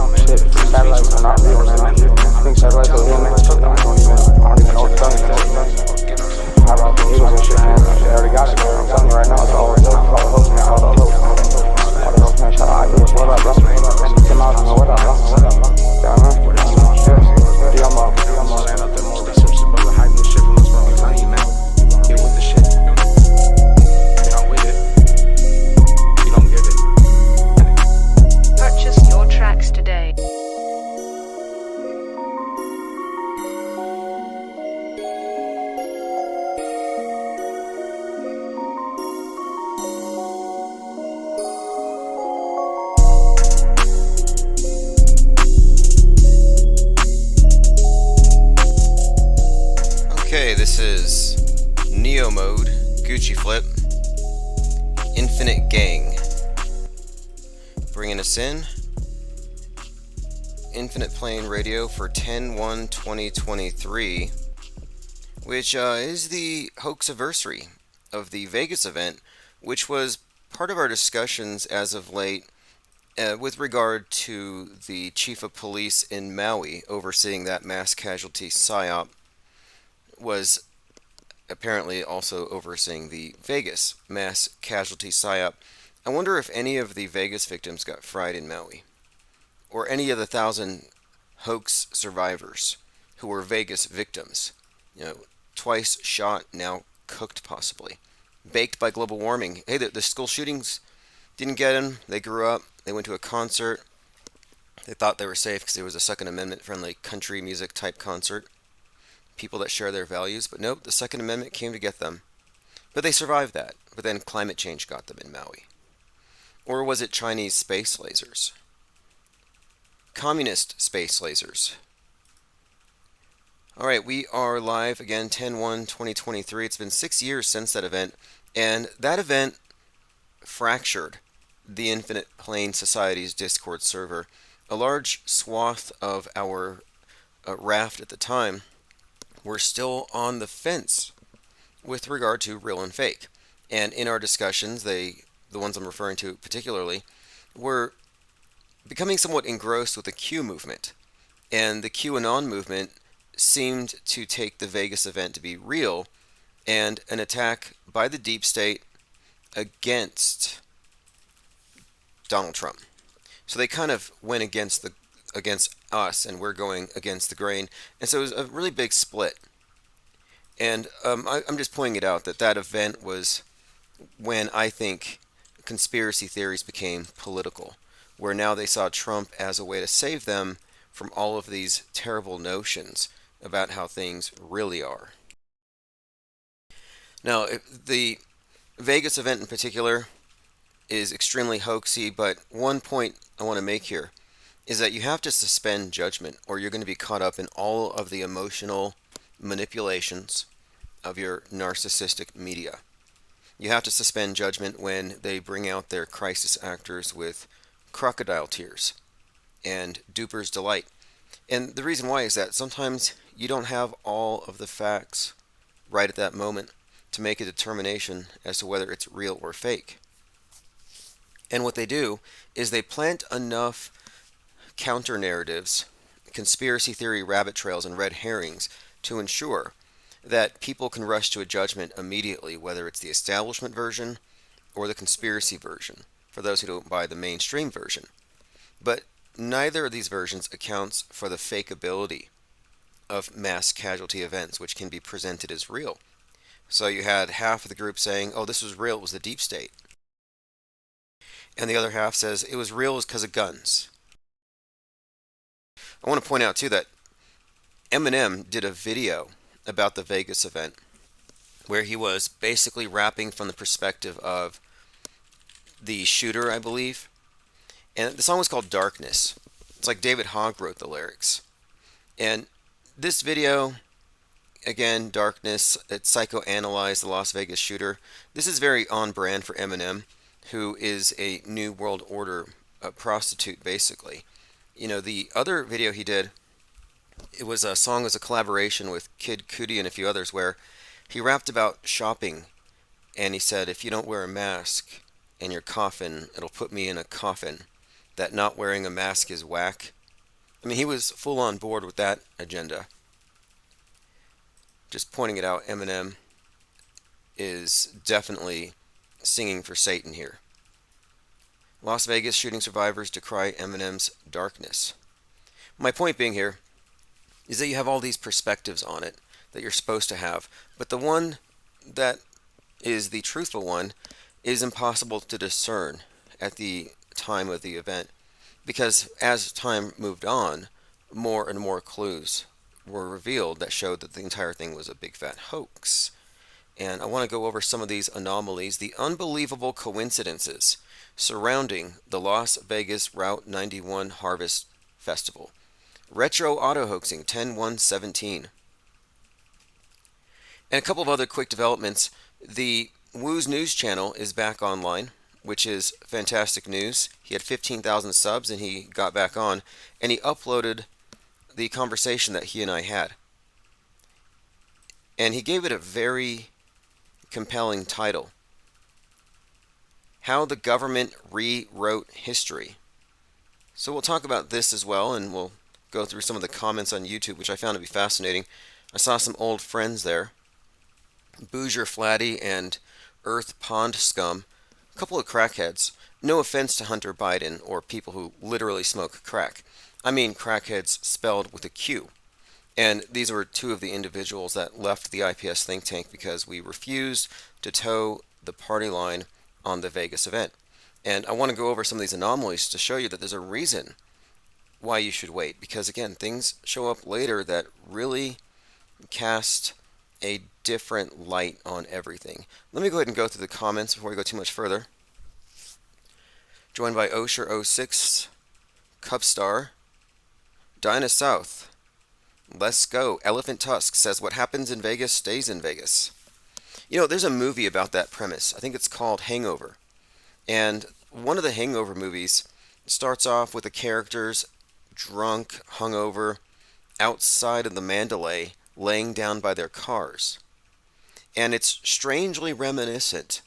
Shit, satellites are not real, man. I think satellites are real, man. I don't even know what to tell you. How about the Eagles and shit, man? They already got it, man. I'm telling you right now, it's all the hoax, man. All the hoax, man. Shout out Eagles. What up, bro? Tim out, man. What up, bro? Yeah, man. Yeah, I'm up. Saying out there more research about the hype and shit from us, bro. I'm telling you, man. Get with the shit. Get on with it. You don't give it. Purchase your tracks today. Okay, this is Neo Mode, Gucci Flip, Infinite Gang. Bringing us in. Infinite Plane Radio for 10/1/2023, which is the hoaxiversary of the Vegas event, which was part of our discussions as of late with regard to the chief of police in Maui overseeing that mass casualty psyop. Was apparently also overseeing the Vegas mass casualty psyop. I wonder if any of the Vegas victims got fried in Maui, or any of the 1,000 hoax survivors who were Vegas victims. Twice shot, now cooked possibly. Baked by global warming. Hey, the school shootings didn't get them. They grew up. They went to a concert. They thought they were safe because it was a Second Amendment friendly country music type concert. People that share their values, but nope, the Second Amendment came to get them. But they survived that, but then climate change got them in Maui. Or was it Chinese space lasers? Communist space lasers. Alright, we are live again, 10/1/2023. It's been 6 years since that event, and that event fractured the Infinite Plane Society's Discord server. A large swath of our raft at the time were still on the fence with regard to real and fake. And in our discussions, the ones I'm referring to particularly, were becoming somewhat engrossed with the Q movement. And the QAnon movement seemed to take the Vegas event to be real and an attack by the deep state against Donald Trump. So they kind of went against us, and we're going against the grain, and so it was a really big split. And I'm just pointing it out that event was when I think conspiracy theories became political, where now they saw Trump as a way to save them from all of these terrible notions about how things really are. Now, the Vegas event in particular is extremely hoaxy, but one point I want to make here is that you have to suspend judgment, or you're going to be caught up in all of the emotional manipulations of your narcissistic media. You have to suspend judgment when they bring out their crisis actors with crocodile tears and duper's delight. And the reason why is that sometimes you don't have all of the facts right at that moment to make a determination as to whether it's real or fake. And what they do is they plant enough counter narratives, conspiracy theory rabbit trails, and red herrings to ensure that people can rush to a judgment immediately, whether it's the establishment version or the conspiracy version, for those who don't buy the mainstream version. But neither of these versions accounts for the fakeability of mass casualty events, which can be presented as real. So you had half of the group saying, oh, this was real, it was the deep state. And the other half says it was real because of guns. I want to point out, too, that Eminem did a video about the Vegas event where he was basically rapping from the perspective of the shooter, I believe. And the song was called Darkness. It's like David Hogg wrote the lyrics. And this video, again, Darkness, it psychoanalyzed the Las Vegas shooter. This is very on brand for Eminem, who is a New World Order prostitute, basically. The other video he did, it was a collaboration with Kid Cudi and a few others, where he rapped about shopping, and he said, if you don't wear a mask in your coffin, it'll put me in a coffin. that not wearing a mask is whack. I mean, he was full on board with that agenda. Just pointing it out, Eminem is definitely singing for Satan here. Las Vegas shooting survivors decry Eminem's darkness. My point being here is that you have all these perspectives on it that you're supposed to have, but the one that is the truthful one is impossible to discern at the time of the event, because as time moved on, more and more clues were revealed that showed that the entire thing was a big fat hoax. And I want to go over some of these anomalies, the unbelievable coincidences surrounding the Las Vegas Route 91 Harvest Festival. Retro auto hoaxing 10/1/17. And a couple of other quick developments. The Woo's News channel is back online, which is fantastic news. He had 15,000 subs and he got back on, and he uploaded the conversation that he and I had. And he gave it a very compelling title: How the Government Rewrote History. So we'll talk about this as well, and we'll go through some of the comments on YouTube, which I found to be fascinating. I saw some old friends there, Boozer Flatty and Earth Pond Scum, a couple of crackheads. No offense to Hunter Biden or people who literally smoke crack. I mean crackheads spelled with a Q. And these were two of the individuals that left the IPS think tank because we refused to toe the party line on the Vegas event. And I want to go over some of these anomalies to show you that there's a reason why you should wait, because again, things show up later that really cast a different light on everything. Let me go ahead and go through the comments before we go too much further. Joined by Osher06, Cubstar, Dinah South, Let's Go, Elephant Tusk says what happens in Vegas stays in Vegas. You know, there's a movie about that premise. I think it's called Hangover. And one of the Hangover movies starts off with the characters drunk, hungover, outside of the Mandalay, laying down by their cars. And it's strangely reminiscent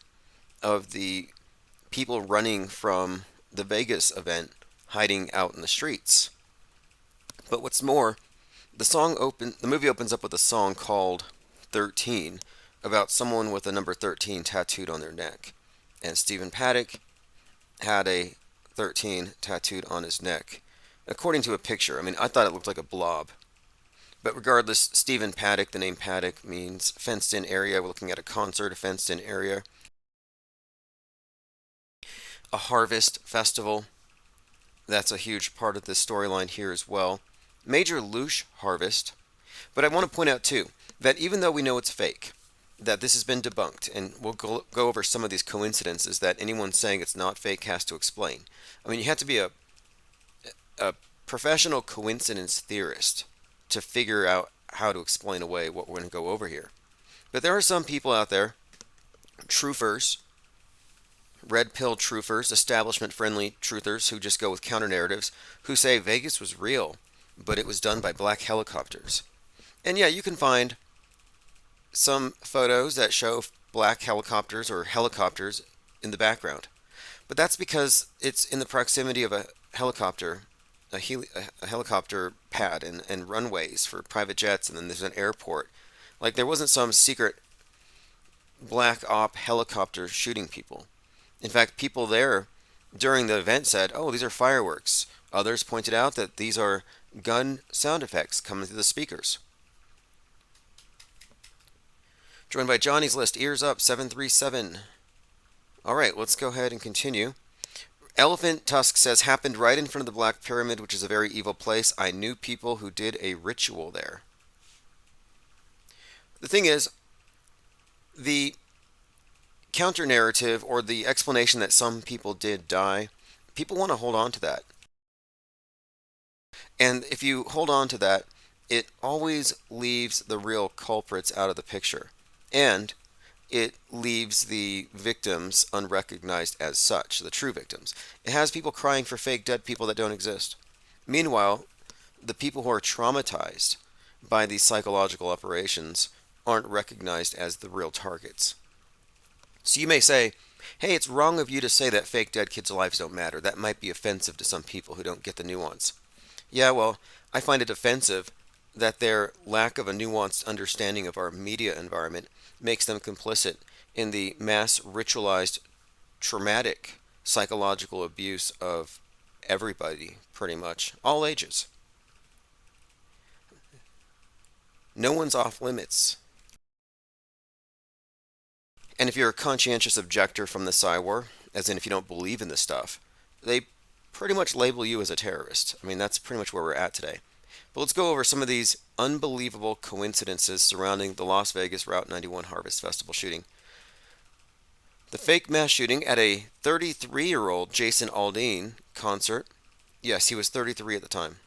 of the people running from the Vegas event, hiding out in the streets. But what's more, the movie opens up with a song called 13 about someone with the number 13 tattooed on their neck. And Stephen Paddock had a 13 tattooed on his neck, according to a picture. I mean, I thought it looked like a blob. But regardless, Stephen Paddock, the name Paddock means fenced-in area. We're looking at a concert, a fenced-in area. A harvest festival. That's a huge part of the storyline here as well. Major Loosh harvest. But I want to point out, too, that even though we know it's fake, that this has been debunked, and we'll go over some of these coincidences that anyone saying it's not fake has to explain. I mean, you have to be a professional coincidence theorist to figure out how to explain away what we're going to go over here. But there are some people out there, truthers, red pill truthers, establishment friendly truthers who just go with counter narratives, who say Vegas was real, but it was done by black helicopters. And yeah, you can find some photos that show black helicopters or helicopters in the background. But that's because it's in the proximity of a helicopter, a helicopter pad and runways for private jets, and then there's an airport. Like, there wasn't some secret black op helicopter shooting people. In fact, people there during the event said, oh, these are fireworks. Others pointed out that these are gun sound effects coming through the speakers. Joined by Johnny's List, Ears Up 737. All right, let's go ahead and continue. Elephant Tusk says, happened right in front of the Black Pyramid, which is a very evil place. I knew people who did a ritual there. The thing is, the counter-narrative or the explanation that some people did die, people want to hold on to that. And if you hold on to that, it always leaves the real culprits out of the picture. And it leaves the victims unrecognized as such, the true victims. It has people crying for fake dead people that don't exist. Meanwhile, the people who are traumatized by these psychological operations aren't recognized as the real targets. So you may say, Hey, it's wrong of you to say that fake dead kids' lives don't matter. That might be offensive to some people who don't get the nuance. Yeah, well, I find it offensive that their lack of a nuanced understanding of our media environment makes them complicit in the mass ritualized traumatic psychological abuse of everybody, pretty much, all ages. No one's off limits. And if you're a conscientious objector from the Psywar, as in if you don't believe in this stuff, they pretty much label you as a terrorist. I mean, that's pretty much where we're at today. But let's go over some of these unbelievable coincidences surrounding the Las Vegas Route 91 Harvest Festival shooting. The fake mass shooting at a 33-year-old Jason Aldean concert. Yes, he was 33 at the time.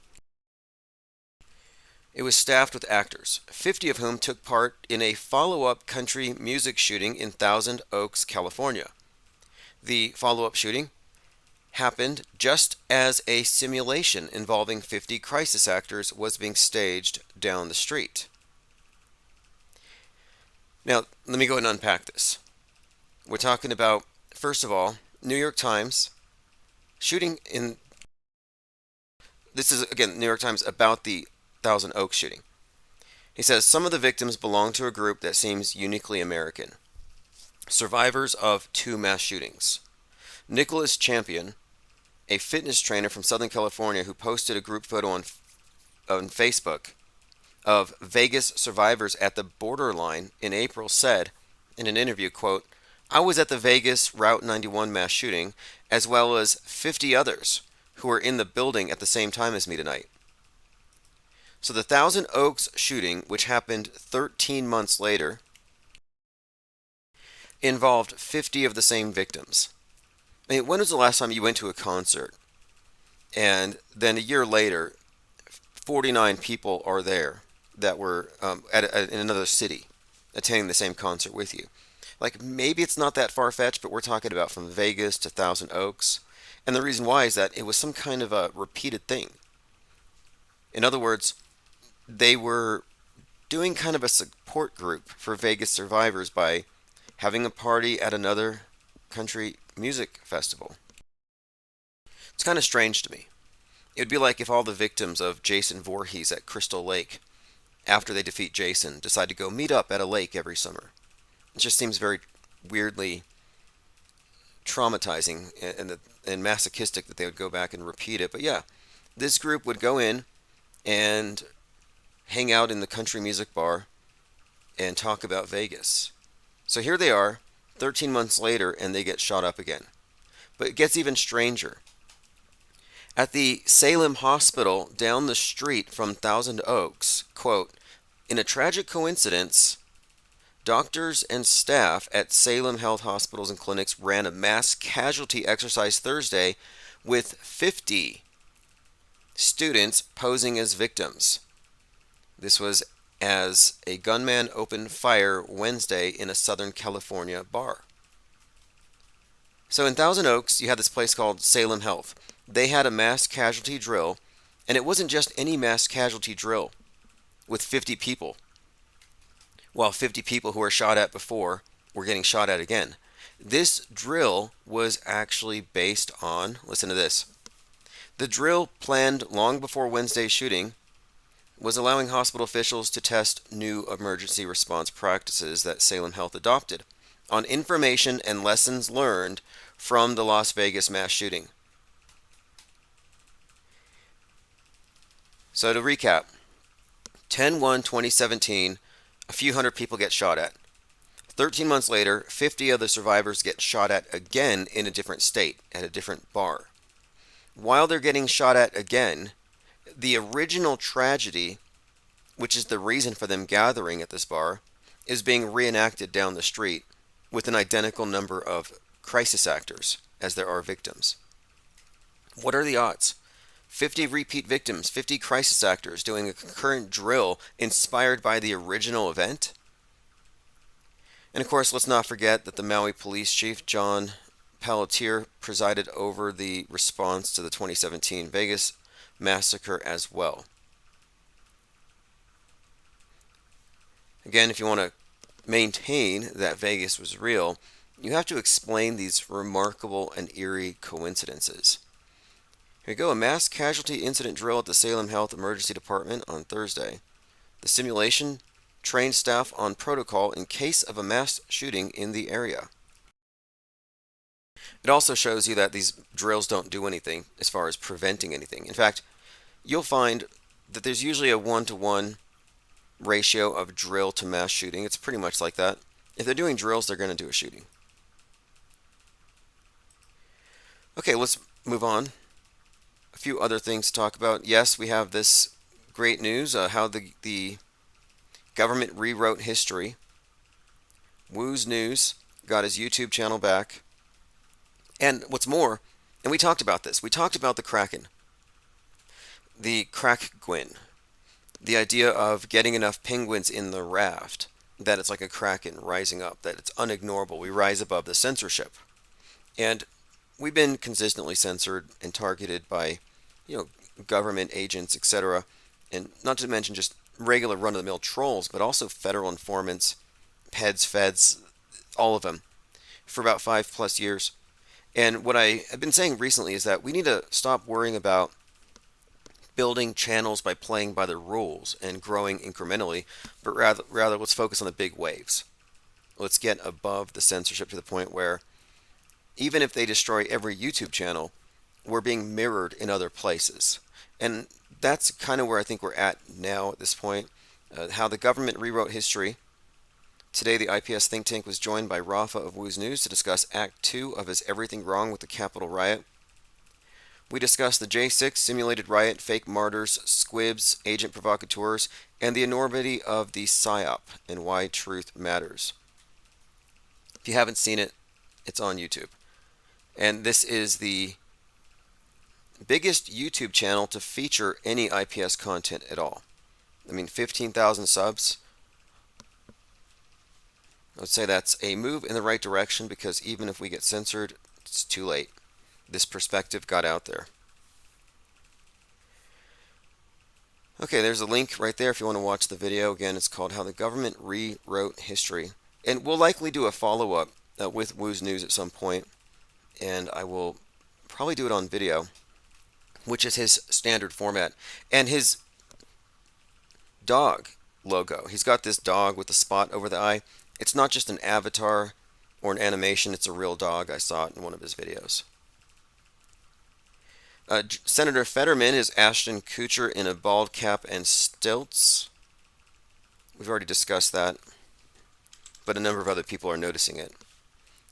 It was staffed with actors, 50 of whom took part in a follow-up country music shooting in Thousand Oaks, California. The follow-up shooting happened just as a simulation involving 50 crisis actors was being staged down the street. Now, let me go ahead and unpack this. We're talking about, first of all, New York Times shooting in. This is, again, New York Times about the Thousand Oaks shooting. He says some of the victims belong to a group that seems uniquely American. Survivors of two mass shootings. Nicholas Champion, a fitness trainer from Southern California who posted a group photo on Facebook of Vegas survivors at the borderline in April, said in an interview, quote, "I was at the Vegas Route 91 mass shooting, as well as 50 others who were in the building at the same time as me tonight." So the Thousand Oaks shooting, which happened 13 months later, involved 50 of the same victims. I mean, when was the last time you went to a concert and then a year later 49 people are there that were in another city attending the same concert with you? Like, maybe it's not that far-fetched, but we're talking about from Vegas to Thousand Oaks. And the reason why is that it was some kind of a repeated thing. In other words, they were doing kind of a support group for Vegas survivors by having a party at another country music festival. It's kind of strange to me. It would be like if all the victims of Jason Voorhees at Crystal Lake, after they defeat Jason, decide to go meet up at a lake every summer. It just seems very weirdly traumatizing and masochistic that they would go back and repeat it. But yeah, this group would go in and hang out in the country music bar and talk about Vegas. So here they are, 13 months later, and they get shot up again. But it gets even stranger. At the Salem Hospital down the street from Thousand Oaks, quote, "In a tragic coincidence, doctors and staff at Salem Health Hospitals and Clinics ran a mass casualty exercise Thursday with 50 students posing as victims. This was as a gunman opened fire Wednesday in a Southern California bar." So in Thousand Oaks, you had this place called Salem Health. They had a mass casualty drill, and it wasn't just any mass casualty drill with 50 people, while 50 people who were shot at before were getting shot at again. This drill was actually based on, listen to this, the drill planned long before Wednesday's shooting was allowing hospital officials to test new emergency response practices that Salem Health adopted on information and lessons learned from the Las Vegas mass shooting. So to recap, 10/1/2017, a few hundred people get shot at. 13 months later, 50 other survivors get shot at again in a different state, at a different bar. While they're getting shot at again, the original tragedy, which is the reason for them gathering at this bar, is being reenacted down the street with an identical number of crisis actors as there are victims. What are the odds? 50 repeat victims, 50 crisis actors doing a concurrent drill inspired by the original event? And of course, let's not forget that the Maui Police Chief, John Pelletier, presided over the response to the 2017 Vegas massacre as well. Again, if you want to maintain that Vegas was real, You have to explain these remarkable and eerie coincidences. Here we go. A mass casualty incident drill at the Salem Health Emergency Department on Thursday. The simulation trained staff on protocol in case of a mass shooting in the area. It also shows you that these drills don't do anything as far as preventing anything. In fact, you'll find that there's usually a 1-to-1 ratio of drill to mass shooting. It's pretty much like that. If they're doing drills, they're going to do a shooting. Okay, let's move on. A few other things to talk about. Yes, we have this great news, how the government rewrote history. Woo's News got his YouTube channel back. And what's more, and we talked about this, we talked about the Kraken, the Kraken, the idea of getting enough penguins in the raft, that it's like a Kraken rising up, that it's unignorable. We rise above the censorship. And we've been consistently censored and targeted by, government agents, etc. And not to mention just regular run-of-the-mill trolls, but also federal informants, feds, all of them, for about 5+ years. And what I have been saying recently is that we need to stop worrying about building channels by playing by the rules and growing incrementally, but rather let's focus on the big waves. Let's get above the censorship to the point where even if they destroy every YouTube channel, we're being mirrored in other places. And that's kind of where I think we're at now at this point. How the government rewrote history. Today, the IPS think tank was joined by Rafa of Woo's News to discuss Act 2 of his Everything Wrong with the Capitol Riot. We discussed the J6 simulated riot, fake martyrs, squibs, agent provocateurs, and the enormity of the PSYOP and why truth matters. If you haven't seen it, it's on YouTube. And this is the biggest YouTube channel to feature any IPS content at all. 15,000 subs. I would say that's a move in the right direction because even if we get censored, it's too late. This perspective got out there. Okay, there's a link right there if you want to watch the video. Again, it's called How the Government Rewrote History. And we'll likely do a follow-up with Woo's News at some point. And I will probably do it on video, which is his standard format. And his dog logo. He's got this dog with a spot over the eye. It's not just an avatar or an animation. It's a real dog. I saw it in one of his videos. Senator Fetterman is Ashton Kutcher in a bald cap and stilts. We've already discussed that, but a number of other people are noticing it.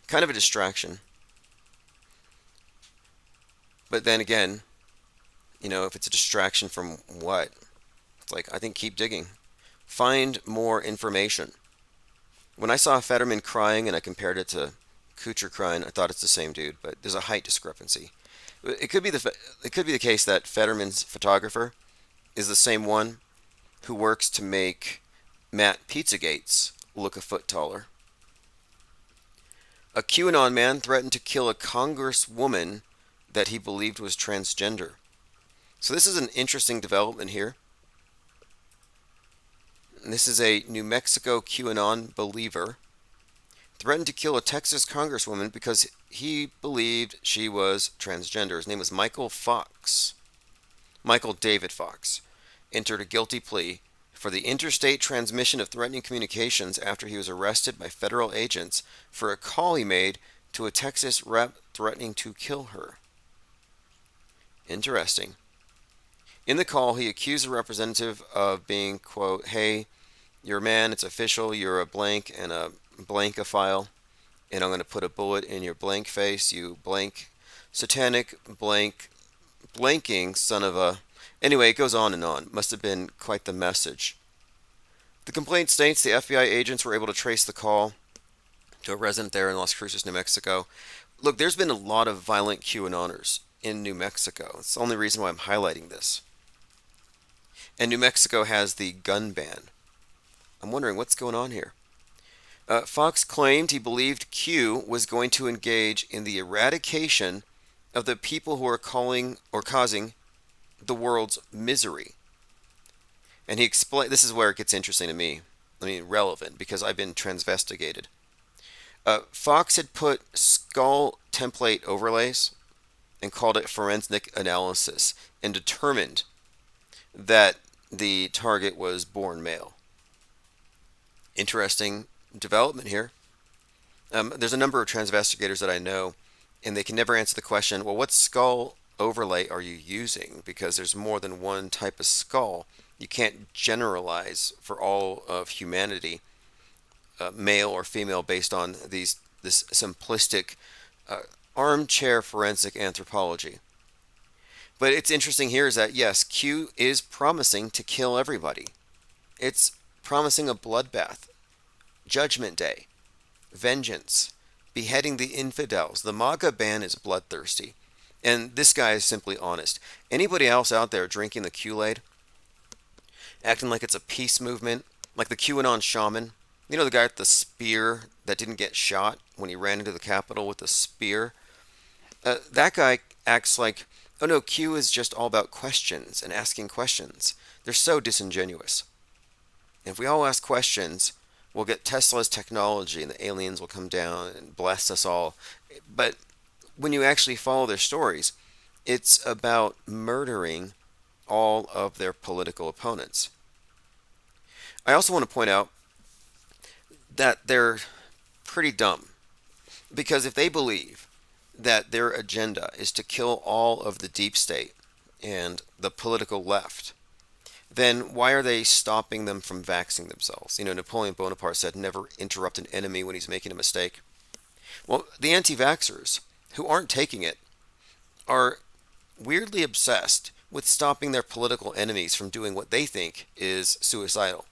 Kind of a distraction. But then again, if it's a distraction from what? It's like, I think keep digging. Find more information. When I saw Fetterman crying and I compared it to Kutcher crying, I thought it's the same dude, but there's a height discrepancy. It could be the case that Fetterman's photographer is the same one who works to make Matt Pizzagates look a foot taller. A QAnon man threatened to kill a congresswoman that he believed was transgender. So this is an interesting development here. And this is a New Mexico QAnon believer threatened to kill a Texas congresswoman because he believed she was transgender. His name was Michael David Fox, entered a guilty plea for the interstate transmission of threatening communications after he was arrested by federal agents for a call he made to a Texas rep threatening to kill her. Interesting. In the call, he accused the representative of being, quote, "Hey, you're a man, it's official, you're a blank and a blankophile, and I'm going to put a bullet in your blank face, you blank, satanic, blank, blanking son of a..." Anyway, it goes on and on. Must have been quite the message. The complaint states the FBI agents were able to trace the call to a resident there in Las Cruces, New Mexico. Look, there's been a lot of violent QAnoners in New Mexico. It's the only reason why I'm highlighting this. And New Mexico has the gun ban. I'm wondering what's going on here. Fox claimed he believed Q was going to engage in the eradication of the people who are causing the world's misery. And he explained, this is where it gets interesting to me. Relevant, because I've been transvestigated. Fox had put skull template overlays and called it forensic analysis and determined that the target was born male. Interesting development here. There's a number of investigators that I know, and they can never answer the question, well, what skull overlay are you using? Because there's more than one type of skull. You can't generalize for all of humanity, male or female, based on this simplistic uh, armchair forensic anthropology. But it's interesting here is that yes, Q is promising to kill everybody. It's promising a bloodbath, Judgment Day, vengeance, beheading the infidels. The MAGA ban is bloodthirsty. And this guy is simply honest. Anybody else out there drinking the Kool-Aid, acting like it's a peace movement, like the QAnon shaman, you know, the guy with the spear that didn't get shot when he ran into the Capitol with the spear? That guy acts like, oh no, Q is just all about questions and asking questions. They're so disingenuous. If we all ask questions, we'll get Tesla's technology and the aliens will come down and bless us all. But when you actually follow their stories, it's about murdering all of their political opponents. I also want to point out that they're pretty dumb, because if they believe that their agenda is to kill all of the deep state and the political left, then why are they stopping them from vaxing themselves? You know, Napoleon Bonaparte said, never interrupt an enemy when he's making a mistake. Well, the anti-vaxxers who aren't taking it are weirdly obsessed with stopping their political enemies from doing what they think is suicidal.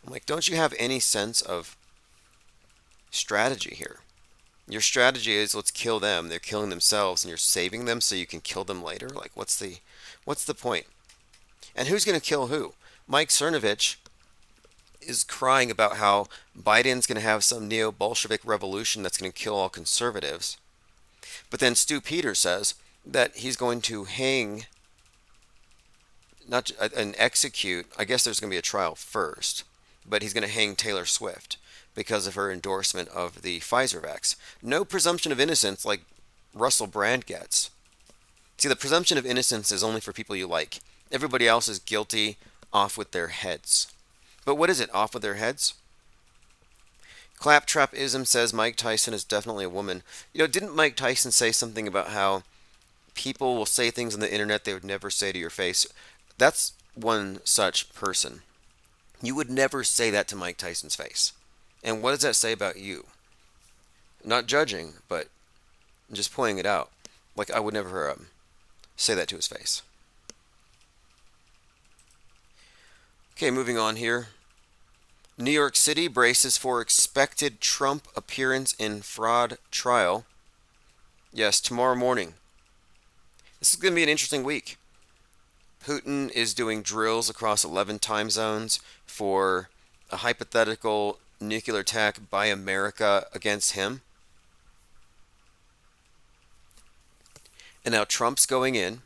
I'm like, don't you have any sense of strategy here? Your strategy is, let's kill them. They're killing themselves, and you're saving them so you can kill them later. Like, what's the point? And who's going to kill who? Mike Cernovich is crying about how Biden's going to have some neo-Bolshevik revolution that's going to kill all conservatives. But then Stu Peters says that he's going to hang, not and execute, I guess there's going to be a trial first, but he's going to hang Taylor Swift because of her endorsement of the Pfizer vax. No presumption of innocence like Russell Brand gets. See, the presumption of innocence is only for people you like. Everybody else is guilty, off with their heads. But what is it, off with their heads? Claptrapism says Mike Tyson is definitely a woman. You know, didn't Mike Tyson say something about how people will say things on the internet they would never say to your face? That's one such person. You would never say that to Mike Tyson's face. And what does that say about you? Not judging, but just pointing it out. Like, I would never say that to his face. Okay, moving on here. New York City braces for expected Trump appearance in fraud trial. Yes, tomorrow morning. This is going to be an interesting week. Putin is doing drills across 11 time zones for a hypothetical nuclear attack by America against him. And now Trump's going in.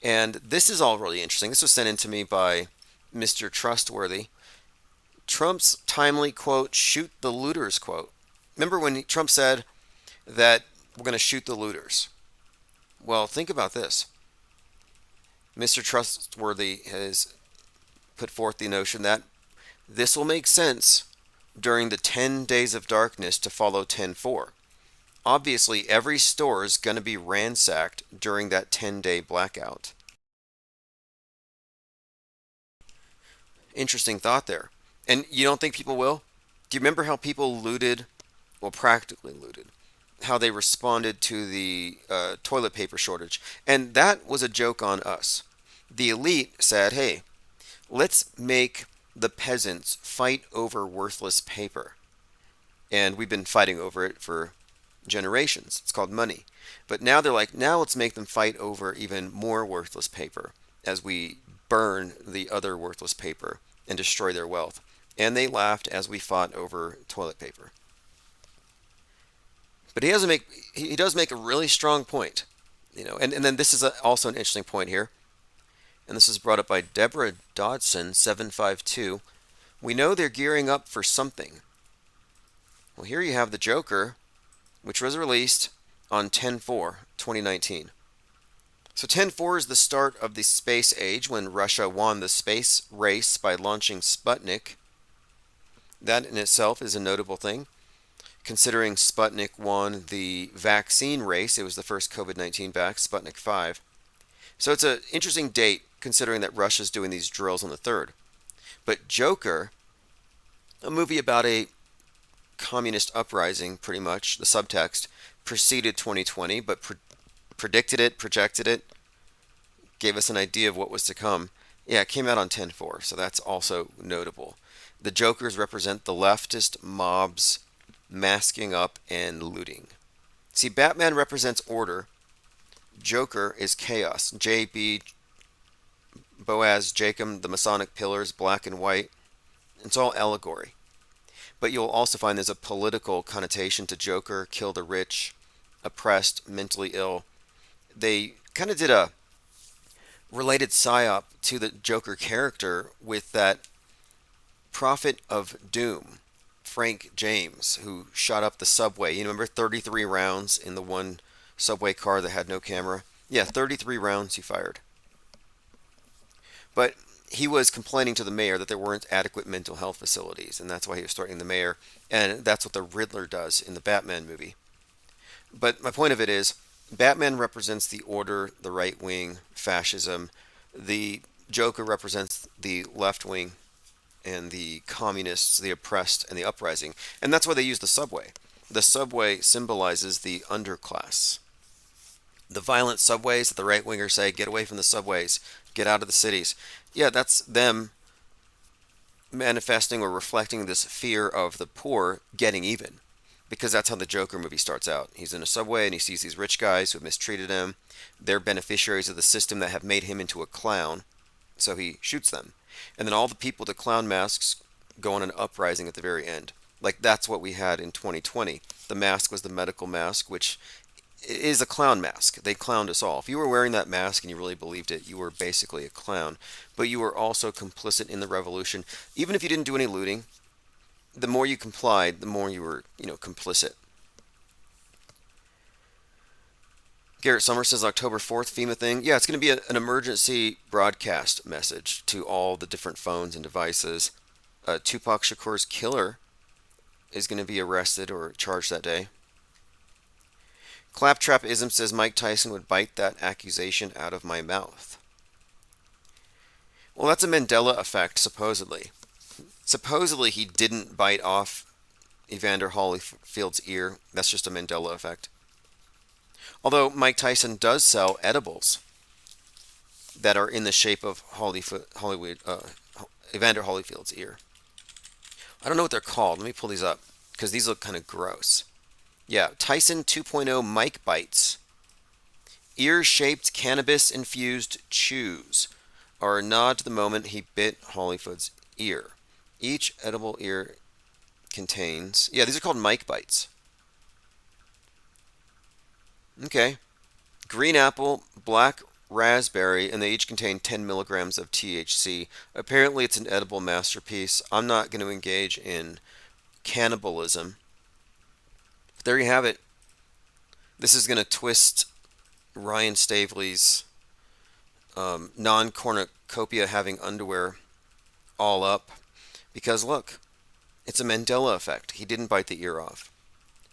And this is all really interesting. This was sent in to me by Mr. Trustworthy. Trump's timely quote, shoot the looters quote. Remember when Trump said that we're going to shoot the looters? Well, think about this. Mr. Trustworthy has put forth the notion that this will make sense during the 10 days of darkness to follow 10/4. Obviously, every store is going to be ransacked during that 10-day blackout. Interesting thought there. And you don't think people will? Do you remember how people looted, well, practically looted, how they responded to the toilet paper shortage? And that was a joke on us. The elite said, hey, let's make the peasants fight over worthless paper. And we've been fighting over it for generations. It's called money. But now they're like, now let's make them fight over even more worthless paper as we burn the other worthless paper and destroy their wealth. And they laughed as we fought over toilet paper. But he does make a really strong point, you know. And then this is also an interesting point here. And this is brought up by Deborah Dodson 752. We know they're gearing up for something. Well, here you have the Joker, which was released on 10/4/2019. So 10/4 is the start of the space age when Russia won the space race by launching Sputnik. That in itself is a notable thing, considering Sputnik won the vaccine race. It was the first COVID-19 vax, Sputnik 5. So it's an interesting date considering that Russia's doing these drills on the 3rd. But Joker, a movie about a communist uprising, pretty much, the subtext, preceded 2020, but predicted it, projected it, gave us an idea of what was to come. Yeah, it came out on 10/4, so that's also notable. The Jokers represent the leftist mobs masking up and looting. See, Batman represents order. Joker is chaos. JB, Boaz, Jacob, the Masonic pillars, black and white. It's all allegory. But you'll also find there's a political connotation to Joker, kill the rich, oppressed, mentally ill. They kind of did a related psyop to the Joker character with that prophet of doom, Frank James, who shot up the subway. You remember 33 rounds in the one subway car that had no camera? Yeah, 33 rounds he fired. But he was complaining to the mayor that there weren't adequate mental health facilities, and that's why he was threatening the mayor. And that's what the Riddler does in the Batman movie. But my point of it is, Batman represents the order, the right wing, fascism. The Joker represents the left wing and the communists, the oppressed, and the uprising. And that's why they use the subway. The subway symbolizes the underclass. The violent subways that the right wingers say, get away from the subways, get out of the cities. Yeah, that's them manifesting or reflecting this fear of the poor getting even. Because that's how the Joker movie starts out. He's in a subway and he sees these rich guys who have mistreated him. They're beneficiaries of the system that have made him into a clown. So he shoots them. And then all the people with the clown masks go on an uprising at the very end. Like that's what we had in 2020. The mask was the medical mask, which is a clown mask. They clowned us all. If you were wearing that mask and you really believed it, you were basically a clown. But you were also complicit in the revolution. Even if you didn't do any looting, the more you complied, the more you were, complicit. Garrett Summer says October 4th FEMA thing. Yeah, it's going to be an emergency broadcast message to all the different phones and devices. Tupac Shakur's killer is going to be arrested or charged that day. Claptrapism says Mike Tyson would bite that accusation out of my mouth. Well, that's a Mandela effect, supposedly. Supposedly he didn't bite off Evander Holyfield's ear. That's just a Mandela effect. Although Mike Tyson does sell edibles that are in the shape of Evander Holyfield's ear. I don't know what they're called. Let me pull these up because these look kind of gross. Yeah, Tyson 2.0 Mike Bites. Ear-shaped cannabis-infused chews are a nod to the moment he bit Holyfield's ear. Each edible ear contains... Yeah, these are called Mike Bites. Okay. Green apple, black raspberry, and they each contain 10 milligrams of THC. Apparently it's an edible masterpiece. I'm not going to engage in cannibalism. But there you have it. This is going to twist Ryan Stavely's non-cornucopia having underwear all up. Because look, it's a Mandela effect. He didn't bite the ear off.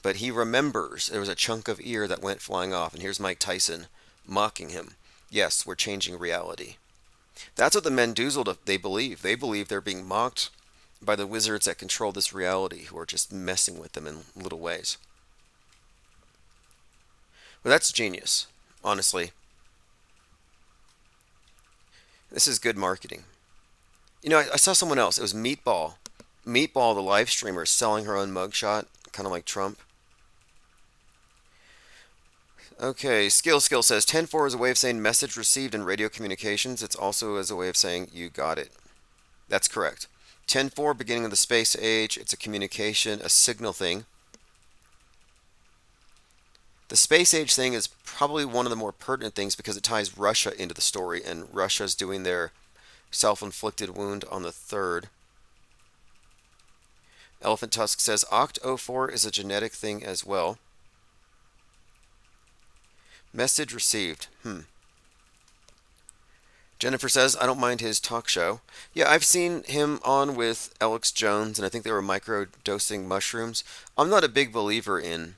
But he remembers there was a chunk of ear that went flying off. And here's Mike Tyson mocking him. Yes, we're changing reality. That's what the Mendoozled, they believe. They believe they're being mocked by the wizards that control this reality, who are just messing with them in little ways. Well, that's genius, honestly. This is good marketing. I saw someone else. It was Meatball. Meatball, the live streamer, selling her own mugshot, kind of like Trump. Okay, Skill says 10-4 is a way of saying message received in radio communications. It's also as a way of saying you got it. That's correct. 10-4, beginning of the space age. It's a communication, a signal thing. The space age thing is probably one of the more pertinent things because it ties Russia into the story, and Russia's doing their self-inflicted wound on the 3rd. Elephant Tusk says Oct04 is a genetic thing as well. Message received. Jennifer says, I don't mind his talk show. Yeah, I've seen him on with Alex Jones, and I think they were micro-dosing mushrooms. I'm not a big believer in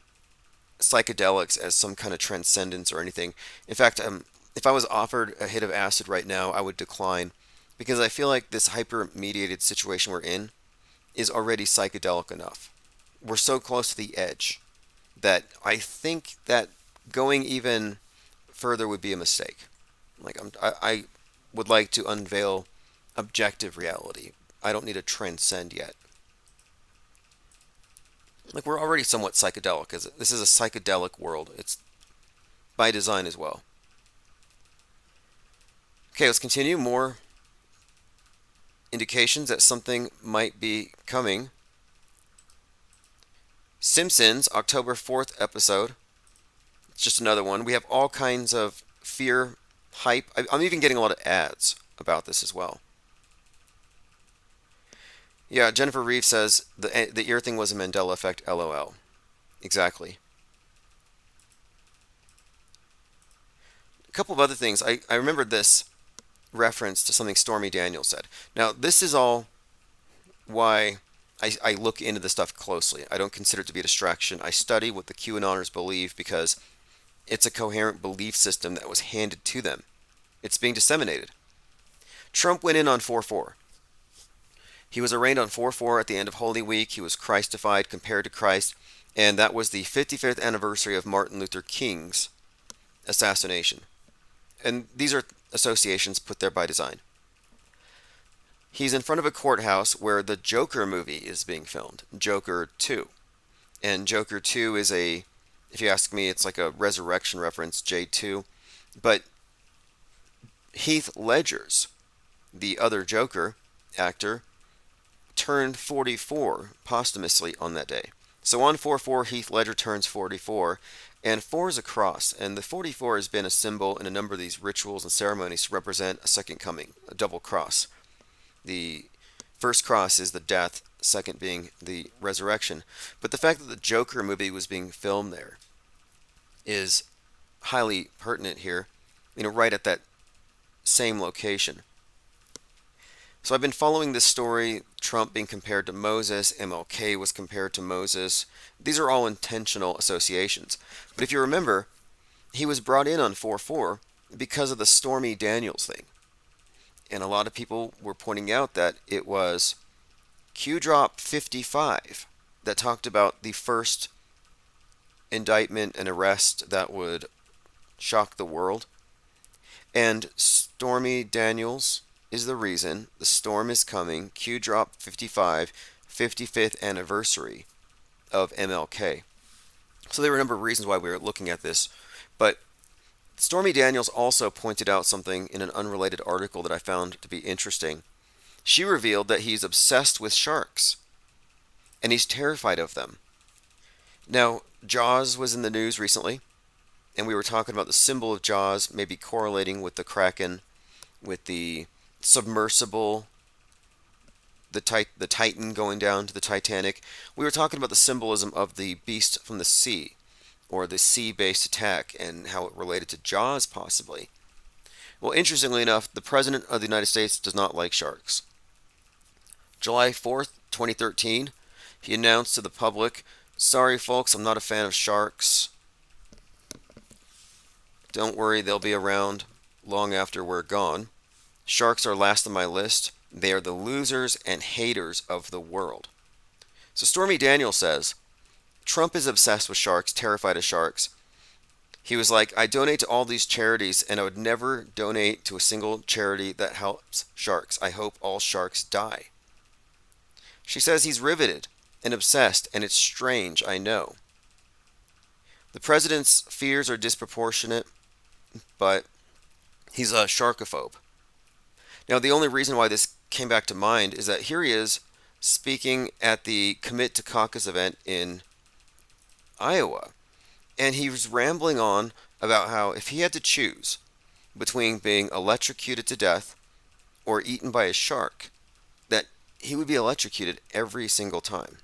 psychedelics as some kind of transcendence or anything. In fact, if I was offered a hit of acid right now, I would decline because I feel like this hyper-mediated situation we're in is already psychedelic enough. We're so close to the edge that I think that going even further would be a mistake. Like I would like to unveil objective reality. I don't need to transcend yet. Like we're already somewhat psychedelic. This is a psychedelic world. It's by design as well. Okay, let's continue. More indications that something might be coming. Simpsons, October 4th episode. It's just another one. We have all kinds of fear, hype. I'm even getting a lot of ads about this as well. Yeah, Jennifer Reeve says the ear thing was a Mandela effect, LOL. Exactly. A couple of other things. I remembered this reference to something Stormy Daniels said. Now, this is all why I look into this stuff closely. I don't consider it to be a distraction. I study what the QAnoners believe because it's a coherent belief system that was handed to them. It's being disseminated. Trump went in on 4/4. He was arraigned on 4/4 at the end of Holy Week. He was Christified, compared to Christ, and that was the 55th anniversary of Martin Luther King's assassination. And these are associations put there by design. He's in front of a courthouse where the Joker movie is being filmed, Joker 2. And Joker 2 is if you ask me, it's like a resurrection reference, J2. But Heath Ledger's, the other Joker actor, turned 44 posthumously on that day. So on 4/4, Heath Ledger turns 44, and 4 is a cross, and the 44 has been a symbol in a number of these rituals and ceremonies to represent a second coming, a double cross. The first cross is the death, second being the resurrection. But the fact that the Joker movie was being filmed there is highly pertinent here, right at that same location. So I've been following this story, Trump being compared to Moses, MLK was compared to Moses. These are all intentional associations. But if you remember, he was brought in on 4/4 because of the Stormy Daniels thing. And a lot of people were pointing out that it was Q Drop 55 that talked about the first indictment and arrest that would shock the world. And Stormy Daniels is the reason the storm is coming. Q Drop 55, 55th anniversary of MLK. So there were a number of reasons why we were looking at this. But Stormy Daniels also pointed out something in an unrelated article that I found to be interesting. She revealed that he's obsessed with sharks, and he's terrified of them. Now, Jaws was in the news recently, and we were talking about the symbol of Jaws maybe correlating with the Kraken, with the submersible, the Titan going down to the Titanic. We were talking about the symbolism of the beast from the sea, or the sea-based attack, and how it related to Jaws, possibly. Well, interestingly enough, the President of the United States does not like sharks. July 4th, 2013, he announced to the public, "Sorry folks, I'm not a fan of sharks. Don't worry, they'll be around long after we're gone. Sharks are last on my list. They are the losers and haters of the world." So Stormy Daniels says, Trump is obsessed with sharks, terrified of sharks. He was like, I donate to all these charities, and I would never donate to a single charity that helps sharks. I hope all sharks die. She says he's riveted and obsessed, and it's strange, I know. The president's fears are disproportionate, but he's a sharkophobe. Now, the only reason why this came back to mind is that here he is speaking at the Commit to Caucus event in Iowa, and he was rambling on about how if he had to choose between being electrocuted to death or eaten by a shark, that he would be electrocuted every single time.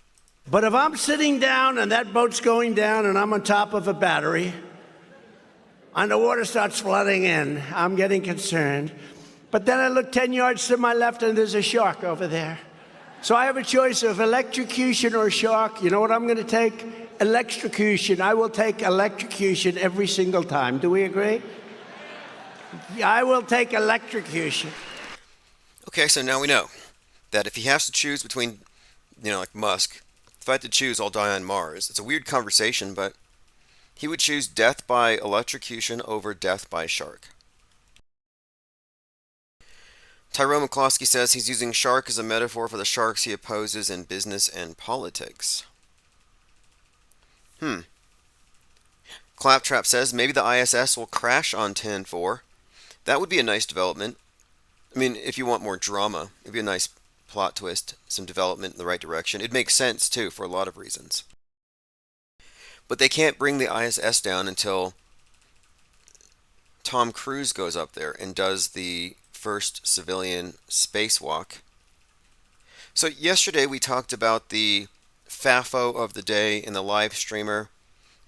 But if I'm sitting down and that boat's going down and I'm on top of a battery and the water starts flooding in, I'm getting concerned. But then I look 10 yards to my left and there's a shark over there. So I have a choice of electrocution or shark. You know what I'm going to take? Electrocution. I will take electrocution every single time. Do we agree? I will take electrocution. Okay, so now we know that if he has to choose between, like Musk, if I had to choose, I'll die on Mars. It's a weird conversation, but he would choose death by electrocution over death by shark. Tyrone McCloskey says he's using shark as a metaphor for the sharks he opposes in business and politics. Claptrap says maybe the ISS will crash on 10-4. That would be a nice development. I mean, if you want more drama, it'd be a nice plot twist, some development in the right direction. It makes sense, too, for a lot of reasons. But they can't bring the ISS down until Tom Cruise goes up there and does the first civilian spacewalk. So yesterday we talked about the FAFO of the day in the live streamer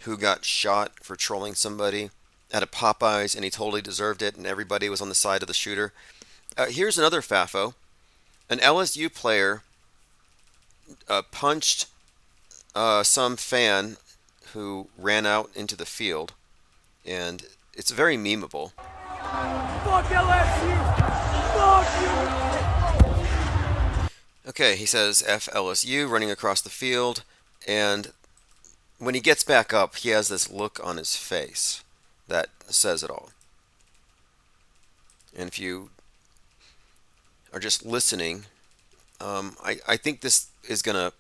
who got shot for trolling somebody at a Popeyes, and he totally deserved it, and everybody was on the side of the shooter. Here's another FAFO. An LSU player punched some fan who ran out into the field, and it's very memeable. Fuck LSU! Fuck you! Okay, he says F LSU running across the field, and when he gets back up, he has this look on his face that says it all. And if you are just listening, I think this is going to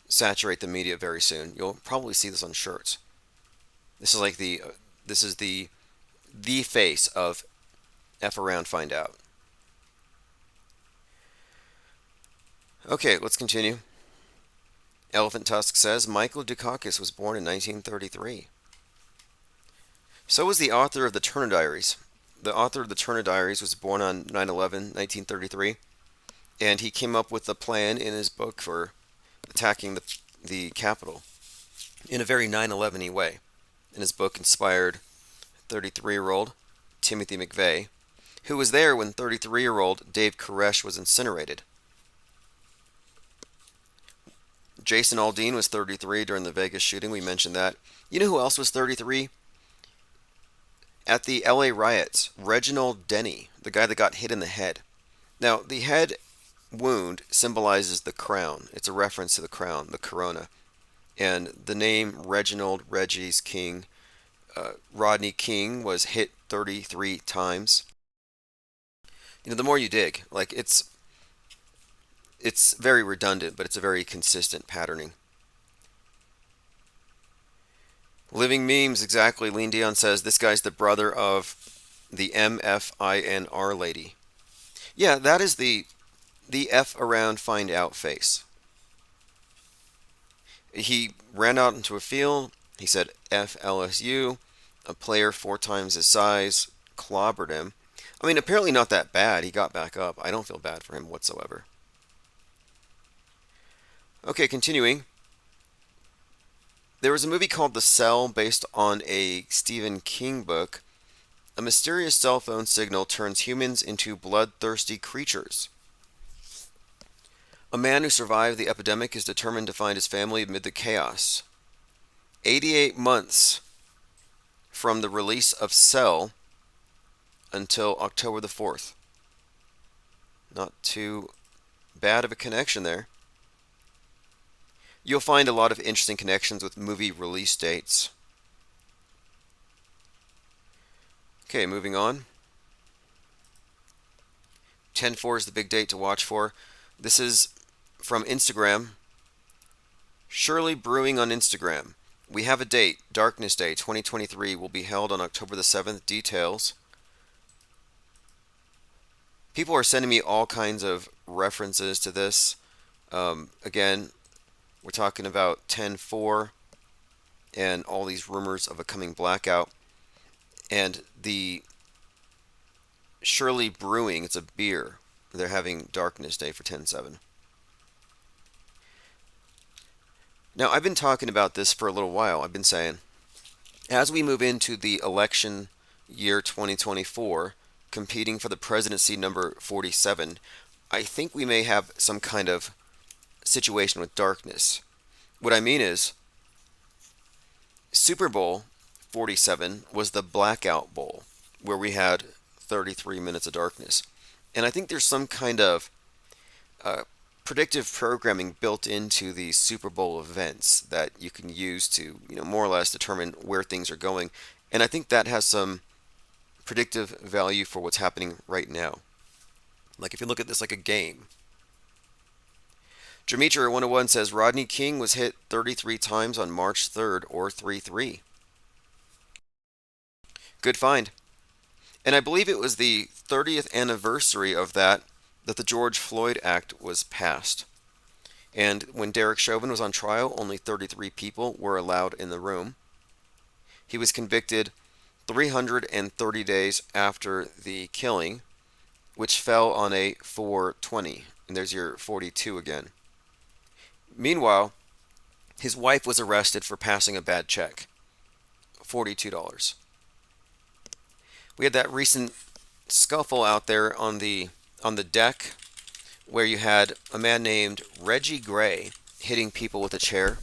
saturate the media very soon. You'll probably see this on shirts. This is like the face of F around, find out. Okay, let's continue. Elephant Tusk says Michael Dukakis was born in 1933. So was the author of the Turner Diaries. The author of the Turner Diaries was born on 9/11, 1933, and he came up with a plan in his book for attacking the Capitol in a very 9/11-y way. And his book inspired 33-year-old Timothy McVeigh, who was there when 33-year-old Dave Koresh was incinerated. Jason Aldean was 33 during the Vegas shooting. We mentioned that. You know who else was 33? At the LA riots, Reginald Denny, the guy that got hit in the head. Now, the head wound symbolizes the crown. It's a reference to the crown, the corona. And the name Reginald Reggie's King, Rodney King, was hit 33 times. The more you dig, like it's very redundant, but it's a very consistent patterning. Living memes, exactly. Lean Dion says this guy's the brother of the MFINR lady. Yeah, that is the F around find out face. He ran out into a field. He said F LSU. A player 4 times his size clobbered him. I mean, apparently not that bad. He got back up. I don't feel bad for him whatsoever. Okay, continuing. There was a movie called The Cell based on a Stephen King book. A mysterious cell phone signal turns humans into bloodthirsty creatures. A man who survived the epidemic is determined to find his family amid the chaos. 88 months from the release of Cell until October the 4th. Not too bad of a connection there. You'll find a lot of interesting connections with movie release dates. Okay, moving on. 10/4 is the big date to watch for. This is from Instagram. Shirley Brewing on Instagram. We have a date. Darkness Day 2023 will be held on October the 7th. Details. People are sending me all kinds of references to this. Again, we're talking about 10/4 and all these rumors of a coming blackout. And the Shirley Brewing, it's a beer. They're having Darkness Day for 10/7. Now, I've been talking about this for a little while. I've been saying, as we move into the election year 2024, competing for the presidency number 47, I think we may have some kind of situation with darkness. What I mean is, Super Bowl 47 was the blackout bowl, where we had 33 minutes of darkness. And I think there's some kind of predictive programming built into the Super Bowl events that you can use to, more or less determine where things are going. And I think that has some predictive value for what's happening right now. Like if you look at this like a game. Demetra 101 says Rodney King was hit 33 times on March 3rd or 3-3. Good find. And I believe it was the 30th anniversary of that the George Floyd Act was passed. And when Derek Chauvin was on trial, only 33 people were allowed in the room. He was convicted 330 days after the killing, which fell on a 420. And there's your 42 again. Meanwhile, his wife was arrested for passing a bad check. $42. We had that recent scuffle out there on the deck where you had a man named Reggie Gray hitting people with a chair.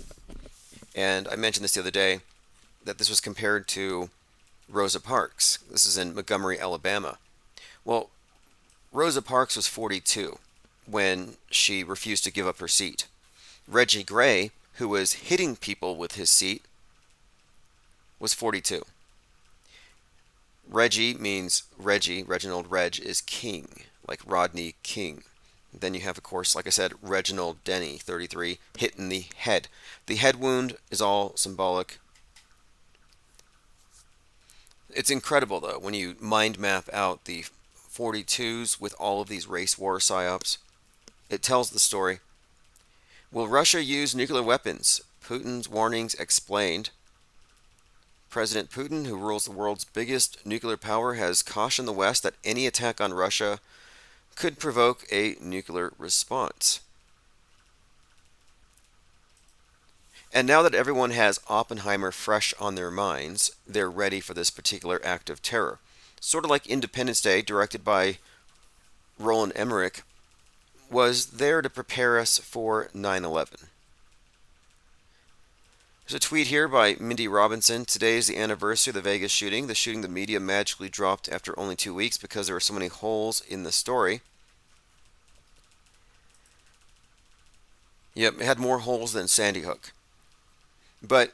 And I mentioned this the other day, that this was compared to Rosa Parks. This is in Montgomery, Alabama. Well, Rosa Parks was 42 when she refused to give up her seat. Reggie Gray, who was hitting people with his seat, was 42. Reggie means Reggie, Reginald Reg is king, like Rodney King. Then you have, of course, like I said, Reginald Denny, 33, hit in the head. The head wound is all symbolic. It's incredible, though, when you mind map out the 42s with all of these race war psyops. It tells the story. Will Russia use nuclear weapons? Putin's warnings explained. President Putin, who rules the world's biggest nuclear power, has cautioned the West that any attack on Russia could provoke a nuclear response. And now that everyone has Oppenheimer fresh on their minds, they're ready for this particular act of terror. Sort of like Independence Day, directed by Roland Emmerich, was there to prepare us for 9/11. There's a tweet here by Mindy Robinson. Today is the anniversary of the Vegas shooting. The shooting the media magically dropped after only 2 weeks because there were so many holes in the story. Yep, it had more holes than Sandy Hook. But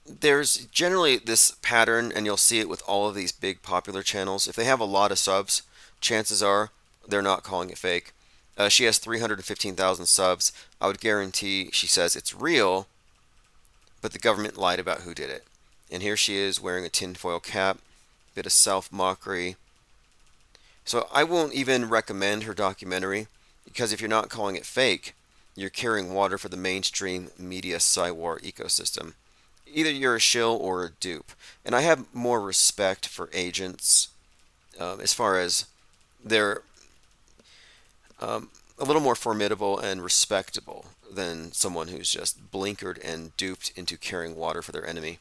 there's generally this pattern, and you'll see it with all of these big popular channels. If they have a lot of subs, chances are they're not calling it fake. She has 315,000 subs. I would guarantee she says it's real, but the government lied about who did it. And here she is wearing a tinfoil cap, bit of self-mockery. So I won't even recommend her documentary, because if you're not calling it fake, you're carrying water for the mainstream media psy-war ecosystem. Either you're a shill or a dupe. And I have more respect for agents as far as they're a little more formidable and respectable than someone who's just blinkered and duped into carrying water for their enemy.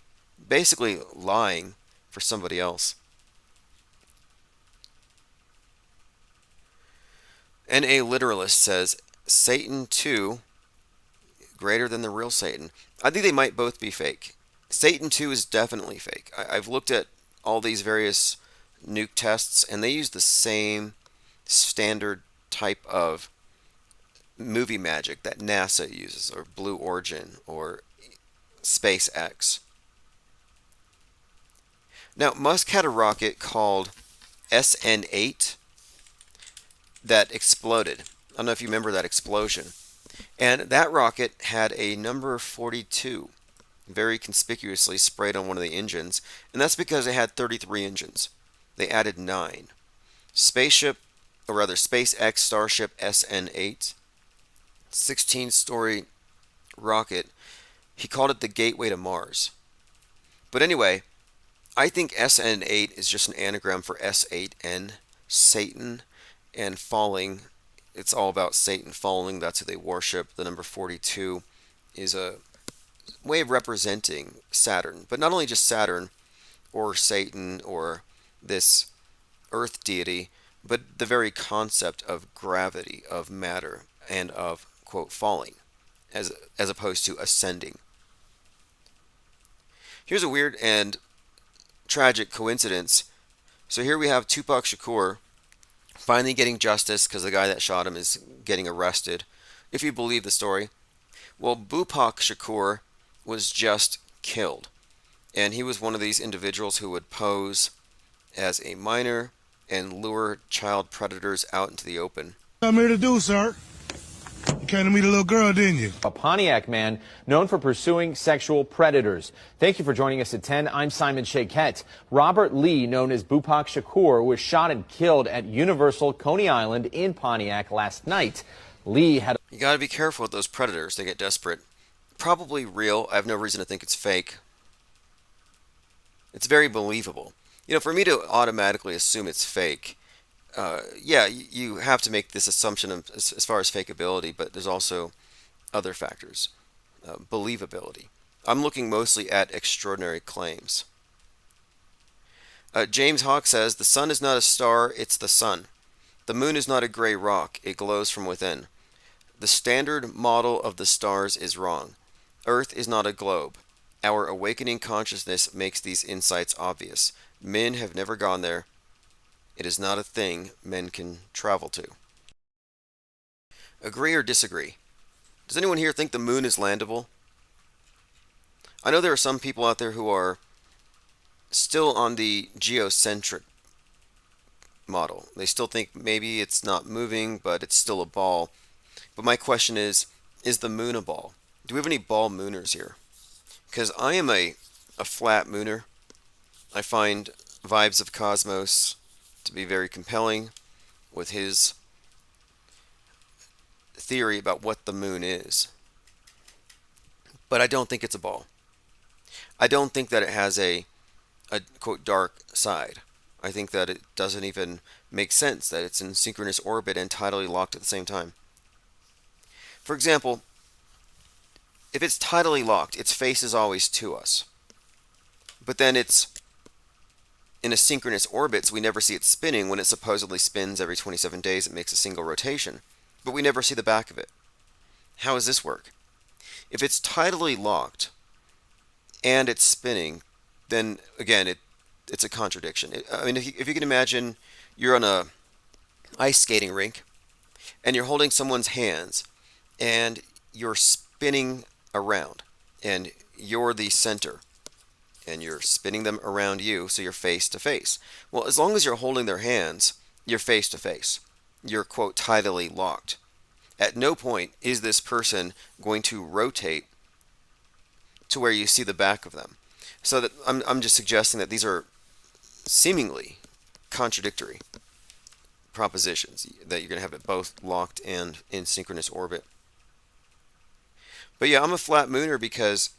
Basically lying for somebody else. And a literalist says, Satan 2 greater than the real Satan. I think they might both be fake. Satan 2 is definitely fake. I've looked at all these various nuke tests, and they use the same standard type of movie magic that NASA uses, or Blue Origin, or SpaceX. Now, Musk had a rocket called SN8 that exploded. I don't know if you remember that explosion. And that rocket had a number 42 very conspicuously sprayed on one of the engines, and that's because it had 33 engines. They added 9. SpaceX Starship SN8, 16-story rocket, he called it the gateway to Mars. But anyway, I think SN8 is just an anagram for S8N, Satan, and falling. It's all about Satan falling. That's who they worship. The number 42 is a way of representing Saturn, but not only just Saturn or Satan or this earth deity, but the very concept of gravity, of matter, and of, quote, falling, as opposed to ascending. Here's a weird and tragic coincidence. So here we have Tupac Shakur finally getting justice because the guy that shot him is getting arrested, if you believe the story. Well, Bupak Shakur was just killed, and he was one of these individuals who would pose as a minor and lure child predators out into the open. I'm here to do, sir. You came to meet a little girl, didn't you? A Pontiac man known for pursuing sexual predators. Thank you for joining us at 10. I'm Simon Shaquette. Robert Lee, known as Bupak Shakur, was shot and killed at Universal Coney Island in Pontiac last night. Lee had... You gotta be careful with those predators. They get desperate. Probably real. I have no reason to think it's fake. It's very believable. You know, for me to automatically assume it's fake, yeah, you have to make this assumption as far as fakeability, but there's also other factors. Believability. I'm looking mostly at extraordinary claims. James Hawk says, the sun is not a star, it's the sun. The moon is not a gray rock, it glows from within. The standard model of the stars is wrong. Earth is not a globe. Our awakening consciousness makes these insights obvious. Men have never gone there. It is not a thing men can travel to. Agree or disagree? Does anyone here think the moon is landable? I know there are some people out there who are still on the geocentric model. They still think maybe it's not moving, but it's still a ball. But my question is the moon a ball? Do we have any ball mooners here? Because I am a flat mooner. I find Vibes of Cosmos to be very compelling with his theory about what the moon is. But I don't think it's a ball. I don't think that it has a quote dark side. I think that it doesn't even make sense that it's in synchronous orbit and tidally locked at the same time. For example, if it's tidally locked, its face is always to us. But then it's in a synchronous orbit, so we never see it spinning. When it supposedly spins every 27 days, it makes a single rotation. But we never see the back of it. How does this work? If it's tidally locked and it's spinning, then again, it's a contradiction. I mean, if you can imagine you're on a ice skating rink and you're holding someone's hands and you're spinning around and you're the center and you're spinning them around you, so you're face to face. Well, as long as you're holding their hands, you're face to face. You're, quote, tidally locked. At no point is this person going to rotate to where you see the back of them. So that I'm just suggesting that these are seemingly contradictory propositions, that you're going to have it both locked and in synchronous orbit. But yeah, I'm a flat mooner because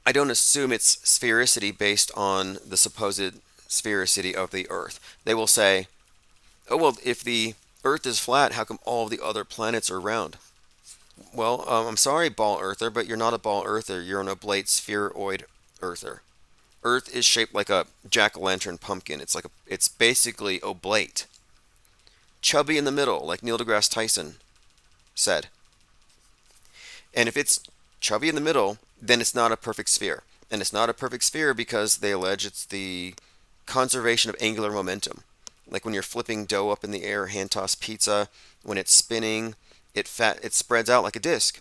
I don't assume it's sphericity based on the supposed sphericity of the Earth. They will say, oh, well, if the Earth is flat, how come all of the other planets are round? Well, I'm sorry, ball earther, but you're not a ball earther. You're an oblate spheroid earther. Earth is shaped like a jack-o'-lantern pumpkin. It's basically oblate. Chubby in the middle, like Neil deGrasse Tyson said. And if it's chubby in the middle, then it's not a perfect sphere. And it's not a perfect sphere because they allege it's the conservation of angular momentum. Like when you're flipping dough up in the air, hand-tossed pizza, when it's spinning, it spreads out like a disk.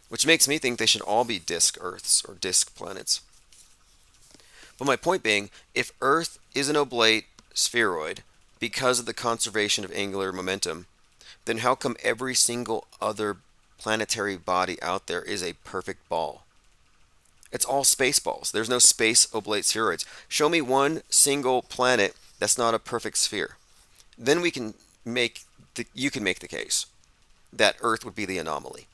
Which makes me think they should all be disk Earths or disk planets. But my point being, if Earth is an oblate spheroid because of the conservation of angular momentum, then how come every single other planetary body out there is a perfect ball? It's all space balls. There's no space oblate spheroids. Show me one single planet that's not a perfect sphere. Then you can make the case that Earth would be the anomaly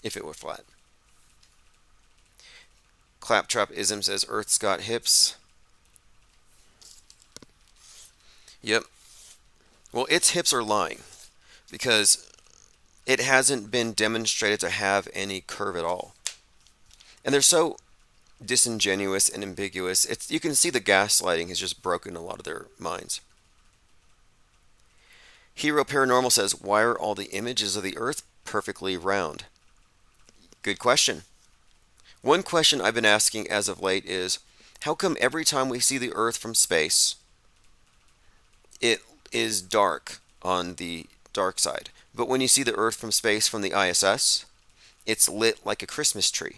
if it were flat. Claptrap-ism says Earth's got hips. Yep. Well, its hips are lying because it hasn't been demonstrated to have any curve at all. And they're so disingenuous and ambiguous. You can see the gaslighting has just broken a lot of their minds. Hero Paranormal says, why are all the images of the Earth perfectly round? Good question. One question I've been asking as of late is, how come every time we see the Earth from space, it is dark on the dark side, but when you see the Earth from space from the ISS, it's lit like a Christmas tree?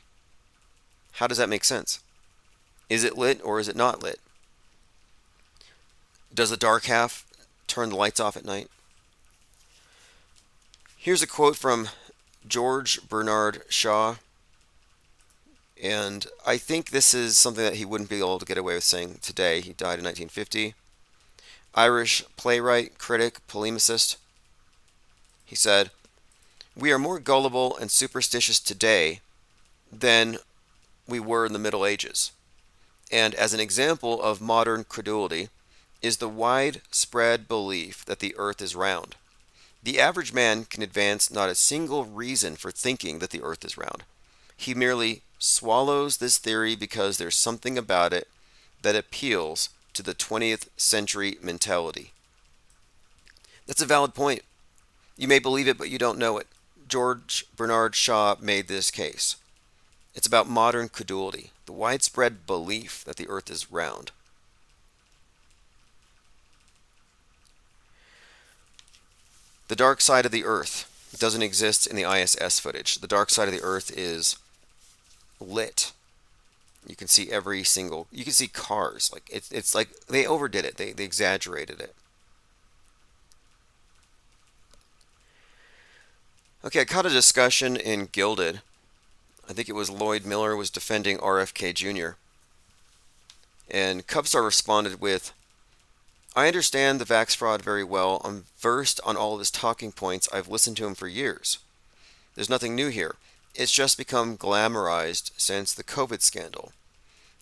How does that make sense? Is it lit or is it not lit? Does the dark half turn the lights off at night? Here's a quote from George Bernard Shaw, and I think this is something that he wouldn't be able to get away with saying today. He died in 1950. Irish playwright, critic, polemicist. He said, "We are more gullible and superstitious today than we were in the Middle Ages. And as an example of modern credulity is the widespread belief that the earth is round. The average man can advance not a single reason for thinking that the earth is round. He merely swallows this theory because there's something about it that appeals to the 20th century mentality." That's a valid point. You may believe it, but you don't know it. George Bernard Shaw made this case. It's about modern credulity, the widespread belief that the earth is round. The dark side of the earth doesn't exist in the ISS footage. The dark side of the earth is lit. You can see you can see cars. Like it's like they overdid it. They exaggerated it. Okay, I caught a discussion in Gilded. I think it was Lloyd Miller was defending RFK Jr. And Cubstar responded with, "I understand the vax fraud very well. I'm versed on all of his talking points. I've listened to him for years. There's nothing new here. It's just become glamorized since the COVID scandal.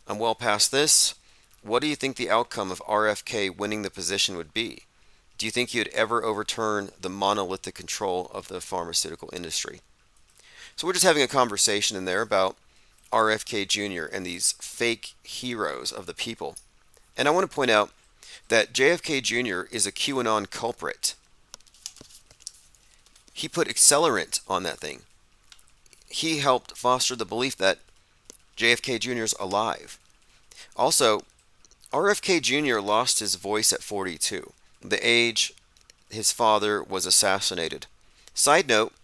I'm well past this. What do you think the outcome of RFK winning the position would be? Do you think he would ever overturn the monolithic control of the pharmaceutical industry?" So we're just having a conversation in there about RFK Jr. and these fake heroes of the people. And I want to point out that JFK Jr. is a QAnon culprit. He put accelerant on that thing. He helped foster the belief that JFK Jr. is alive. Also, RFK Jr. lost his voice at 42, the age his father was assassinated. Side note,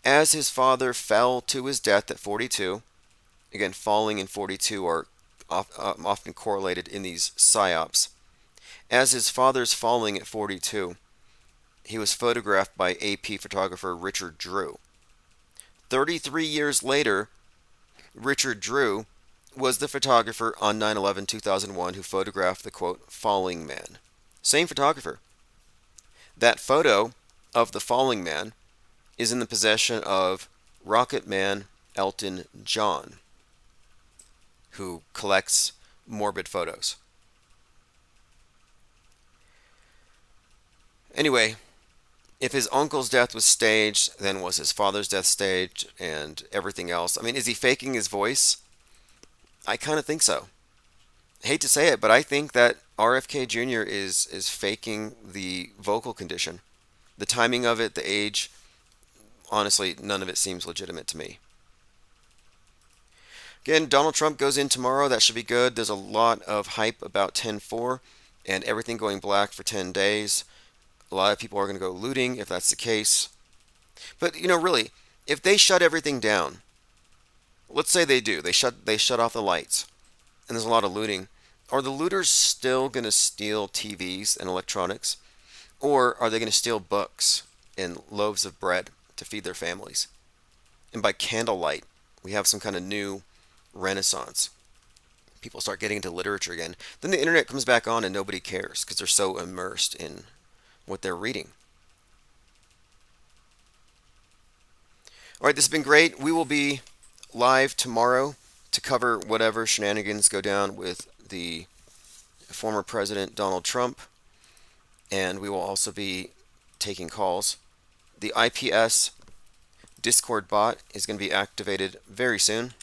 as his father fell to his death at 42, again, falling and 42 are often correlated in these psyops. As his father's falling at 42, he was photographed by AP photographer Richard Drew. 33 years later, Richard Drew was the photographer on 9/11/2001 who photographed the, quote, falling man. Same photographer. That photo of the falling man is in the possession of Rocket Man Elton John, who collects morbid photos. Anyway, if his uncle's death was staged, then was his father's death staged and everything else? I mean, is he faking his voice? I kind of think so. I hate to say it, but I think that RFK Jr. is faking the vocal condition. The timing of it, the age, honestly, none of it seems legitimate to me. Again, Donald Trump goes in tomorrow. That should be good. There's a lot of hype about 10/4 and everything going black for 10 days. A lot of people are going to go looting if that's the case. But, really, if they shut everything down, let's say they do. They shut off the lights, and there's a lot of looting. Are the looters still going to steal TVs and electronics? Or are they going to steal books and loaves of bread to feed their families? And by candlelight, we have some kind of new renaissance. People start getting into literature again. Then the internet comes back on and nobody cares because they're so immersed in what they're reading. All right, this has been great. We will be live tomorrow to cover whatever shenanigans go down with the former President Donald Trump. And we will also be taking calls. The IPS Discord bot is going to be activated very soon.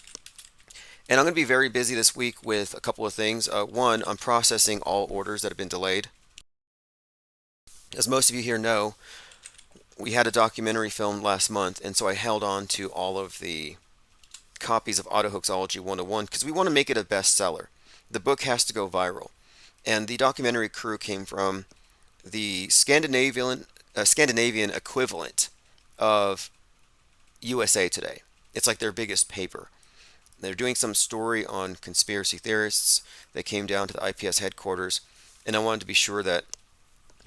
And I'm going to be very busy this week with a couple of things. One, I'm processing all orders that have been delayed. As most of you here know, we had a documentary filmed last month, and so I held on to all of the copies of Autohoaxology 101 because we want to make it a bestseller. The book has to go viral. And the documentary crew came from the Scandinavian equivalent of USA Today. It's like their biggest paper. They're doing some story on conspiracy theorists. They came down to the IPS headquarters, and I wanted to be sure that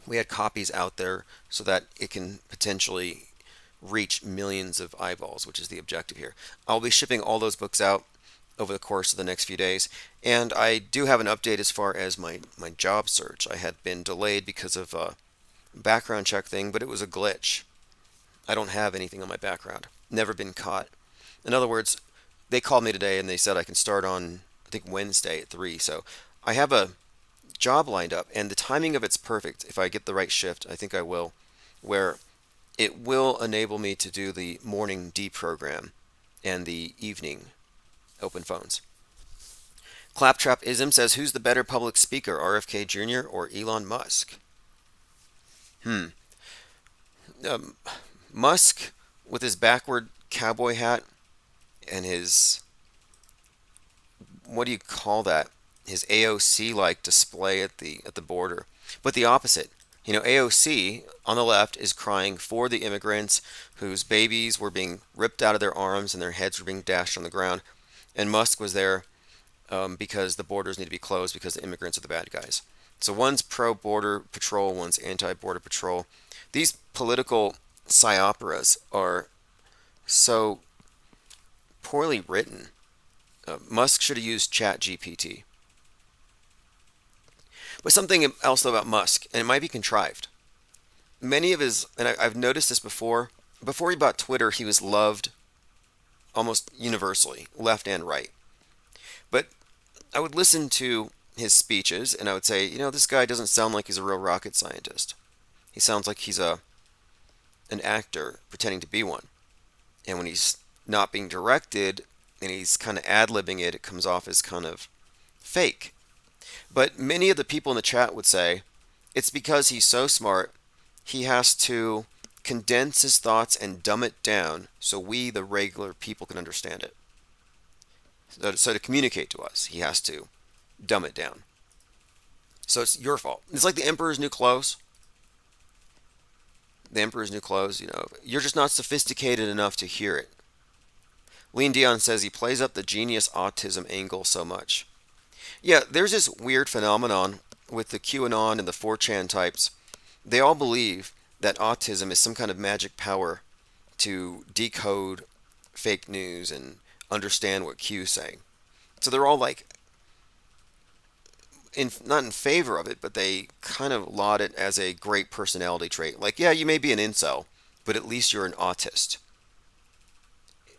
we had copies out there so that it can potentially reach millions of eyeballs, which is the objective here. I'll be shipping all those books out over the course of the next few days. And I do have an update as far as my job search. I had been delayed because of a background check thing, but it was a glitch. I don't have anything on my background. Never been caught. In other words, they called me today and they said I can start on, I think, Wednesday at 3. So I have a job lined up, and the timing of it's perfect. If I get the right shift, I think I will, where it will enable me to do the morning deprogram and the evening open phones. Claptrapism says, who's the better public speaker, RFK Jr. or Elon Musk? Musk, with his backward cowboy hat and his, what do you call that? His AOC-like display at the border. But the opposite. You know, AOC on the left is crying for the immigrants whose babies were being ripped out of their arms and their heads were being dashed on the ground. And Musk was there because the borders need to be closed because the immigrants are the bad guys. So one's pro-border patrol, one's anti-border patrol. These political psyoperas are so poorly written. Musk should have used ChatGPT. But something else about Musk, and it might be contrived. Many of his, and I've noticed this before he bought Twitter, he was loved almost universally, left and right. But I would listen to his speeches, and I would say, you know, this guy doesn't sound like he's a real rocket scientist. He sounds like he's an actor pretending to be one. And when he's not being directed, and he's kind of ad-libbing it, it comes off as kind of fake. But many of the people in the chat would say it's because he's so smart, he has to condense his thoughts and dumb it down so we, the regular people, can understand it. So to communicate to us, he has to dumb it down. So it's your fault. It's like the Emperor's New Clothes. The Emperor's New Clothes, you know, you're just not sophisticated enough to hear it. Lean Dion says he plays up the genius autism angle so much. Yeah, there's this weird phenomenon with the QAnon and the 4chan types. They all believe that autism is some kind of magic power to decode fake news and understand what Q's saying. So they're all like, not in favor of it, but they kind of laud it as a great personality trait. Like, yeah, you may be an incel, but at least you're an autist.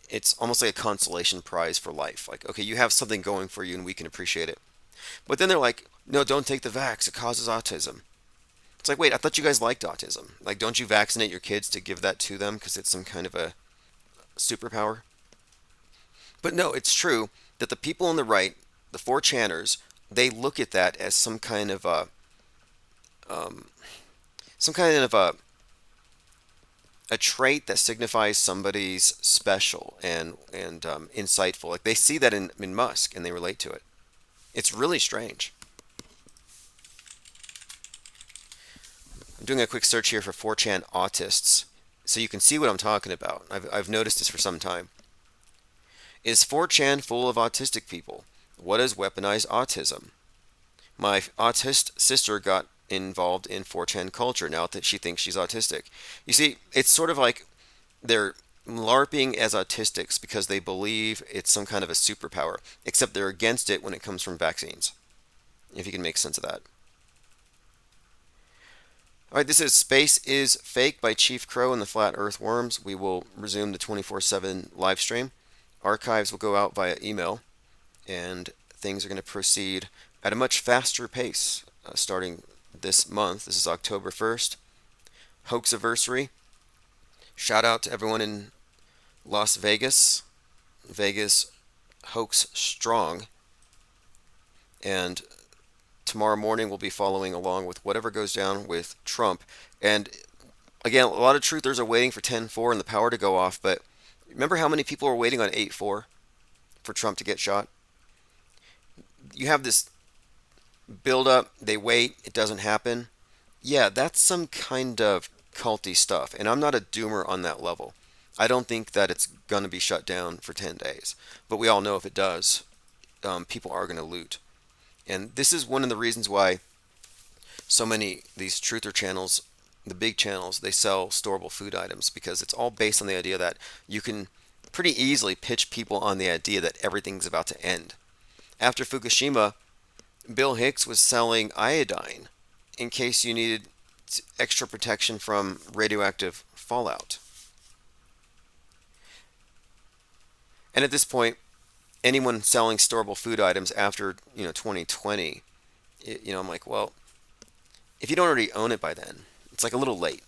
It's almost like a consolation prize for life. Like, okay, you have something going for you and we can appreciate it. But then they're like, no, don't take the vax. It causes autism. It's like, wait, I thought you guys liked autism. Like, don't you vaccinate your kids to give that to them because it's some kind of a superpower? But no, it's true that the people on the right, the 4chaners, they look at that as some kind of a trait that signifies somebody's special and insightful. Like, they see that in Musk and they relate to it. It's really strange. I'm doing a quick search here for 4chan autists so you can see what I'm talking about. I've noticed this for some time. Is 4chan full of autistic people? What is weaponized autism? My autist sister got involved in 4chan culture now that she thinks she's autistic. You see, it's sort of like they're LARPing as autistics because they believe it's some kind of a superpower, except they're against it when it comes from vaccines. If you can make sense of that. Alright, this is Space is Fake by Chief Crow and the Flat Earth Worms. We will resume the 24/7 live stream. Archives will go out via email, and things are going to proceed at a much faster pace starting this month. This is October 1st. Hoaxiversary. Shout out to everyone in Las Vegas, Vegas hoax strong, and tomorrow morning we'll be following along with whatever goes down with Trump. And again, a lot of truthers are waiting for 10-4 and the power to go off, but remember how many people were waiting on 8-4 for Trump to get shot? You have this build up, they wait, it doesn't happen. Yeah, that's some kind of culty stuff, and I'm not a doomer on that level. I don't think that it's going to be shut down for 10 days, but we all know if it does, people are going to loot. And this is one of the reasons why so many these truther channels, the big channels, they sell storable food items, because it's all based on the idea that you can pretty easily pitch people on the idea that everything's about to end. After Fukushima, Bill Hicks was selling iodine in case you needed extra protection from radioactive fallout. And at this point, anyone selling storable food items after 2020, I'm like, well, if you don't already own it by then, it's like a little late.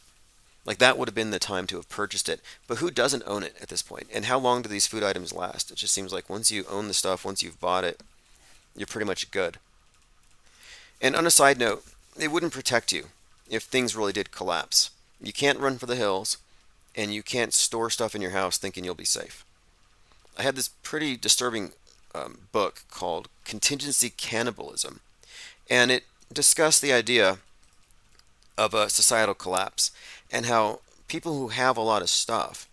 Like that would have been the time to have purchased it. But who doesn't own it at this point? And how long do these food items last? It just seems like once you own the stuff, once you've bought it, you're pretty much good. And on a side note, it wouldn't protect you if things really did collapse. You can't run for the hills, and you can't store stuff in your house thinking you'll be safe. I had this pretty disturbing book called Contingency Cannibalism, and it discussed the idea of a societal collapse and how people who have a lot of stuff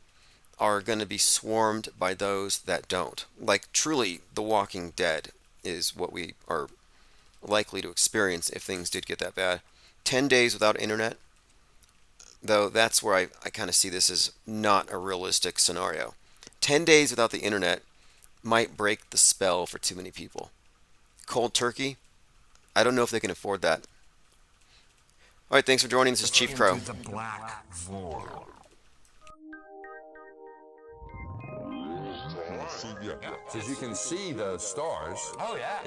are going to be swarmed by those that don't. Like truly, The Walking Dead is what we are likely to experience if things did get that bad. 10 days without internet, though, that's where I kind of see this as not a realistic scenario. 10 days without the internet might break the spell for too many people. Cold turkey, I don't know if they can afford that. All right, thanks for joining. This is Chief Crow. Because you can see the stars. Oh yeah.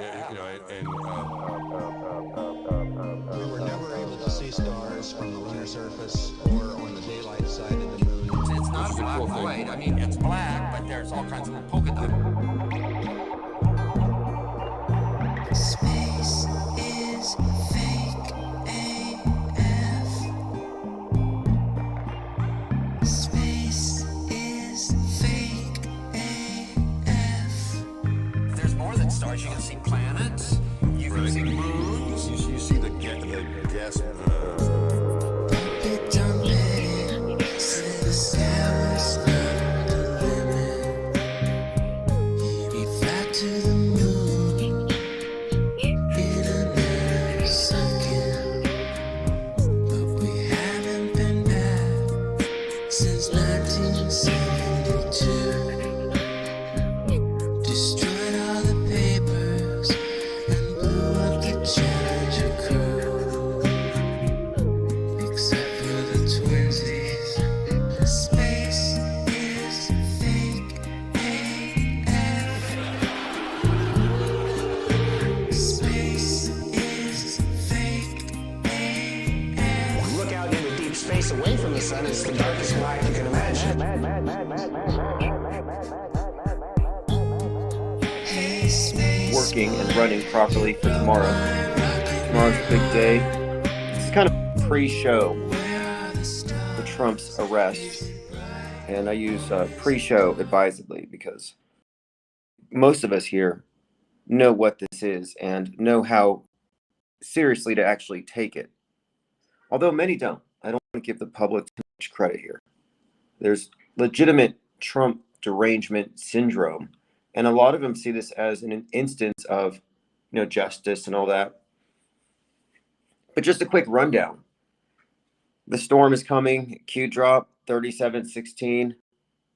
We were never able to see stars from the lunar surface or on the daylight side of the moon. It's not black and white. I mean, it's black, but there's all kinds of polka dots. Space is fake AF. Space is fake AF. There's more than stars. You can see planets. You can see moons. You see the gas. Away from the sun, it's the darkest night you can imagine. Working and running properly for tomorrow. Tomorrow's a big day. It's kind of pre-show for Trump's arrest, and I use pre-show advisedly because most of us here know what this is and know how seriously to actually take it, although many don't. I don't want to give the public too much credit here. There's legitimate Trump derangement syndrome, and a lot of them see this as an instance of, justice and all that. But just a quick rundown. The storm is coming. Q drop 3716.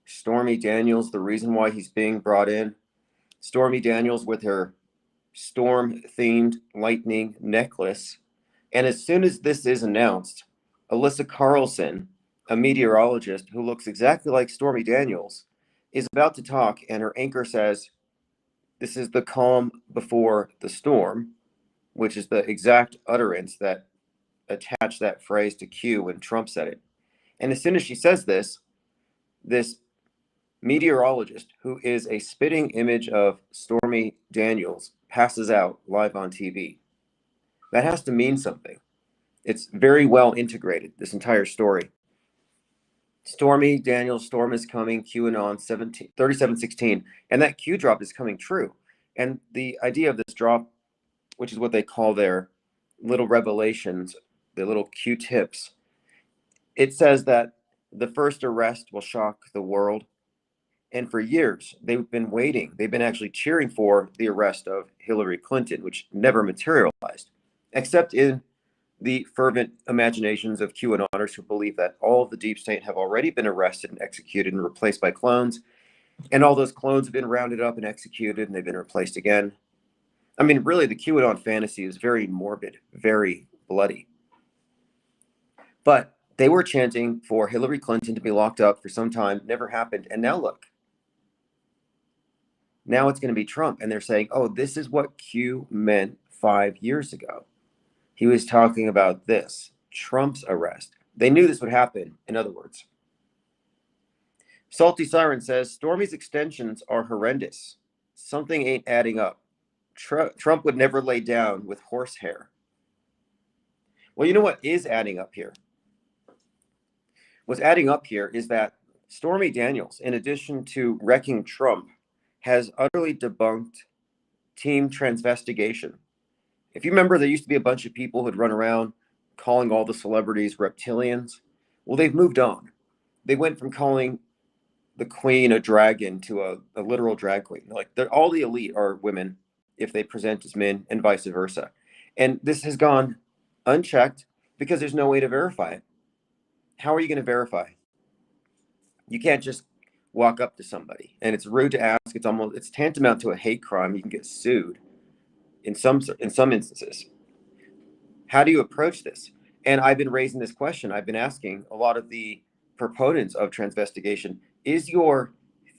Stormy Daniels, the reason why he's being brought in. Stormy Daniels with her storm-themed lightning necklace. And as soon as this is announced, Alyssa Carlson, a meteorologist who looks exactly like Stormy Daniels, is about to talk, and her anchor says, "This is the calm before the storm," which is the exact utterance that attached that phrase to Q when Trump said it. And as soon as she says this meteorologist who is a spitting image of Stormy Daniels passes out live on TV. That has to mean something. It's very well integrated, this entire story. Stormy Daniels' storm is coming, QAnon 3716, and that Q drop is coming true. And the idea of this drop, which is what they call their little revelations, the little Q-tips, it says that the first arrest will shock the world. And for years, they've been waiting. They've been actually cheering for the arrest of Hillary Clinton, which never materialized, except in the fervent imaginations of QAnoners who believe that all of the deep state have already been arrested and executed and replaced by clones. And all those clones have been rounded up and executed, and they've been replaced again. I mean, really, the QAnon fantasy is very morbid, very bloody. But they were chanting for Hillary Clinton to be locked up for some time, never happened. And now look. Now it's going to be Trump. And they're saying, oh, this is what Q meant 5 years ago. He was talking about this, Trump's arrest. They knew this would happen, in other words. Salty Siren says, Stormy's extensions are horrendous. Something ain't adding up. Trump would never lay down with horsehair. Well, you know what is adding up here? What's adding up here is that Stormy Daniels, in addition to wrecking Trump, has utterly debunked Team Transvestigation. If you remember, there used to be a bunch of people who'd run around calling all the celebrities reptilians. Well, they've moved on. They went from calling the queen a dragon to a literal drag queen. Like, all the elite are women if they present as men, and vice versa. And this has gone unchecked because there's no way to verify it. How are you going to verify? You can't just walk up to somebody, and it's rude to ask. It's tantamount to a hate crime. You can get sued in some instances. How do you approach this? And I've been raising this question. I've been asking a lot of the proponents of transvestigation, is your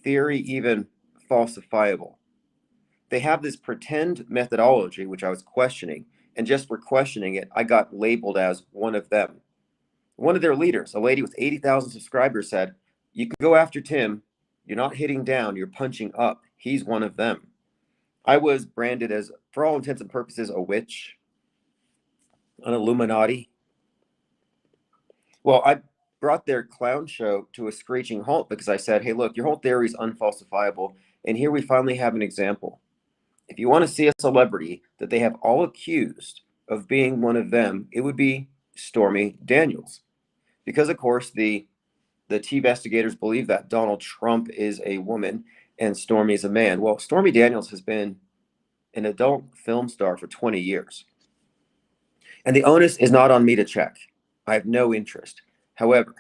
theory even falsifiable? They have this pretend methodology, which I was questioning, and just for questioning it, I got labeled as one of them. One of their leaders, a lady with 80,000 subscribers, said, you can go after Tim. You're not hitting down, you're punching up. He's one of them. I was branded as, for all intents and purposes, a witch, an Illuminati. Well, I brought their clown show to a screeching halt because I said, hey, look, your whole theory is unfalsifiable. And here we finally have an example. If you want to see a celebrity that they have all accused of being one of them, it would be Stormy Daniels. Because, of course, the T-investigators believe that Donald Trump is a woman and Stormy is a man. Well, Stormy Daniels has been an adult film star for 20 years. And the onus is not on me to check. I have no interest. However,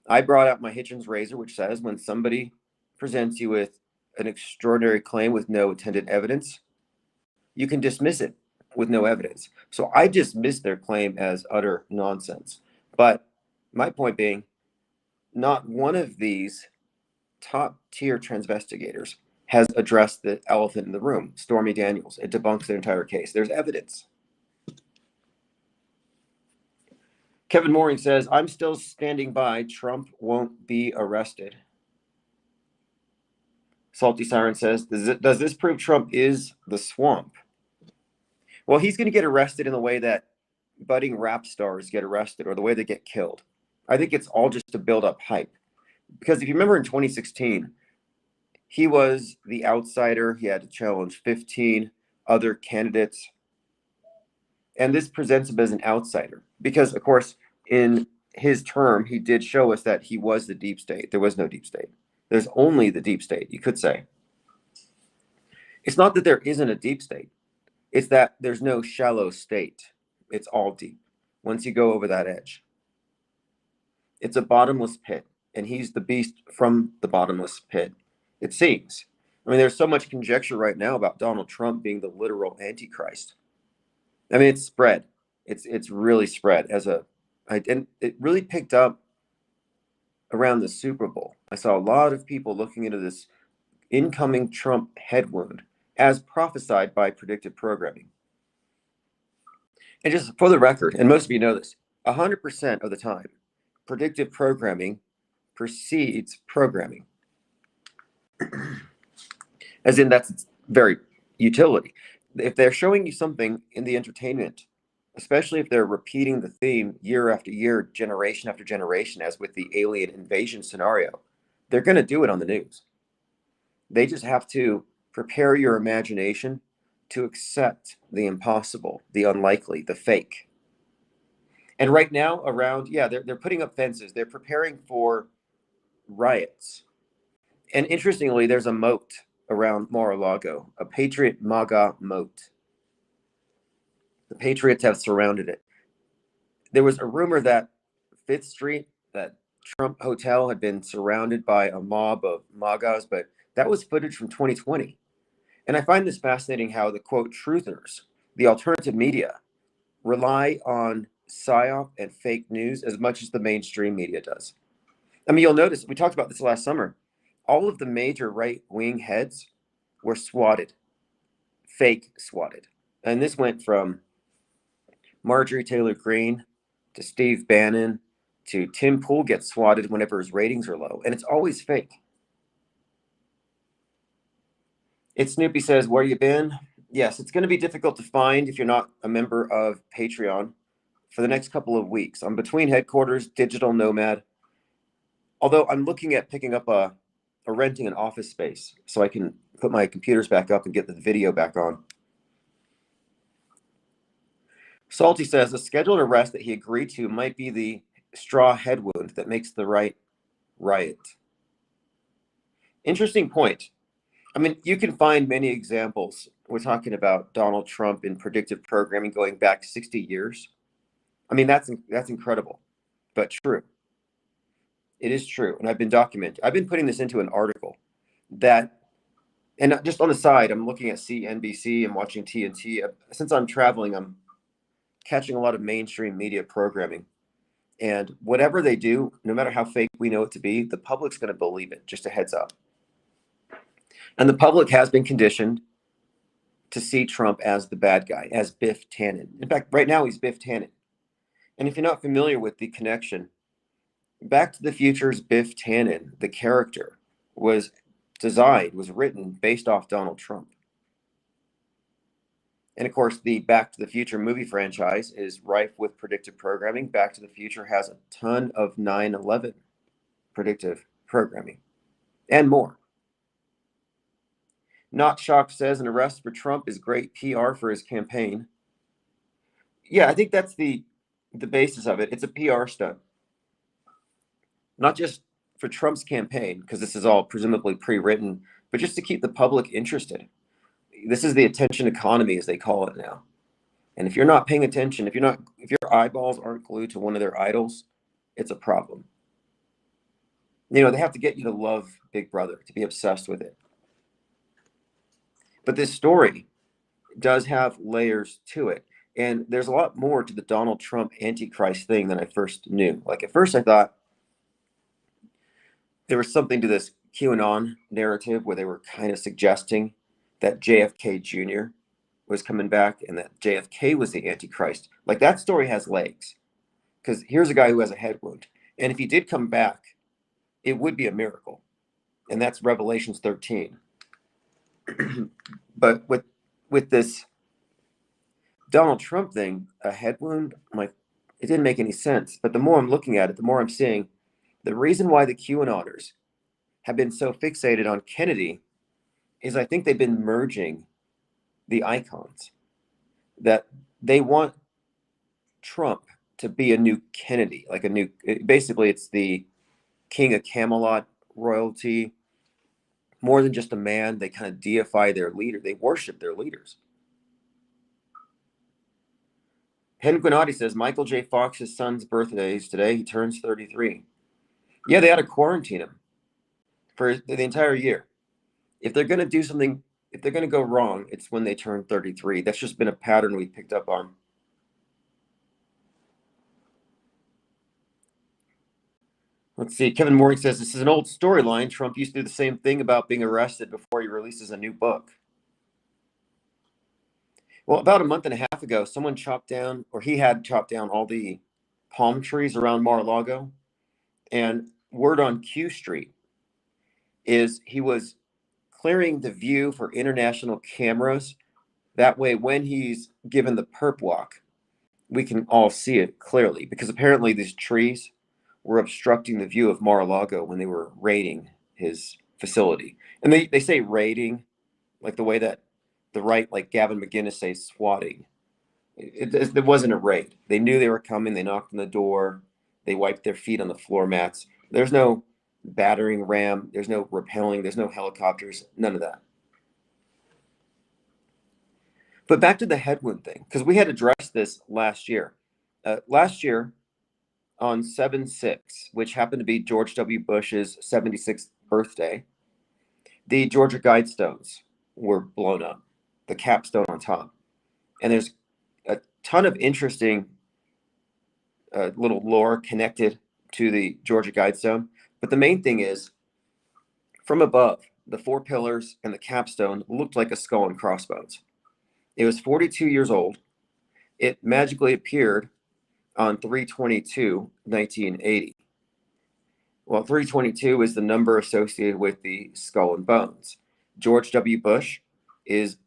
I brought out my Hitchens razor, which says when somebody presents you with an extraordinary claim with no attendant evidence, you can dismiss it with no evidence. So I dismissed their claim as utter nonsense. But my point being, not one of these top-tier transvestigators has addressed the elephant in the room, Stormy Daniels. It debunks their entire case. There's evidence. Kevin Mooring says, I'm still standing by. Trump won't be arrested. Salty Siren says, does this prove Trump is the swamp? Well, he's going to get arrested in the way that budding rap stars get arrested or the way they get killed. I think it's all just to build up hype. Because if you remember in 2016, he was the outsider. He had to challenge 15 other candidates. And this presents him as an outsider. Because, of course, in his term, he did show us that he was the deep state. There was no deep state. There's only the deep state, you could say. It's not that there isn't a deep state. It's that there's no shallow state. It's all deep. Once you go over that edge, it's a bottomless pit. And he's the beast from the bottomless pit, it seems. I mean, there's so much conjecture right now about Donald Trump being the literal Antichrist. I mean, it's spread. It's really spread and it really picked up around the Super Bowl. I saw a lot of people looking into this incoming Trump head wound as prophesied by predictive programming. And just for the record, and most of you know this, 100% of the time, predictive programming precedes programming. As in, that's very utility. If they're showing you something in the entertainment, especially if they're repeating the theme year after year, generation after generation, as with the alien invasion scenario, they're going to do it on the news. They just have to prepare your imagination to accept the impossible, the unlikely, the fake. And right now, around, they're putting up fences. They're preparing for riots. And interestingly, there's a moat around Mar-a-Lago, a Patriot MAGA moat. The Patriots have surrounded it. There was a rumor that Fifth Street, that Trump Hotel, had been surrounded by a mob of MAGAs, but that was footage from 2020. And I find this fascinating how the quote truthers, the alternative media, rely on psyop and fake news as much as the mainstream media does. I mean, you'll notice, we talked about this last summer, all of the major right-wing heads were swatted, fake swatted. And this went from Marjorie Taylor Greene to Steve Bannon to Tim Pool gets swatted whenever his ratings are low. And it's always fake. It's Snoopy says, where you been? Yes, it's going to be difficult to find if you're not a member of Patreon for the next couple of weeks. I'm between headquarters, digital nomad. Although I'm looking at picking up or renting an office space so I can put my computers back up and get the video back on. Salty says a scheduled arrest that he agreed to might be the straw head wound that makes the right riot. Interesting point. I mean, you can find many examples. We're talking about Donald Trump in predictive programming going back 60 years. I mean, that's incredible, but true. It is true, and I've been putting this into an article that, and just on the side, I'm looking at CNBC and watching TNT. Since I'm traveling, I'm catching a lot of mainstream media programming. And whatever they do, no matter how fake we know it to be, the public's going to believe it, just a heads up. And the public has been conditioned to see Trump as the bad guy, as Biff Tannen. In fact, right now he's Biff Tannen. And if you're not familiar with the connection, Back to the Future's Biff Tannen, the character, was written based off Donald Trump. And of course, the Back to the Future movie franchise is rife with predictive programming. Back to the Future has a ton of 9/11 predictive programming and more. Not Shocked says an arrest for Trump is great PR for his campaign. Yeah, I think that's the basis of it. It's a PR stunt. Not just for Trump's campaign, because this is all presumably pre-written, but just to keep the public interested. This is the attention economy, as they call it now. And if you're not paying attention, if your eyeballs aren't glued to one of their idols, it's a problem. You know, they have to get you to love Big Brother, to be obsessed with it. But this story does have layers to it. And there's a lot more to the Donald Trump Antichrist thing than I first knew. Like, at first I thought there was something to this QAnon narrative where they were kind of suggesting that JFK Jr. was coming back and that JFK was the Antichrist. Like, that story has legs. Because here's a guy who has a head wound. And if he did come back, it would be a miracle. And that's Revelations 13. But with this Donald Trump thing, a head wound, I'm like, it didn't make any sense. But the more I'm looking at it, the more I'm seeing the reason why the QAnoners have been so fixated on Kennedy is I think they've been merging the icons. That they want Trump to be a new Kennedy, like basically it's the King of Camelot royalty. More than just a man, they kind of deify their leader. They worship their leaders. Hen Granati says, Michael J. Fox's son's birthday is today. He turns 33. Yeah, they had to quarantine him for the entire year. If they're going to do something, if they're going to go wrong, it's when they turn 33. That's just been a pattern we picked up on. Let's see. Kevin Morgan says, this is an old storyline. Trump used to do the same thing about being arrested before he releases a new book. Well, about a month and a half ago, someone he had chopped down all the palm trees around Mar-a-Lago. And word on Q Street is he was clearing the view for international cameras. That way, when he's given the perp walk, we can all see it clearly, because apparently these trees were obstructing the view of Mar-a-Lago when they were raiding his facility. And they say raiding like the way that the right, like Gavin McGinnis, says swatting. It wasn't a raid. They knew they were coming. They knocked on the door. They wiped their feet on the floor mats. There's no battering ram. There's no rappelling. There's no helicopters. None of that. But back to the head wound thing, because we had addressed this last year. Last year, on 7/6, which happened to be George W. Bush's 76th birthday, the Georgia Guidestones were blown up, the capstone on top. And there's a ton of interesting little lore connected to the Georgia Guidestone. But the main thing is, from above, the four pillars and the capstone looked like a skull and crossbones. It was 42 years old. It magically appeared on 3/22/1980. Well, 322 is the number associated with the skull and bones. George W. Bush is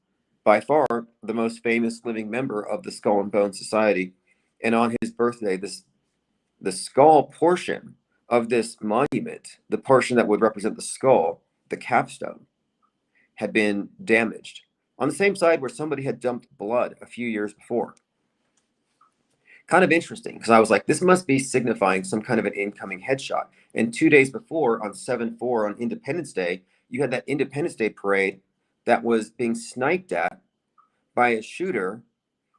by far the most famous living member of the Skull and Bones Society. And on his birthday, the skull portion of this monument, the portion that would represent the skull, the capstone, had been damaged on the same side where somebody had dumped blood a few years before. Kind of interesting, because I was like, this must be signifying some kind of an incoming headshot. And 2 days before, on 7/4, on Independence Day, you had that Independence Day parade that was being sniped at by a shooter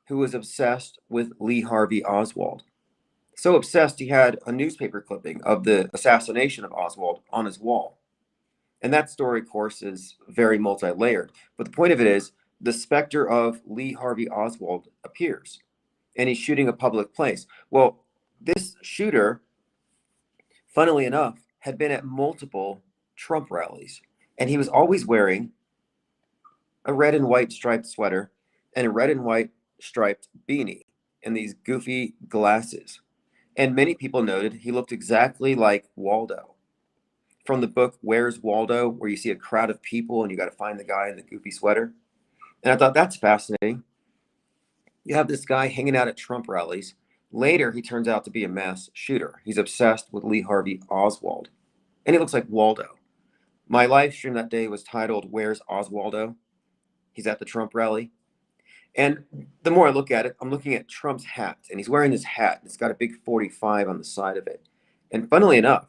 who was obsessed with Lee Harvey Oswald. So obsessed, he had a newspaper clipping of the assassination of Oswald on his wall. And that story, of course, is very multi-layered. But the point of it is, the specter of Lee Harvey Oswald appears, and he's shooting a public place. Well, this shooter, funnily enough, had been at multiple Trump rallies, and he was always wearing a red and white striped sweater and a red and white striped beanie and these goofy glasses. And many people noted he looked exactly like Waldo from the book Where's Waldo, where you see a crowd of people and you got to find the guy in the goofy sweater. And I thought, that's fascinating. You have this guy hanging out at Trump rallies. Later, he turns out to be a mass shooter. He's obsessed with Lee Harvey Oswald, and he looks like Waldo. My live stream that day was titled, Where's Oswaldo? He's at the Trump rally. And the more I look at it, I'm looking at Trump's hat, and he's wearing this hat. It's got a big 45 on the side of it. And funnily enough,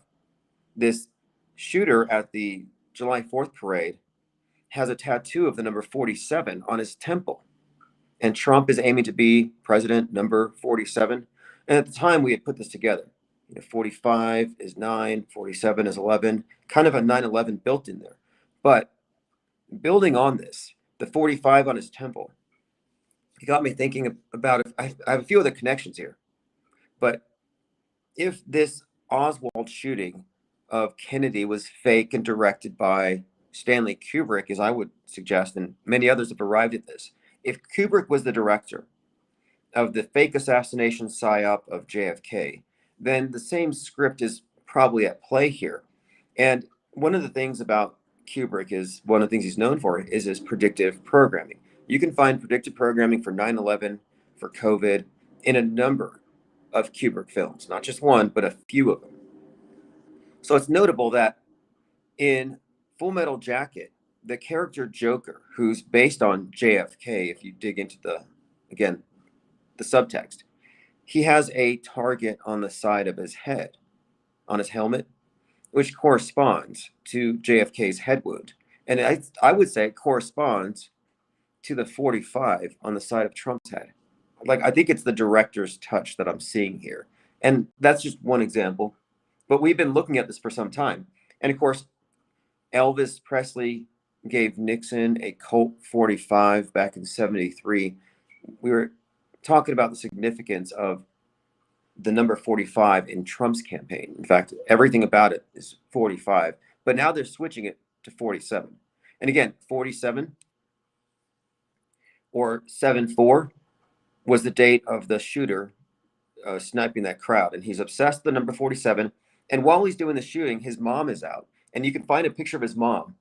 this shooter at the July 4th parade has a tattoo of the number 47 on his temple. And Trump is aiming to be president number 47. And at the time, we had put this together. 45 is 9, 47 is 11, kind of a 9/11 built in there. But building on this, the 45 on his temple, it got me thinking about it. I have a few other connections here. But if this Oswald shooting of Kennedy was fake and directed by Stanley Kubrick, as I would suggest, and many others have arrived at this, if Kubrick was the director of the fake assassination psyop of JFK, then the same script is probably at play here. And one of the things about Kubrick is, one of the things he's known for is his predictive programming. You can find predictive programming for 9/11, for COVID, in a number of Kubrick films, not just one, but a few of them. So it's notable that in Full Metal Jacket, the character Joker, who's based on JFK, if you dig into the subtext, he has a target on the side of his head, on his helmet, which corresponds to JFK's head wound. And I would say it corresponds to the 45 on the side of Trump's head. Like, I think it's the director's touch that I'm seeing here. And that's just one example. But we've been looking at this for some time. And of course, Elvis Presley gave Nixon a Colt 45 back in 73. We were talking about the significance of the number 45 in Trump's campaign. In fact, everything about it is 45. But now they're switching it to 47. And again, 47 or 7/4 was the date of the shooter sniping that crowd. And he's obsessed with the number 47. And while he's doing the shooting, his mom is out. And you can find a picture of his mom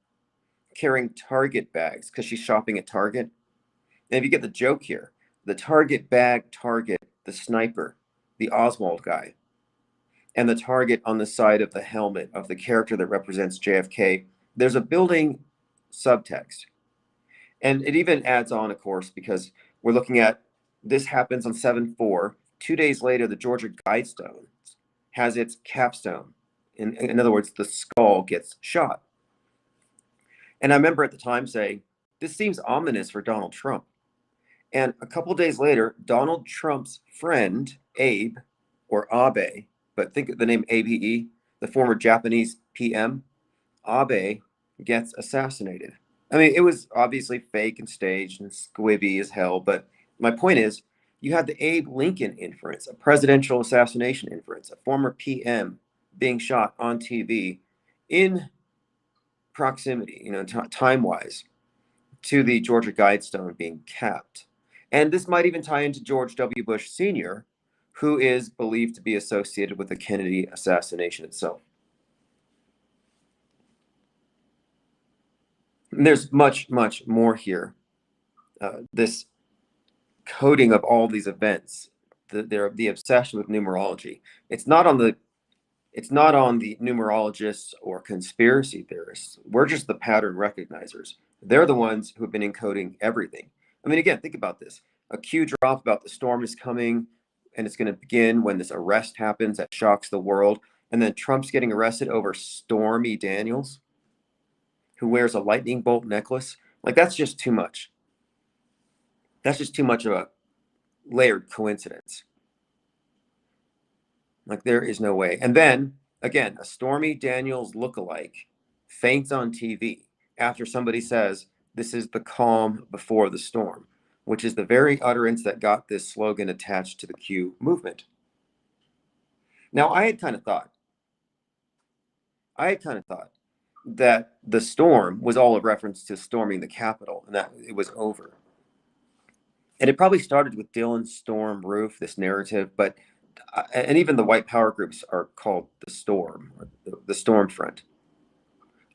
carrying Target bags because she's shopping at Target. And if you get the joke here, the Target bag target, the sniper, the Oswald guy, and the target on the side of the helmet of the character that represents JFK, there's a building subtext. And it even adds on, of course, because we're looking at this happens on 7/4. 2 days later, the Georgia Guidestone has its capstone. In other words, the skull gets shot. And I remember at the time saying, this seems ominous for Donald Trump. And a couple days later, Donald Trump's friend, Abe, or Abe, but think of the name Abe, the former Japanese PM, Abe gets assassinated. I mean, it was obviously fake and staged and squibby as hell, but my point is, you had the Abe Lincoln inference, a presidential assassination inference, a former PM being shot on TV in proximity, time-wise, to the Georgia Guidestone being capped. And this might even tie into George W. Bush Sr., who is believed to be associated with the Kennedy assassination itself. And there's much, much more here. This coding of all these events, the obsession with numerology. It's not on the numerologists or conspiracy theorists. We're just the pattern recognizers. They're the ones who have been encoding everything. I mean, again, think about this. A cue drop about the storm is coming, and it's going to begin when this arrest happens that shocks the world. And then Trump's getting arrested over Stormy Daniels, who wears a lightning bolt necklace. Like, that's just too much. That's just too much of a layered coincidence. Like, there is no way. And then, again, a Stormy Daniels lookalike faints on TV after somebody says, this is the calm before the storm, which is the very utterance that got this slogan attached to the Q movement. Now, I had kind of thought that the storm was all a reference to storming the Capitol and that it was over. And it probably started with Dylan's Storm Roof, this narrative, but and even the white power groups are called the storm, or the storm front.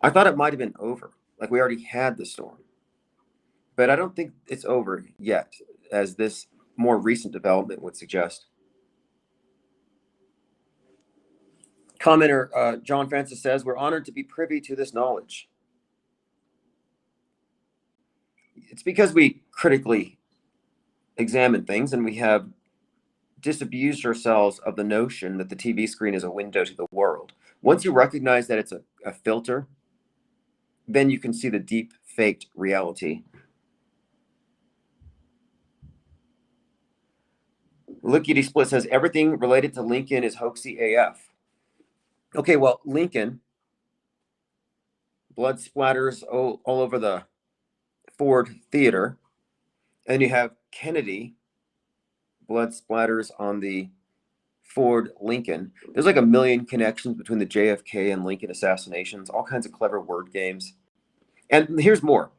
I thought it might have been over, like we already had the storm. But I don't think it's over yet, as this more recent development would suggest. Commenter John Francis says, we're honored to be privy to this knowledge. It's because we critically examine things and we have disabused ourselves of the notion that the TV screen is a window to the world. Once you recognize that it's a filter, then you can see the deep faked reality. Lickety Split says everything related to Lincoln is hoaxy AF. Okay, well, Lincoln, blood splatters all over the Ford Theater, and you have Kennedy, blood splatters on the Ford Lincoln. There's like a million connections between the JFK and Lincoln assassinations, all kinds of clever word games. And here's more.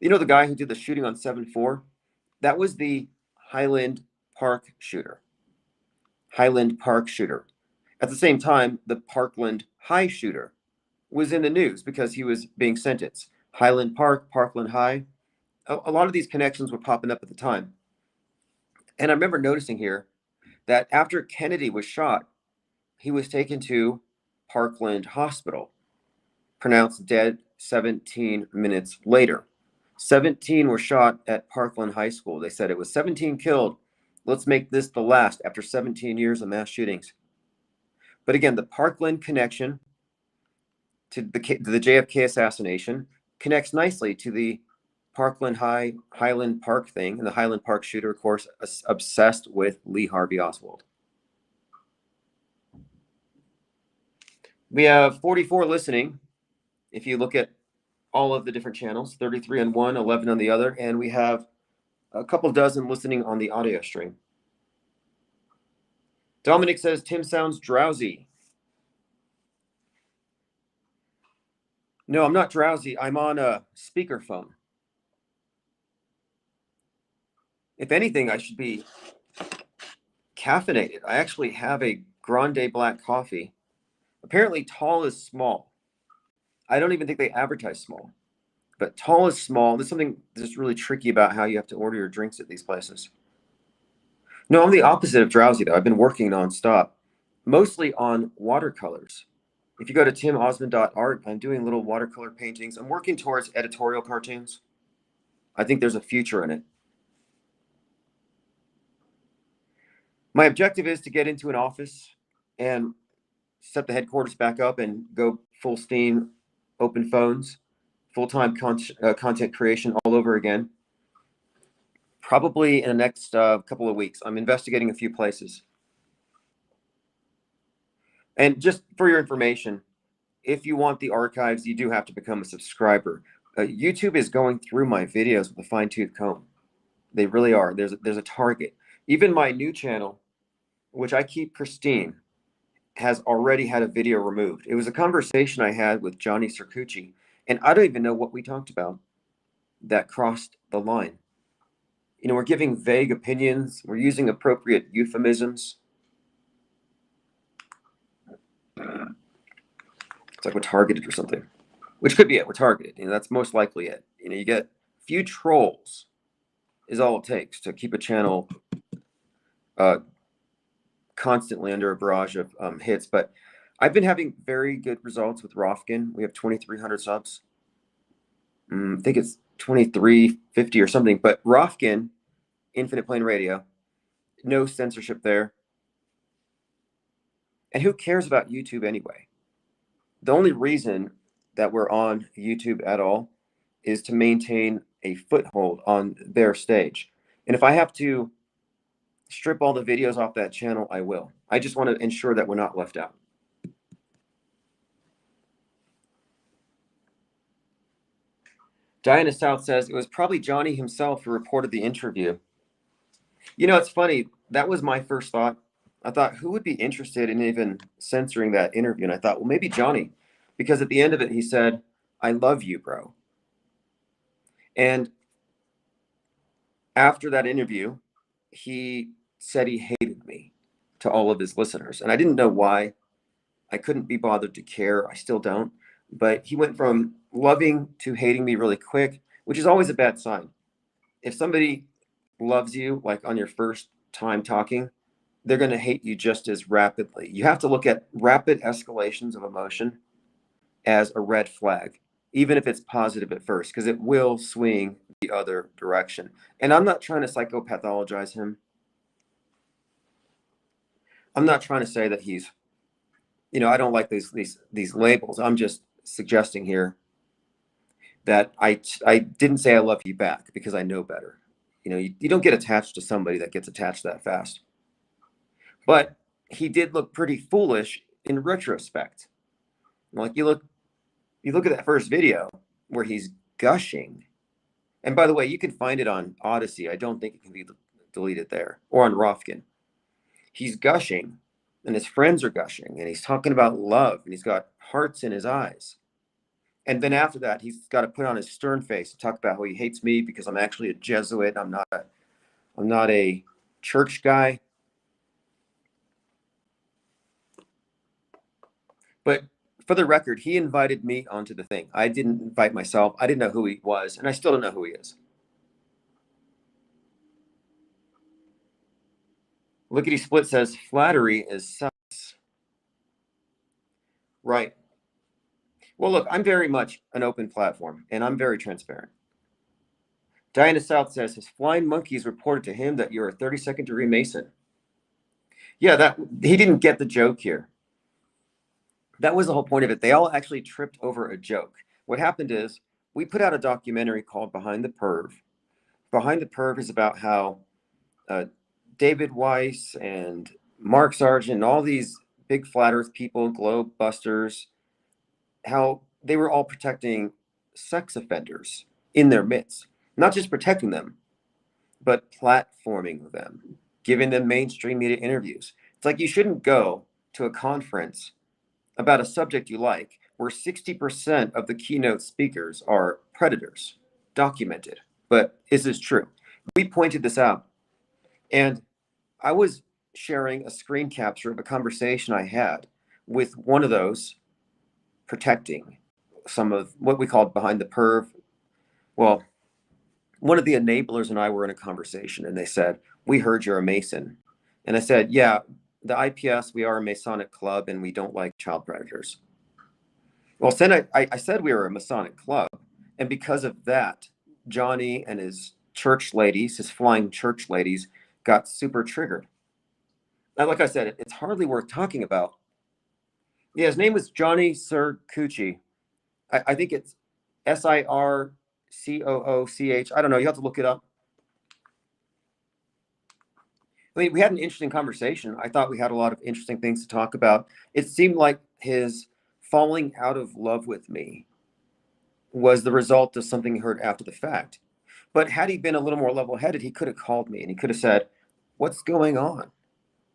You know the guy who did the shooting on 7/4? That was the Highland Park shooter. Highland Park shooter. At the same time, the Parkland High shooter was in the news because he was being sentenced. Highland Park, Parkland High. A lot of these connections were popping up at the time. And I remember noticing here that after Kennedy was shot, he was taken to Parkland Hospital, pronounced dead 17 minutes later. 17 were shot at Parkland High School. They said it was 17 killed. Let's make this the last after 17 years of mass shootings. But again, the Parkland connection to the JFK assassination connects nicely to the Parkland Highland Park thing, and the Highland Park shooter, of course, obsessed with Lee Harvey Oswald. We have 44 listening. If you look at all of the different channels, 33 on one, 11 on the other, and we have a couple dozen listening on the audio stream. Dominic says, Tim sounds drowsy. No, I'm not drowsy. I'm on a speakerphone. If anything, I should be caffeinated. I actually have a grande black coffee. Apparently, tall is small. I don't even think they advertise small. But tall is small. There's something that's really tricky about how you have to order your drinks at these places. No, I'm the opposite of drowsy, though. I've been working nonstop, mostly on watercolors. If you go to timosmond.art, I'm doing little watercolor paintings. I'm working towards editorial cartoons. I think there's a future in it. My objective is to get into an office and set the headquarters back up and go full steam, open phones, full-time content creation all over again. Probably in the next couple of weeks. I'm investigating a few places. And just for your information, if you want the archives, you do have to become a subscriber. YouTube is going through my videos with a fine-tooth comb. They really are. There's a target. Even my new channel, which I keep pristine, has already had a video removed. It was a conversation I had with Johnny Circucci, and I don't even know what we talked about that crossed the line. You know, we're giving vague opinions. We're using appropriate euphemisms. It's like we're targeted or something, which could be it. We're targeted. You know, that's most likely it. You know, you get a few trolls is all it takes to keep a channel constantly under a barrage of hits. But I've been having very good results with Rofkin. We have 2,300 subs. I think it's 2,350 or something. But Rofkin, Infinite Plane Radio, no censorship there. And who cares about YouTube anyway? The only reason that we're on YouTube at all is to maintain a foothold on their stage. And if I have to strip all the videos off that channel, I will. I just want to ensure that we're not left out. Diana South says, it was probably Johnny himself who reported the interview. You know, it's funny. That was my first thought. I thought, who would be interested in even censoring that interview? And I thought, well, maybe Johnny. Because at the end of it, he said, I love you, bro. And after that interview, he said he hated me to all of his listeners. And I didn't know why. I couldn't be bothered to care. I still don't. But he went from loving to hating me really quick, which is always a bad sign. If somebody loves you, like on your first time talking, they're going to hate you just as rapidly. You have to look at rapid escalations of emotion as a red flag, even if it's positive at first, because it will swing the other direction. And I'm not trying to psychopathologize him. I'm not trying to say that he's, you know, I don't like these labels. I'm just suggesting here that I didn't say I love you back because I know better. You know, you don't get attached to somebody that gets attached that fast. But he did look pretty foolish in retrospect. Like you look at that first video where he's gushing. And by the way, you can find it on Odyssey. I don't think it can be deleted there, or on Rofkin. He's gushing and his friends are gushing and he's talking about love and he's got hearts in his eyes. And then after that, he's got to put on his stern face and talk about how he hates me because I'm actually a Jesuit. I'm not a church guy. But for the record, he invited me onto the thing. I didn't invite myself. I didn't know who he was, and I still don't know who he is. Lickety Split says, flattery is sex. Right. Well, look, I'm very much an open platform, and I'm very transparent. Diana South says, his flying monkeys reported to him that you're a 32nd degree Mason. Yeah, that he didn't get the joke here. That was the whole point of it. They all actually tripped over a joke. What happened is we put out a documentary called Behind the Perv. Behind the Perv is about how David Weiss and Mark Sargent and all these big flat earth people, globe busters, how they were all protecting sex offenders in their midst. Not just protecting them, but platforming them, giving them mainstream media interviews. It's like you shouldn't go to a conference about a subject you like where 60% of the keynote speakers are predators, documented. But is this true? We pointed this out. And I was sharing a screen capture of a conversation I had with one of those protecting some of what we called Behind the Perv Well, one of the enablers and I were in a conversation, and they said, "We heard you're a Mason." And I said, "Yeah, the IPS, we are a Masonic club, and we don't like child predators." Well, then I said we were a Masonic club, and because of that, Johnny and his church ladies, his flying church ladies, got super triggered. And like I said, it's hardly worth talking about. Yeah, his name was Johnny Sircucci. I think it's Sircooch. I don't know. You have to look it up. I mean, we had an interesting conversation. I thought we had a lot of interesting things to talk about. It seemed like his falling out of love with me was the result of something he heard after the fact. But had he been a little more level-headed, he could have called me and he could have said, "What's going on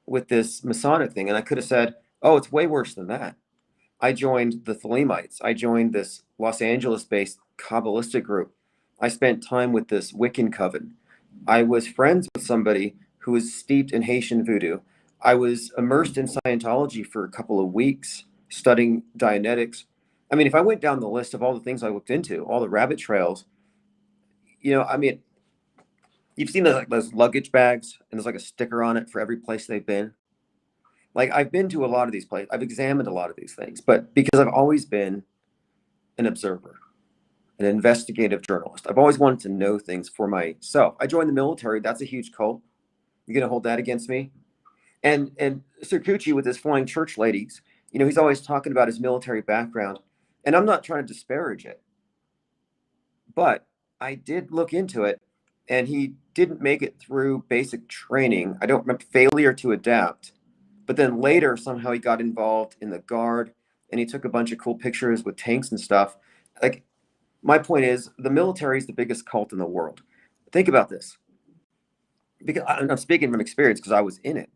with this Masonic thing?" And I could have said, "Oh, it's way worse than that. I joined the Thelemites. I joined this Los Angeles-based Kabbalistic group. I spent time with this Wiccan coven. I was friends with somebody who was steeped in Haitian voodoo. I was immersed in Scientology for a couple of weeks, studying Dianetics." I mean, if I went down the list of all the things I looked into, all the rabbit trails, I mean, you've seen those luggage bags, and there's like a sticker on it for every place they've been. Like, I've been to a lot of these places. I've examined a lot of these things, but because I've always been an observer, an investigative journalist, I've always wanted to know things for myself. I joined the military. That's a huge cult. You're going to hold that against me? And Sircucci with his flying church ladies, he's always talking about his military background, and I'm not trying to disparage it, but I did look into it, and he didn't make it through basic training. I don't remember, failure to adapt. But then later, somehow he got involved in the Guard, and he took a bunch of cool pictures with tanks and stuff. Like, my point is, the military is the biggest cult in the world. Think about this. Because I'm speaking from experience because I was in it.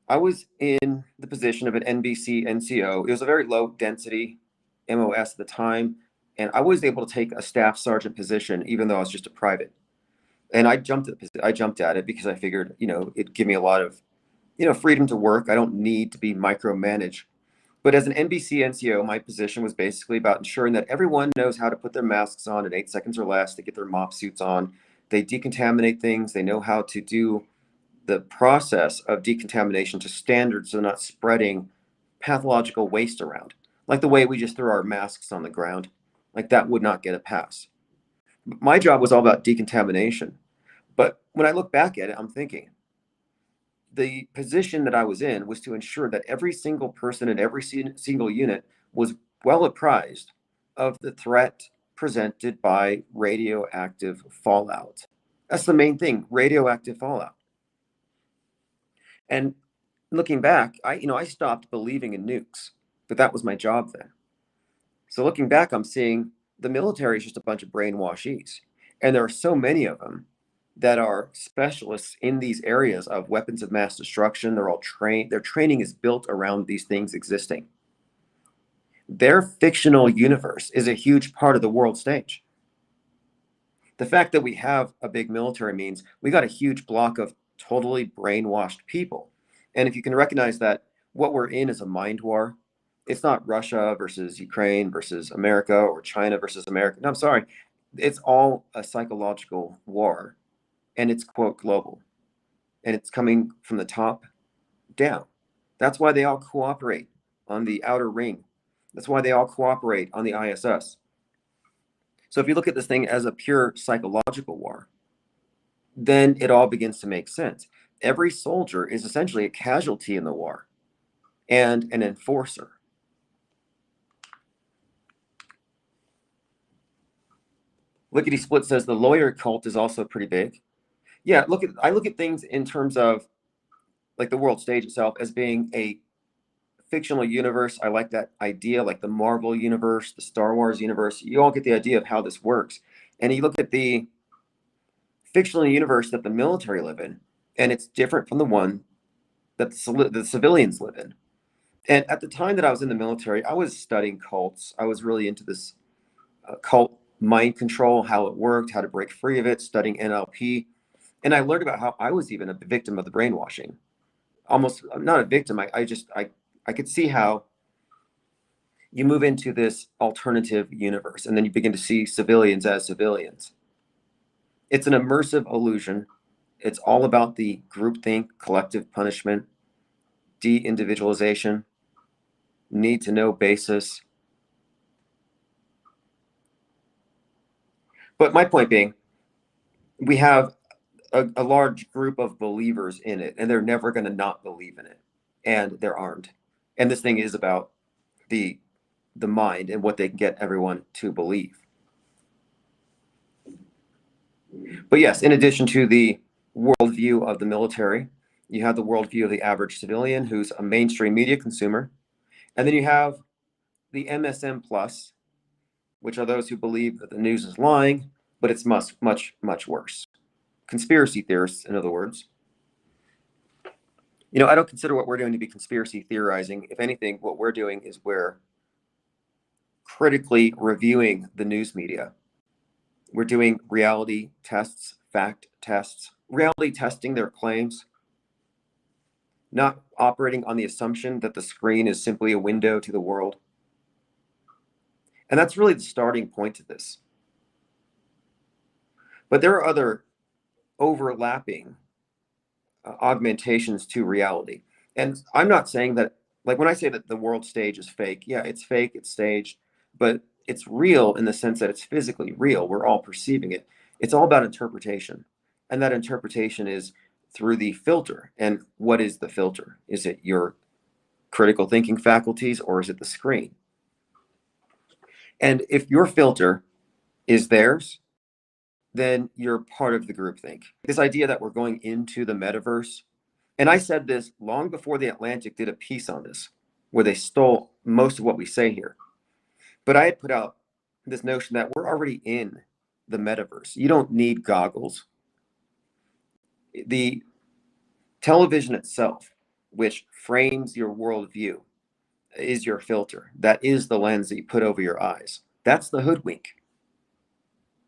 I was in the position of an NBC NCO. It was a very low density MOS at the time, and I was able to take a staff sergeant position, even though I was just a private. And I jumped at it because I figured, it'd give me a lot of, freedom to work. I don't need to be micromanaged. But as an NBC NCO, my position was basically about ensuring that everyone knows how to put their masks on in 8 seconds or less. They get their mop suits on. They decontaminate things. They know how to do the process of decontamination to standards so they're not spreading pathological waste around. Like the way we just threw our masks on the ground. Like, that would not get a pass. My job was all about decontamination. But when I look back at it, I'm thinking, the position that I was in was to ensure that every single person in every single unit was well apprised of the threat presented by radioactive fallout. That's the main thing, radioactive fallout. And looking back, I stopped believing in nukes, but that was my job then. So looking back, I'm seeing the military is just a bunch of brainwashees. And there are so many of them that are specialists in these areas of weapons of mass destruction. They're all trained. Their training is built around these things existing. Their fictional universe is a huge part of the world stage. The fact that we have a big military means we got a huge block of totally brainwashed people. And if you can recognize that what we're in is a mind war, it's not Russia versus Ukraine versus America or China versus America. No, I'm sorry. It's all a psychological war. And it's, quote, global. And it's coming from the top down. That's why they all cooperate on the outer ring. That's why they all cooperate on the ISS. So if you look at this thing as a pure psychological war, then it all begins to make sense. Every soldier is essentially a casualty in the war and an enforcer. Lickety Split says the lawyer cult is also pretty big. Yeah, I look at things in terms of like the world stage itself as being a fictional universe. I like that idea, like the Marvel universe, the Star Wars universe. You all get the idea of how this works. And you look at the fictional universe that the military live in, and it's different from the one that the civilians live in. And at the time that I was in the military, I was studying cults. I was really into this cult mind control, how it worked, how to break free of it, studying NLP. And I learned about how I was even a victim of the brainwashing. Almost not a victim. I could see how, you move into this alternative universe, and then you begin to see civilians as civilians. It's an immersive illusion. It's all about the groupthink, collective punishment, de-individualization, need to know basis. But my point being, we have a large group of believers in it, and they're never going to not believe in it, and they're armed. And this thing is about the mind and what they can get everyone to believe. But yes, in addition to the worldview of the military, you have the worldview of the average civilian who's a mainstream media consumer, and then you have the MSM plus, which are those who believe that the news is lying, but it's much, much, much worse. Conspiracy theorists, in other words. You know, I don't consider what we're doing to be conspiracy theorizing. If anything, what we're doing is we're critically reviewing the news media. We're doing reality tests, fact tests, reality testing their claims, not operating on the assumption that the screen is simply a window to the world. And that's really the starting point to this. But there are other overlapping augmentations to reality. And I'm not saying that, like when I say that the world stage is fake, yeah, it's fake, it's staged, but it's real in the sense that it's physically real. We're all perceiving it. It's all about interpretation. And that interpretation is through the filter. And what is the filter? Is it your critical thinking faculties, or is it the screen? And if your filter is theirs, then you're part of the groupthink. This idea that we're going into the metaverse, and I said this long before The Atlantic did a piece on this, where they stole most of what we say here. But I had put out this notion that we're already in the metaverse. You don't need goggles. The television itself, which frames your worldview, is your filter. That is the lens that you put over your eyes. That's the hoodwink.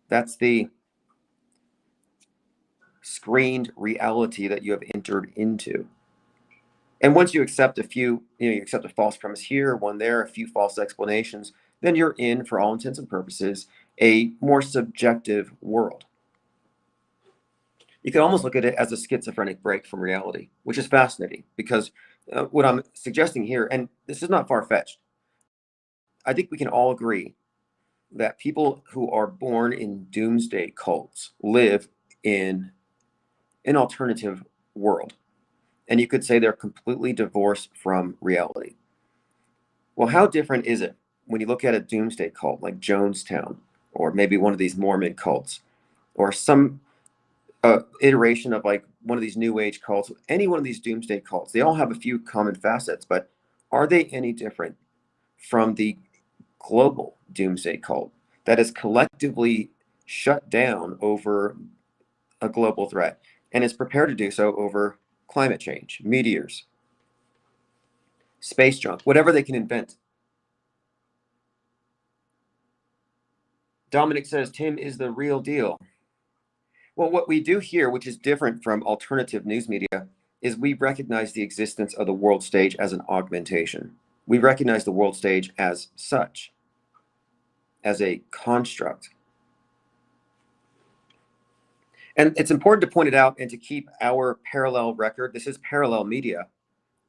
That's the screened reality that you have entered into. And once you accept you accept a false premise here, one there, a few false explanations, then you're in, for all intents and purposes, a more subjective world. You can almost look at it as a schizophrenic break from reality, which is fascinating because what I'm suggesting here, and this is not far-fetched, I think we can all agree that people who are born in doomsday cults live in an alternative world. And you could say they're completely divorced from reality. Well, how different is it when you look at a doomsday cult like Jonestown, or maybe one of these Mormon cults, or some iteration of like one of these New Age cults, any one of these doomsday cults? They all have a few common facets, but are they any different from the global doomsday cult that is collectively shut down over a global threat and is prepared to do so over climate change, meteors, space junk, whatever they can invent? Dominic says Tim is the real deal. Well, what we do here, which is different from alternative news media, is we recognize the existence of the world stage as an augmentation. We recognize the world stage as such, as a construct. And it's important to point it out and to keep our parallel record. This is parallel media.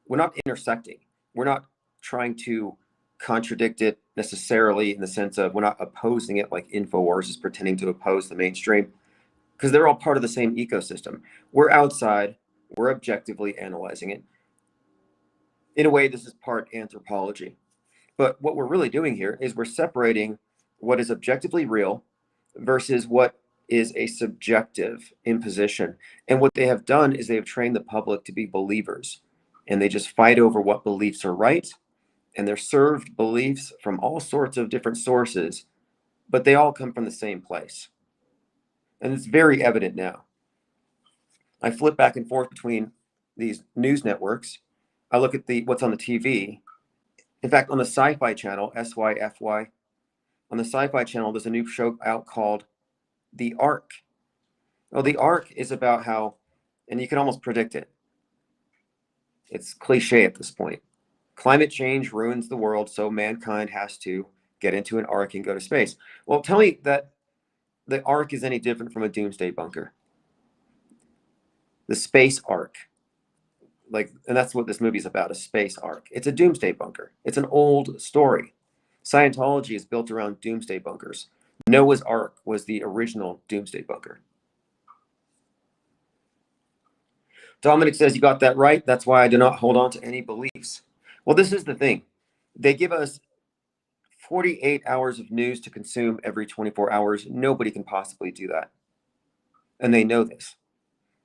We're not intersecting. We're not trying to contradict it necessarily in the sense of we're not opposing it like InfoWars is pretending to oppose the mainstream, because they're all part of the same ecosystem. We're outside. We're objectively analyzing it. In a way, this is part anthropology. But what we're really doing here is we're separating what is objectively real versus what is a subjective imposition. And what they have done is they have trained the public to be believers. And they just fight over what beliefs are right. And they're served beliefs from all sorts of different sources, but they all come from the same place. And it's very evident now. I flip back and forth between these news networks. I look at what's on the TV. In fact, on the Sci-Fi Channel, SYFY, on the Sci-Fi Channel, there's a new show out called The Ark. Well, The Ark is about how, and you can almost predict it. It's cliche at this point. Climate change ruins the world, so mankind has to get into an ark and go to space. Well, tell me that the ark is any different from a doomsday bunker. The space ark. And that's what this movie is about, a space ark. It's a doomsday bunker. It's an old story. Scientology is built around doomsday bunkers. Noah's Ark was the original doomsday bunker. Dominic says, you got that right. That's why I do not hold on to any beliefs. Well, this is the thing. They give us 48 hours of news to consume every 24 hours. Nobody can possibly do that. And they know this.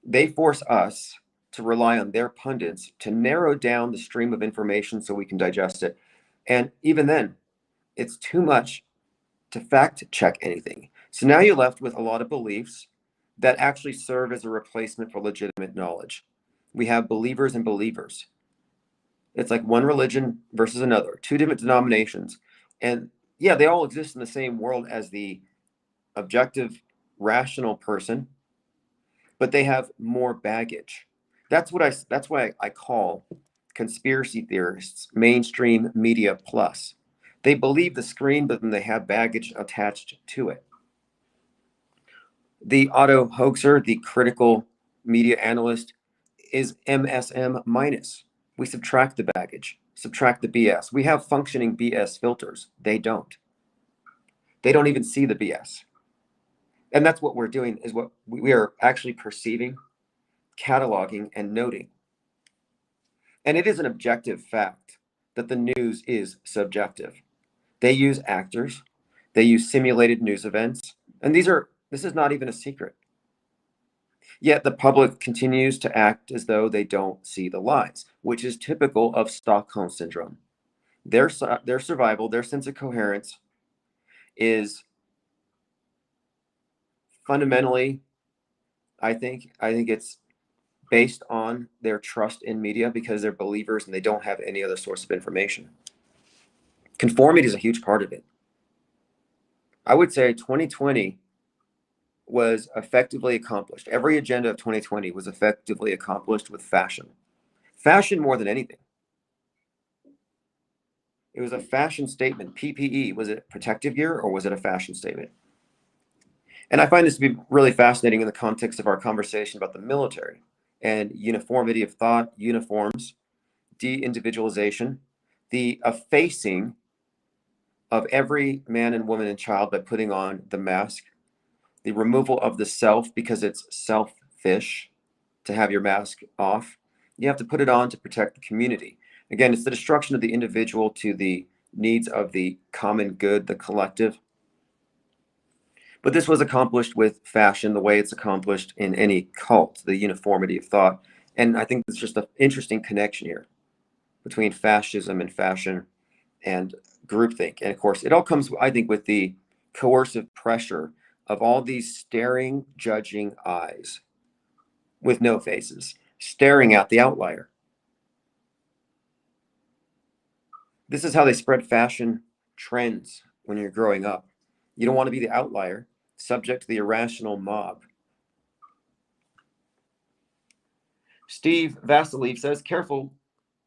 They force us to rely on their pundits to narrow down the stream of information so we can digest it. And even then, it's too much to fact check anything. So now you're left with a lot of beliefs that actually serve as a replacement for legitimate knowledge. We have believers and believers. It's like one religion versus another, two different denominations. And yeah, they all exist in the same world as the objective, rational person, but they have more baggage. That's why I call conspiracy theorists mainstream media plus. They believe the screen, but then they have baggage attached to it. The auto hoaxer, the critical media analyst, is MSM minus. We subtract the baggage, subtract the BS. We have functioning BS filters. They don't. They don't even see the BS. And that's what we're doing, is what we are actually perceiving, cataloging, and noting. And it is an objective fact that the news is subjective. They use actors, they use simulated news events, and this is not even a secret. Yet the public continues to act as though they don't see the lies, which is typical of Stockholm syndrome. Their survival, their sense of coherence is fundamentally, I think it's based on their trust in media because they're believers and they don't have any other source of information. Conformity is a huge part of it. I would say 2020 was effectively accomplished. Every agenda of 2020 was effectively accomplished with fashion. Fashion more than anything. It was a fashion statement. PPE, was it protective gear or was it a fashion statement? And I find this to be really fascinating in the context of our conversation about the military and uniformity of thought, uniforms, de-individualization, the effacing of every man and woman and child by putting on the mask, the removal of the self because it's selfish to have your mask off. You have to put it on to protect the community. Again, it's the destruction of the individual to the needs of the common good, the collective. But this was accomplished with fashion, the way it's accomplished in any cult, the uniformity of thought. And I think it's just an interesting connection here between fascism and fashion and groupthink. And of course, it all comes, I think, with the coercive pressure of all these staring, judging eyes with no faces, staring at the outlier. This is how they spread fashion trends when you're growing up. You don't want to be the outlier, subject to the irrational mob. Steve Vasiliv says, careful,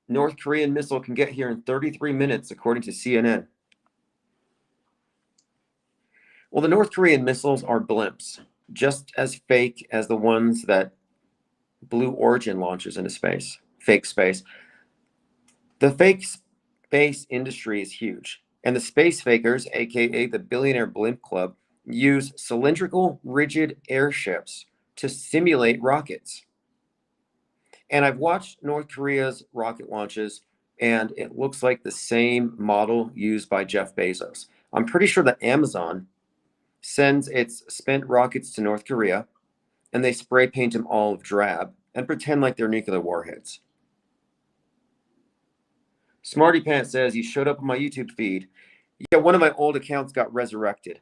North Korean missile can get here in 33 minutes, according to CNN. Well, the North Korean missiles are blimps, just as fake as the ones that Blue Origin launches into space, fake space. The fake space industry is huge, and the space fakers, aka the Billionaire Blimp Club, use cylindrical, rigid airships to simulate rockets. And I've watched North Korea's rocket launches, and it looks like the same model used by Jeff Bezos. I'm pretty sure that Amazon sends its spent rockets to North Korea, and they spray paint them olive drab and pretend like they're nuclear warheads. Smarty Pants says, he showed up on my YouTube feed. Yeah, one of my old accounts got resurrected.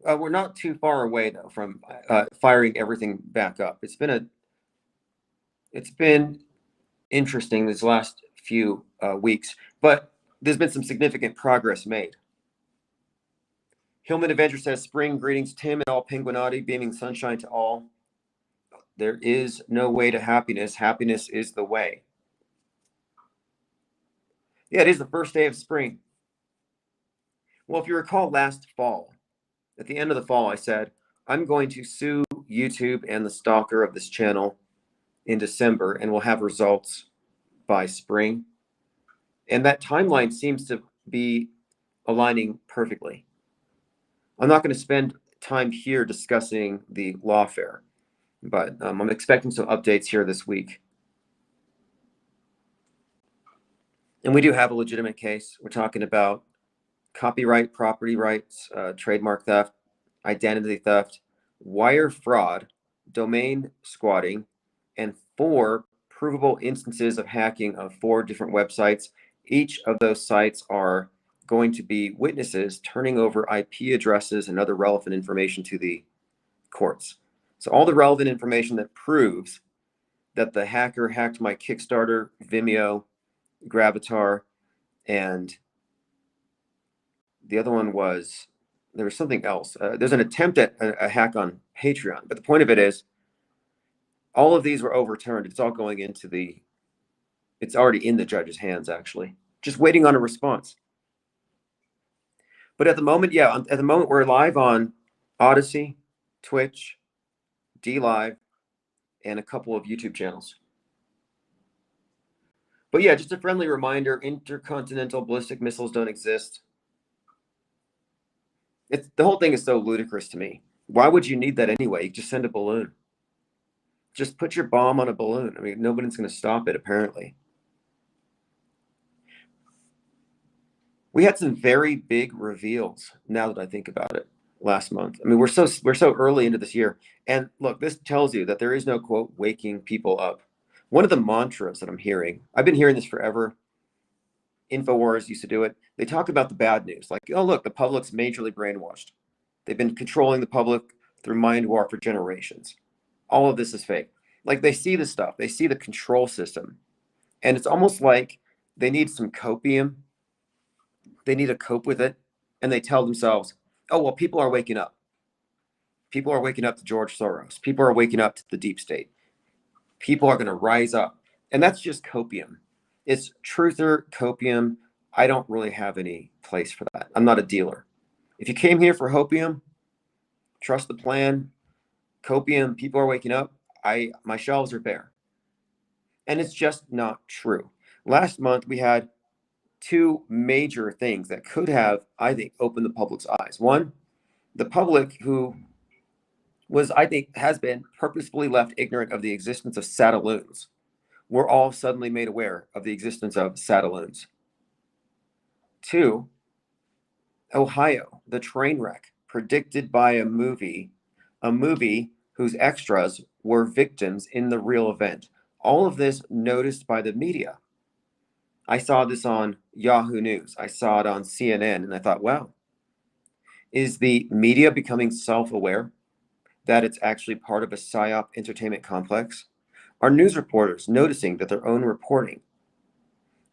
We're not too far away, though, from firing everything back up. It's been interesting these last few weeks, but there's been some significant progress made. Hillman Avenger says, spring greetings, Tim and all Penguinati, beaming sunshine to all. There is no way to happiness. Happiness is the way. Yeah, it is the first day of spring. Well, if you recall last fall, at the end of the fall, I said, I'm going to sue YouTube and the stalker of this channel in December, and we'll have results by spring. And that timeline seems to be aligning perfectly. I'm not going to spend time here discussing the lawfare, but I'm expecting some updates here this week. And we do have a legitimate case. We're talking about copyright, property rights, trademark theft, identity theft, wire fraud, domain squatting, and 4 provable instances of hacking of 4 different websites. Each of those sites are going to be witnesses turning over IP addresses and other relevant information to the courts. So all the relevant information that proves that the hacker hacked my Kickstarter, Vimeo, Gravatar, and the other one was, there was something else. There's an attempt at a hack on Patreon. But the point of it is, all of these were overturned. It's all going into it's already in the judge's hands, actually. Just waiting on a response. But at the moment, at the moment, we're live on Odyssey, Twitch, DLive, and a couple of YouTube channels. But yeah, just a friendly reminder, intercontinental ballistic missiles don't exist. The whole thing is so ludicrous to me. Why would you need that anyway? You just send a balloon. Just put your bomb on a balloon. I mean, nobody's going to stop it, apparently. We had some very big reveals, now that I think about it, last month. I mean, we're so early into this year. And look, this tells you that there is no, quote, waking people up. One of the mantras that I'm hearing, I've been hearing this forever. InfoWars used to do it. They talk about the bad news. Like, oh, look, the public's majorly brainwashed. They've been controlling the public through mind war for generations. All of this is fake. Like, they see the stuff. They see the control system. And it's almost like they need some copium. They need to cope with it. And they tell themselves, oh, well, people are waking up. People are waking up to George Soros. People are waking up to the deep state. People are going to rise up. And that's just copium. It's truther, copium. I don't really have any place for that. I'm not a dealer. If you came here for hopium, trust the plan, copium, people are waking up, my shelves are bare. And it's just not true. Last month, we had 2 major things that could have, I think, opened the public's eyes. One, the public who has been purposefully left ignorant of the existence of satelloons. We're all suddenly made aware of the existence of satelloons. 2, Ohio, the train wreck predicted by a movie whose extras were victims in the real event. All of this noticed by the media. I saw this on Yahoo News. I saw it on CNN, and I thought, wow, is the media becoming self-aware that it's actually part of a PSYOP entertainment complex? Are news reporters noticing that their own reporting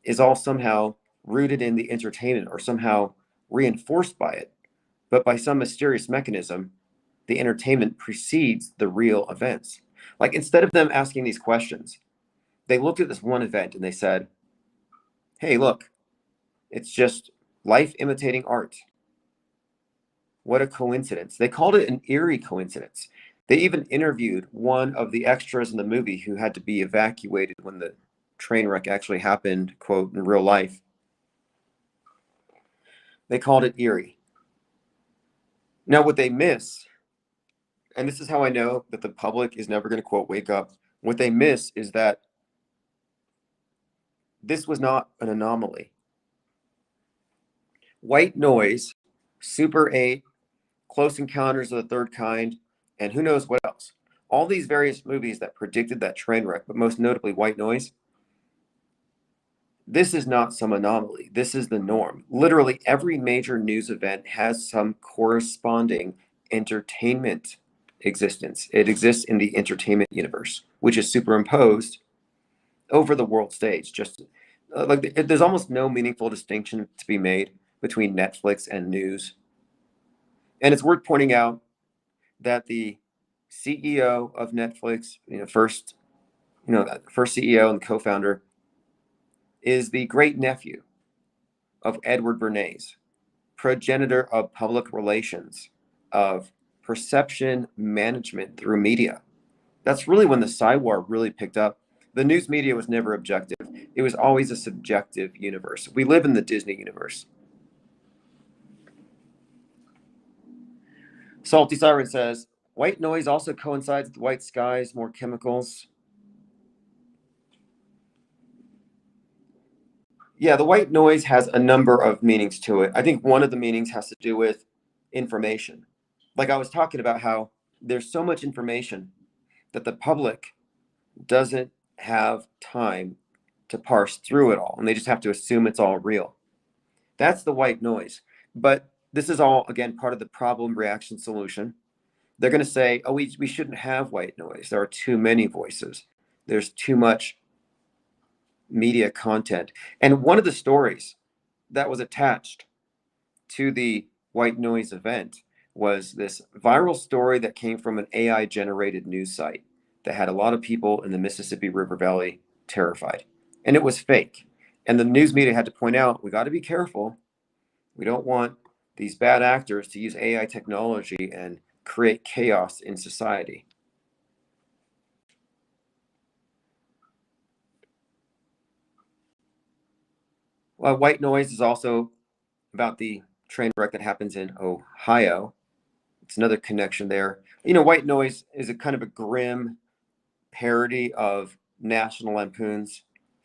is all somehow rooted in the entertainment or somehow reinforced by it, but by some mysterious mechanism, the entertainment precedes the real events? Like, instead of them asking these questions, they looked at this one event and they said, hey, look, it's just life imitating art. What a coincidence. They called it an eerie coincidence. They even interviewed one of the extras in the movie who had to be evacuated when the train wreck actually happened, quote, in real life. They called it eerie. Now, what they miss, and this is how I know that the public is never going to, quote, wake up. What they miss is that this was not an anomaly. White Noise, Super 8, Close Encounters of the Third Kind, and who knows what else. All these various movies that predicted that train wreck, but most notably White Noise, this is not some anomaly. This is the norm. Literally every major news event has some corresponding entertainment existence. It exists in the entertainment universe, which is superimposed over the world stage. Just there's almost no meaningful distinction to be made between Netflix and news. And it's worth pointing out that the CEO of Netflix, first CEO and co-founder, is the great nephew of Edward Bernays, progenitor of public relations, of perception management through media. That's really when the Psy-War really picked up. The news media was never objective. It was always a subjective universe. We live in the Disney universe. Salty Siren says, white noise also coincides with white skies, more chemicals. Yeah, the white noise has a number of meanings to it. I think one of the meanings has to do with information. Like I was talking about how there's so much information that the public doesn't have time to parse through it all, and they just have to assume it's all real. That's the white noise. But this is all, again, part of the problem, reaction, solution. They're going to say, oh, we shouldn't have white noise. There are too many voices. There's too much media content. And one of the stories that was attached to the white noise event was this viral story that came from an AI generated news site that had a lot of people in the Mississippi River Valley terrified. And it was fake. And the news media had to point out, we got to be careful. We don't want these bad actors to use AI technology and create chaos in society. Well, white noise is also about the train wreck that happens in Ohio. It's another connection there. White noise is a kind of a grim parody of National Lampoon's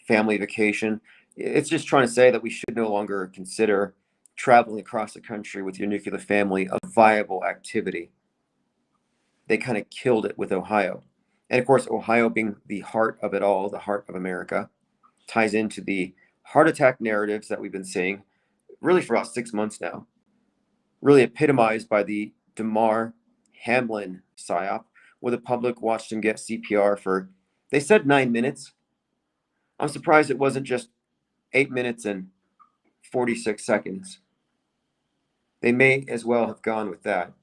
Family Vacation. It's just trying to say that we should no longer consider traveling across the country with your nuclear family a viable activity. They kind of killed it with Ohio. And of course, Ohio being the heart of it all, the heart of America, ties into the heart attack narratives that we've been seeing really for about 6 months now, really epitomized by the DeMar Hamlin psyop, where the public watched him get CPR for, they said 9 minutes. I'm surprised it wasn't just 8 minutes and 46 seconds. They may as well have gone with that.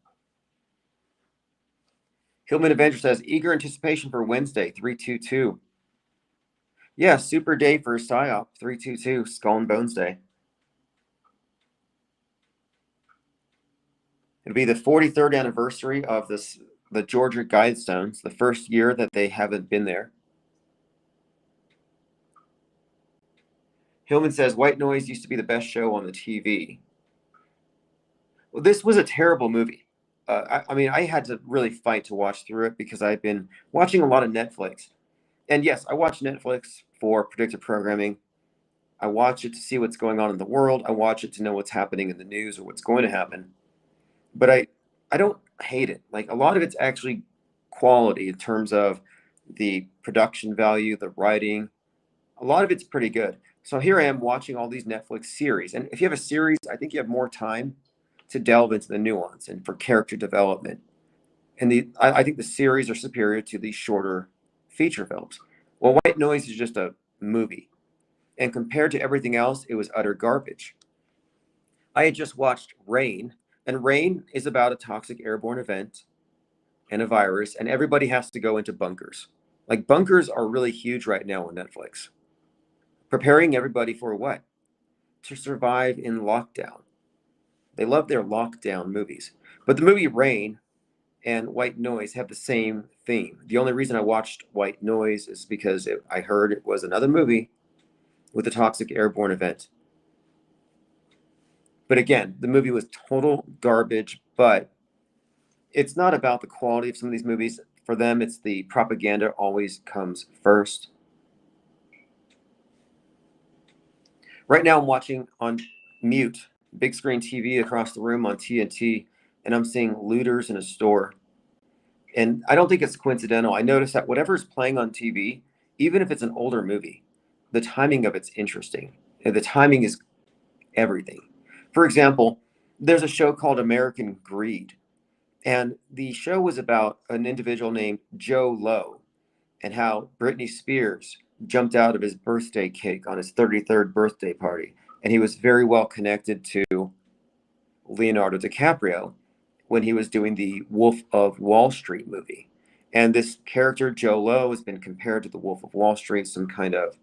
Hillman Avenger says, eager anticipation for Wednesday, 322. Yeah, super day for PSYOP, 322, Skull and Bones Day. It'll be the 43rd anniversary of the Georgia Guidestones, the first year that they haven't been there. Hillman says, white noise used to be the best show on the TV. Well, this was a terrible movie. I had to really fight to watch through it because I've been watching a lot of Netflix. And yes, I watch Netflix for predictive programming. I watch it to see what's going on in the world. I watch it to know what's happening in the news or what's going to happen. But I don't hate it. Like, a lot of it's actually quality in terms of the production value, the writing. A lot of it's pretty good. So here I am watching all these Netflix series. And if you have a series, I think you have more time to delve into the nuance and for character development. And I think the series are superior to the shorter feature films. Well, White Noise is just a movie. And compared to everything else, it was utter garbage. I had just watched Rain, and Rain is about a toxic airborne event and a virus, and everybody has to go into bunkers. Like, bunkers are really huge right now on Netflix. Preparing everybody for what? To survive in lockdown. They love their lockdown movies. But the movie Rain and White Noise have the same theme. The only reason I watched White Noise is because I heard it was another movie with a toxic airborne event. But again, the movie was total garbage, but it's not about the quality of some of these movies. For them, it's the propaganda always comes first. Right now, I'm watching on mute, big screen TV across the room on TNT, and I'm seeing looters in a store. And I don't think it's coincidental. I noticed that whatever's playing on TV, even if it's an older movie, the timing of it's interesting. And the timing is everything. For example, there's a show called American Greed. And the show was about an individual named Joe Lowe and how Britney Spears jumped out of his birthday cake on his 33rd birthday party. And he was very well connected to Leonardo DiCaprio when he was doing the Wolf of Wall Street movie. And this character, Joe Lowe, has been compared to the Wolf of Wall Street, some kind of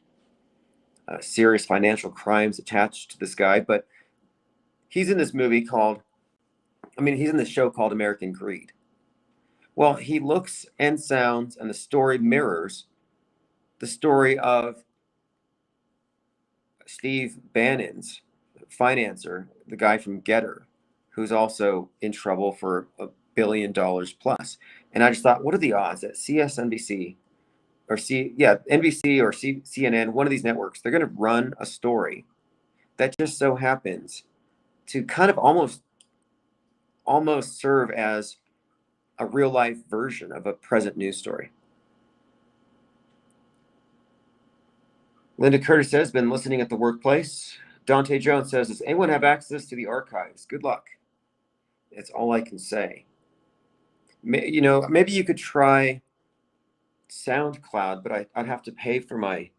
serious financial crimes attached to this guy. But he's in this movie he's in this show called American Greed. Well, he looks and sounds, and the story mirrors the story of Steve Bannon's financer, the guy from Getter, who's also in trouble for $1 billion plus. And I just thought, what are the odds that NBC or CNN, one of these networks, they're going to run a story that just so happens to kind of almost serve as a real life version of a present news story. Linda Curtis says, been listening at the workplace. Dante Jones says, does anyone have access to the archives? Good luck. That's all I can say. Maybe you could try SoundCloud, but I'd have to pay for my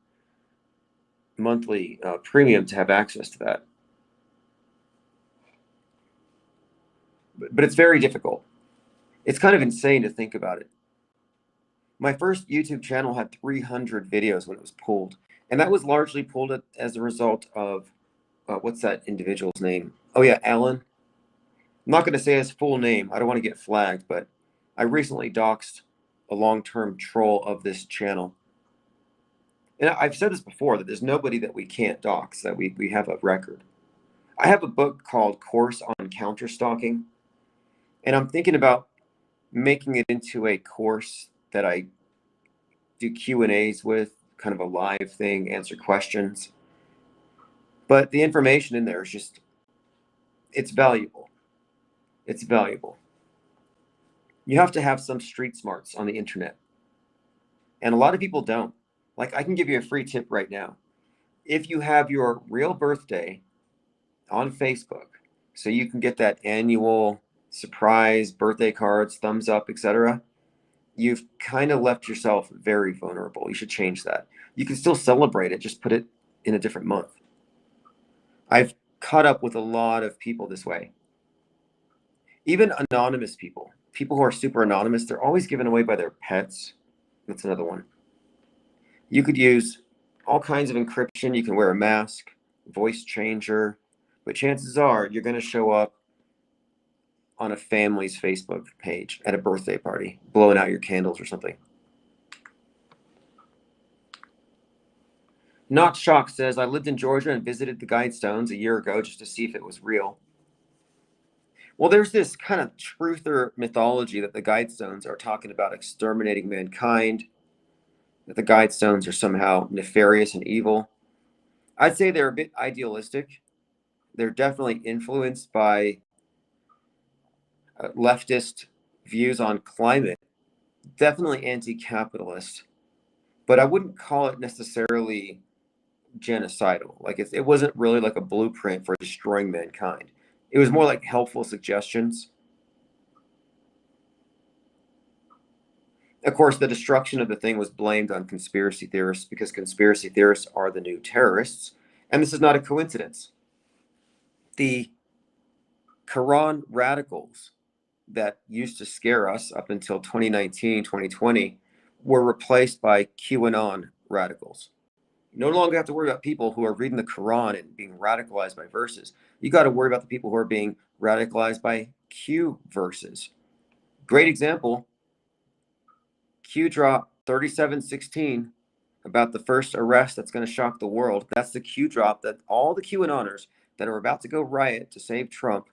monthly premium to have access to that. But it's very difficult. It's kind of insane to think about it. My first YouTube channel had 300 videos when it was pulled. And that was largely pulled as a result of, what's that individual's name? Oh, yeah, Alan. I'm not going to say his full name. I don't want to get flagged, but I recently doxed a long-term troll of this channel. And I've said this before, that there's nobody that we can't dox, that we have a record. I have a book called Course on Counterstalking, and I'm thinking about making it into a course that I do Q&As with, kind of a live thing, answer questions. But the information in there is just, it's valuable. It's valuable. You have to have some street smarts on the internet. And a lot of people don't. Like, I can give you a free tip right now. If you have your real birthday on Facebook, so you can get that annual surprise birthday cards, thumbs up, etc., you've kind of left yourself very vulnerable. You should change that. You can still celebrate it, just put it in a different month. I've caught up with a lot of people this way. Even anonymous people who are super anonymous, they're always given away by their pets. That's another one. You could use all kinds of encryption. You can wear a mask, voice changer, but chances are you're going to show up on a family's Facebook page at a birthday party, blowing out your candles or something. Not Shock says, I lived in Georgia and visited the Guidestones a year ago just to see if it was real. Well, there's this kind of truther mythology that the Guidestones are talking about exterminating mankind, that the Guidestones are somehow nefarious and evil. I'd say they're a bit idealistic. They're definitely influenced by leftist views on climate, definitely anti-capitalist, but I wouldn't call it necessarily genocidal. Like, it wasn't really like a blueprint for destroying mankind. It was more like helpful suggestions. Of course, the destruction of the thing was blamed on conspiracy theorists because conspiracy theorists are the new terrorists. And this is not a coincidence. The Quran radicals that used to scare us up until 2019, 2020 were replaced by QAnon radicals. You no longer have to worry about people who are reading the Quran and being radicalized by verses. You got to worry about the people who are being radicalized by Q verses. Great example, Q drop 3716 about the first arrest that's going to shock the world. That's the Q drop that all the QAnoners that are about to go riot to save Trump,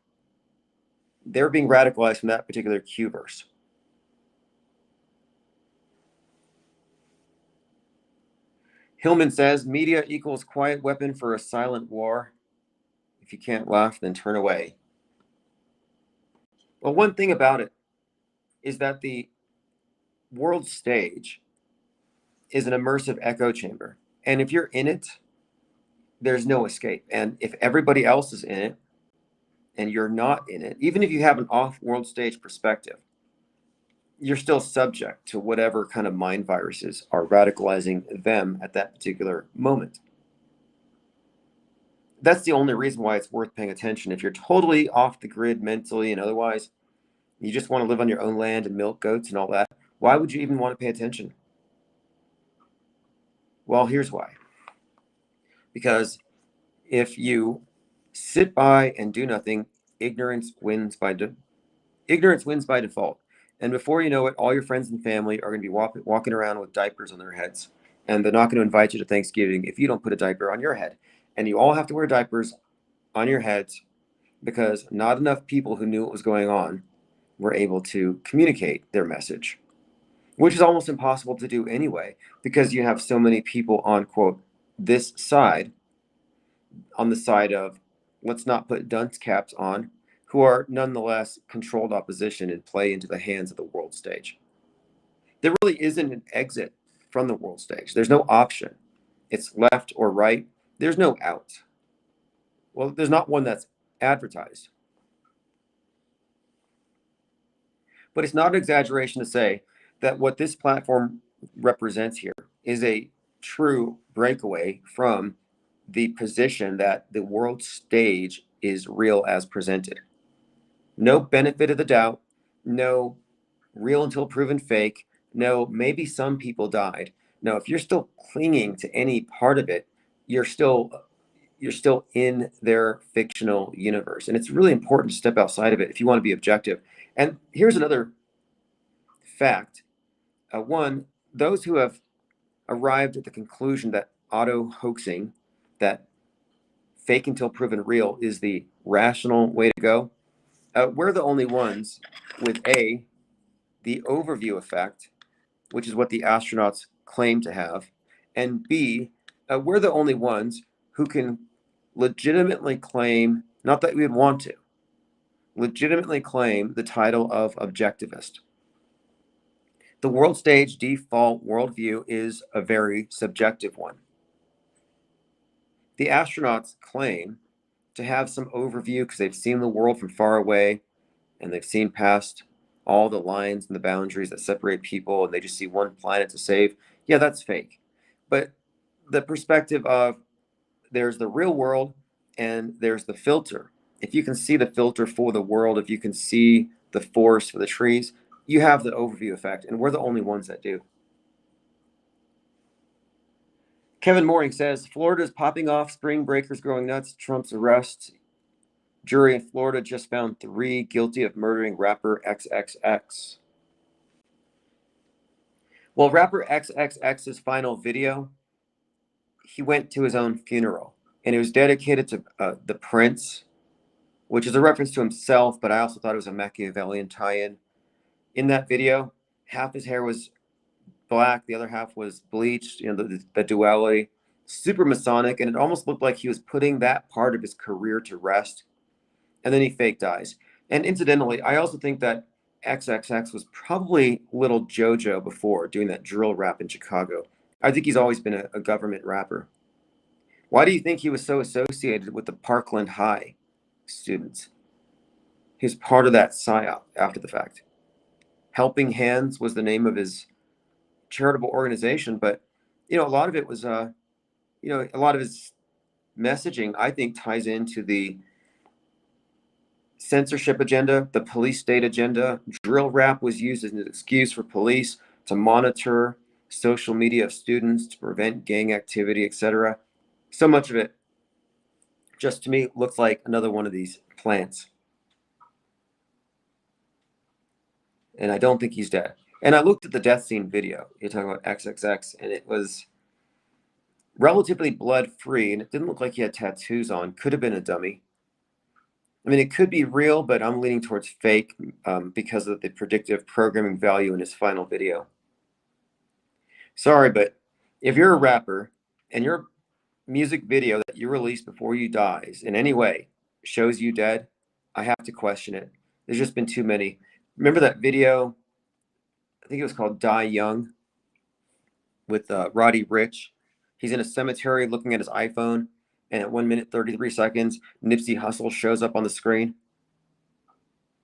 they're being radicalized from that particular Q verse. Hillman says, media equals quiet weapon for a silent war. If you can't laugh, then turn away. Well, one thing about it is that the world stage is an immersive echo chamber. And if you're in it, there's no escape. And if everybody else is in it and you're not in it, even if you have an off-world stage perspective, you're still subject to whatever kind of mind viruses are radicalizing them at that particular moment. That's the only reason why it's worth paying attention. If you're totally off the grid mentally and otherwise, you just want to live on your own land and milk goats and all that, Why would you even want to pay attention? Well, here's why. Because if you sit by and do nothing, ignorance wins by default. And before you know it, all your friends and family are going to be walking around with diapers on their heads. And they're not going to invite you to Thanksgiving if you don't put a diaper on your head. And you all have to wear diapers on your heads because not enough people who knew what was going on were able to communicate their message, which is almost impossible to do anyway, because you have so many people on, quote, this side, on the side of let's not put dunce caps on, who are nonetheless controlled opposition and play into the hands of the world stage. There really isn't an exit from the world stage. There's no option. It's left or right. There's no out. Well, there's not one that's advertised. But it's not an exaggeration to say that what this platform represents here is a true breakaway from the position that the world stage is real as presented. No benefit of the doubt, no real until proven fake, no maybe some people died. No, if you're still clinging to any part of it, you're still in their fictional universe. And it's really important to step outside of it if you want to be objective. And here's another fact. One, those who have arrived at the conclusion that auto hoaxing, that fake until proven real, is the rational way to go, we're the only ones with A, the overview effect, which is what the astronauts claim to have, and B, we're the only ones who can legitimately claim, not that we would want to, legitimately claim the title of objectivist. The world stage default worldview is a very subjective one. The astronauts claim to have some overview because they've seen the world from far away and they've seen past all the lines and the boundaries that separate people and they just see one planet to save. Yeah, that's fake. But the perspective of there's the real world and there's the filter. If you can see the filter for the world, if you can see the forest for the trees, you have the overview effect, and we're the only ones that do. Kevin Mooring says, Florida is popping off, spring breakers growing nuts, Trump's arrest. Jury in Florida just found 3 guilty of murdering rapper XXX. Well, rapper XXX's final video, he went to his own funeral, and it was dedicated to the Prince, which is a reference to himself, but I also thought it was a Machiavellian tie-in. In that video, half his hair was black, the other half was bleached, the duality, super Masonic, and it almost looked like he was putting that part of his career to rest. And then he fake dies. And incidentally, I also think that XXX was probably little JoJo before doing that drill rap in Chicago. I think he's always been a government rapper. Why do you think he was so associated with the Parkland High students? He was part of that psyop after the fact. Helping Hands was the name of his charitable organization, but a lot of it was a lot of his messaging, I think, ties into the censorship agenda, the police state agenda. Drill rap was used as an excuse for police to monitor social media of students, to prevent gang activity, etc. So much of it, just to me, looks like another one of these plants. And I don't think he's dead. And I looked at the death scene video. You're talking about XXX, and it was relatively blood-free, and it didn't look like he had tattoos on. Could have been a dummy. I mean, it could be real, but I'm leaning towards fake because of the predictive programming value in his final video. Sorry, but if you're a rapper and your music video that you release before you dies in any way shows you dead, I have to question it. There's just been too many. Remember that video? I think it was called Die Young with Roddy Ricch. He's in a cemetery looking at his iPhone, and at 1 minute 33 seconds, Nipsey Hussle shows up on the screen.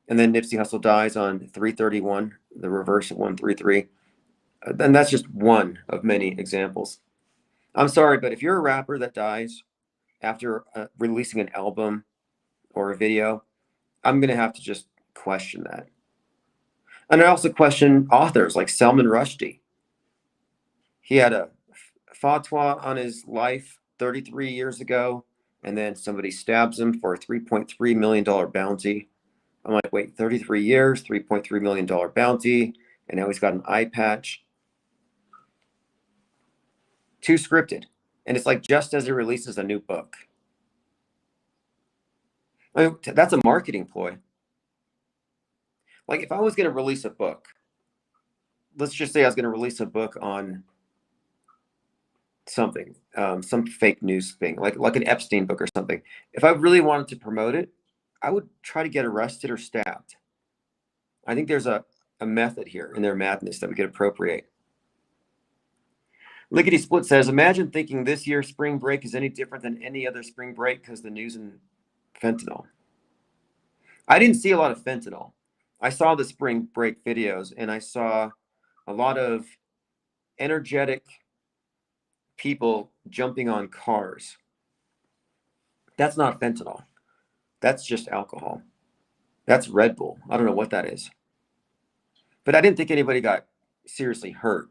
And then Nipsey Hussle dies on 331, the reverse of 133. And that's just one of many examples. I'm sorry, but if you're a rapper that dies after releasing an album or a video, I'm going to have to just question that. And I also question authors like Salman Rushdie. He had a fatwa on his life 33 years ago, and then somebody stabs him for a $3.3 million bounty. I'm like, wait, 33 years, $3.3 million bounty, and now he's got an eye patch. Too scripted. And it's like just as he releases a new book. I mean, that's a marketing ploy. Like if I was going to release a book, let's just say I was going to release a book on something, some fake news thing, like an Epstein book or something. If I really wanted to promote it, I would try to get arrested or stabbed. I think there's a method here in their madness that we could appropriate. Lickety Split says, imagine thinking this year's spring break is any different than any other spring break because the news and fentanyl. I didn't see a lot of fentanyl. I saw the spring break videos and I saw a lot of energetic people jumping on cars. That's not fentanyl. That's just alcohol. That's Red Bull. I don't know what that is. But I didn't think anybody got seriously hurt.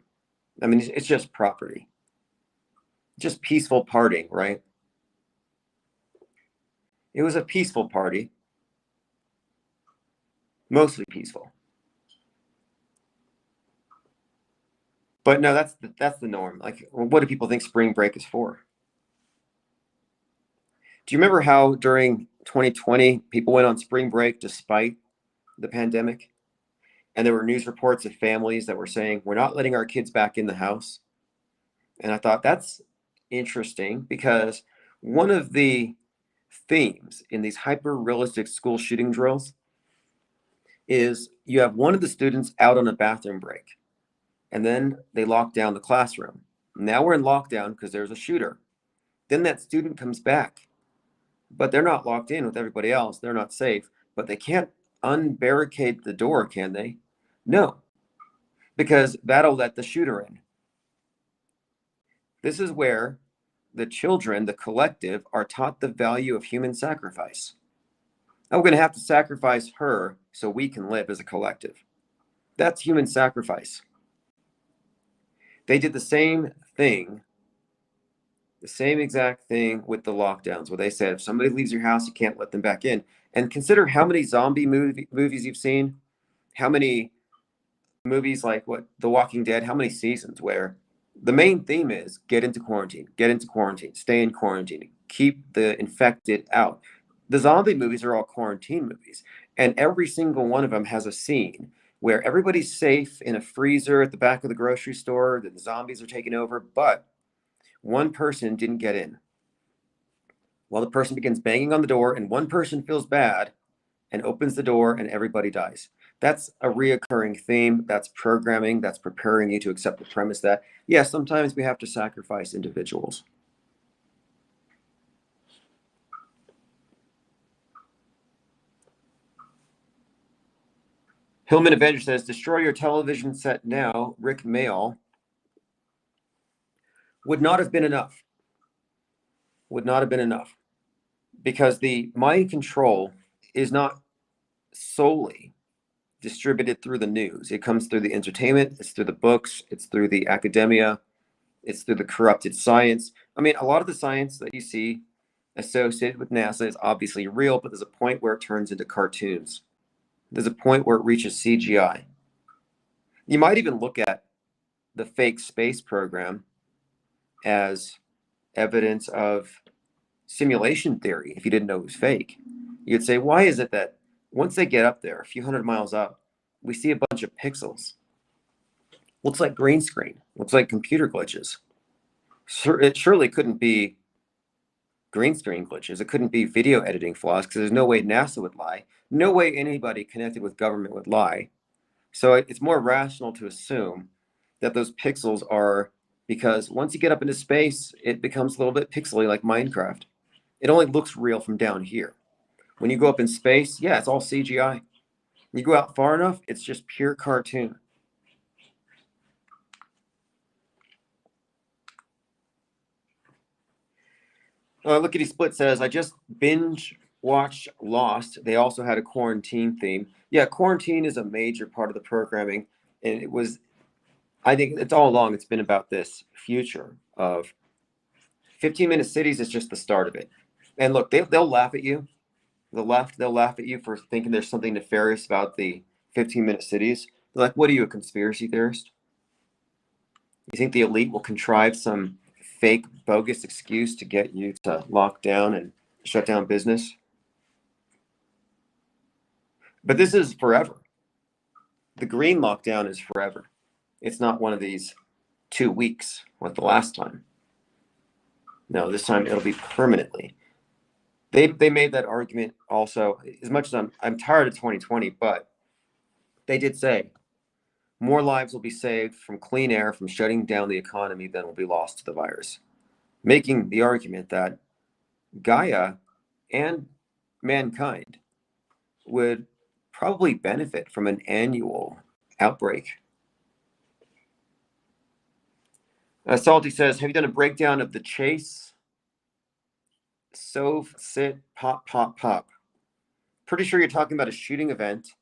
I mean, it's just property. Just peaceful partying, right? It was a peaceful party. Mostly peaceful. But no, that's the norm. Like, what do people think spring break is for? Do you remember how during 2020 people went on spring break despite the pandemic? And there were news reports of families that were saying, we're not letting our kids back in the house. And I thought that's interesting because one of the themes in these hyper realistic school shooting drills is you have one of the students out on a bathroom break and then they lock down the classroom. Now we're in lockdown because there's a shooter. Then that student comes back, but they're not locked in with everybody else. They're not safe, but they can't unbarricade the door, can they? No, because that'll let the shooter in. This is where the children, the collective, are taught the value of human sacrifice. I'm going to have to sacrifice her so we can live as a collective. That's human sacrifice. They did the same thing, the same exact thing with the lockdowns, where they said, if somebody leaves your house, you can't let them back in. And consider how many zombie movies you've seen, how many movies like The Walking Dead, how many seasons where the main theme is get into quarantine, stay in quarantine, keep the infected out. The zombie movies are all quarantine movies, and every single one of them has a scene where everybody's safe in a freezer at the back of the grocery store, that the zombies are taking over, but one person didn't get in. Well, the person begins banging on the door, and one person feels bad and opens the door, and everybody dies. That's a reoccurring theme. That's programming. That's preparing you to accept the premise that, yes, sometimes we have to sacrifice individuals. Hillman Avenger says, destroy your television set now, Rick Mayall. Would not have been enough. Would not have been enough. Because the mind control is not solely distributed through the news. It comes through the entertainment, it's through the books, it's through the academia, it's through the corrupted science. I mean, a lot of the science that you see associated with NASA is obviously real, but there's a point where it turns into cartoons. There's a point where it reaches CGI. You might even look at the fake space program as evidence of simulation theory if you didn't know it was fake. You'd say, why is it that once they get up there, a few hundred miles up, we see a bunch of pixels? Looks like green screen. Looks like computer glitches. It surely couldn't be green screen glitches. It couldn't be video editing flaws because there's no way NASA would lie. No way anybody connected with government would lie. So it's more rational to assume that those pixels are, because once you get up into space, it becomes a little bit pixely like Minecraft. It only looks real from down here. When you go up in space, yeah, it's all CGI. You go out far enough, it's just pure cartoon. Lickety Split says, I just binge watch Lost. They also had a quarantine theme. Yeah, quarantine is a major part of the programming, and it was. I think it's all along. It's been about this future of 15-minute cities is just the start of it. And look, they'll laugh at you. The left, they'll laugh at you for thinking there's something nefarious about the 15-minute cities. They're like, what are you, a conspiracy theorist? You think the elite will contrive some fake, bogus excuse to get you to lock down and shut down business? But this is forever. The green lockdown is forever. It's not one of these 2 weeks like the last time. No, this time it'll be permanently. They made that argument also. As much as I'm tired of 2020, but they did say more lives will be saved from clean air from shutting down the economy than will be lost to the virus, making the argument that Gaia and mankind would probably benefit from an annual outbreak. Salty says, have you done a breakdown of the chase? Sove, sit, pop, pop, pop. Pretty sure you're talking about a shooting event.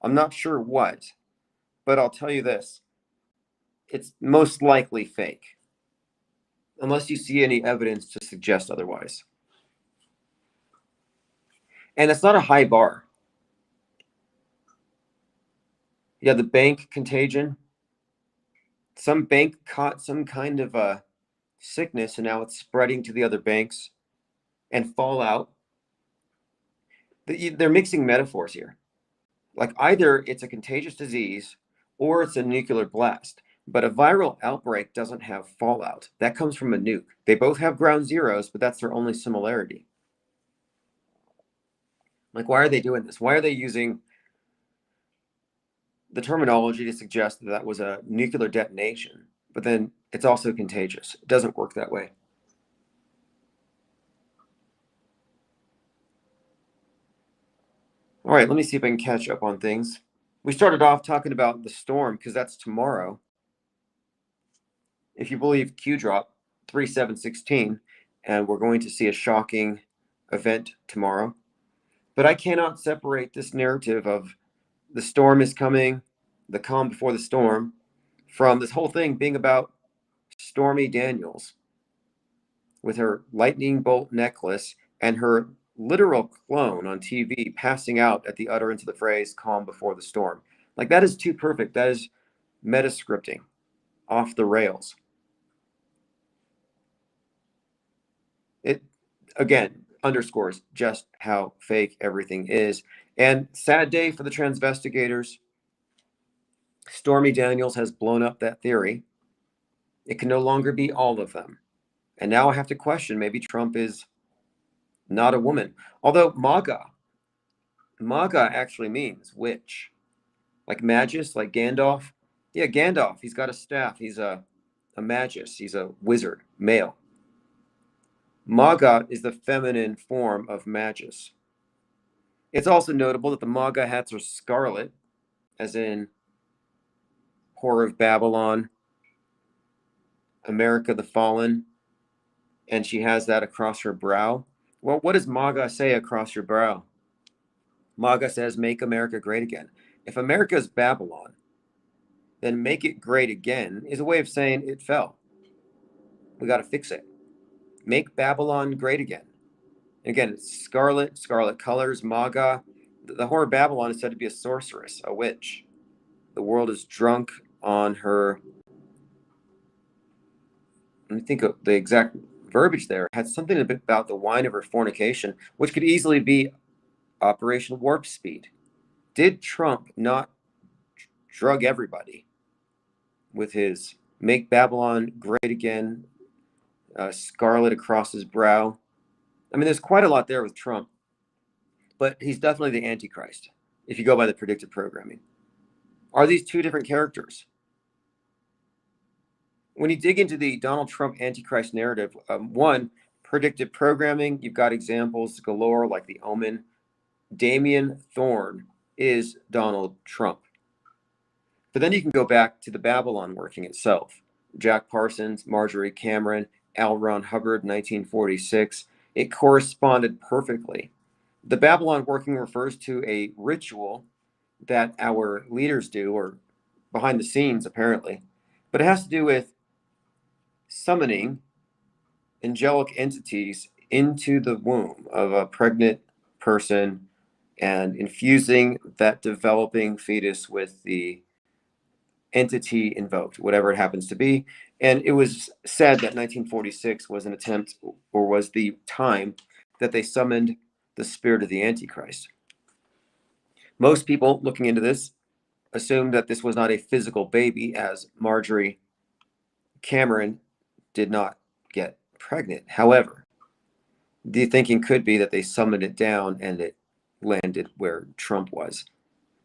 I'm not sure what, but I'll tell you this. It's most likely fake, unless you see any evidence to suggest otherwise. And it's not a high bar. Yeah, the bank contagion. Some bank caught some kind of a sickness, and now it's spreading to the other banks and fallout. They're mixing metaphors here. Like either it's a contagious disease or it's a nuclear blast. But a viral outbreak doesn't have fallout. That comes from a nuke. They both have ground zeros, but that's their only similarity. Like, why are they doing this? Why are they using the terminology to suggest that that was a nuclear detonation, but then it's also contagious? It doesn't work that way. All right, let me see if I can catch up on things. We started off talking about the storm because that's tomorrow. If you believe Q drop 3716, and we're going to see a shocking event tomorrow. But I cannot separate this narrative of the storm is coming, the calm before the storm, from this whole thing being about Stormy Daniels with her lightning bolt necklace and her literal clone on TV passing out at the utterance of the phrase calm before the storm. Like, that is too perfect. That is meta scripting off the rails. It, again, underscores just how fake everything is. And sad day for the transvestigators. Stormy Daniels has blown up that theory. It can no longer be all of them. And now I have to question, maybe Trump is not a woman. Although MAGA actually means witch. Like Magus, like Gandalf. Yeah, Gandalf, he's got a staff. He's a Magus. He's a wizard, male. MAGA is the feminine form of Magus. It's also notable that the MAGA hats are scarlet, as in Whore of Babylon, America the Fallen, and she has that across her brow. Well, what does MAGA say across your brow? MAGA says, make America great again. If America is Babylon, then make it great again is a way of saying it fell. We got to fix it. Make Babylon great again. And again, it's scarlet colors, MAGA. The Whore of Babylon is said to be a sorceress, a witch. The world is drunk on her. Let me think of the exact verbiage there. It had something a bit about the wine of her fornication, which could easily be Operation Warp Speed. Did Trump not drug everybody with his make Babylon great again, scarlet across his brow? I mean, there's quite a lot there with Trump, but he's definitely the Antichrist, if you go by the predictive programming. Are these two different characters? When you dig into the Donald Trump Antichrist narrative, one, predictive programming, you've got examples galore like The Omen. Damien Thorne is Donald Trump. But then you can go back to the Babylon working itself. Jack Parsons, Marjorie Cameron, L. Ron Hubbard, 1946. It corresponded perfectly. The Babylon working refers to a ritual that our leaders do, or behind the scenes, apparently, but it has to do with summoning angelic entities into the womb of a pregnant person and infusing that developing fetus with the entity invoked, whatever it happens to be. And it was said that 1946 was an attempt, or was the time that they summoned the spirit of the Antichrist. Most people looking into this assumed that this was not a physical baby, as Marjorie Cameron did not get pregnant. However, the thinking could be that they summoned it down and it landed where Trump was,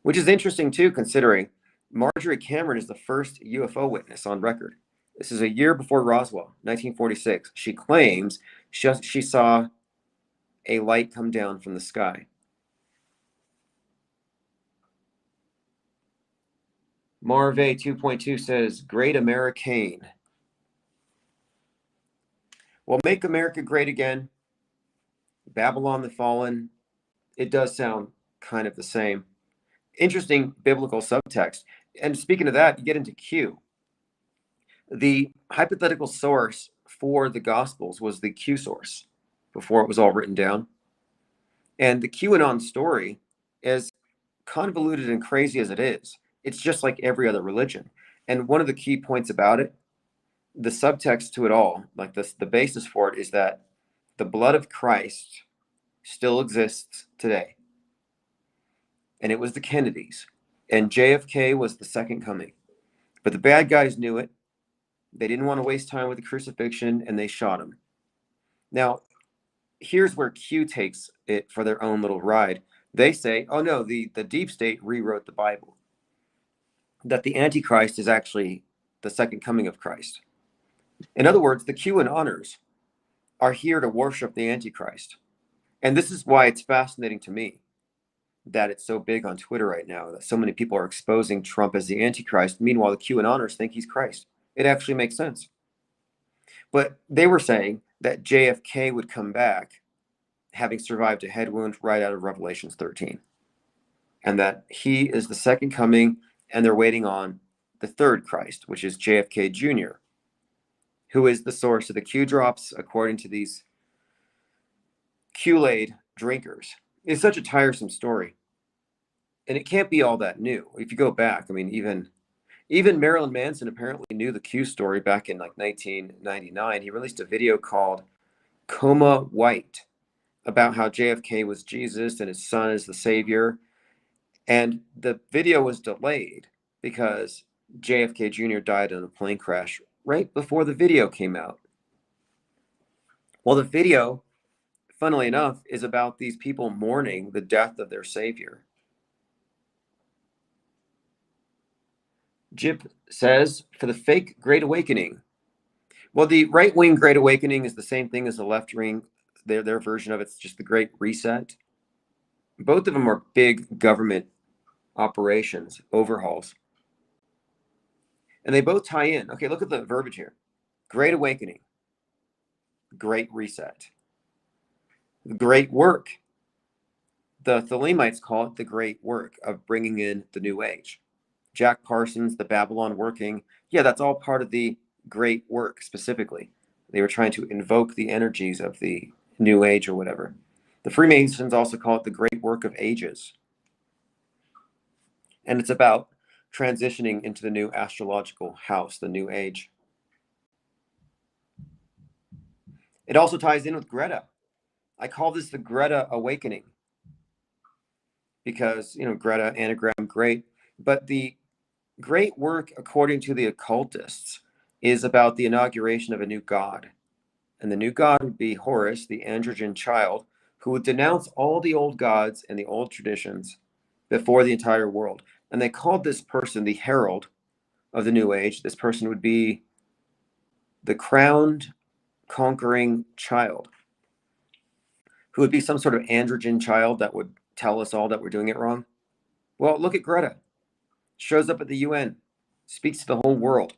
which is interesting too, considering Marjorie Cameron is the first UFO witness on record. This is a year before Roswell, 1946. She claims she saw a light come down from the sky. Marve 2.2 says, Great Americane. Well, Make America Great Again, Babylon the Fallen, it does sound kind of the same. Interesting biblical subtext. And speaking of that, you get into Q. The hypothetical source for the Gospels was the Q source before it was all written down. And the QAnon story, as convoluted and crazy as it is, it's just like every other religion. And one of the key points about it, the subtext to it all, like this, the basis for it is that the blood of Christ still exists today. And it was the Kennedys. And JFK was the second coming. But the bad guys knew it. They didn't want to waste time with the crucifixion, and they shot him. Now, here's where Q takes it for their own little ride. They say, oh no, the deep state rewrote the Bible. That the Antichrist is actually the second coming of Christ. In other words, the QAnoners are here to worship the Antichrist. And this is why it's fascinating to me that it's so big on Twitter right now, that so many people are exposing Trump as the Antichrist. Meanwhile, the QAnoners think he's Christ. It actually makes sense. But they were saying that JFK would come back having survived a head wound right out of Revelations 13. And that he is the second coming, and they're waiting on the third Christ, which is JFK Jr., who is the source of the Q drops, according to these Kool-Aid drinkers. It's such a tiresome story. And it can't be all that new. If you go back, I mean, even Marilyn Manson apparently knew the Q story back in like 1999. He released a video called Coma White about how JFK was Jesus and his son is the savior. And the video was delayed because JFK Jr. died in a plane crash right before the video came out. Well, the video, funnily enough, is about these people mourning the death of their savior. Jip says, for the fake Great Awakening. Well, the right-wing Great Awakening is the same thing as the left-wing. Their version of it's just the Great Reset. Both of them are big government operations, overhauls. And they both tie in. Okay, look at the verbiage here. Great Awakening. Great Reset. Great Work. The Thelemites call it the Great Work of bringing in the New Age. Jack Parsons, the Babylon working. Yeah, that's all part of the Great Work specifically. They were trying to invoke the energies of the New Age or whatever. The Freemasons also call it the Great Work of Ages. And it's about transitioning into the new astrological house, the New Age. It also ties in with Greta. I call this the Greta Awakening because, Greta, anagram, great. But the Great Work, according to the occultists, is about the inauguration of a new god. And the new god would be Horus, the androgen child, who would denounce all the old gods and the old traditions before the entire world. And they called this person the herald of the New Age. This person would be the crowned conquering child, who would be some sort of androgen child that would tell us all that we're doing it wrong. Well, look at Greta. Shows up at the UN, speaks to the whole world,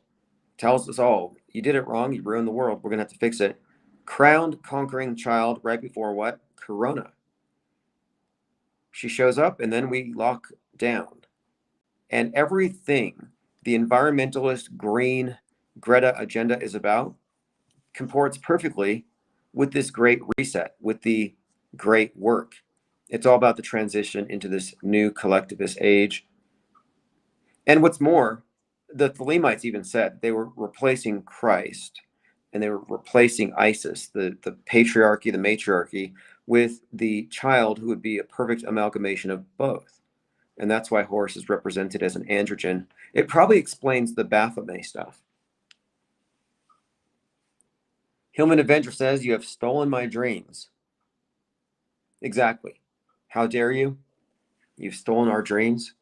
tells us all, you did it wrong, you ruined the world, we're going to have to fix it. Crowned conquering child right before what? Corona. She shows up, and then we lock down. And everything the environmentalist green Greta agenda is about comports perfectly with this great reset, with the great work. It's all about the transition into this new collectivist age. And what's more, the Thelemites even said they were replacing Christ and they were replacing Isis, the patriarchy, the matriarchy, with the child who would be a perfect amalgamation of both. And that's why Horus is represented as an androgen. It probably explains the Baphomet stuff. Hillman Avenger says, "You have stolen my dreams." Exactly. How dare you? You've stolen our dreams.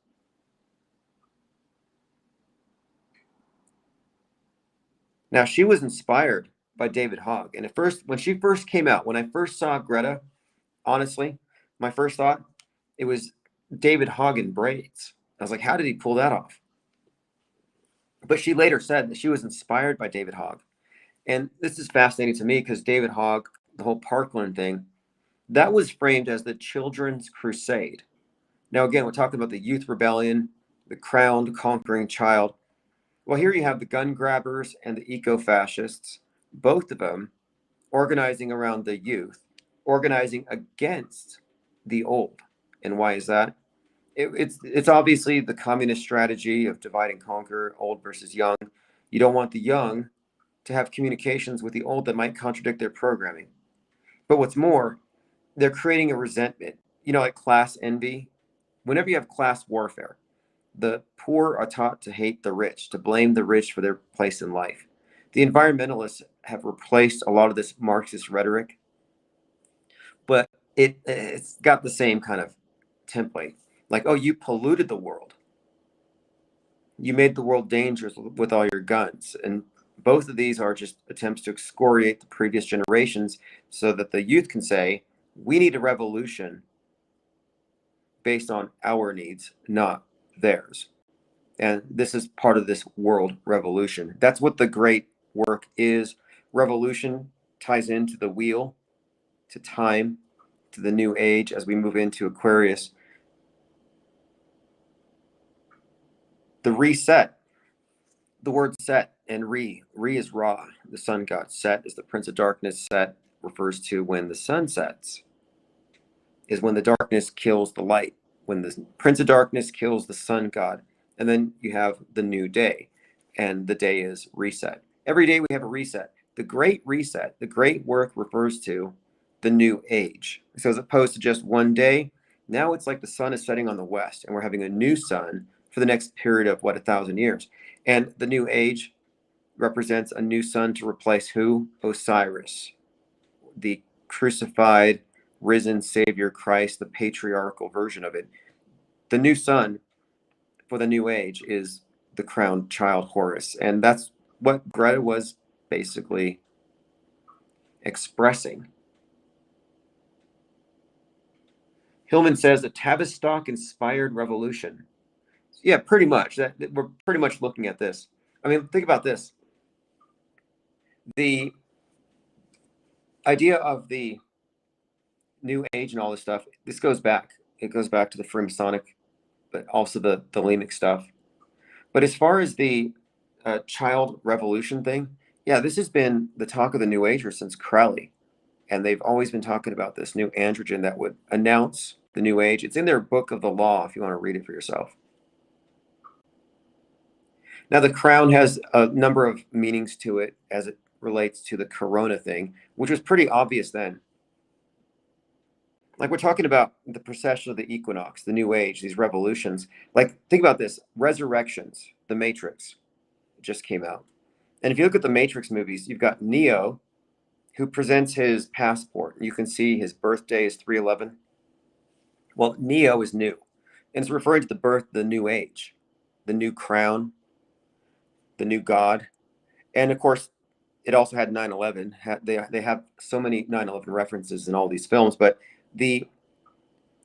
Now, she was inspired by David Hogg. And at first, when she first came out, when I first saw Greta, honestly, my first thought, it was David Hogg in braids. I was like, how did he pull that off? But she later said that she was inspired by David Hogg. And this is fascinating to me because David Hogg, the whole Parkland thing, that was framed as the children's crusade. Now, again, we're talking about the youth rebellion, the crowned conquering child. Well, here you have the gun grabbers and the eco-fascists, both of them organizing around the youth, organizing against the old. And why is that? It's obviously the communist strategy of divide and conquer, old versus young. You don't want the young to have communications with the old that might contradict their programming. But what's more, they're creating a resentment, like class envy. Whenever you have class warfare, the poor are taught to hate the rich, to blame the rich for their place in life. The environmentalists have replaced a lot of this Marxist rhetoric, but it's got the same kind of template. Like, oh, you polluted the world. You made the world dangerous with all your guns. And both of these are just attempts to excoriate the previous generations so that the youth can say, we need a revolution based on our needs, not theirs. And this is part of this world revolution. That's what the great work is. Revolution ties into the wheel, to time, to the new age as we move into Aquarius. The reset, the word set and re is Ra, the sun god. Set is the prince of darkness. Set refers to when the sun sets, is when the darkness kills the light, when the prince of darkness kills the sun god. And then you have the new day, and the day is reset. Every day we have a reset. The great reset, the great work refers to the new age. So as opposed to just one day, now it's like the sun is setting on the west and we're having a new sun for the next period of 1,000 years. And the new age represents a new sun to replace who? Osiris, the crucified, risen Savior Christ, the patriarchal version of it. The new sun for the new age is the crowned child Horus. And that's what Greta was basically expressing. Hillman says a Tavistock inspired revolution. Yeah, pretty much. We're pretty much looking at this. I mean, think about this. The idea of the new age and all this stuff, this goes back. It goes back to the Freemasonic, but also the Thelemic stuff. But as far as the child revolution thing, yeah, this has been the talk of the New Agers since Crowley. And they've always been talking about this new androgen that would announce the new age. It's in their book of the law if you want to read it for yourself. Now, the crown has a number of meanings to it as it relates to the corona thing, which was pretty obvious then. Like we're talking about the precession of the equinox, the new age, these revolutions. Like, think about this. Resurrections, The Matrix, just came out. And if you look at the Matrix movies, you've got Neo, who presents his passport. You can see his birthday is 3/11. Well, Neo is new. And it's referring to the birth of the new age, the new crown, the new God. And of course, it also had 9/11. They have so many 9/11 references in all these films, but the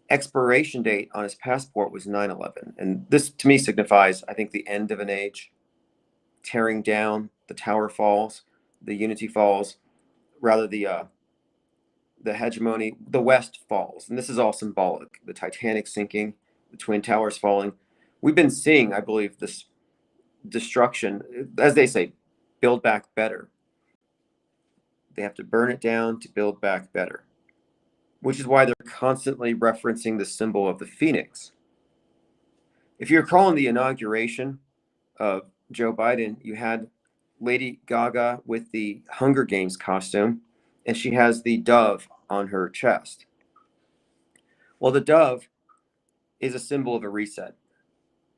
expiration date on his passport was 9/11. And this to me signifies, I think, the end of an age, tearing down, the tower falls, the unity falls, rather the the hegemony, the West falls. And this is all symbolic. The Titanic sinking, the Twin Towers falling. We've been seeing, I believe, this destruction, as they say, build back better. They have to burn it down to build back better, which is why they're constantly referencing the symbol of the phoenix. If you recall in the inauguration of Joe Biden, you had Lady Gaga with the Hunger Games costume, and she has the dove on her chest. Well, the dove is a symbol of a reset,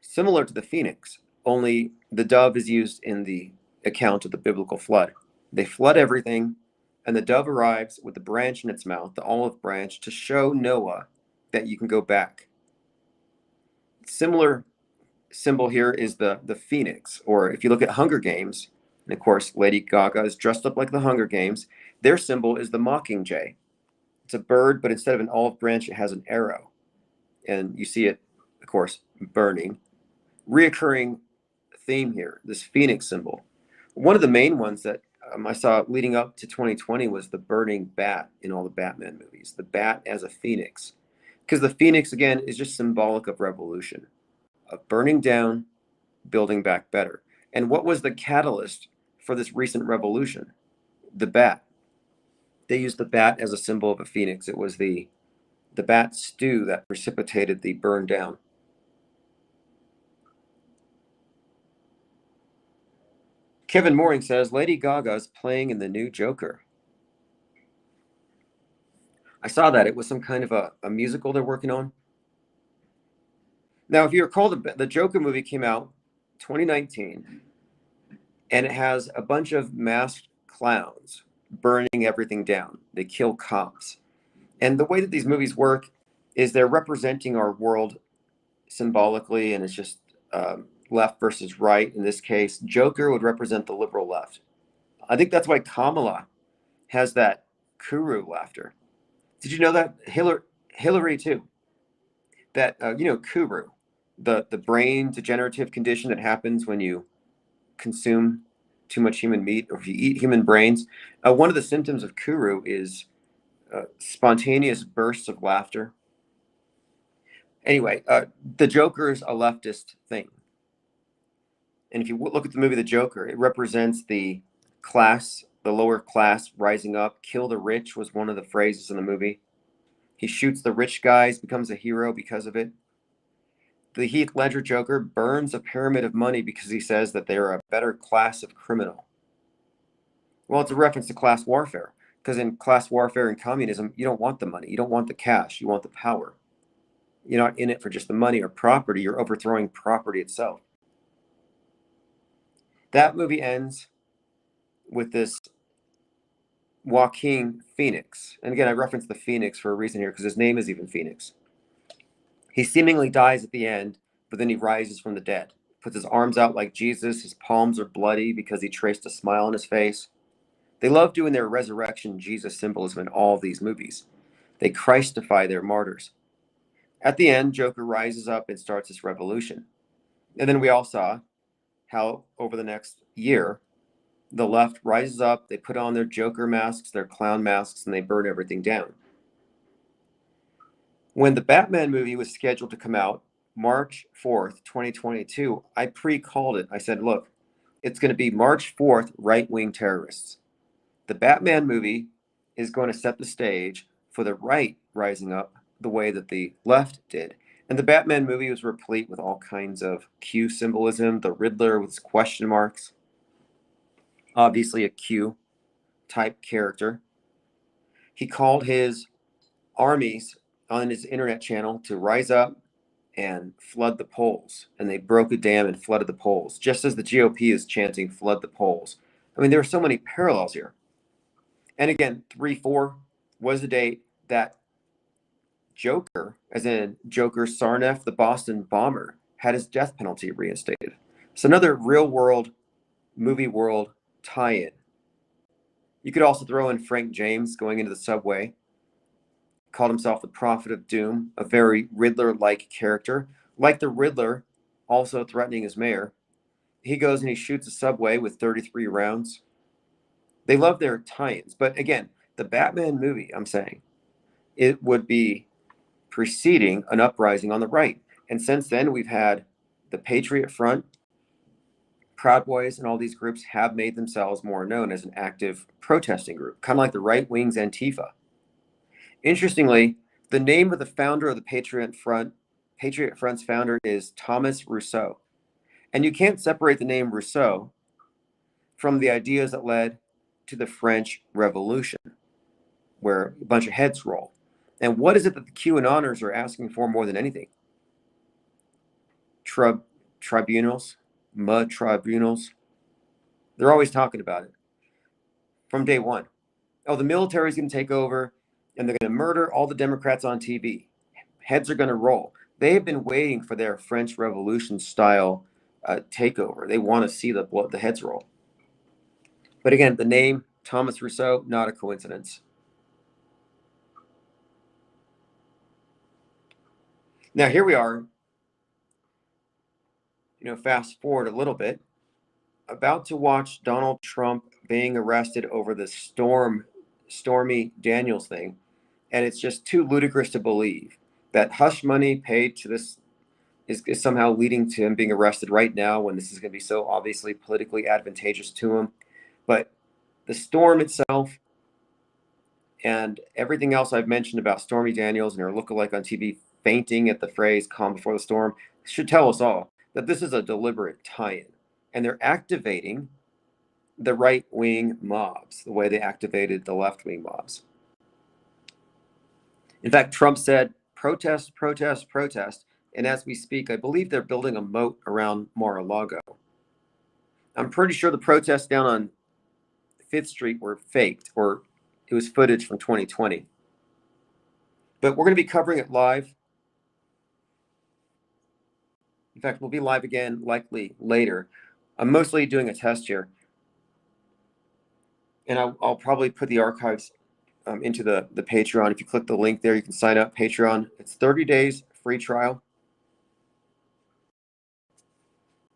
similar to the phoenix, only the dove is used in the account of the biblical flood. They flood everything, and the dove arrives with the branch in its mouth, the olive branch, to show Noah that you can go back. Similar symbol here is the phoenix, or if you look at Hunger Games, and of course Lady Gaga is dressed up like the Hunger Games, their symbol is the mockingjay. It's a bird, but instead of an olive branch, it has an arrow. And you see it, of course, burning. Reoccurring theme here, this phoenix symbol. One of the main ones that I saw leading up to 2020 was the burning bat in all the Batman movies, the bat as a phoenix. Because the phoenix, again, is just symbolic of revolution, of burning down, building back better. And what was the catalyst for this recent revolution? The bat. They used the bat as a symbol of a phoenix. It was the bat stew that precipitated the burn down. Kevin Mooring says, Lady Gaga is playing in the new Joker. I saw that. It was some kind of a musical they're working on. Now, if you recall, the Joker movie came out 2019, and it has a bunch of masked clowns burning everything down. They kill cops. And the way that these movies work is they're representing our world symbolically, and it's just left versus right. In this case, Joker would represent the liberal left. I think that's why Kamala has that Kuru laughter. Did you know that? Hillary too. That, Kuru, the brain degenerative condition that happens when you consume too much human meat or if you eat human brains. One of the symptoms of Kuru is spontaneous bursts of laughter. Anyway, the Joker is a leftist thing. And if you look at the movie The Joker, it represents the class, the lower class rising up. Kill the rich was one of the phrases in the movie. He shoots the rich guys, becomes a hero because of it. The Heath Ledger Joker burns a pyramid of money because he says that they're a better class of criminal. Well, it's a reference to class warfare, because in class warfare and communism, you don't want the money. You don't want the cash. You want the power. You're not in it for just the money or property. You're overthrowing property itself. That movie ends with this Joaquin Phoenix. And again, I reference the Phoenix for a reason here because his name is even Phoenix. He seemingly dies at the end, but then he rises from the dead. Puts his arms out like Jesus. His palms are bloody because he traced a smile on his face. They love doing their resurrection Jesus symbolism in all of these movies. They Christify their martyrs. At the end, Joker rises up and starts this revolution. And then we all saw how over the next year, the left rises up, they put on their Joker masks, their clown masks, and they burn everything down. When the Batman movie was scheduled to come out March 4th, 2022, I pre-called it. I said, look, it's going to be March 4th, right-wing terrorists. The Batman movie is going to set the stage for the right rising up the way that the left did. And the Batman movie was replete with all kinds of Q symbolism, the Riddler with question marks, obviously a Q type character. He called his armies on his internet channel to rise up and flood the polls. And they broke a dam and flooded the polls, just as the GOP is chanting, flood the polls. I mean, there are so many parallels here. And again, 3/4 was the date that Joker, as in Joker Sarnath, the Boston bomber, had his death penalty reinstated. So another real world, movie world tie-in. You could also throw in Frank James going into the subway, called himself the Prophet of Doom, a very Riddler-like character. Like the Riddler, also threatening his mayor. He goes and he shoots a subway with 33 rounds. They love their tie-ins. But again, The Batman movie, I'm saying, it would be preceding an uprising on the right. And since then, we've had the Patriot Front, Proud Boys, and all these groups have made themselves more known as an active protesting group, kind of like the right wing's Antifa. Interestingly, the name of the founder of the Patriot Front's founder is Thomas Rousseau. And you can't separate the name Rousseau from the ideas that led to the French Revolution, where a bunch of heads roll. And what is it that the QAnoners are asking for more than anything? Tribunals, mud tribunals. They're always talking about it from day one. Oh, the military's going to take over and they're going to murder all the Democrats on TV. Heads are going to roll. They have been waiting for their French Revolution style takeover. They want to see the heads roll. But again, the name Thomas Rousseau, not a coincidence. Now here we are, fast forward a little bit, about to watch Donald Trump being arrested over the Stormy Daniels thing. And it's just too ludicrous to believe that hush money paid to this is somehow leading to him being arrested right now when this is going to be so obviously politically advantageous to him. But the storm itself and everything else I've mentioned about Stormy Daniels and her lookalike on TV fainting at the phrase calm before the storm should tell us all that this is a deliberate tie-in. And they're activating the right-wing mobs the way they activated the left-wing mobs. In fact, Trump said, protest, protest, protest. And as we speak, I believe they're building a moat around Mar-a-Lago. I'm pretty sure the protests down on 5th Street were faked, or it was footage from 2020. But we're going to be covering it live. In fact, we'll be live again likely later. I'm mostly doing a test here. And I'll probably put the archives into the Patreon. If you click the link there, you can sign up. Patreon. It's 30 days free trial.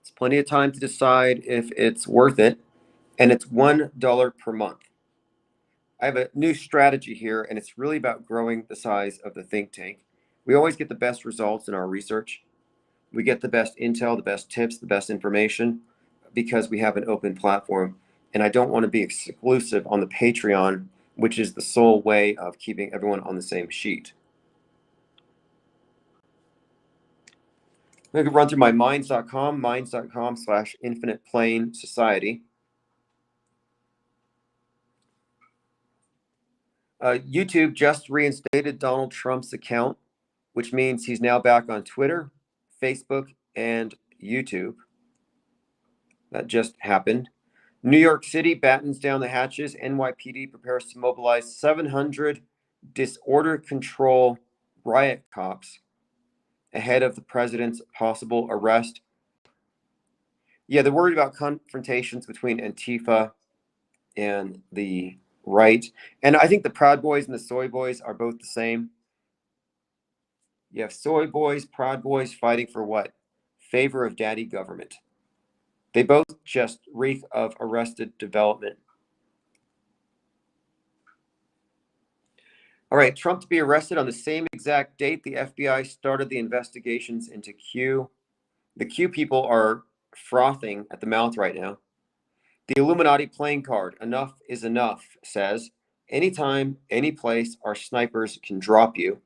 It's plenty of time to decide if it's worth it. And it's $1 per month. I have a new strategy here, and it's really about growing the size of the think tank. We always get the best results in our research. We get the best intel, the best tips, the best information because we have an open platform. And I don't want to be exclusive on the Patreon, which is the sole way of keeping everyone on the same sheet. I'm going to run through my minds.com/infinite plane society. YouTube just reinstated Donald Trump's account, which means he's now back on Twitter, Facebook, and YouTube. That just happened. New York City battens down the hatches. NYPD prepares to mobilize 700 disorder control riot cops ahead of the president's possible arrest. Yeah, they're worried about confrontations between Antifa and the right. And I think the Proud Boys and the Soy Boys are both the same. You have Soy Boys, Proud Boys fighting for what? Favor of daddy government. They both just reek of arrested development. All right, Trump to be arrested on the same exact date the FBI started the investigations into Q. The Q people are frothing at the mouth right now. The Illuminati playing card, enough is enough, says, anytime, any place, our snipers can drop you.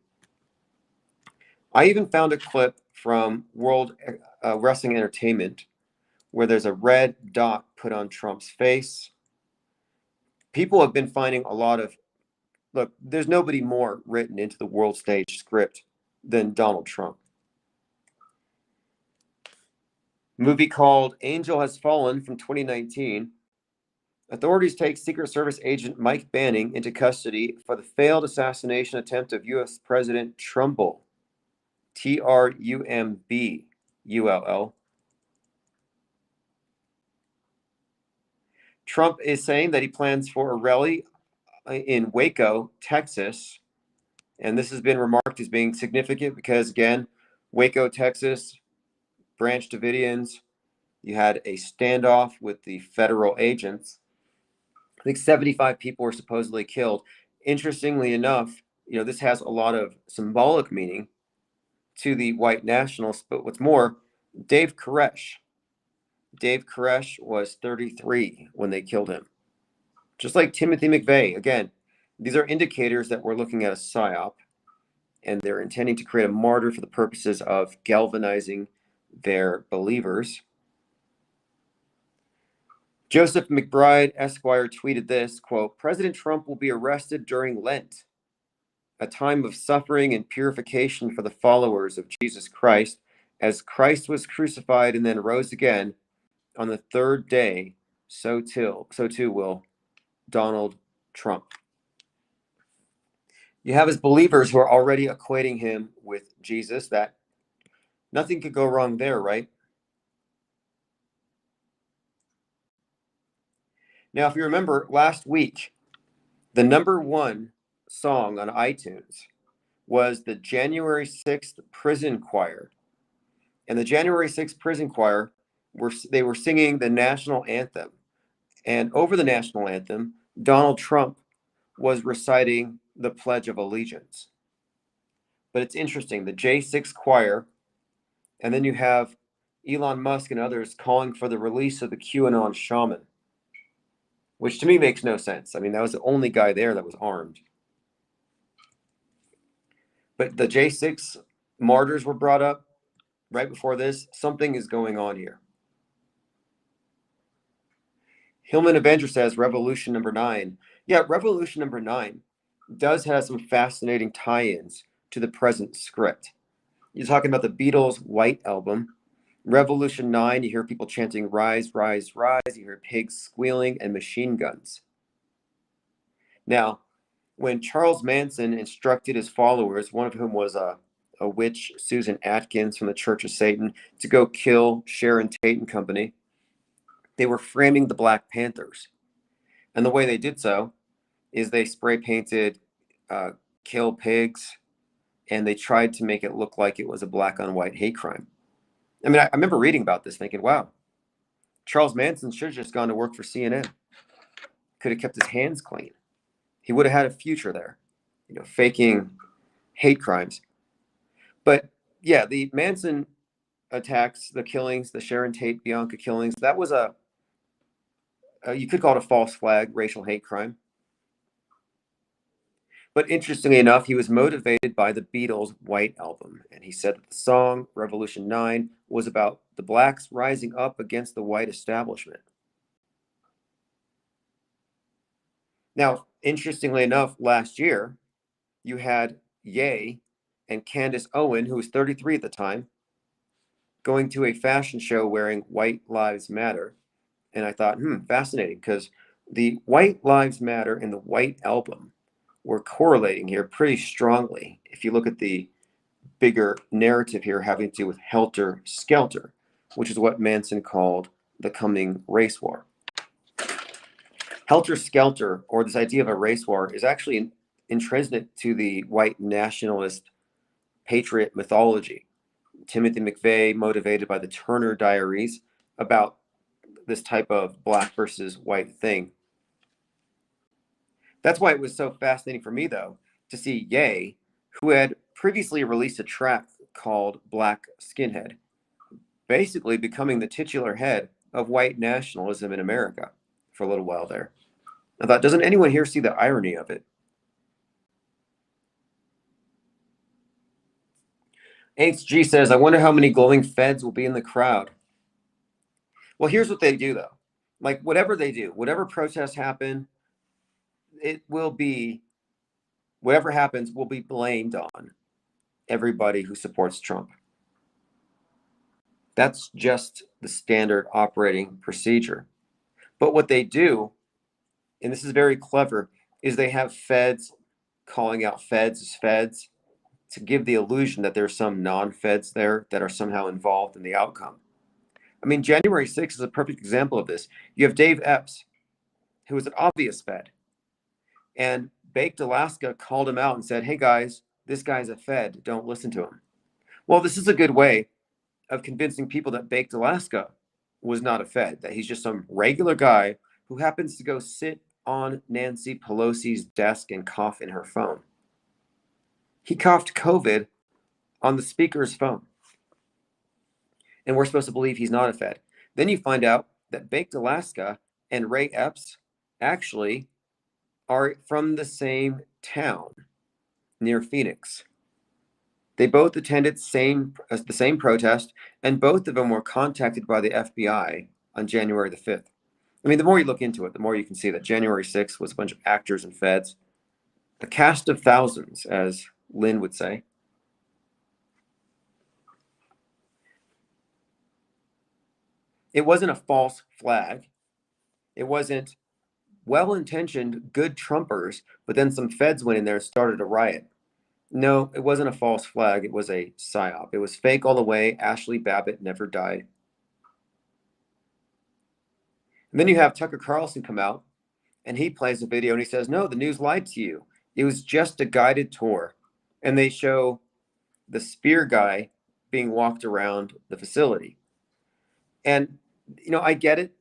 I even found a clip from World Wrestling Entertainment where there's a red dot put on Trump's face. People have been finding a lot of, look, there's nobody more written into the world stage script than Donald Trump. Movie called Angel Has Fallen from 2019. Authorities take Secret Service agent Mike Banning into custody for the failed assassination attempt of U.S. President Trumbull. Trumbull. Trump is saying that he plans for a rally in Waco, Texas. And this has been remarked as being significant because, again, Waco, Texas, Branch Davidians, you had a standoff with the federal agents. I think 75 people were supposedly killed. Interestingly enough, this has a lot of symbolic meaning to the white nationalists, but what's more, Dave Koresh was 33 when they killed him. Just like Timothy McVeigh. Again, these are indicators that we're looking at a psyop, and they're intending to create a martyr for the purposes of galvanizing their believers. Joseph McBride, Esquire, tweeted this, quote, "President Trump will be arrested during Lent, a time of suffering and purification for the followers of Jesus Christ, as Christ was crucified and then rose again on the third day, so too will Donald Trump." You have his believers who are already equating him with Jesus. That nothing could go wrong there, right? Now, if you remember last week, the number 1 song on iTunes was the January 6th Prison Choir. And the January 6th Prison Choir, they were singing the national anthem. And over the national anthem, Donald Trump was reciting the Pledge of Allegiance. But it's interesting, the J6 Choir, and then you have Elon Musk and others calling for the release of the QAnon shaman, which to me makes no sense. I mean, that was the only guy there that was armed. But the J6 martyrs were brought up right before this. Something is going on here. Hillman Avenger says Revolution number 9. Yeah, Revolution number 9 does have some fascinating tie-ins to the present script. You're talking about the Beatles' White Album. Revolution 9, you hear people chanting "Rise, rise, rise." You hear pigs squealing and machine guns. Now, when Charles Manson instructed his followers, one of whom was a witch, Susan Atkins from the Church of Satan, to go kill Sharon Tate and company, they were framing the Black Panthers. And the way they did so is they spray painted "kill pigs," and they tried to make it look like it was a black on white hate crime. I mean, I remember reading about this thinking, wow, Charles Manson should have just gone to work for CNN. Could have kept his hands clean. He would have had a future there, faking hate crimes. But yeah, the Manson attacks, the killings, the Sharon Tate, Bianca killings, that was you could call it a false flag, racial hate crime. But interestingly enough, he was motivated by the Beatles' White Album. And he said that the song, Revolution 9, was about the blacks rising up against the white establishment. Now, interestingly enough, last year, you had Ye and Candace Owen, who was 33 at the time, going to a fashion show wearing White Lives Matter. And I thought, fascinating, because the White Lives Matter and the White Album were correlating here pretty strongly. If you look at the bigger narrative here having to do with Helter Skelter, which is what Manson called the coming race war. Helter Skelter, or this idea of a race war, is actually intrinsic to the white nationalist patriot mythology. Timothy McVeigh, motivated by the Turner Diaries, about this type of black versus white thing. That's why it was so fascinating for me, though, to see Ye, who had previously released a track called Black Skinhead, basically becoming the titular head of white nationalism in America for a little while there. I thought, doesn't anyone here see the irony of it? HG says, I wonder how many glowing feds will be in the crowd. Well, here's what they do, though. Like, whatever they do, whatever protests happen, it will be, whatever happens will be blamed on everybody who supports Trump. That's just the standard operating procedure. But what they do, and this is very clever, is they have feds calling out feds as feds to give the illusion that there's some non-feds there that are somehow involved in the outcome. I mean, January 6th is a perfect example of this. You have Dave Epps, who is an obvious fed. And Baked Alaska called him out and said, hey guys, this guy's a fed, don't listen to him. Well, this is a good way of convincing people that Baked Alaska was not a fed, that he's just some regular guy who happens to go sit on Nancy Pelosi's desk and cough in her phone. He coughed COVID on the speaker's phone. And we're supposed to believe he's not a Fed. Then you find out that Baked Alaska and Ray Epps actually are from the same town near Phoenix. They both attended the same protest, and both of them were contacted by the FBI on January the 5th. I mean, the more you look into it, the more you can see that January 6th was a bunch of actors and feds, a cast of thousands, as Lynn would say. It wasn't a false flag. It wasn't well-intentioned, good Trumpers, but then some feds went in there and started a riot. No, it wasn't a false flag. It was a psyop. It was fake all the way. Ashley Babbitt never died. And then you have Tucker Carlson come out, and he plays a video, and he says, no, the news lied to you. It was just a guided tour. And they show the spear guy being walked around the facility. And, I get it.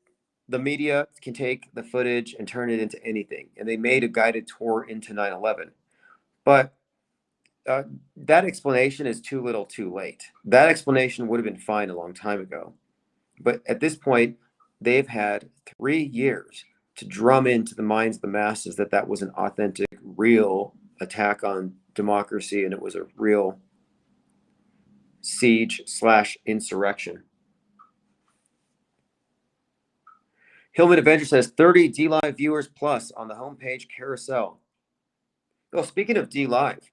The media can take the footage and turn it into anything. And they made a guided tour into 9/11. But that explanation is too little too late. That explanation would have been fine a long time ago. But at this point, they've had 3 years to drum into the minds of the masses that that was an authentic, real attack on democracy, and it was a real siege/insurrection. Hillman Avenger says 30 DLive viewers plus on the homepage carousel. Well, speaking of DLive,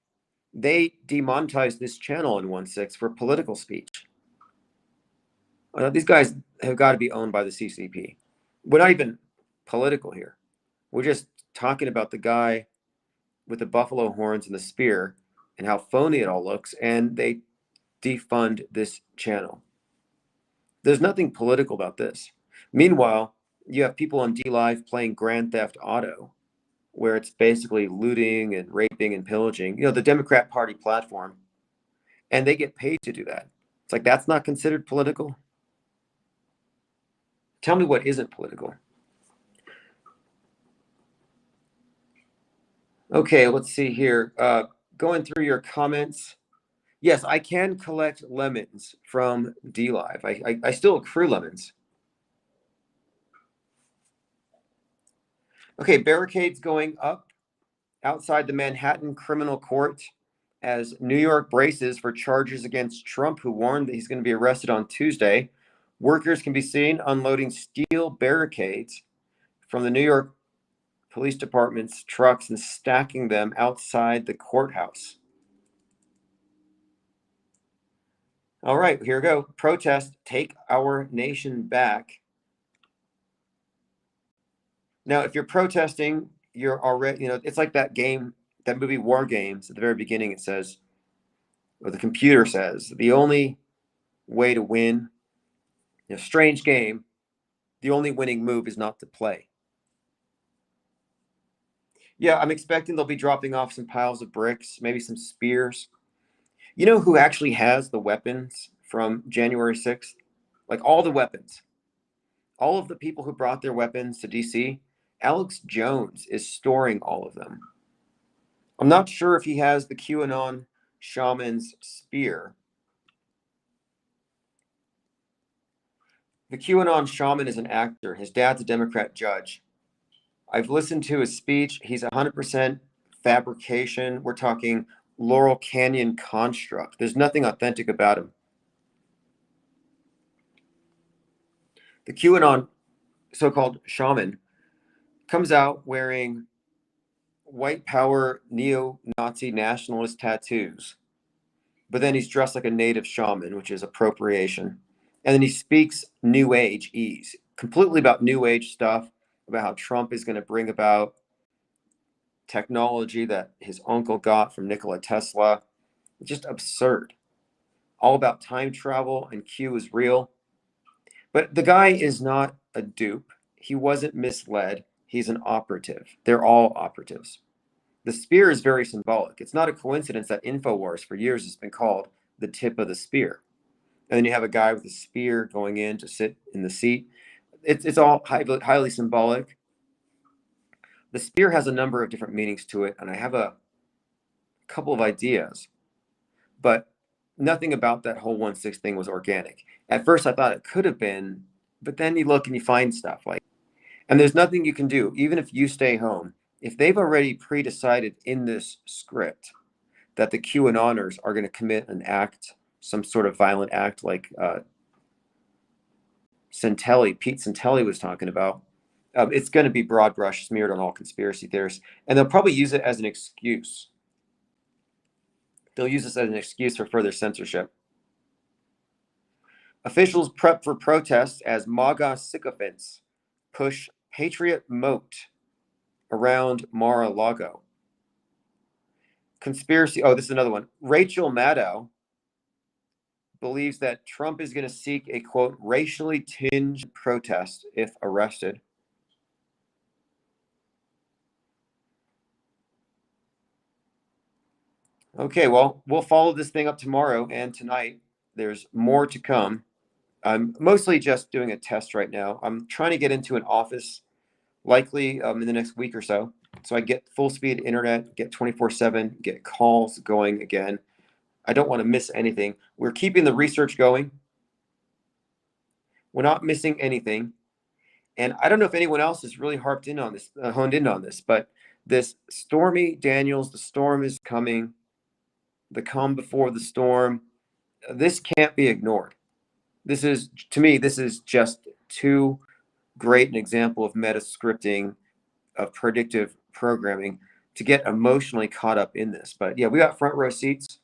they demonetized this channel in 1/6 for political speech. These guys have got to be owned by the CCP. We're not even political here. We're just talking about the guy with the buffalo horns and the spear and how phony it all looks, and they defund this channel. There's nothing political about this. Meanwhile, you have people on DLive playing Grand Theft Auto, where it's basically looting and raping and pillaging, the Democrat Party platform, and they get paid to do that. It's like, that's not considered political? Tell me what isn't political. Okay, let's see here. Going through your comments. Yes, I can collect lemons from DLive. I still accrue lemons. Okay, barricades going up outside the Manhattan criminal court as New York braces for charges against Trump, who warned that he's going to be arrested on Tuesday. Workers can be seen unloading steel barricades from the New York Police Department's trucks and stacking them outside the courthouse. All right, here we go. Protest, take our nation back. Now, if you're protesting, you're already, it's like that game, that movie War Games. At the very beginning, it says, or the computer says, the only way to win, strange game, the only winning move is not to play. Yeah, I'm expecting they'll be dropping off some piles of bricks, maybe some spears. You know who actually has the weapons from January 6th? Like all the weapons. All of the people who brought their weapons to DC, Alex Jones is storing all of them. I'm not sure if he has the QAnon shaman's spear. The QAnon shaman is an actor. His dad's a Democrat judge. I've listened to his speech. He's 100% fabrication. We're talking Laurel Canyon construct. There's nothing authentic about him. The QAnon so-called shaman comes out wearing white power neo-Nazi nationalist tattoos, but then he's dressed like a native shaman, which is appropriation. And then he speaks New Age ease, completely about New Age stuff, about how Trump is going to bring about technology that his uncle got from Nikola Tesla. Just absurd. All about time travel, and Q is real. But the guy is not a dupe. He wasn't misled. He's an operative. They're all operatives. The spear is very symbolic. It's not a coincidence that InfoWars for years has been called the tip of the spear. And then you have a guy with a spear going in to sit in the seat. It's all highly symbolic. The spear has a number of different meanings to it, and I have a couple of ideas, but nothing about that whole 1/6 thing was organic. At first, I thought it could have been, but then you look and you find stuff like, and there's nothing you can do, even if you stay home. If they've already pre-decided in this script that the QAnoners are going to commit an act, some sort of violent act like Pete Santelli was talking about, it's going to be broad brush smeared on all conspiracy theorists, and they'll probably use it as an excuse. They'll use this as an excuse for further censorship. Officials prep for protests as MAGA sycophants push Patriot moat around Mar-a-Lago. Conspiracy. Oh, this is another one. Rachel Maddow believes that Trump is going to seek a, quote, racially tinged protest if arrested. Okay, well, we'll follow this thing up tomorrow and tonight. There's more to come. I'm mostly just doing a test right now. I'm trying to get into an office, likely in the next week or so I get full speed internet, get 24/7, get calls going again. I don't want to miss anything. We're keeping the research going. We're not missing anything. And I don't know if anyone else has really honed in on this, but this Stormy Daniels, the storm is coming, the calm before the storm. This can't be ignored. This is, to me, this is just too great an example of meta scripting, of predictive programming to get emotionally caught up in this. But yeah, we got front row seats.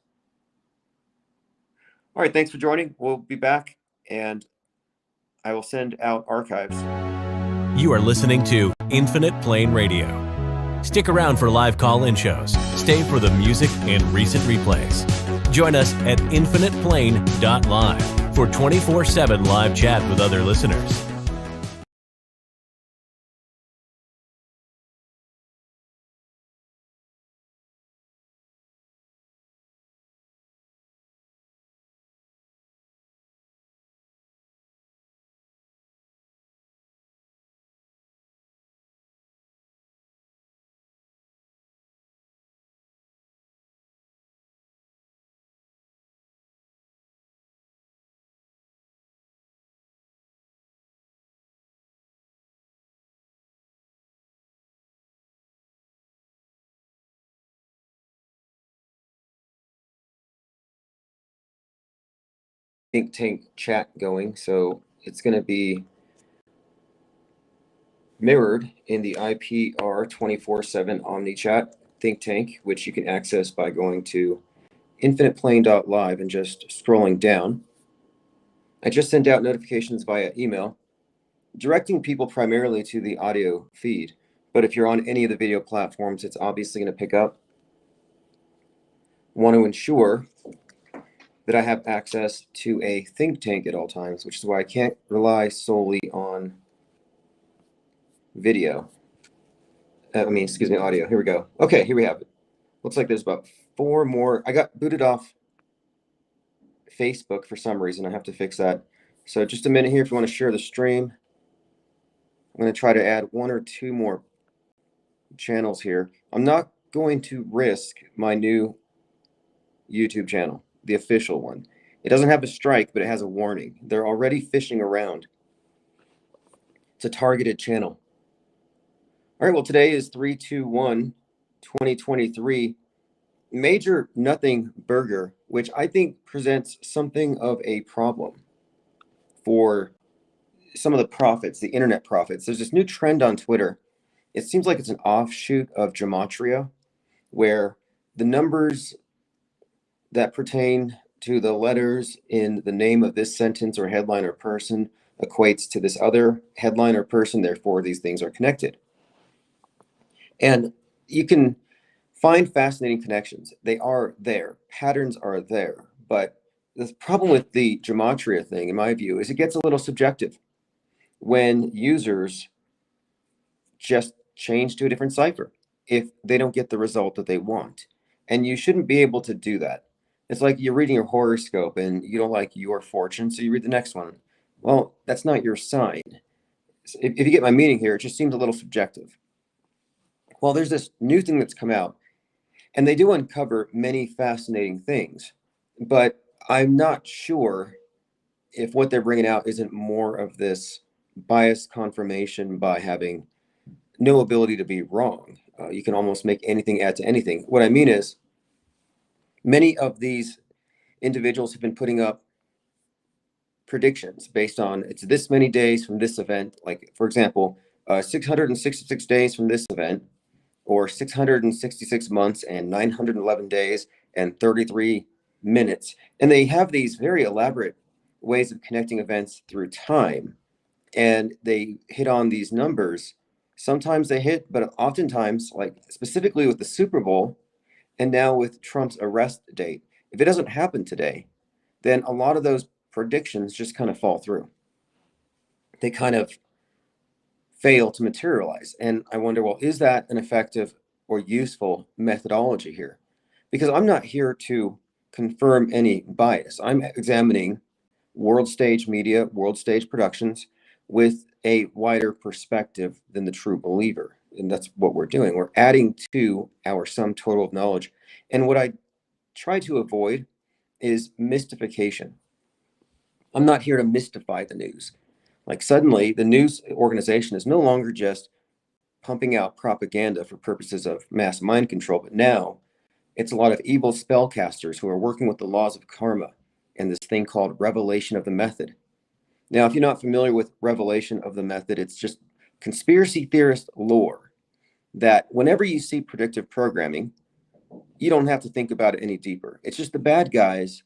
All right, thanks for joining. We'll be back, and I will send out archives. You are listening to Infinite Plane Radio. Stick around for live call-in shows. Stay for the music and recent replays. Join us at infiniteplane.live for 24/7 live chat with other listeners. Think tank chat going, so it's going to be mirrored in the IPR 24/7 OmniChat think tank, which you can access by going to infiniteplane.live and just scrolling down. I just sent out notifications via email, directing people primarily to the audio feed, but if you're on any of the video platforms, it's obviously going to pick up. Want to ensure that I have access to a think tank at all times, which is why I can't rely solely on audio. Here we go. Okay, here we have it. Looks like there's about 4 more. I got booted off Facebook for some reason. I have to fix that. So just a minute here if you want to share the stream. I'm going to try to add 1 or 2 more channels here. I'm not going to risk my new YouTube channel, the official one. It doesn't have a strike, but it has a warning. They're already fishing around. It's a targeted channel. All right, well, today is 3/2/1/2023. Major Nothing Burger, which I think presents something of a problem for some of the prophets, the internet prophets. There's this new trend on Twitter. It seems like it's an offshoot of gematria, where the numbers that pertain to the letters in the name of this sentence or headline or person equates to this other headline or person. Therefore, these things are connected. And you can find fascinating connections. They are there. Patterns are there. But the problem with the gematria thing, in my view, is it gets a little subjective when users just change to a different cipher if they don't get the result that they want. And you shouldn't be able to do that. It's like you're reading your horoscope and you don't like your fortune, so you read the next one. Well, that's not your sign. If you get my meaning here, it just seems a little subjective. Well, there's this new thing that's come out, and they do uncover many fascinating things, but I'm not sure if what they're bringing out isn't more of this bias confirmation by having no ability to be wrong. You can almost make anything add to anything. What I mean is, many of these individuals have been putting up predictions based on it's this many days from this event. Like, for example, 666 days from this event, or 666 months and 911 days and 33 minutes. And they have these very elaborate ways of connecting events through time. And they hit on these numbers. Sometimes they hit, but oftentimes, like specifically with the Super Bowl and now with Trump's arrest date, if it doesn't happen today, then a lot of those predictions just kind of fall through. They kind of fail to materialize. And I wonder, well, is that an effective or useful methodology here? Because I'm not here to confirm any bias. I'm examining world stage media, world stage productions with a wider perspective than the true believer. And that's what we're doing. We're adding to our sum total of knowledge. And what I try to avoid is mystification. I'm not here to mystify the news. Like, suddenly the news organization is no longer just pumping out propaganda for purposes of mass mind control, but now it's a lot of evil spellcasters who are working with the laws of karma and this thing called revelation of the method. Now, if you're not familiar with revelation of the method, it's just conspiracy theorist lore that whenever you see predictive programming, you don't have to think about it any deeper. It's just the bad guys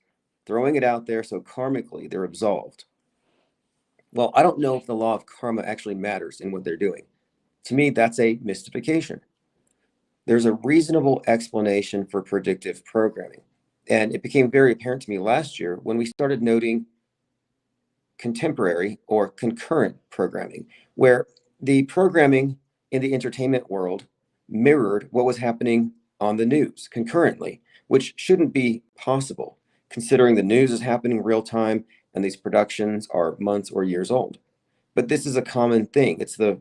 throwing it out there so karmically they're absolved. Well, I don't know if the law of karma actually matters in what they're doing. To me, that's a mystification. There's a reasonable explanation for predictive programming. And it became very apparent to me last year when we started noting contemporary or concurrent programming, where the programming in the entertainment world mirrored what was happening on the news concurrently, which shouldn't be possible, considering the news is happening real time and these productions are months or years old. But this is a common thing. It's the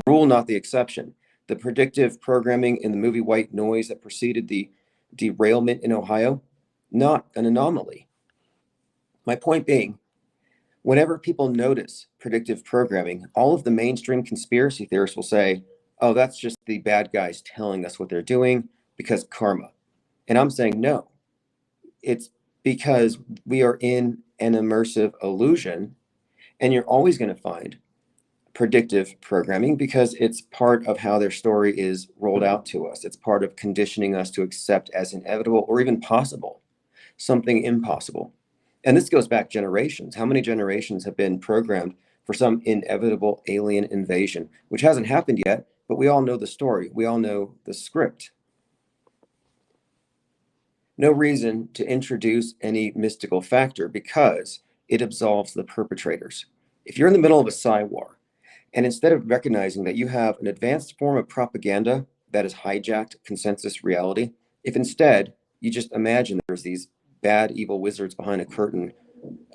rule, not the exception. The predictive programming in the movie White Noise that preceded the derailment in Ohio, not an anomaly. My point being, whenever people notice predictive programming, all of the mainstream conspiracy theorists will say, oh, that's just the bad guys telling us what they're doing because karma. And I'm saying, no, it's because we are in an immersive illusion, and you're always going to find predictive programming because it's part of how their story is rolled out to us. It's part of conditioning us to accept as inevitable or even possible something impossible. And this goes back generations. How many generations have been programmed for some inevitable alien invasion, which hasn't happened yet, but we all know the story. We all know the script. No reason to introduce any mystical factor because it absolves the perpetrators. If you're in the middle of a psy war, and instead of recognizing that you have an advanced form of propaganda that has hijacked consensus reality, if instead you just imagine there's these bad, evil wizards behind a curtain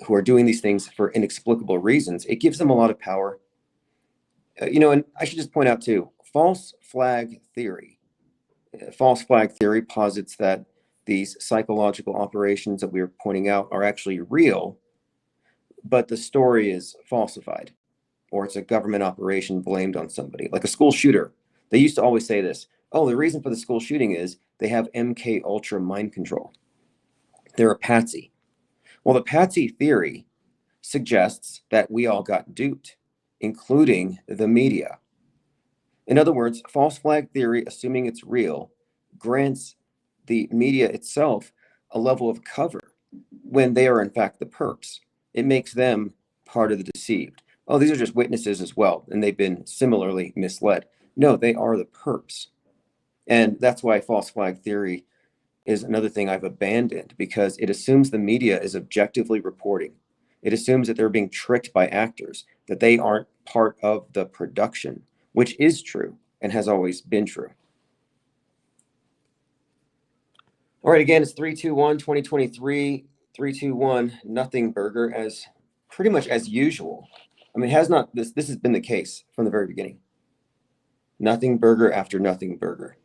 who are doing these things for inexplicable reasons, it gives them a lot of power. And I should just point out too, false flag theory. False flag theory posits that these psychological operations that we are pointing out are actually real, but the story is falsified, or it's a government operation blamed on somebody, like a school shooter. They used to always say this, oh, the reason for the school shooting is they have MK Ultra mind control. They're a patsy. Well, the patsy theory suggests that we all got duped, including the media. In other words, false flag theory, assuming it's real, grants the media itself a level of cover when they are in fact the perps. It makes them part of the deceived. Oh, these are just witnesses as well, and they've been similarly misled. No, they are the perps. And that's why false flag theory is another thing I've abandoned, because it assumes the media is objectively reporting. It assumes that they're being tricked by actors, that they aren't part of the production, which is true and has always been true. All right, again, it's 321 2023, 321 nothing burger, as pretty much as usual. I mean, this has been the case from the very beginning. Nothing burger after nothing burger.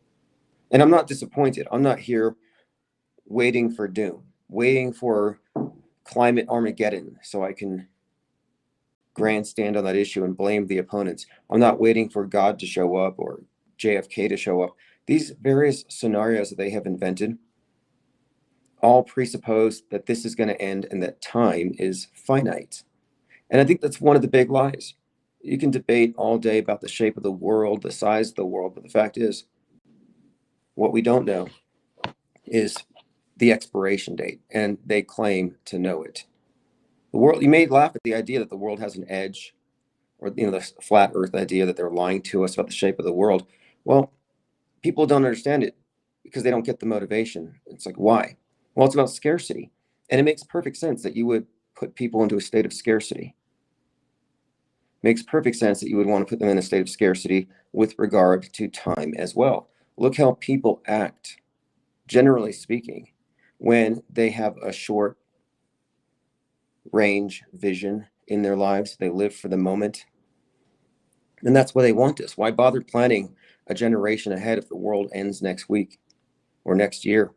And I'm not disappointed. I'm not here waiting for doom, waiting for climate Armageddon so I can grandstand on that issue and blame the opponents. I'm not waiting for God to show up or JFK to show up. These various scenarios that they have invented all presuppose that this is going to end and that time is finite. And I think that's one of the big lies. You can debate all day about the shape of the world, the size of the world, but the fact is, what we don't know is the expiration date, and they claim to know it. The world, you may laugh at the idea that the world has an edge, or the flat earth idea that they're lying to us about the shape of the world. Well, people don't understand it because they don't get the motivation. It's like, why? Well, it's about scarcity. And it makes perfect sense that you would put people into a state of scarcity. Makes perfect sense that you would want to put them in a state of scarcity with regard to time as well. Look how people act, generally speaking, when they have a short range vision in their lives. They live for the moment. And that's why they want this. Why bother planning a generation ahead if the world ends next week or next year?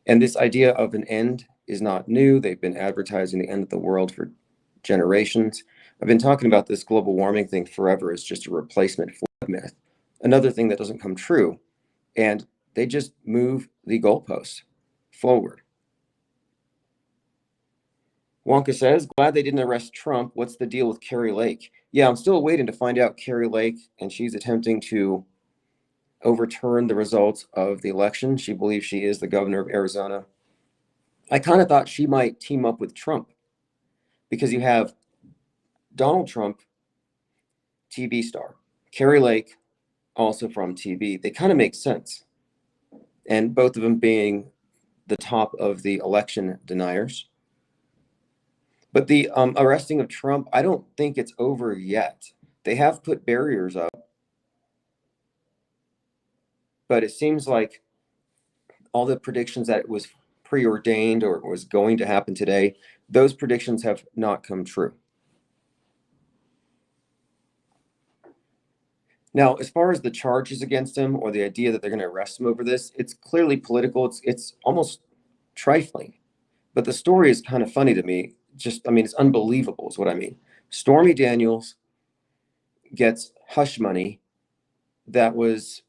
And this idea of an end is not new. They've been advertising the end of the world for generations. I've been talking about this global warming thing forever as just a replacement for myth. Another thing that doesn't come true. And they just move the goalposts forward. Wonka says, glad they didn't arrest Trump. What's the deal with Carrie Lake? Yeah, I'm still waiting to find out Carrie Lake, and she's attempting to overturn the results of the election. She believes she is the governor of Arizona. I kind of thought she might team up with Trump because you have Donald Trump, TV star, Carrie Lake, also from TV. They kind of make sense. And both of them being the top of the election deniers. But the arresting of Trump, I don't think it's over yet. They have put barriers up. But it seems like all the predictions that it was preordained or was going to happen today, those predictions have not come true. Now, as far as the charges against him or the idea that they're going to arrest him over this, it's clearly political. It's almost trifling. But the story is kind of funny to me. It's unbelievable is what I mean. Stormy Daniels gets hush money that was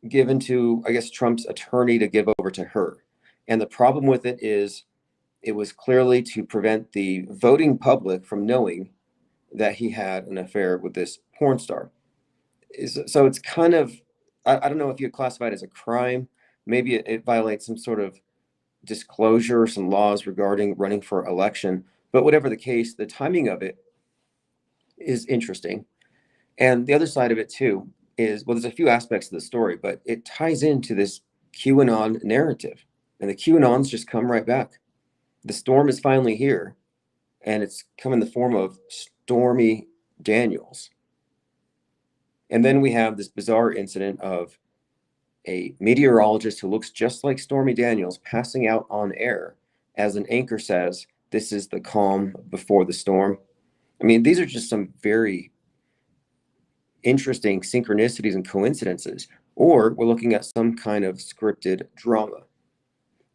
given to, I guess, Trump's attorney to give over to her. And the problem with it is it was clearly to prevent the voting public from knowing that he had an affair with this porn star. So it's kind of, I don't know if you classify it as a crime. Maybe it violates some sort of disclosure or some laws regarding running for election. But whatever the case, the timing of it is interesting. And the other side of it too is, well, there's a few aspects of the story, but it ties into this QAnon narrative. And the QAnons just come right back. The storm is finally here, and it's come in the form of Stormy Daniels. And then we have this bizarre incident of a meteorologist who looks just like Stormy Daniels passing out on air as an anchor says, this is the calm before the storm. I mean, these are just some very interesting synchronicities and coincidences, or we're looking at some kind of scripted drama.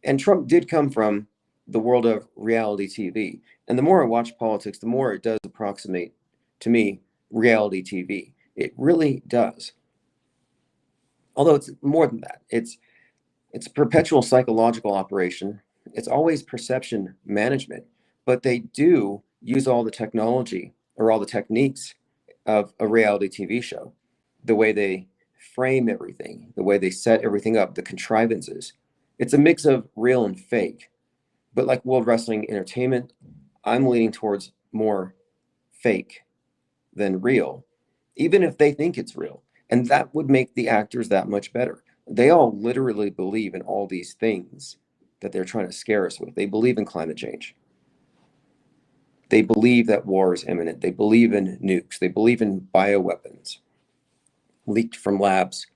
And Trump did come from the world of reality TV. And the more I watch politics, the more it does approximate to me reality TV. It really does. Although it's more than that. It's a perpetual psychological operation. It's always perception management, but they do use all the technology or all the techniques of a reality TV show. The way they frame everything, the way they set everything up, the contrivances. It's a mix of real and fake. But like World Wrestling Entertainment, I'm leaning towards more fake than real, even if they think it's real. And that would make the actors that much better. They all literally believe in all these things that they're trying to scare us with. They believe in climate change. They believe that war is imminent. They believe in nukes. They believe in bioweapons leaked from labs.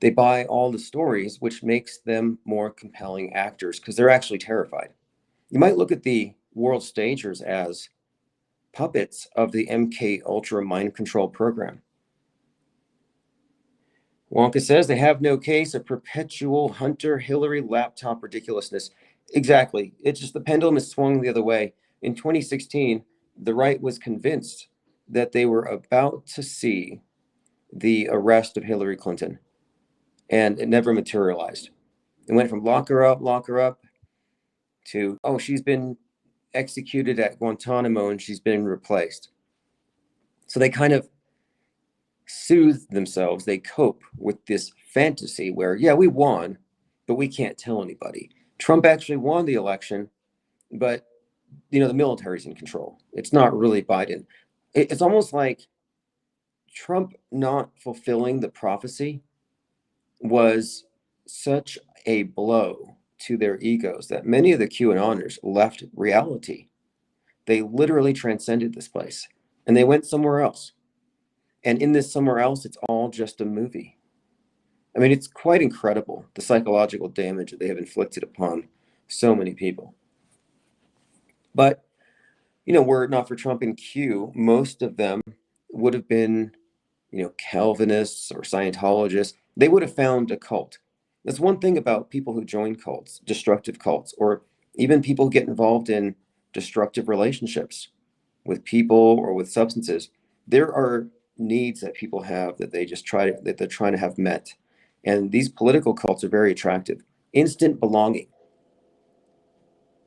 They buy all the stories, which makes them more compelling actors because they're actually terrified. You might look at the world stagers as puppets of the MK Ultra mind control program. Wonka says they have no case of perpetual Hunter Hillary laptop ridiculousness. Exactly. It's just the pendulum has swung the other way. In 2016, the right was convinced that they were about to see the arrest of Hillary Clinton, and it never materialized. It went from lock her up, to, oh, she's been executed at Guantanamo and she's been replaced. So they kind of soothe themselves. They cope with this fantasy where, yeah, we won, but we can't tell anybody. Trump actually won the election, but the military's in control. It's not really Biden. It's almost like Trump not fulfilling the prophecy was such a blow to their egos that many of the QAnoners left reality. They literally transcended this place and they went somewhere else. And in this somewhere else, it's all just a movie. I mean, it's quite incredible, the psychological damage that they have inflicted upon so many people. But, were it not for Trump and Q, most of them would have been, Calvinists or Scientologists. They would have found a cult. That's one thing about people who join cults, destructive cults, or even people who get involved in destructive relationships with people or with substances. There are needs that people have that they're trying to have met. And these political cults are very attractive. Instant belonging.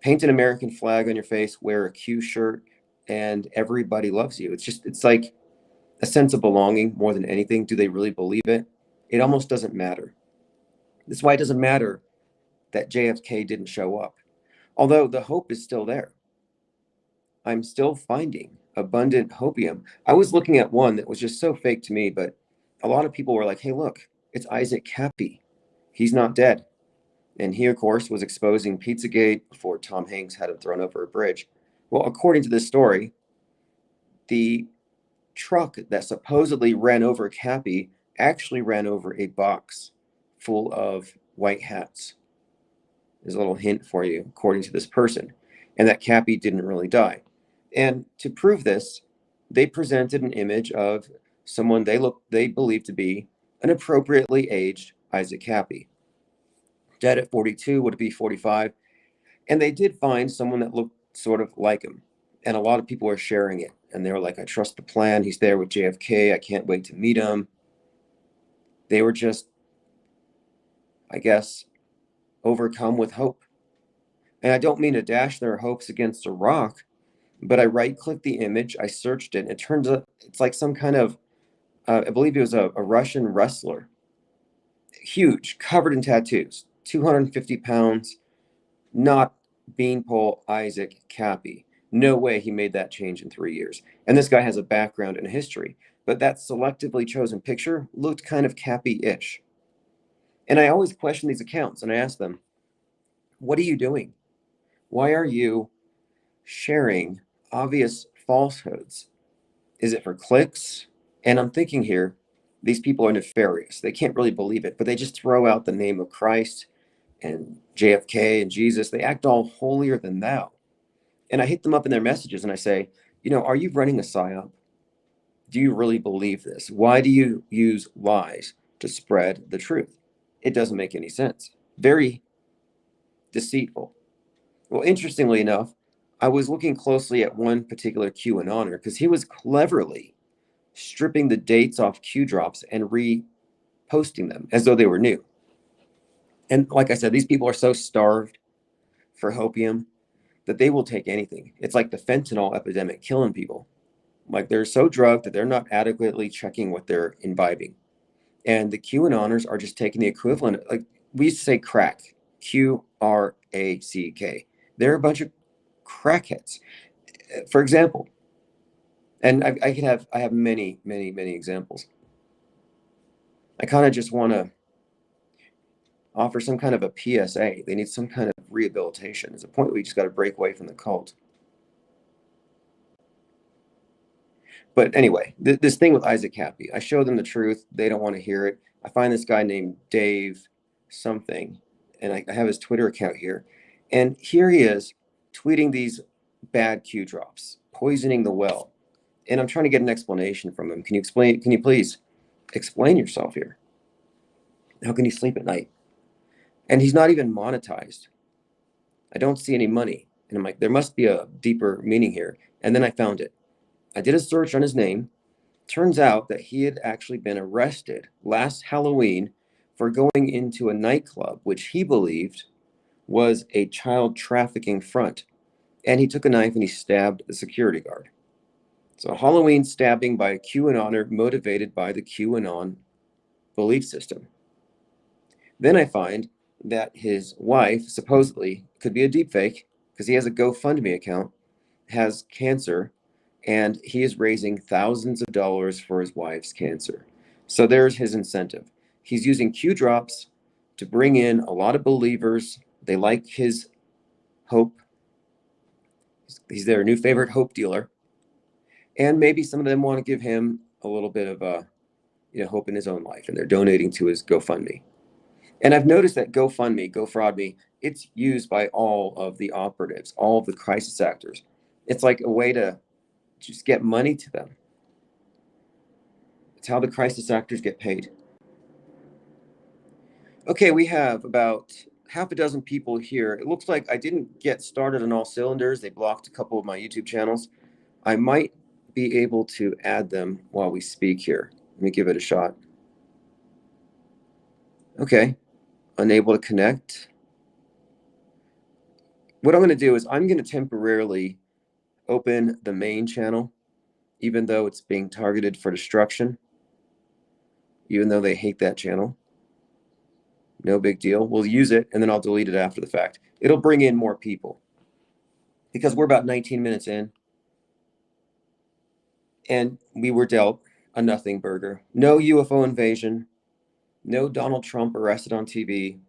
Paint an American flag on your face, wear a Q shirt, and everybody loves you. It's like a sense of belonging more than anything. Do they really believe it? It almost doesn't matter. That's why it doesn't matter that JFK didn't show up. Although the hope is still there. I'm still finding abundant hopium. I was looking at one that was just so fake to me, but a lot of people were like, hey, look, it's Isaac Cappy. He's not dead. And he, of course, was exposing Pizzagate before Tom Hanks had him thrown over a bridge. Well, according to this story, the truck that supposedly ran over Cappy actually ran over a box full of white hats. There's a little hint for you, according to this person, and that Cappy didn't really die. And to prove this, they presented an image of someone they believe to be an appropriately aged Isaac Cappy. Dead at 42, would it be 45? And they did find someone that looked sort of like him. And a lot of people are sharing it. And they were like, I trust the plan. He's there with JFK. I can't wait to meet him. They were just, I guess, overcome with hope. And I don't mean to dash their hopes against a rock, but I right-clicked the image, I searched it, and it turns out it's like some kind of, I believe it was a Russian wrestler. Huge, covered in tattoos, 250 pounds, not Beanpole Isaac Cappy. No way he made that change in 3 years. And this guy has a background and a history, but that selectively chosen picture looked kind of Cappy-ish. And I always question these accounts, and I ask them, what are you doing? Why are you sharing obvious falsehoods? Is it for clicks? And I'm thinking here, these people are nefarious. They can't really believe it, but they just throw out the name of Christ and JFK and Jesus. They act all holier than thou. And I hit them up in their messages and I say, are you running a psyop? Do you really believe this? Why do you use lies to spread the truth? It doesn't make any sense. Very deceitful. Well, interestingly enough, I was looking closely at one particular QAnoner because he was cleverly stripping the dates off Q drops and reposting them as though they were new. And like I said, these people are so starved for hopium that they will take anything. It's like the fentanyl epidemic killing people. Like they're so drugged that they're not adequately checking what they're imbibing. And the QAnoners are just taking the equivalent. Like we used to say crack, Qrack. They're a bunch of crackheads. For example, and I have many examples. I kind of just want to offer some kind of a PSA. They need some kind of rehabilitation. There's a point where you just got to break away from the cult. But anyway, this thing with Isaac Cappy, I show them the truth. They don't want to hear it. I find this guy named Dave something, and I have his Twitter account here. And here he is tweeting these bad Q drops, poisoning the well. And I'm trying to get an explanation from him. Can you please explain yourself here? How can he sleep at night? And he's not even monetized. I don't see any money. And I'm like, there must be a deeper meaning here. And then I found it. I did a search on his name. Turns out that he had actually been arrested last Halloween for going into a nightclub, which he believed was a child trafficking front. And he took a knife and he stabbed the security guard. So a Halloween stabbing by a QAnoner motivated by the QAnon belief system. Then I find that his wife supposedly could be a deepfake because he has a GoFundMe account, has cancer, and he is raising thousands of dollars for his wife's cancer. So there's his incentive. He's using Q drops to bring in a lot of believers. They like his hope. He's their new favorite hope dealer. And maybe some of them want to give him a little bit of hope in his own life, and they're donating to his GoFundMe. And I've noticed that GoFundMe, GoFraudMe, it's used by all of the operatives, all of the crisis actors. It's like a way to just get money to them. It's how the crisis actors get paid. Okay, we have about half a dozen people here. It looks like I didn't get started on all cylinders. They blocked a couple of my YouTube channels. I might be able to add them while we speak here. Let me give it a shot. Okay, unable to connect. What I'm going to do is I'm going to temporarily open the main channel, even though it's being targeted for destruction, even though they hate that channel. No big deal. We'll use it, and then I'll delete it after the fact. It'll bring in more people because we're about 19 minutes in, and we were dealt a nothing burger. No UFO invasion, no Donald Trump arrested on TV,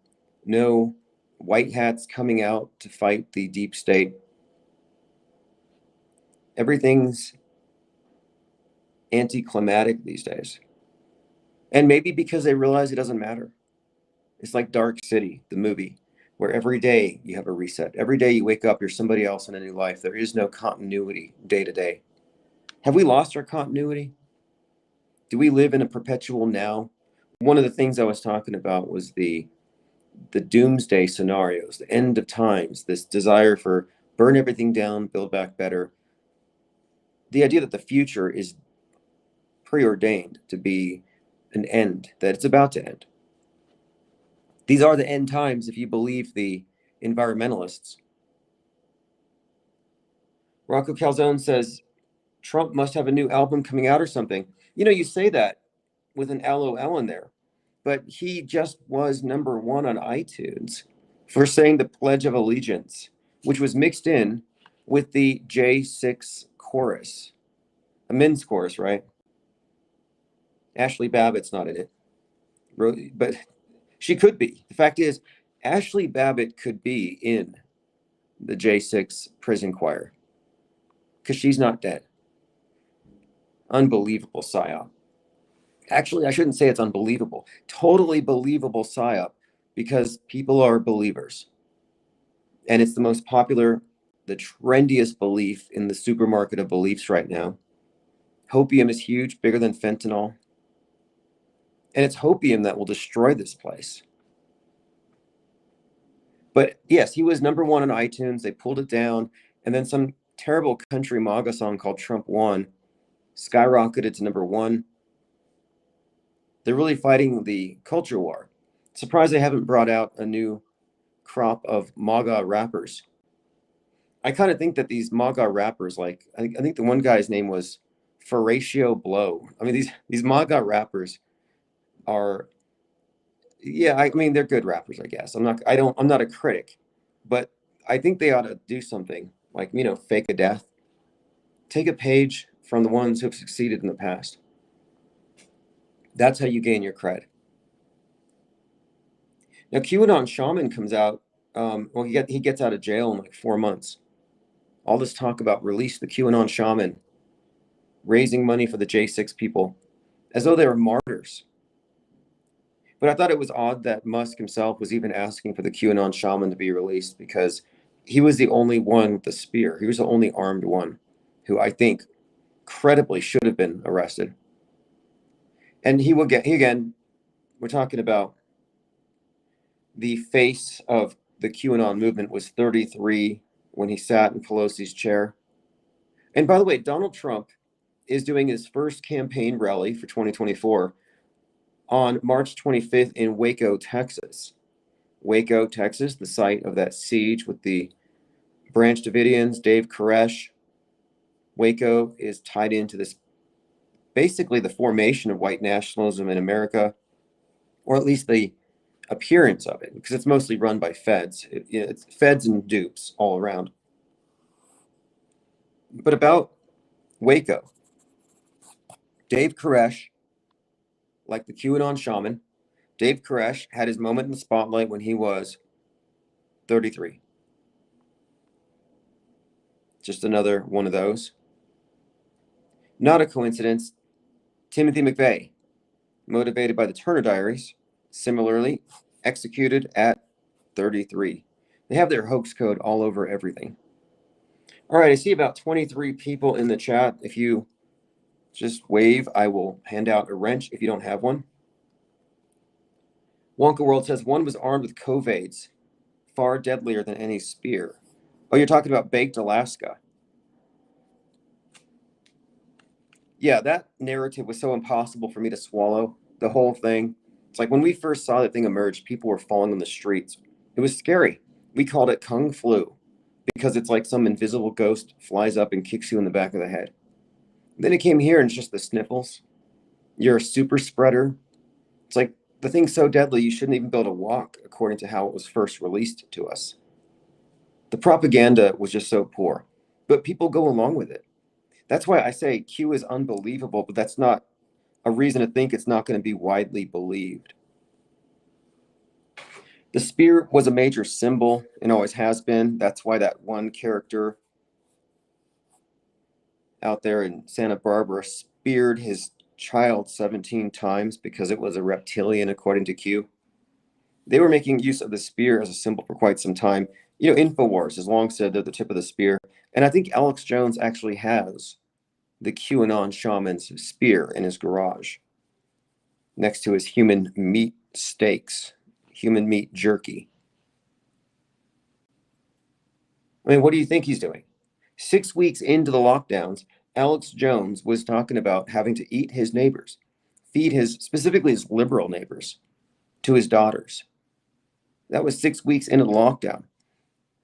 no white hats coming out to fight the deep state. Everything's anticlimactic these days. And maybe because they realize it doesn't matter. It's like Dark City, the movie, where every day you have a reset. Every day you wake up, you're somebody else in a new life. There is no continuity day to day. Have we lost our continuity? Do we live in a perpetual now? One of the things I was talking about was the doomsday scenarios, the end of times, this desire for burn everything down, build back better. The idea that the future is preordained to be an end, that it's about to end. These are the end times if you believe the environmentalists. Rocco Calzone says, Trump must have a new album coming out or something. You know, you say that with an LOL in there, but he just was #1 on iTunes for saying the Pledge of Allegiance, which was mixed in with the J6 chorus, a men's chorus, right? Ashley Babbitt's not in it, but she could be. The fact is, Ashley Babbitt could be in the J6 prison choir because she's not dead. Unbelievable psyop. Actually, I shouldn't say it's unbelievable. Totally believable psyop because people are believers. And it's the most popular, the trendiest belief in the supermarket of beliefs right now. Hopium is huge, bigger than fentanyl. And it's hopium that will destroy this place. But yes, he was #1 on iTunes. They pulled it down. And then some terrible country MAGA song called Trump Won skyrocketed to #1. They're really fighting the culture war. Surprised they haven't brought out a new crop of MAGA rappers. I kind of think that these MAGA rappers, like I think the one guy's name was Horatio Blow. I mean, these MAGA rappers are, yeah, I mean they're good rappers, I guess. I'm not a critic, but I think they ought to do something like, fake a death. Take a page from the ones who have succeeded in the past. That's how you gain your cred. Now, QAnon Shaman comes out. He gets out of jail in like 4 months. All this talk about release the QAnon Shaman, raising money for the J6 people, as though they were martyrs. But I thought it was odd that Musk himself was even asking for the QAnon Shaman to be released because he was the only one with the spear. He was the only armed one who I think credibly should have been arrested. And again, we're talking about, 1 million people the face of the QAnon movement was 33 when he sat in Pelosi's chair. And by the way, Donald Trump is doing his first campaign rally for 2024 on March 25th in Waco, Texas. Waco, Texas, the site of that siege with the Branch Davidians, Dave Koresh. Waco is tied into this, basically the formation of white nationalism in America, or at least the appearance of it, because it's mostly run by feds. It's feds and dupes all around. But about Waco, Dave Koresh, like the QAnon shaman, Dave Koresh had his moment in the spotlight when he was 33. Just another one of those. Not a coincidence. Timothy McVeigh, motivated by the Turner Diaries, similarly executed at 33. They have their hoax code all over everything. All right, I see about 23 people in the chat. If you just wave, I will hand out a wrench if you don't have one. Wonka World says one was armed with Covades, far deadlier than any spear. Oh, you're talking about Baked Alaska. Yeah, that narrative was so impossible for me to swallow, the whole thing. It's like when we first saw that thing emerge, people were falling on the streets. It was scary. We called it Kung Flu because it's like some invisible ghost flies up and kicks you in the back of the head. Then it came here and it's just the sniffles. You're a super spreader. It's like the thing's so deadly you shouldn't even be able to walk according to how it was first released to us. The propaganda was just so poor, but people go along with it. That's why I say Q is unbelievable, but that's not a reason to think it's not going to be widely believed. The spear was a major symbol and always has been. That's why that one character out there in Santa Barbara speared his child 17 times because it was a reptilian, according to Q. They were making use of the spear as a symbol for quite some time. You know, InfoWars has long said they're the tip of the spear. And I think Alex Jones actually has the QAnon shaman's spear in his garage next to his human meat steaks, human meat jerky. I mean, what do you think he's doing? 6 weeks into the lockdowns, Alex Jones was talking about having to eat his neighbors, feed specifically his liberal neighbors, to his daughters. That was 6 weeks into the lockdown.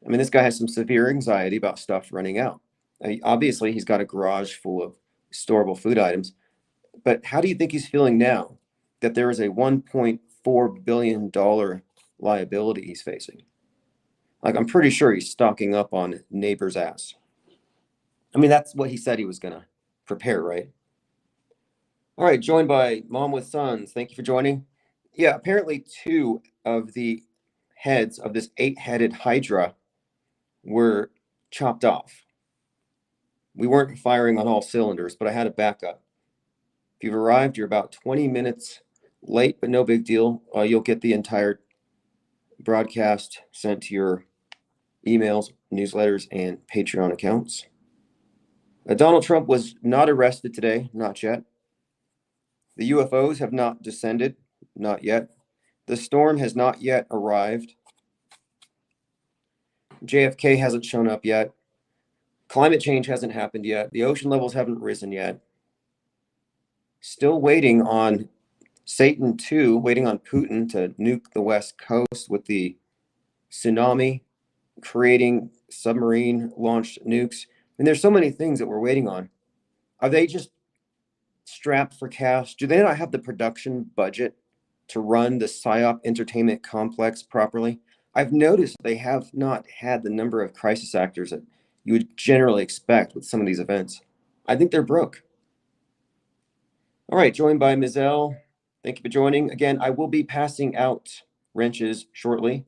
I mean, this guy has some severe anxiety about stuff running out. Obviously, he's got a garage full of storable food items. But how do you think he's feeling now that there is a $1.4 billion liability he's facing? Like, I'm pretty sure he's stocking up on neighbor's ass. I mean, that's what he said he was going to prepare, right? All right, joined by Mom with Sons. Thank you for joining. Yeah, apparently 2 of the heads of this 8-headed hydra were chopped off. We weren't firing on all cylinders, but I had a backup. If you've arrived, you're about 20 minutes late, but no big deal. You'll get the entire broadcast sent to your emails, newsletters, and Patreon accounts. Donald Trump was not arrested today, not yet. The UFOs have not descended, not yet. The storm has not yet arrived. JFK hasn't shown up yet. Climate change hasn't happened yet. The ocean levels haven't risen yet. Still waiting on Satan 2, waiting on Putin to nuke the West Coast with the tsunami, creating submarine-launched nukes. And there's so many things that we're waiting on. Are they just strapped for cash? Do they not have the production budget to run the PSYOP entertainment complex properly? I've noticed they have not had the number of crisis actors that you would generally expect with some of these events. I think they're broke. All right, joined by Ms. L. Thank you for joining. Again, I will be passing out wrenches shortly.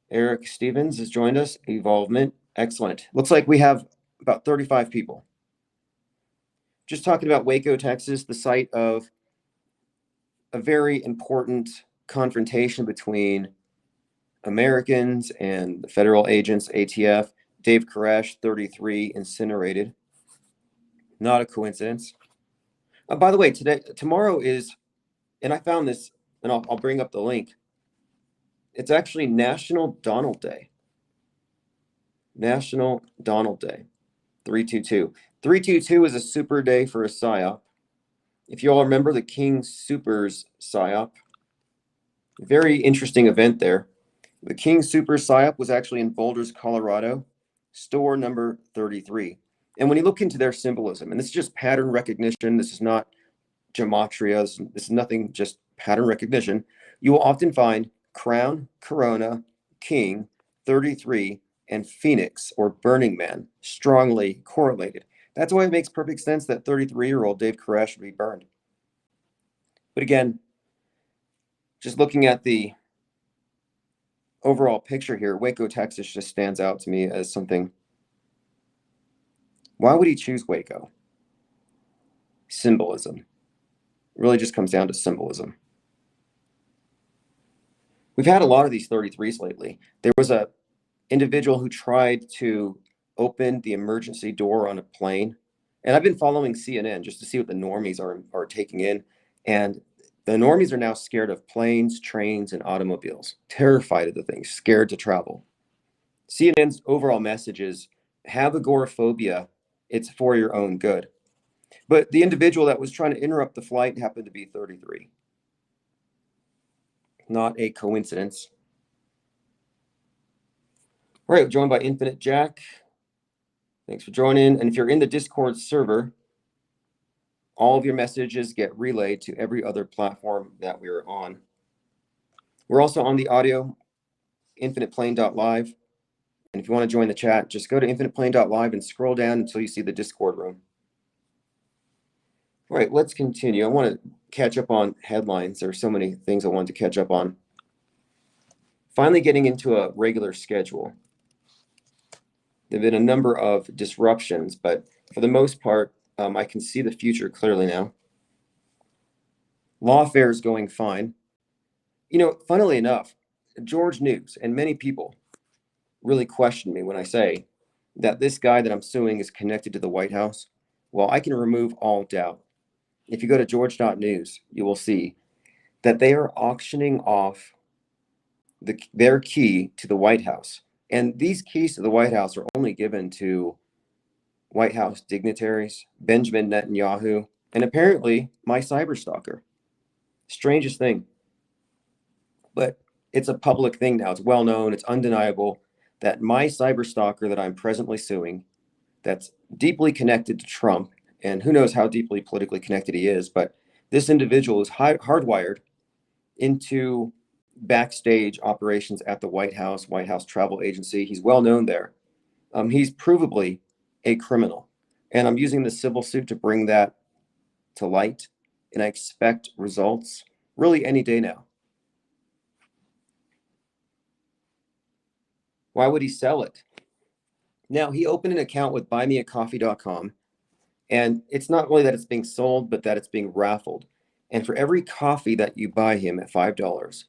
Eric Stevens has joined us. Evolvement. Excellent. Looks like we have about 35 people. Just talking about Waco, Texas, the site of a very important confrontation between Americans and the federal agents, ATF. Dave Koresh, 33, incinerated. Not a coincidence. By the way, tomorrow is, and I found this, and I'll bring up the link. It's actually National Donald Day. National Donald Day. 322. 322 is a super day for a PSYOP. If you all remember the King Supers PSYOP, very interesting event there. The King Super PSYOP was actually in Boulders, Colorado, store number 33. And when you look into their symbolism, and this is just pattern recognition, this is not gematria, this is nothing, just pattern recognition, you will often find crown, corona, king, 33, and phoenix or burning man strongly correlated. That's why it makes perfect sense that 33-year-old Dave Koresh would be burned. But again, just looking at the overall picture here, Waco, Texas just stands out to me as something. Why would he choose Waco? Symbolism. It really just comes down to symbolism. We've had a lot of these 33s lately. There was a individual who tried to open the emergency door on a plane. And I've been following CNN just to see what the normies are taking in. And the normies are now scared of planes, trains, and automobiles, terrified of the thing, scared to travel. CNN's overall message is have agoraphobia. It's for your own good. But the individual that was trying to interrupt the flight happened to be 33. Not a coincidence. All right, joined by Infinite Jack. Thanks for joining. And if you're in the Discord server, all of your messages get relayed to every other platform that we're on. We're also on the audio, infiniteplane.live. And if you want to join the chat, just go to infiniteplane.live and scroll down until you see the Discord room. All right, let's continue. I want to catch up on headlines. There are so many things I wanted to catch up on. Finally getting into a regular schedule. There have been a number of disruptions, but for the most part, I can see the future clearly now. Lawfare is going fine. You know, funnily enough, George News and many people really question me when I say that this guy that I'm suing is connected to the White House. Well, I can remove all doubt. If you go to george.news, you will see that they are auctioning off their key to the White House. And these keys to the White House are only given to White House dignitaries, Benjamin Netanyahu, and apparently my cyberstalker. Strangest thing. But it's a public thing now. It's well known. It's undeniable that my cyberstalker that I'm presently suing, that's deeply connected to Trump, and who knows how deeply politically connected he is, but this individual is hardwired into backstage operations at the White House travel agency. He's well known there. He's provably a criminal. And I'm using the civil suit to bring that to light. And I expect results really any day now. Why would he sell it? Now, he opened an account with buymeacoffee.com. And it's not really that it's being sold, but that it's being raffled. And for every coffee that you buy him at $5,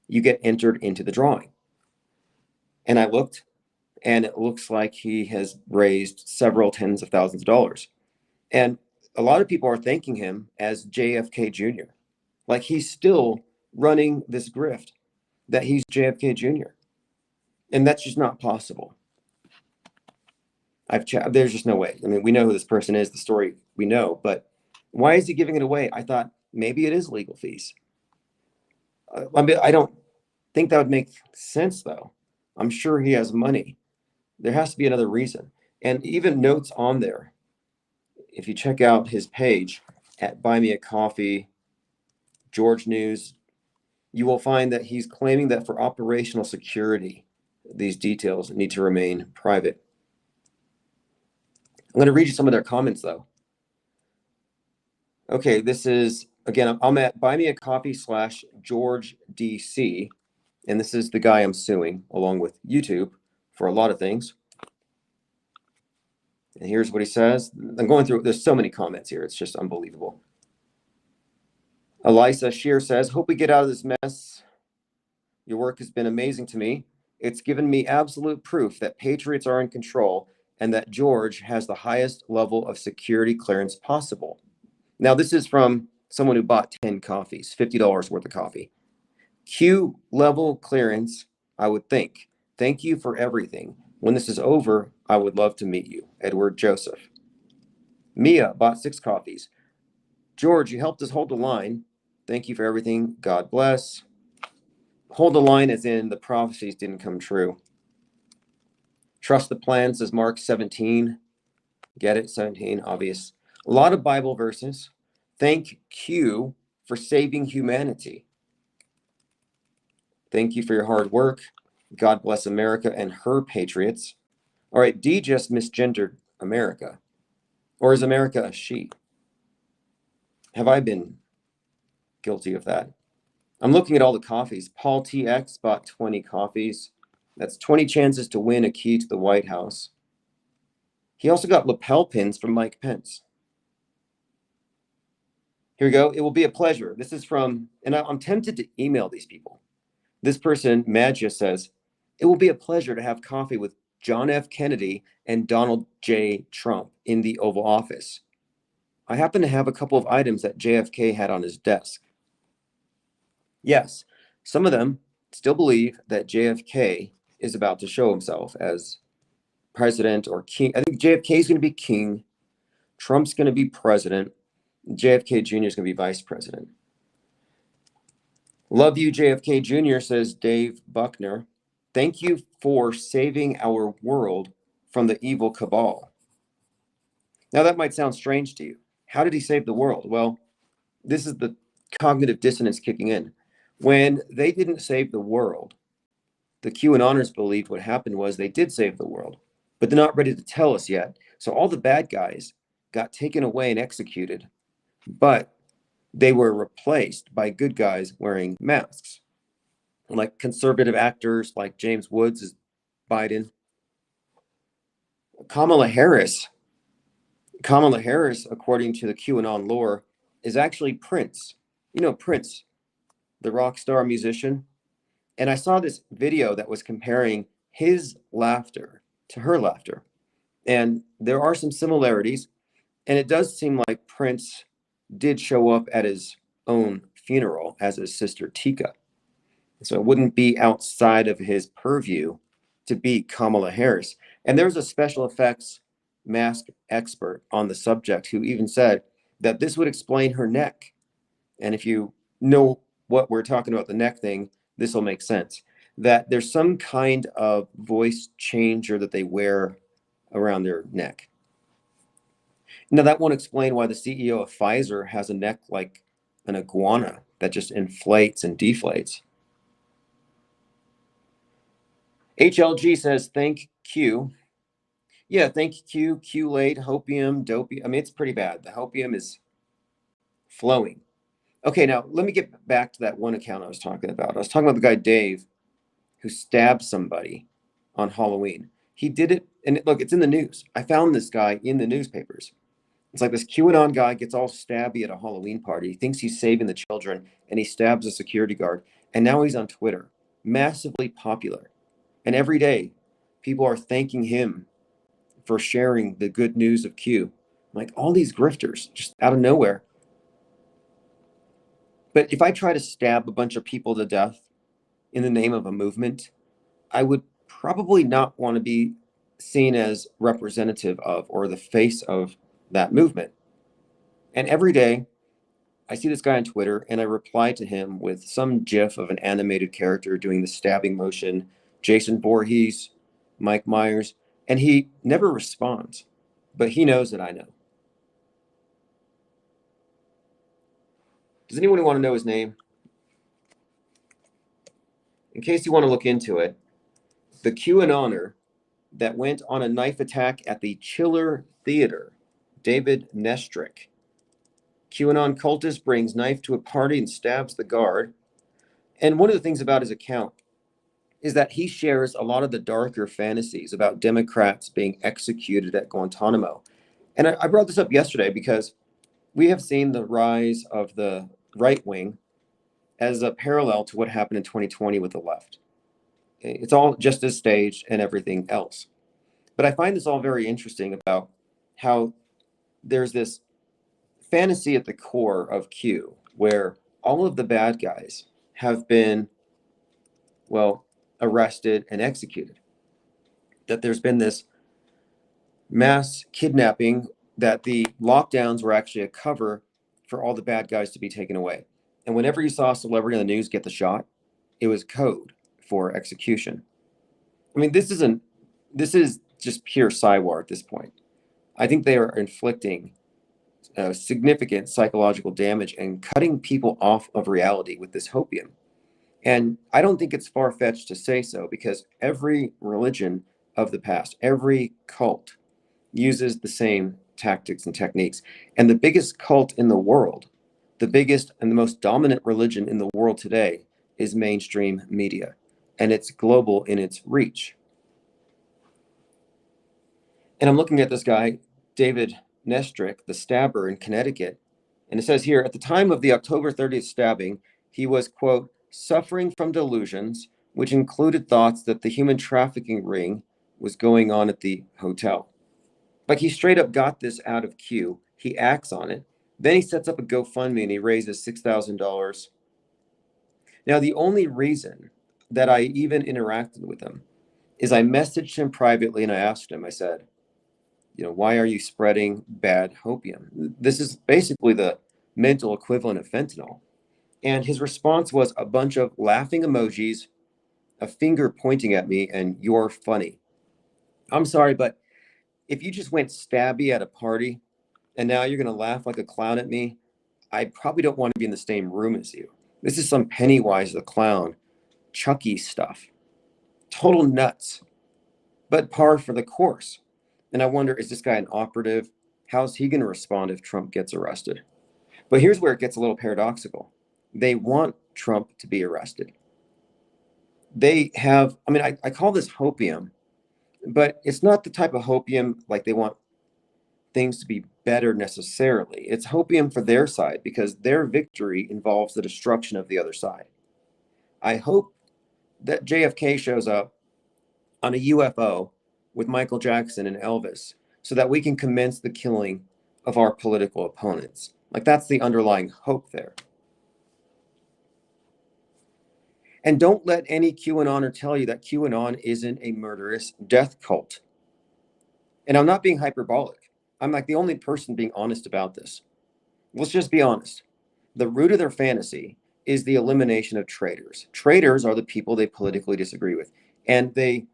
you get entered into the drawing. And I looked, and it looks like he has raised several tens of thousands of dollars. And a lot of people are thanking him as JFK Jr. Like he's still running this grift, that he's JFK Jr. And that's just not possible. There's just no way. I mean, we know who this person is, the story we know, but why is he giving it away? I thought maybe it is legal fees. I don't think that would make sense, though. I'm sure he has money. There has to be another reason. And even notes on there, if you check out his page at Buy Me a Coffee, George News, you will find that he's claiming that for operational security, these details need to remain private. I'm going to read you some of their comments, though. Okay, this is, again, I'm at buymeacoffee.com/GeorgeDC, and this is the guy I'm suing, along with YouTube, for a lot of things. And here's what he says. I'm going through, there's so many comments here. It's just unbelievable. Elisa Shear says, hope we get out of this mess. Your work has been amazing to me. It's given me absolute proof that patriots are in control and that George has the highest level of security clearance possible. Now, this is from someone who bought 10 coffees, $50 worth of coffee. Q level clearance, I would think. Thank you for everything. When this is over, I would love to meet you. Edward Joseph. Mia bought 6 coffees. George, you helped us hold the line. Thank you for everything. God bless. Hold the line as in the prophecies didn't come true. Trust the plan, says Mark 17. Get it? 17, obvious. A lot of Bible verses. Thank Q for saving humanity. Thank you for your hard work. God bless America and her patriots. All right, D just misgendered America. Or is America a she? Have I been guilty of that? I'm looking at all the coffees. Paul TX bought 20 coffees. That's 20 chances to win a key to the White House. He also got lapel pins from Mike Pence. Here we go. It will be a pleasure. This is from, and I'm tempted to email these people. This person, Magia, says, it will be a pleasure to have coffee with John F. Kennedy and Donald J. Trump in the Oval Office. I happen to have a couple of items that JFK had on his desk. Yes, some of them still believe that JFK is about to show himself as president or king. I think JFK is going to be king. Trump's going to be president. JFK Jr. is going to be vice president. Love you, JFK Jr., says Dave Buckner. Thank you for saving our world from the evil cabal. Now, that might sound strange to you. How did he save the world? Well, this is the cognitive dissonance kicking in. When they didn't save the world, the QAnoners believed what happened was they did save the world, but they're not ready to tell us yet. So all the bad guys got taken away and executed, but they were replaced by good guys wearing masks, like conservative actors like James Woods as Biden. Kamala Harris, according to the QAnon lore, is actually Prince. You know Prince, the rock star musician. And I saw this video that was comparing his laughter to her laughter. And there are some similarities. And it does seem like Prince did show up at his own funeral as his sister Tika. So it wouldn't be outside of his purview to beat Kamala Harris. And there's a special effects mask expert on the subject who even said that this would explain her neck. And if you know what we're talking about, the neck thing, this will make sense. That there's some kind of voice changer that they wear around their neck. Now, that won't explain why the CEO of Pfizer has a neck like an iguana that just inflates and deflates. HLG says, thank Q. Yeah, thank Q, Q-late, hopium, dopium. I mean, it's pretty bad. The hopium is flowing. Okay, now let me get back to that one account I was talking about. I was talking about the guy, Dave, who stabbed somebody on Halloween. He did it, and look, it's in the news. I found this guy in the newspapers. It's like this QAnon guy gets all stabby at a Halloween party. He thinks he's saving the children, and he stabs a security guard. And now he's on Twitter, massively popular. And every day, people are thanking him for sharing the good news of Q. Like all these grifters, just out of nowhere. But if I try to stab a bunch of people to death in the name of a movement, I would probably not want to be seen as representative of or the face of that movement. And every day, I see this guy on Twitter and I reply to him with some gif of an animated character doing the stabbing motion, Jason Voorhees, Mike Myers, and he never responds, but he knows that I know. Does anyone want to know his name? In case you want to look into it, the QAnoner that went on a knife attack at the Chiller Theater, David Nestrick. QAnon cultist brings knife to a party and stabs the guard. And one of the things about his account is that he shares a lot of the darker fantasies about Democrats being executed at Guantanamo. And I brought this up yesterday because we have seen the rise of the right wing as a parallel to what happened in 2020 with the left. It's all just as staged and everything else. But I find this all very interesting about how there's this fantasy at the core of Q where all of the bad guys have been well, arrested and executed. That there's been this mass kidnapping, that the lockdowns were actually a cover for all the bad guys to be taken away. And whenever you saw a celebrity on the news get the shot, it was code for execution. I mean, this is just pure Psywar at this point. I think they are inflicting significant psychological damage and cutting people off of reality with this hopium. And I don't think it's far-fetched to say so, because every religion of the past, every cult uses the same tactics and techniques. And the biggest cult in the world, the biggest and the most dominant religion in the world today, is mainstream media. And it's global in its reach. And I'm looking at this guy, David Nestrick, the stabber in Connecticut. And it says here, at the time of the October 30th stabbing, he was, quote, suffering from delusions, which included thoughts that the human trafficking ring was going on at the hotel. Like, he straight up got this out of Q. He acts on it. Then he sets up a GoFundMe and he raises $6,000. Now, the only reason that I even interacted with him is I messaged him privately and I asked him, I said, why are you spreading bad hopium? This is basically the mental equivalent of fentanyl. And his response was a bunch of laughing emojis, a finger pointing at me, and you're funny. I'm sorry, but if you just went stabby at a party and now you're going to laugh like a clown at me, I probably don't want to be in the same room as you. This is some Pennywise the Clown, Chucky stuff. Total nuts, but par for the course. And I wonder, is this guy an operative? How's he going to respond if Trump gets arrested? But here's where it gets a little paradoxical. They want Trump to be arrested. They have, I call this hopium, but it's not the type of hopium like they want things to be better necessarily. It's hopium for their side because their victory involves the destruction of the other side. I hope that JFK shows up on a UFO with Michael Jackson and Elvis so that we can commence the killing of our political opponents. Like, that's the underlying hope there. And don't let any QAnoner tell you that QAnon isn't a murderous death cult. And I'm not being hyperbolic. I'm like the only person being honest about this. Let's just be honest. The root of their fantasy is the elimination of traitors. Traitors are the people they politically disagree with. And they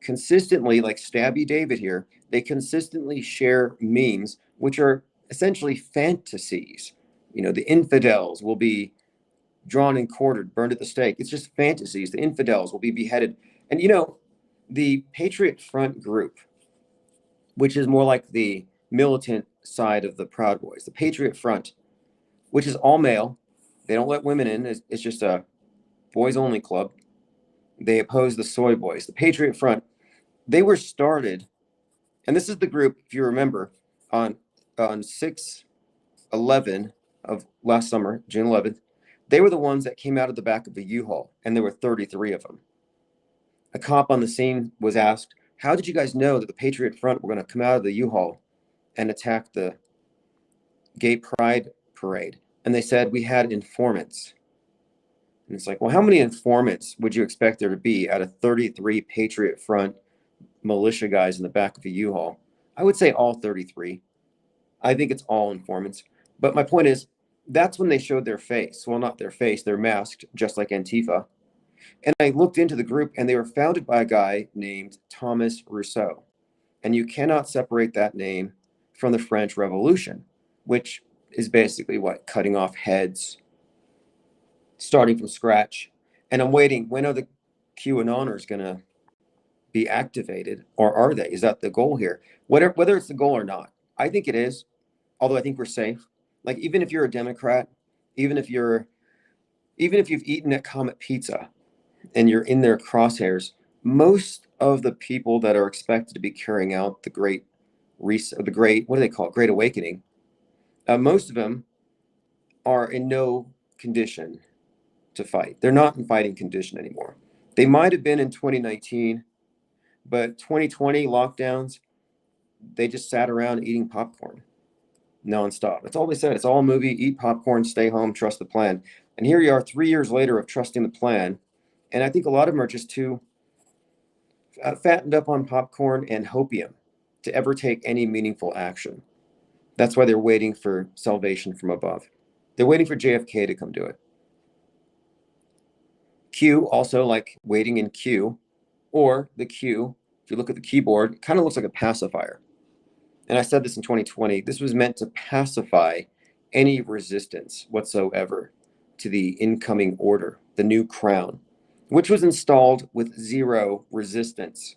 consistently, like Stabby David here, they consistently share memes, which are essentially fantasies. The infidels will be drawn and quartered, burned at the stake. It's just fantasies. The infidels will be beheaded. And the Patriot Front group, which is more like the militant side of the Proud Boys, the Patriot Front, which is all male. They don't let women in. It's just a boys only club. They oppose the soy boys. The Patriot Front, they were started, and this is the group, if you remember, on 6/11 of last summer, June 11th, they were the ones that came out of the back of the U-Haul, and there were 33 of them. A cop on the scene was asked, how did you guys know that the Patriot Front were going to come out of the U-Haul and attack the gay pride parade? And they said, we had informants. And it's like, well, how many informants would you expect there to be out of 33 Patriot Front militia guys in the back of a U-Haul? I would say all 33. I think it's all informants. But my point is, that's when they showed their face. Well, not their face, they're masked, just like Antifa. And I looked into the group, and they were founded by a guy named Thomas Rousseau. And you cannot separate that name from the French Revolution, which is basically what? Cutting off heads, starting from scratch. And I'm waiting, when are the QAnoners going to be activated, or are they? Is that the goal here? Whether it's the goal or not, I think it is, although I think we're safe. Like, even if you're a Democrat, even if you've eaten at Comet Pizza and you're in their crosshairs, most of the people that are expected to be carrying out the great what do they call it? Great Awakening. Most of them are in no condition to fight. They're not in fighting condition anymore. They might have been in 2019, but 2020 lockdowns, they just sat around eating popcorn nonstop. That's all they said. It's all a movie, eat popcorn, stay home, trust the plan. And here you are 3 years later of trusting the plan, And I think a lot of them are just too fattened up on popcorn and hopium to ever take any meaningful action. That's why they're waiting for salvation from above. They're waiting for JFK to come do it. Q, also like waiting in Q, or the Q, if you look at the keyboard, it kind of looks like a pacifier. And I said this in 2020, this was meant to pacify any resistance whatsoever to the incoming order, the new crown, which was installed with zero resistance.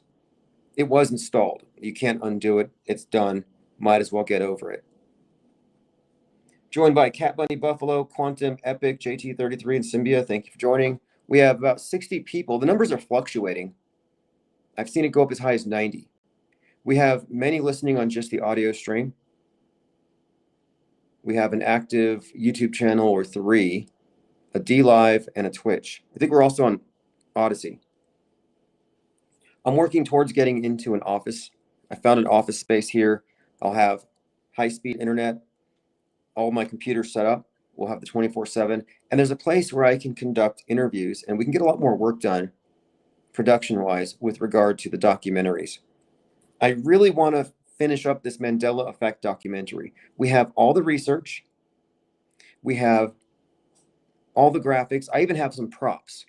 It was installed. You can't undo it. It's done. Might as well get over it. Joined by Cat Bunny Buffalo, Quantum, Epic, JT33, and Symbia. Thank you for joining. We have about 60 people. The numbers are fluctuating. I've seen it go up as high as 90. We have many listening on just the audio stream. We have an active YouTube channel or 3, a D Live, and a Twitch. I think we're also on Odyssey. I'm working towards getting into an office. I found an office space here. I'll have high-speed internet, all my computers set up. We'll have the 24/7. And there's a place where I can conduct interviews, and we can get a lot more work done production-wise with regard to the documentaries. I really want to finish up this Mandela Effect documentary. We have all the research. We have all the graphics. I even have some props.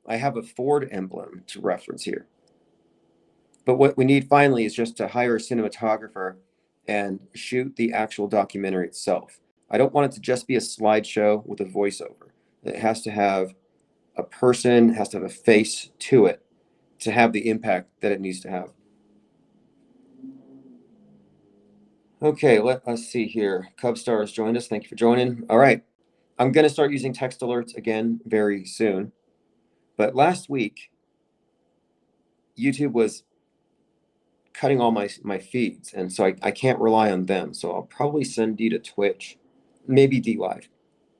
I have a Ford emblem to reference here. But what we need finally is just to hire a cinematographer and shoot the actual documentary itself. I don't want it to just be a slideshow with a voiceover. It has to have a person, has to have a face to it to have the impact that it needs to have. Okay, let us see here. Cubstar has joined us. Thank you for joining. All right. I'm going to start using text alerts again very soon. But last week, YouTube was cutting all my feeds, and so I can't rely on them. So I'll probably send D to Twitch, maybe D Live,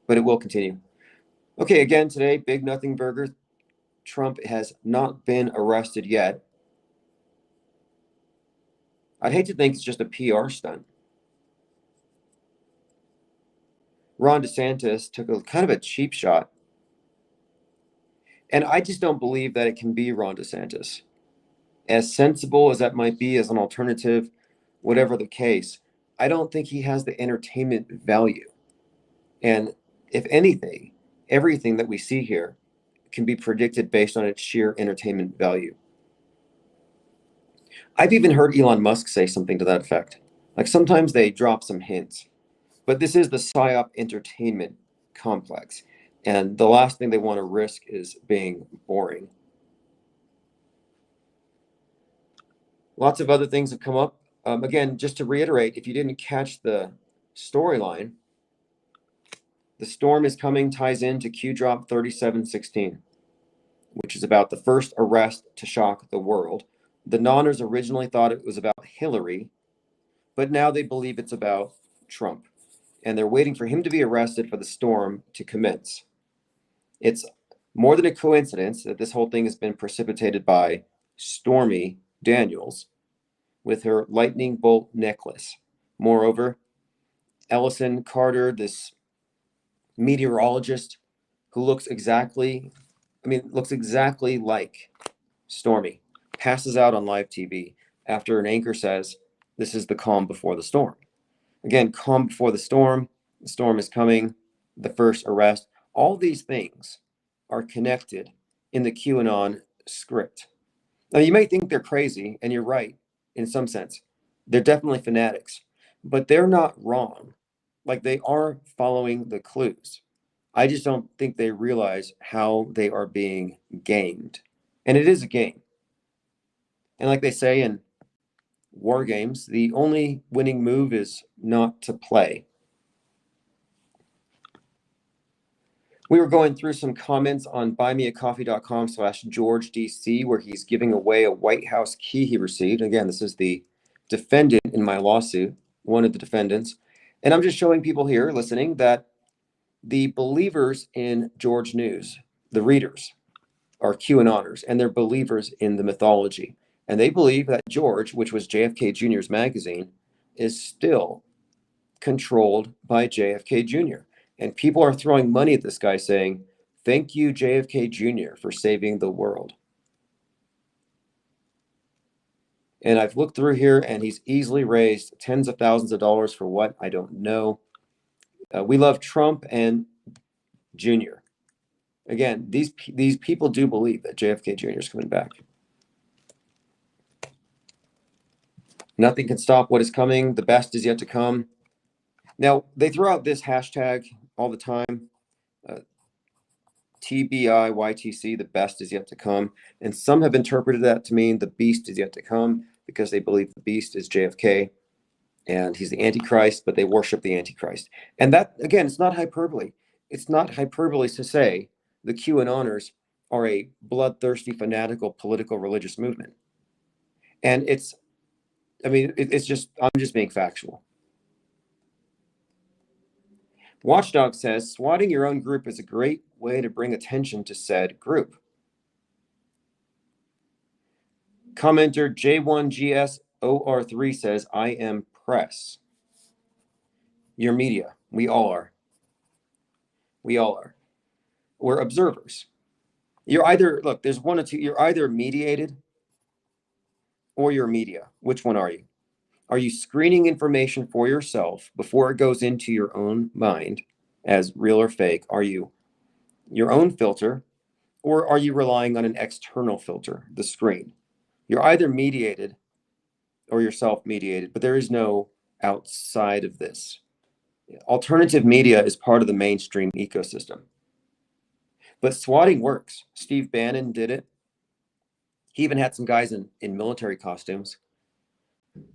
but it will continue. Okay, again today, Big Nothing Burger. Trump has not been arrested yet. I'd hate to think it's just a PR stunt. Ron DeSantis took a kind of a cheap shot. And I just don't believe that it can be Ron DeSantis. As sensible as that might be as an alternative, whatever the case, I don't think he has the entertainment value. And if anything, everything that we see here can be predicted based on its sheer entertainment value. I've even heard Elon Musk say something to that effect. Like sometimes they drop some hints. But this is the PSYOP entertainment complex. And the last thing they want to risk is being boring. Lots of other things have come up. Again, just to reiterate, if you didn't catch the storyline, the storm is coming ties into Q Drop 3716, which is about the first arrest to shock the world. The Nonners originally thought it was about Hillary, but now they believe it's about Trump. And they're waiting for him to be arrested for the storm to commence. It's more than a coincidence that this whole thing has been precipitated by Stormy Daniels with her lightning bolt necklace. Moreover, Ellison Carter, this meteorologist who looks exactly like Stormy, passes out on live TV after an anchor says, "This is the calm before the storm." Again, calm before the storm is coming, the first arrest. All these things are connected in the QAnon script. Now, you may think they're crazy, and you're right in some sense. They're definitely fanatics, but they're not wrong. Like, they are following the clues. I just don't think they realize how they are being gamed. And it is a game. And like they say in war games, the only winning move is not to play. We were going through some comments on buymeacoffee.com/GeorgeDC, where he's giving away a White House key he received. Again, this is the defendant in my lawsuit, one of the defendants. And I'm just showing people here listening that the believers in George News, the readers, are QAnoners, and they're believers in the mythology. And they believe that George, which was JFK Jr.'s magazine, is still controlled by JFK Jr. And people are throwing money at this guy saying, Thank you, JFK Jr., for saving the world. And I've looked through here, and he's easily raised tens of thousands of dollars for what? I don't know. We love Trump and Jr. Again, these people do believe that JFK Jr. is coming back. Nothing can stop what is coming. The best is yet to come. Now, they throw out this hashtag all the time, TBIYTC, the best is yet to come. And some have interpreted that to mean the beast is yet to come because they believe the beast is JFK and he's the Antichrist, but they worship the Antichrist. And that, again, it's not hyperbole. It's not hyperbole to say the QAnoners are a bloodthirsty, fanatical, political, religious movement. And it's just, I'm just being factual. Watchdog says, swatting your own group is a great way to bring attention to said group. Commenter J1GSOR3 says, I am press. You're media. We all are. We all are. We're observers. You're either, look, there's one or two. You're either mediated or you're media. Which one are you? Are you screening information for yourself before it goes into your own mind as real or fake? Are you your own filter, or are you relying on an external filter, the screen? You're either mediated or you're self-mediated, but there is no outside of this. Alternative media is part of the mainstream ecosystem. But swatting works. Steve Bannon did it. He even had some guys in military costumes.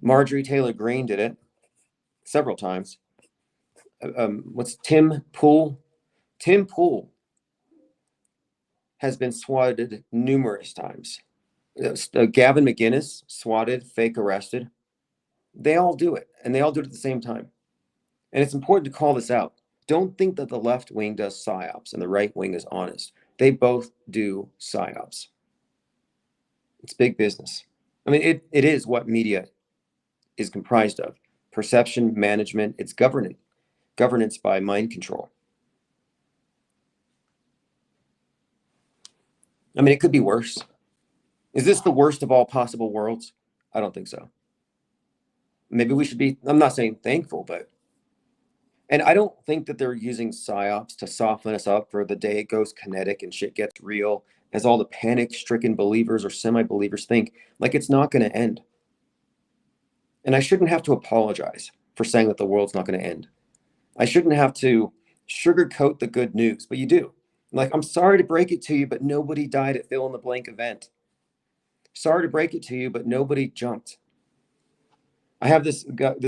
Marjorie Taylor Greene did it several times. What's Tim Pool? Tim Pool has been swatted numerous times. Gavin McInnes, swatted, fake arrested. They all do it, and they all do it at the same time. And it's important to call this out. Don't think that the left wing does psyops and the right wing is honest. They both do psyops. It's big business. I mean, it is what media is comprised of. Perception, management, it's governance by mind control. I mean, it could be worse. Is this the worst of all possible worlds? I don't think so. Maybe we should be, I'm not saying thankful, but, and I don't think that they're using psyops to soften us up for the day it goes kinetic and shit gets real, as all the panic-stricken believers or semi-believers think, like it's not going to end. And I shouldn't have to apologize for saying that the world's not going to end. I shouldn't have to sugarcoat the good news, but you do. Like, I'm sorry to break it to you, but nobody died at fill in the blank event. Sorry to break it to you, but nobody jumped. I have this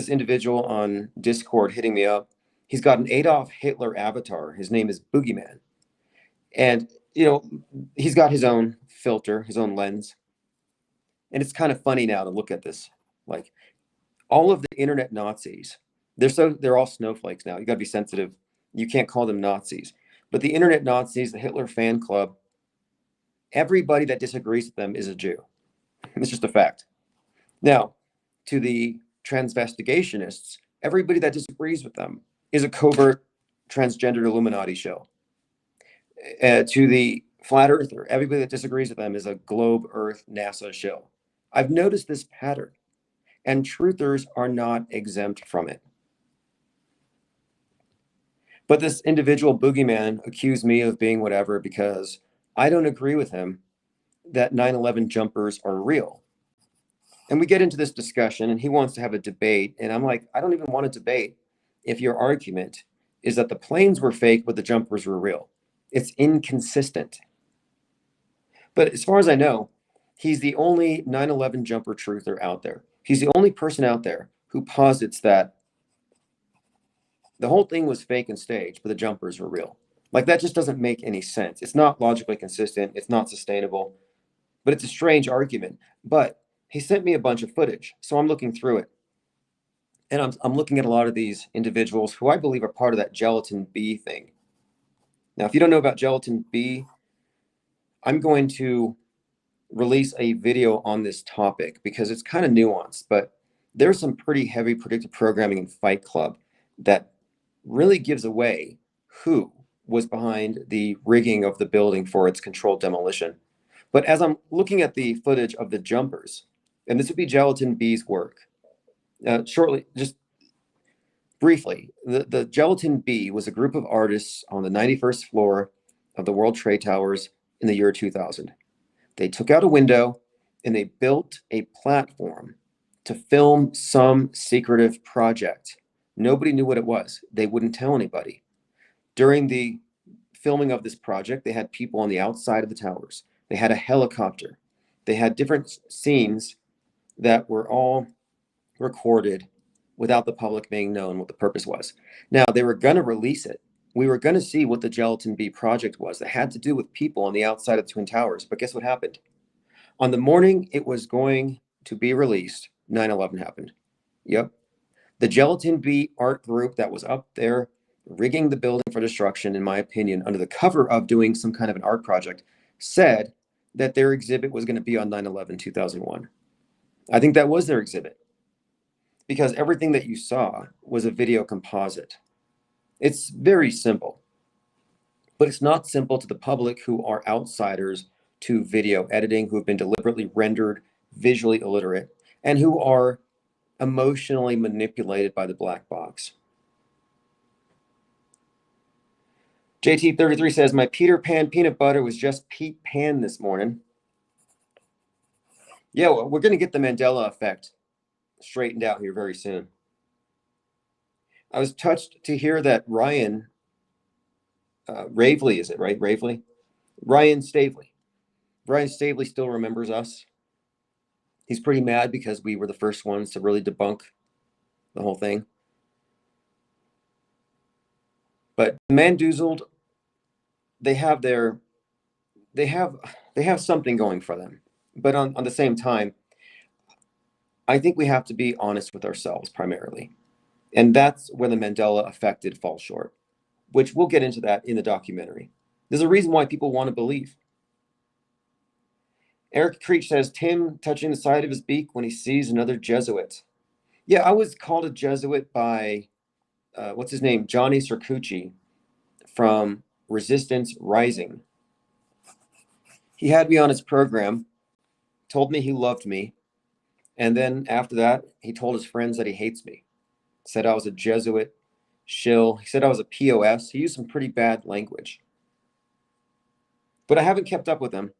individual on Discord hitting me up. He's got an Adolf Hitler avatar. His name is Boogeyman. And, you know, he's got his own filter, his own lens. And it's kind of funny now to look at this. Like, all of the internet Nazis, they're all snowflakes now. You got to be sensitive. You can't call them Nazis. But the internet Nazis, the Hitler fan club, everybody that disagrees with them is a Jew. It's just a fact. Now, to the transvestigationists, everybody that disagrees with them is a covert transgender Illuminati show. To the flat earther, everybody that disagrees with them is a globe earth NASA show. I've noticed this pattern, and truthers are not exempt from it. But this individual Boogeyman accused me of being whatever because I don't agree with him that 9/11 jumpers are real. And we get into this discussion and he wants to have a debate. And I'm like, I don't even want to debate if your argument is that the planes were fake, but the jumpers were real. It's inconsistent. But as far as I know, he's the only 9/11 jumper truther out there. He's the only person out there who posits that the whole thing was fake and staged, but the jumpers were real. Like, that just doesn't make any sense. It's not logically consistent. It's not sustainable, but it's a strange argument. But he sent me a bunch of footage, so I'm looking through it. And I'm looking at a lot of these individuals who I believe are part of that Gelatin B thing. Now, if you don't know about Gelatin B, I'm going to release a video on this topic because it's kind of nuanced, but there's some pretty heavy predictive programming in Fight Club that really gives away who was behind the rigging of the building for its controlled demolition. But as I'm looking at the footage of the jumpers, and this would be Gelatin B's work, shortly, just briefly, the Gelatin Bee was a group of artists on the 91st floor of the World Trade Towers in the year 2000. They took out a window and they built a platform to film some secretive project. Nobody knew what it was. They wouldn't tell anybody. During the filming of this project, they had people on the outside of the towers. They had a helicopter. They had different scenes that were all recorded without the public being known what the purpose was. Now, they were going to release it. We were going to see what the Gelatin Bee project was that had to do with people on the outside of the Twin Towers. But guess what happened? On the morning it was going to be released, 9/11 happened. Yep. The Gelatin Bee art group that was up there rigging the building for destruction, in my opinion, under the cover of doing some kind of an art project, said that their exhibit was going to be on 9/11/2001. I think that was their exhibit because everything that you saw was a video composite. It's very simple, but it's not simple to the public who are outsiders to video editing, who have been deliberately rendered visually illiterate, and who are emotionally manipulated by the black box. JT33 says, my Peter Pan peanut butter was just Pete Pan this morning. Yeah, well, we're going to get the Mandela effect straightened out here very soon. I was touched to hear that Ryan Ravely, is it right? Ravely? Ryan Stavely. Ryan Stavely still remembers us. He's pretty mad because we were the first ones to really debunk the whole thing. But Mandoozled, they have something going for them. But on the same time, I think we have to be honest with ourselves primarily. And that's where the Mandela effect did fall short, which we'll get into that in the documentary. There's a reason why people want to believe. Eric Creech says, Tim touching the side of his beak when he sees another Jesuit. Yeah, I was called a Jesuit by, what's his name? Johnny Circucci from Resistance Rising. He had me on his program, told me he loved me. And then after that, he told his friends that he hates me. Said I was a Jesuit shill. He said I was a POS. He used some pretty bad language. But I haven't kept up with him.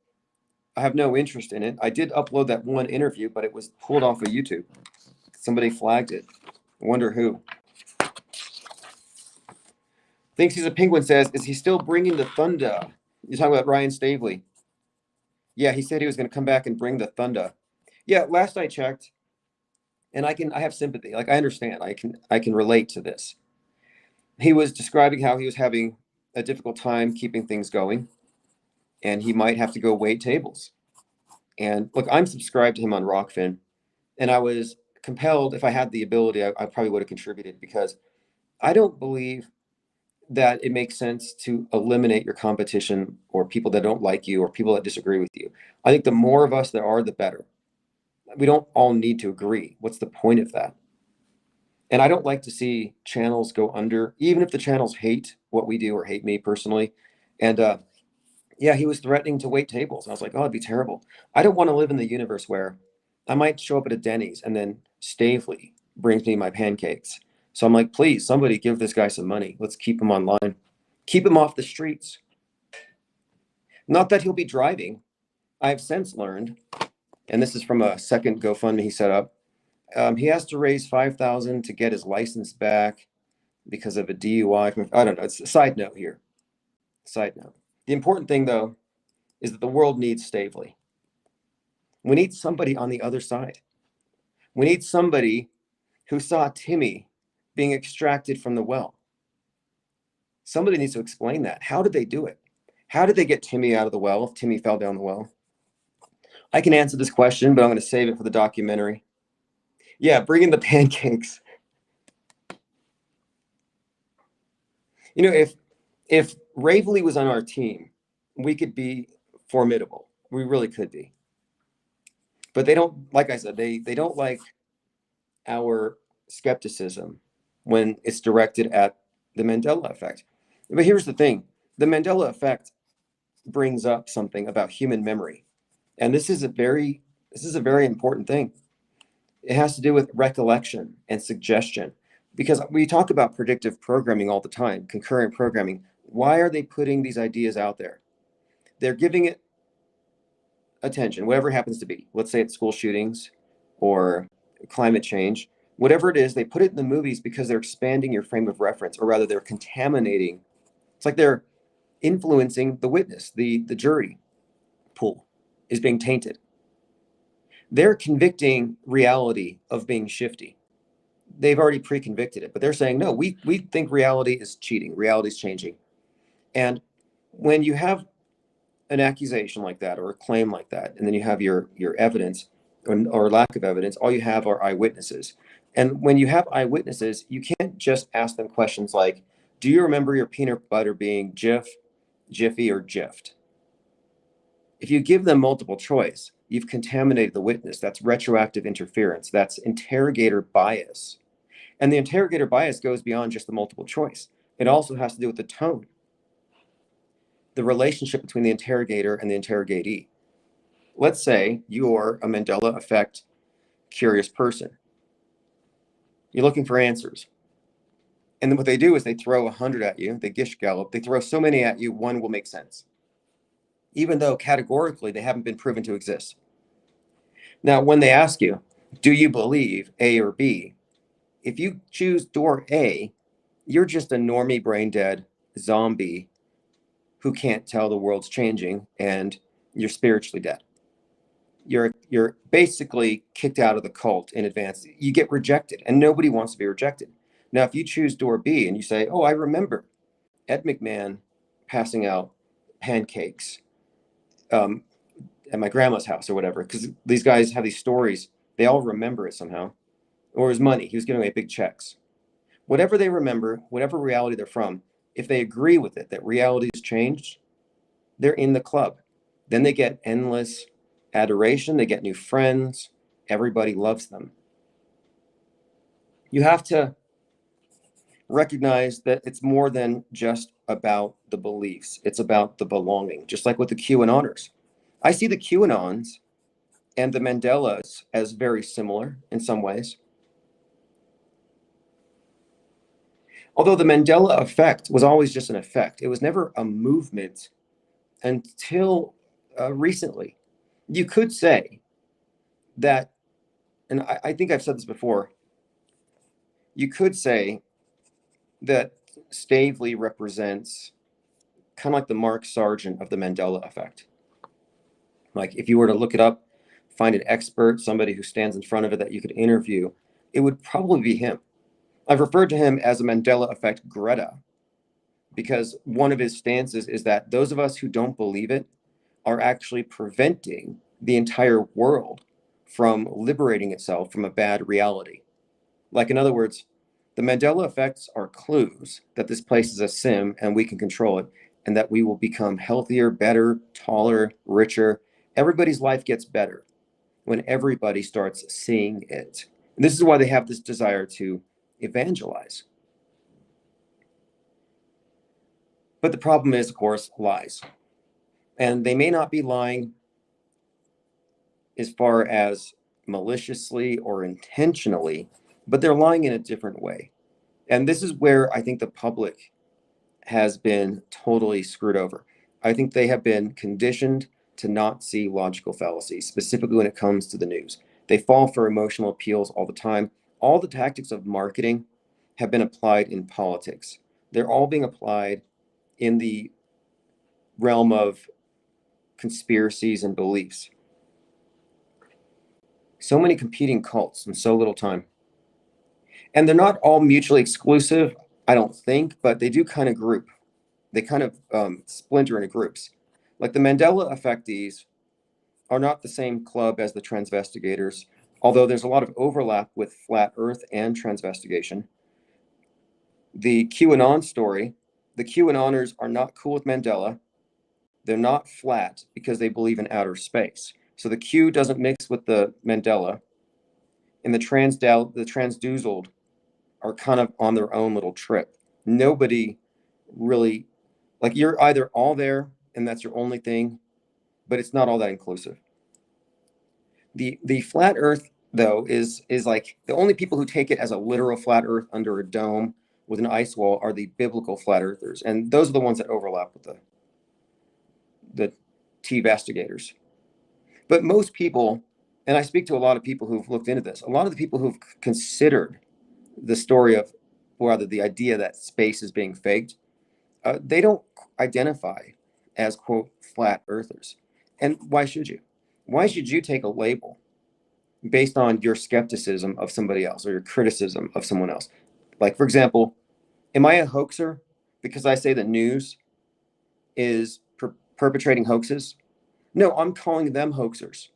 I have no interest in it. I did upload that one interview, but it was pulled off of YouTube. Somebody flagged it. I wonder who. Thinks he's a penguin says, is he still bringing the thunder? You're talking about Ryan Stavely. Yeah, he said he was going to come back and bring the thunder. Yeah, last I checked, and I have sympathy. Like, I understand. I can relate to this. He was describing how he was having a difficult time keeping things going, and he might have to go wait tables. And look, I'm subscribed to him on Rockfin, and I was compelled, if I had the ability, I probably would have contributed, because I don't believe that it makes sense to eliminate your competition or people that don't like you or people that disagree with you. I think the more of us there are, the better. We don't all need to agree. What's the point of that? And I don't like to see channels go under, even if the channels hate what we do or hate me personally. And yeah, he was threatening to wait tables. And I was like, oh, it'd be terrible. I don't want to live in the universe where I might show up at a Denny's and then Stavely brings me my pancakes. So I'm like, please, somebody give this guy some money. Let's keep him online. Keep him off the streets. Not that he'll be driving. I have since learned, and this is from a second GoFundMe he set up, he has to raise $5,000 to get his license back because of a DUI. I don't know. It's a side note here. Side note. The important thing, though, is that the world needs Stavely. We need somebody on the other side. We need somebody who saw Timmy being extracted from the well. Somebody needs to explain that. How did they do it? How did they get Timmy out of the well if Timmy fell down the well? I can answer this question, but I'm going to save it for the documentary. Yeah, bring in the pancakes. You know, if Ravely was on our team, we could be formidable. We really could be. But they don't, like I said, they don't like our skepticism when it's directed at the Mandela effect. But here's the thing. The Mandela effect brings up something about human memory. And this is a very important thing. It has to do with recollection and suggestion. Because we talk about predictive programming all the time, concurrent programming. Why are they putting these ideas out there? They're giving it attention, whatever it happens to be. Let's say it's school shootings or climate change. Whatever it is, they put it in the movies because they're expanding your frame of reference, or rather they're contaminating. It's like they're influencing the witness, the jury pool is being tainted. They're convicting reality of being shifty. They've already pre-convicted it, but they're saying, no, we think reality is cheating, reality is changing. And when you have an accusation like that or a claim like that, and then you have your evidence or lack of evidence, all you have are eyewitnesses. And when you have eyewitnesses, you can't just ask them questions like, do you remember your peanut butter being Jif, Jiffy, or Jiffed? If you give them multiple choice, you've contaminated the witness. That's retroactive interference. That's interrogator bias. And the interrogator bias goes beyond just the multiple choice. It also has to do with the tone, the relationship between the interrogator and the interrogatee. Let's say you're a Mandela effect curious person. You're looking for answers. And then what they do is they throw 100 at you. They gish gallop. They throw so many at you, one will make sense, even though categorically they haven't been proven to exist. Now, when they ask you, do you believe A or B? If you choose door A, you're just a normie, brain dead zombie who can't tell the world's changing, and you're spiritually dead. You're basically kicked out of the cult in advance. You get rejected, and nobody wants to be rejected. Now, if you choose door B and you say, oh, I remember Ed McMahon passing out pancakes at my grandma's house or whatever, because these guys have these stories, they all remember it somehow, or his money, he was giving away big checks. Whatever they remember, whatever reality they're from, if they agree with it, that reality has changed, they're in the club. Then they get endless adoration, they get new friends, everybody loves them. You have to recognize that it's more than just about the beliefs. It's about the belonging, just like with the QAnoners. I see the QAnons and the Mandelas as very similar in some ways. Although the Mandela effect was always just an effect, it was never a movement until recently. You could say that, and I think I've said this before, you could say that Stavely represents kind of like the Mark Sargent of the Mandela effect. Like if you were to look it up, find an expert, somebody who stands in front of it that you could interview, it would probably be him. I've referred to him as a Mandela effect Greta, because one of his stances is that those of us who don't believe it are actually preventing the entire world from liberating itself from a bad reality. Like, in other words, the Mandela effects are clues that this place is a sim and we can control it, and that we will become healthier, better, taller, richer. Everybody's life gets better when everybody starts seeing it. And this is why they have this desire to evangelize. But the problem is, of course, lies. And they may not be lying as far as maliciously or intentionally, but they're lying in a different way. And this is where I think the public has been totally screwed over. I think they have been conditioned to not see logical fallacies, specifically when it comes to the news. They fall for emotional appeals all the time. All the tactics of marketing have been applied in politics. They're all being applied in the realm of conspiracies and beliefs. So many competing cults in so little time. And they're not all mutually exclusive, I don't think, but they do kind of group. They kind of splinter into groups. Like the Mandela effectees are not the same club as the transvestigators, although there's a lot of overlap with flat earth and transvestigation. The QAnon story, the QAnoners are not cool with Mandela. They're not flat because they believe in outer space. So the Q doesn't mix with the Mandela. And the transduced are kind of on their own little trip. Nobody really Like you're either all there and that's your only thing, but it's not all that inclusive. The flat Earth though is like the only people who take it as a literal flat Earth under a dome with an ice wall are the biblical flat earthers, and those are the ones that overlap with the T-vastigators. But most people, and I speak to a lot of people who've looked into this, a lot of the people who've considered the story of, or rather the idea that space is being faked, they don't identify as, quote, flat earthers. And why should you? Why should you take a label based on your skepticism of somebody else or your criticism of someone else? Like, for example, am I a hoaxer because I say the news is perpetrating hoaxes? No, I'm calling them hoaxers,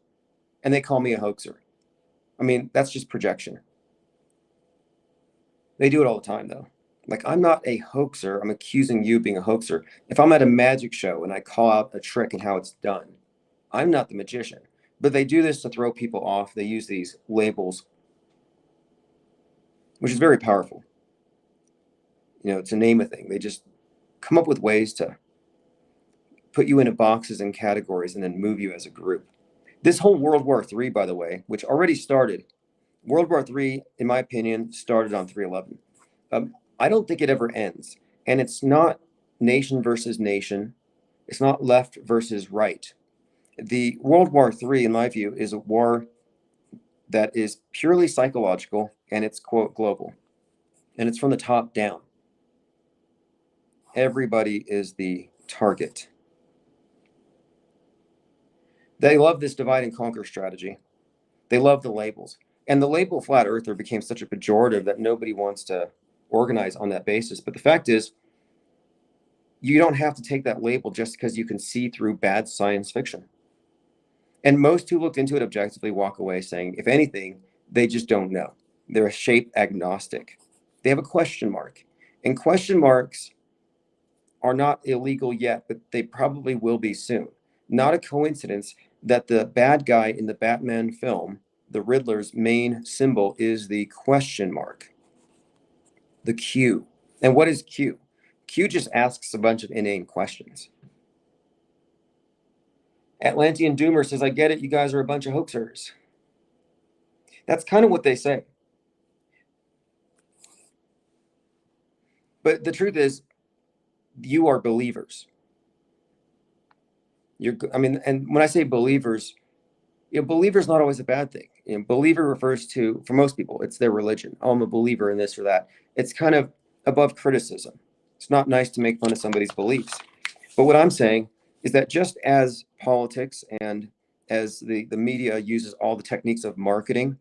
and they call me a hoaxer. I mean, that's just projection. They do it all the time, though. Like, I'm not a hoaxer. I'm accusing you of being a hoaxer. If I'm at a magic show and I call out a trick and how it's done, I'm not the magician. But they do this to throw people off. They use these labels, which is very powerful. You know, to name a thing. They just come up with ways to put you into boxes and categories and then move you as a group. This whole World War III, by the way, which already started, World War III, in my opinion, started on 3/11. I don't think it ever ends. And it's not nation versus nation. It's not left versus right. The World War III, in my view, is a war that is purely psychological and it's, quote, global. And it's from the top down. Everybody is the target. They love this divide and conquer strategy. They love the labels. And the label flat earther became such a pejorative that nobody wants to organize on that basis. But the fact is, you don't have to take that label just because you can see through bad science fiction. And most who looked into it objectively walk away saying, if anything, they just don't know. They're a shape agnostic. They have a question mark. And question marks are not illegal yet, but they probably will be soon. Not a coincidence that the bad guy in the Batman film, the Riddler's main symbol is the question mark, the Q. And what is Q? Q just asks a bunch of inane questions. Atlantean Doomer says, I get it, you guys are a bunch of hoaxers. That's kind of what they say. But the truth is, you are believers. And when I say believers, believer is not always a bad thing. Believer refers to, for most people, it's their religion. Oh, I'm a believer in this or that. It's kind of above criticism. It's not nice to make fun of somebody's beliefs. But what I'm saying is that just as politics and as the media uses all the techniques of marketing,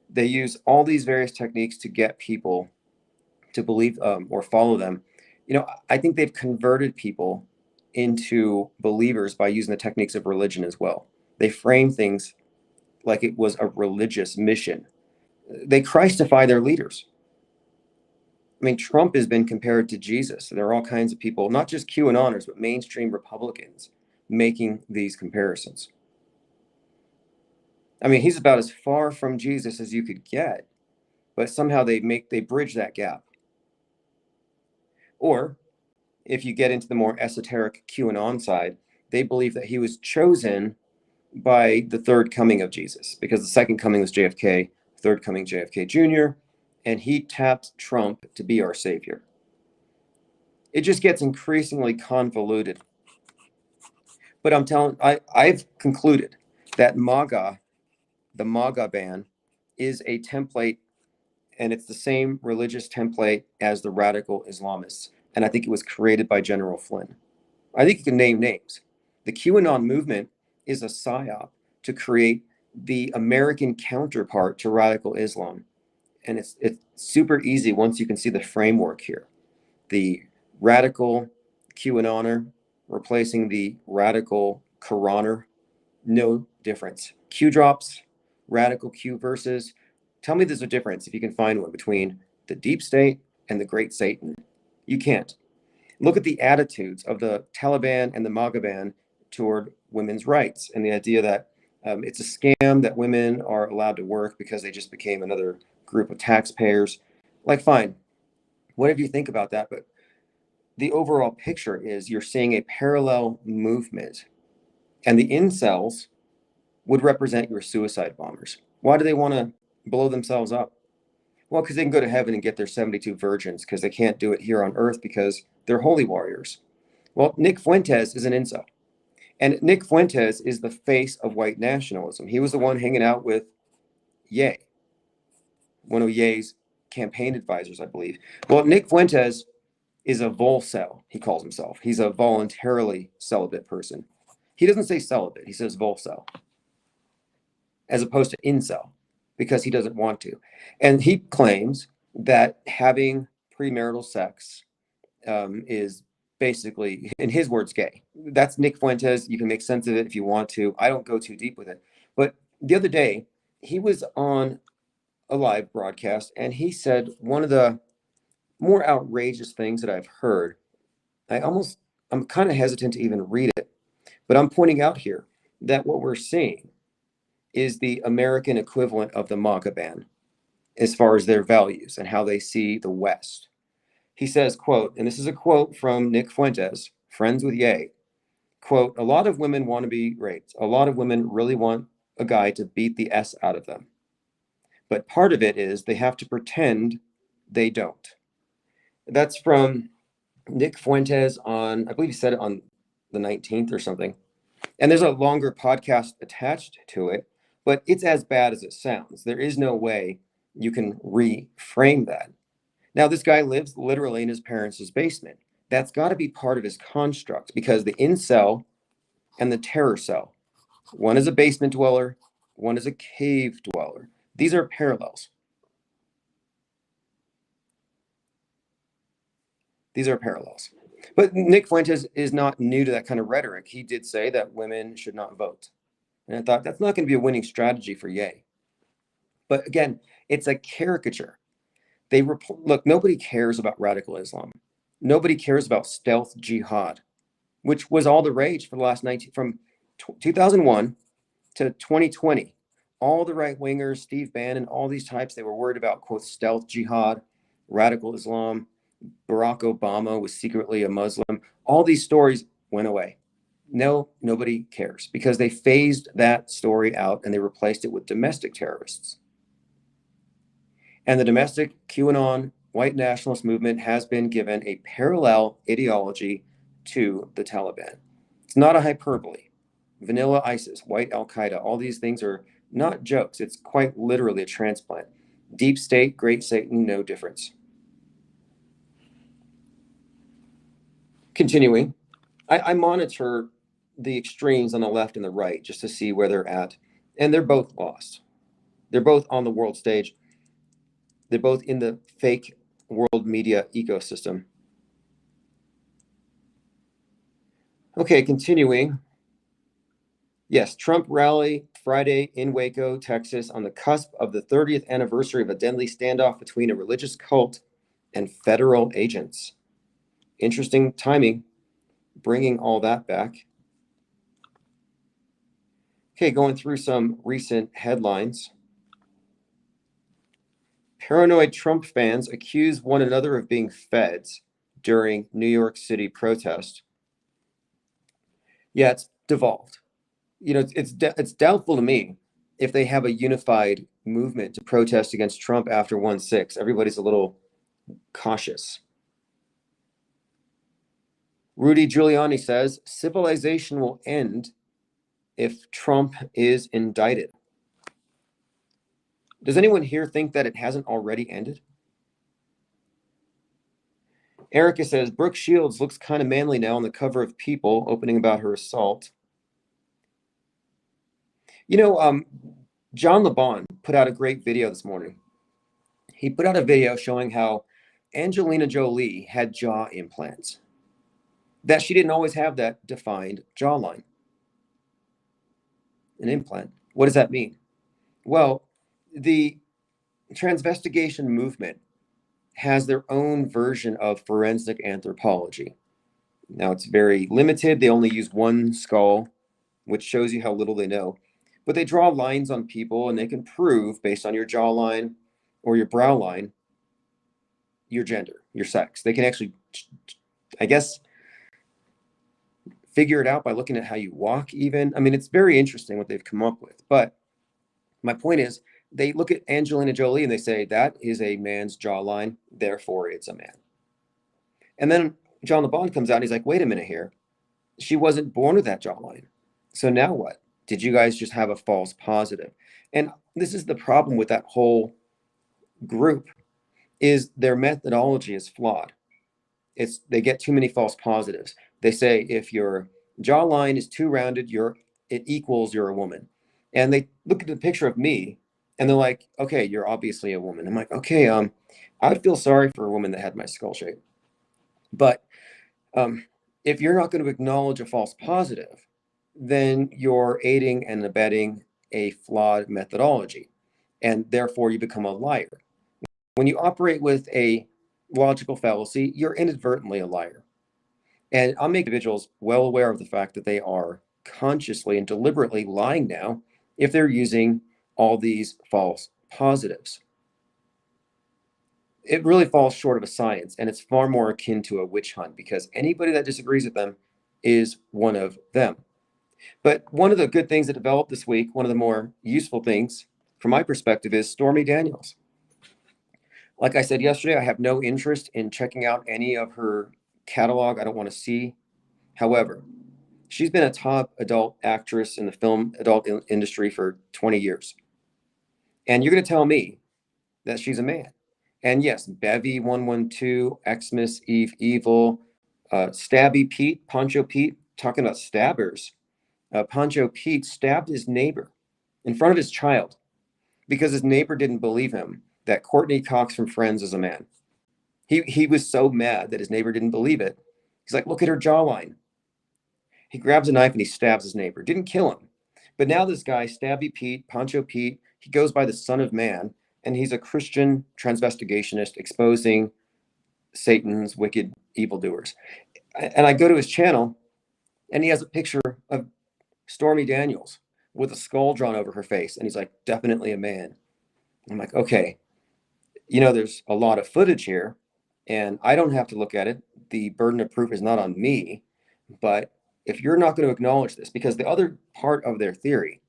they use all these various techniques to get people to believe or follow them. I think they've converted people into believers by using the techniques of religion as well. They frame things like it was a religious mission. They Christify their leaders. I mean, Trump has been compared to Jesus. There are all kinds of people, not just QAnoners, but mainstream Republicans making these comparisons. I mean, he's about as far from Jesus as you could get, but somehow they bridge that gap. Or if you get into the more esoteric QAnon side, they believe that he was chosen by the third coming of Jesus, because the second coming was JFK, third coming JFK Jr., and he tapped Trump to be our savior. It just gets increasingly convoluted. But I've concluded that MAGA, the MAGA ban, is a template, and it's the same religious template as the radical Islamists. And I think it was created by General Flynn. I think you can name names. The QAnon movement is a psyop to create the American counterpart to radical Islam. And it's super easy once you can see the framework here. The radical QAnoner replacing the radical Quraner, no difference. Q drops, radical Q verses. Tell me there's a difference, if you can find one, between the deep state and the great Satan. You can't. Look at the attitudes of the Taliban and the MAGA ban toward women's rights and the idea that it's a scam that women are allowed to work because they just became another group of taxpayers. Like, fine, whatever you think about that, but the overall picture is you're seeing a parallel movement, and the incels would represent your suicide bombers. Why do they want to blow themselves up? Well, because they can go to heaven and get their 72 virgins, because they can't do it here on earth because they're holy warriors. Well, Nick Fuentes is an incel. And Nick Fuentes is the face of white nationalism. He was the one hanging out with Ye, one of Ye's campaign advisors, I believe. Well, Nick Fuentes is a volcel, he calls himself. He's a voluntarily celibate person. He doesn't say celibate, he says volcel, as opposed to incel, because he doesn't want to. And he claims that having premarital sex is basically, in his words, gay. That's Nick Fuentes. You can make sense of it if you want to. I don't go too deep with it. But the other day, he was on a live broadcast and he said one of the more outrageous things that I've heard. I'm kind of hesitant to even read it, but I'm pointing out here that what we're seeing is the American equivalent of the MAGA ban as far as their values and how they see the West. He says, quote, and this is a quote from Nick Fuentes, friends with Ye, quote, a lot of women want to be raped. A lot of women really want a guy to beat the S out of them. But part of it is they have to pretend they don't. That's from Nick Fuentes on, I believe he said it on the 19th or something. And there's a longer podcast attached to it, but it's as bad as it sounds. There is no way you can reframe that. Now, this guy lives literally in his parents' basement. That's got to be part of his construct, because the incel and the terror cell, one is a basement dweller, one is a cave dweller. These are parallels. These are parallels. But Nick Fuentes is not new to that kind of rhetoric. He did say that women should not vote. And I thought that's not going to be a winning strategy for Ye. But again, it's a caricature. Look, nobody cares about radical Islam. Nobody cares about stealth jihad, which was all the rage for the last 2001 to 2020. All the right wingers, Steve Bannon, all these types, they were worried about, quote, stealth jihad, radical Islam. Barack Obama was secretly a Muslim. All these stories went away. No, nobody cares, because they phased that story out and they replaced it with domestic terrorists. And the domestic QAnon white nationalist movement has been given a parallel ideology to the Taliban. It's not a hyperbole. Vanilla ISIS, white Al Qaeda, all these things are not jokes. It's quite literally a transplant. Deep state, great Satan, no difference. Continuing, I monitor the extremes on the left and the right just to see where they're at. And they're both lost. They're both on the world stage. They're both in the fake world media ecosystem. Okay, continuing. Yes, Trump rally Friday in Waco, Texas, on the cusp of the 30th anniversary of a deadly standoff between a religious cult and federal agents. Interesting timing, bringing all that back. Okay, going through some recent headlines. Paranoid Trump fans accuse one another of being feds during New York City protest. Yeah, it's devolved. You know, it's doubtful to me if they have a unified movement to protest against Trump after 1/6. Everybody's a little cautious. Rudy Giuliani says civilization will end if Trump is indicted. Does anyone here think that it hasn't already ended? Erica says Brooke Shields looks kind of manly now on the cover of People, opening about her assault. You know, John LeBon put out a great video this morning. He put out a video showing how Angelina Jolie had jaw implants, that she didn't always have that defined jawline. An implant. What does that mean? Well, the transvestigation movement has their own version of forensic anthropology. Now, it's very limited. They only use one skull, which shows you how little they know. But they draw lines on people, and they can prove, based on your jawline or your brow line, your gender, your sex. They can actually I guess, figure it out by looking at how you walk even. I mean, it's very interesting what they've come up with. But my point is, they look at Angelina Jolie and they say, that is a man's jawline, therefore it's a man. And then John LeBon comes out and he's like, wait a minute here. She wasn't born with that jawline. So now what? Did you guys just have a false positive? And this is the problem with that whole group, is their methodology is flawed. They get too many false positives. They say if your jawline is too rounded, it equals you're a woman. And they look at the picture of me and they're like, okay, you're obviously a woman. I'm like, okay, I would feel sorry for a woman that had my skull shape. But if you're not going to acknowledge a false positive, then you're aiding and abetting a flawed methodology, and therefore you become a liar. When you operate with a logical fallacy, you're inadvertently a liar. And I'll make individuals well aware of the fact that they are consciously and deliberately lying now if they're using all these false positives. It really falls short of a science, and it's far more akin to a witch hunt, because anybody that disagrees with them is one of them. But one of the good things that developed this week, one of the more useful things from my perspective, is Stormy Daniels. Like I said yesterday, I have no interest in checking out any of her catalog. I don't want to see. However, she's been a top adult actress in the film adult industry for 20 years. And you're going to tell me that she's a man. And yes, Bevy 112, Xmas, Eve Evil, Stabby Pete, Poncho Pete, talking about stabbers. Poncho Pete stabbed his neighbor in front of his child because his neighbor didn't believe him that Courtney Cox from Friends is a man. He was so mad that his neighbor didn't believe it. He's like, look at her jawline. He grabs a knife and he stabs his neighbor. Didn't kill him. But now this guy, Stabby Pete, Poncho Pete, he goes by the Son of Man, and he's a Christian transvestigationist exposing Satan's wicked evildoers. And I go to his channel, and he has a picture of Stormy Daniels with a skull drawn over her face. And he's like, definitely a man. I'm like, okay, there's a lot of footage here, and I don't have to look at it. The burden of proof is not on me. But if you're not going to acknowledge this, because the other part of their theory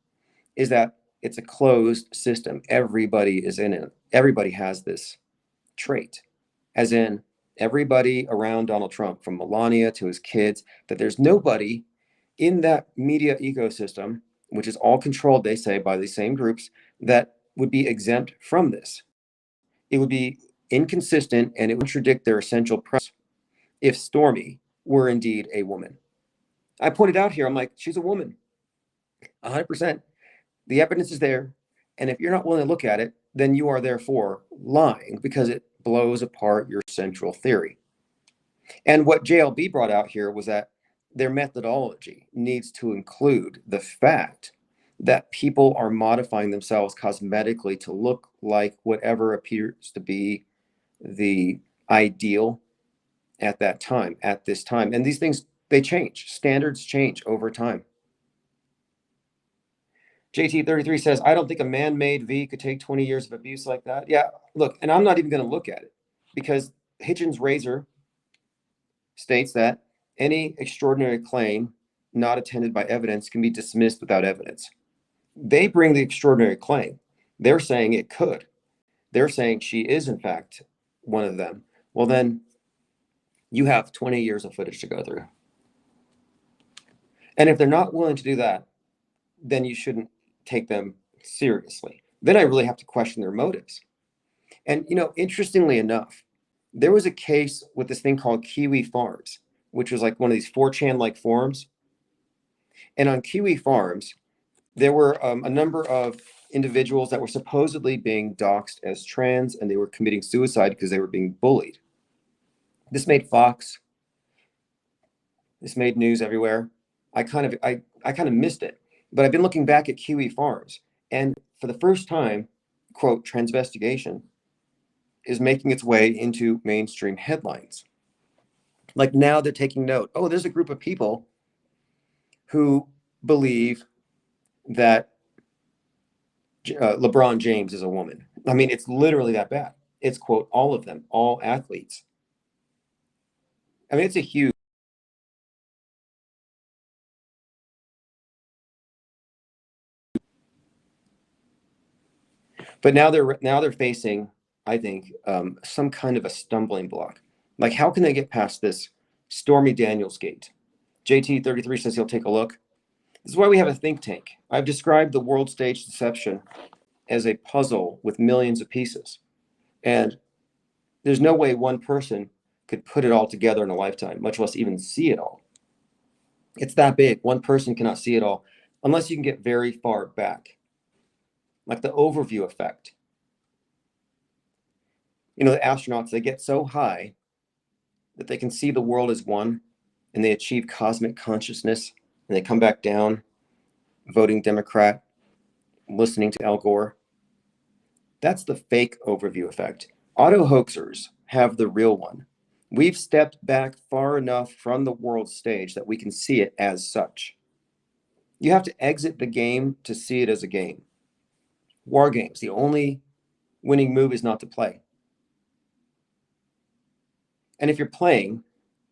is that it's a closed system. Everybody is in it. Everybody has this trait, as in everybody around Donald Trump, from Melania to his kids, that there's nobody in that media ecosystem, which is all controlled, they say, by the same groups, that would be exempt from this. It would be inconsistent, and it would contradict their essential premise if Stormy were indeed a woman. I pointed out here, I'm like, she's a woman, 100%. The evidence is there. And if you're not willing to look at it, then you are therefore lying, because it blows apart your central theory. And what JLB brought out here was that their methodology needs to include the fact that people are modifying themselves cosmetically to look like whatever appears to be the ideal at that time, at this time. And these things, they change. Standards change over time. JT33 says, I don't think a man-made V could take 20 years of abuse like that. Yeah, look, and I'm not even going to look at it, because Hitchens' razor states that any extraordinary claim not attended by evidence can be dismissed without evidence. They bring the extraordinary claim. They're saying it could. They're saying she is, in fact, one of them. Well, then you have 20 years of footage to go through. And if they're not willing to do that, then you shouldn't take them seriously. Then I really have to question their motives. And, interestingly enough, there was a case with this thing called Kiwi Farms, which was like one of these 4chan-like forums. And on Kiwi Farms, there were a number of individuals that were supposedly being doxxed as trans, and they were committing suicide because they were being bullied. This made Fox. This made news everywhere. I kind of missed it. But I've been looking back at Kiwi Farms, and for the first time, quote, transvestigation is making its way into mainstream headlines. Like now they're taking note. Oh, there's a group of people who believe that LeBron James is a woman. I mean, it's literally that bad. It's, quote, all of them, all athletes. I mean, it's a huge. But now they're facing, I think, some kind of a stumbling block. Like, how can they get past this Stormy Daniels gate? JT33 says he'll take a look. This is why we have a think tank. I've described the world stage deception as a puzzle with millions of pieces. And there's no way one person could put it all together in a lifetime, much less even see it all. It's that big. One person cannot see it all unless you can get very far back, like the overview effect. You know, the astronauts, they get so high that they can see the world as one, and they achieve cosmic consciousness, and they come back down, voting Democrat, listening to Al Gore. That's the fake overview effect. Auto hoaxers have the real one. We've stepped back far enough from the world stage that we can see it as such. You have to exit the game to see it as a game. War games, the only winning move is not to play. And if you're playing,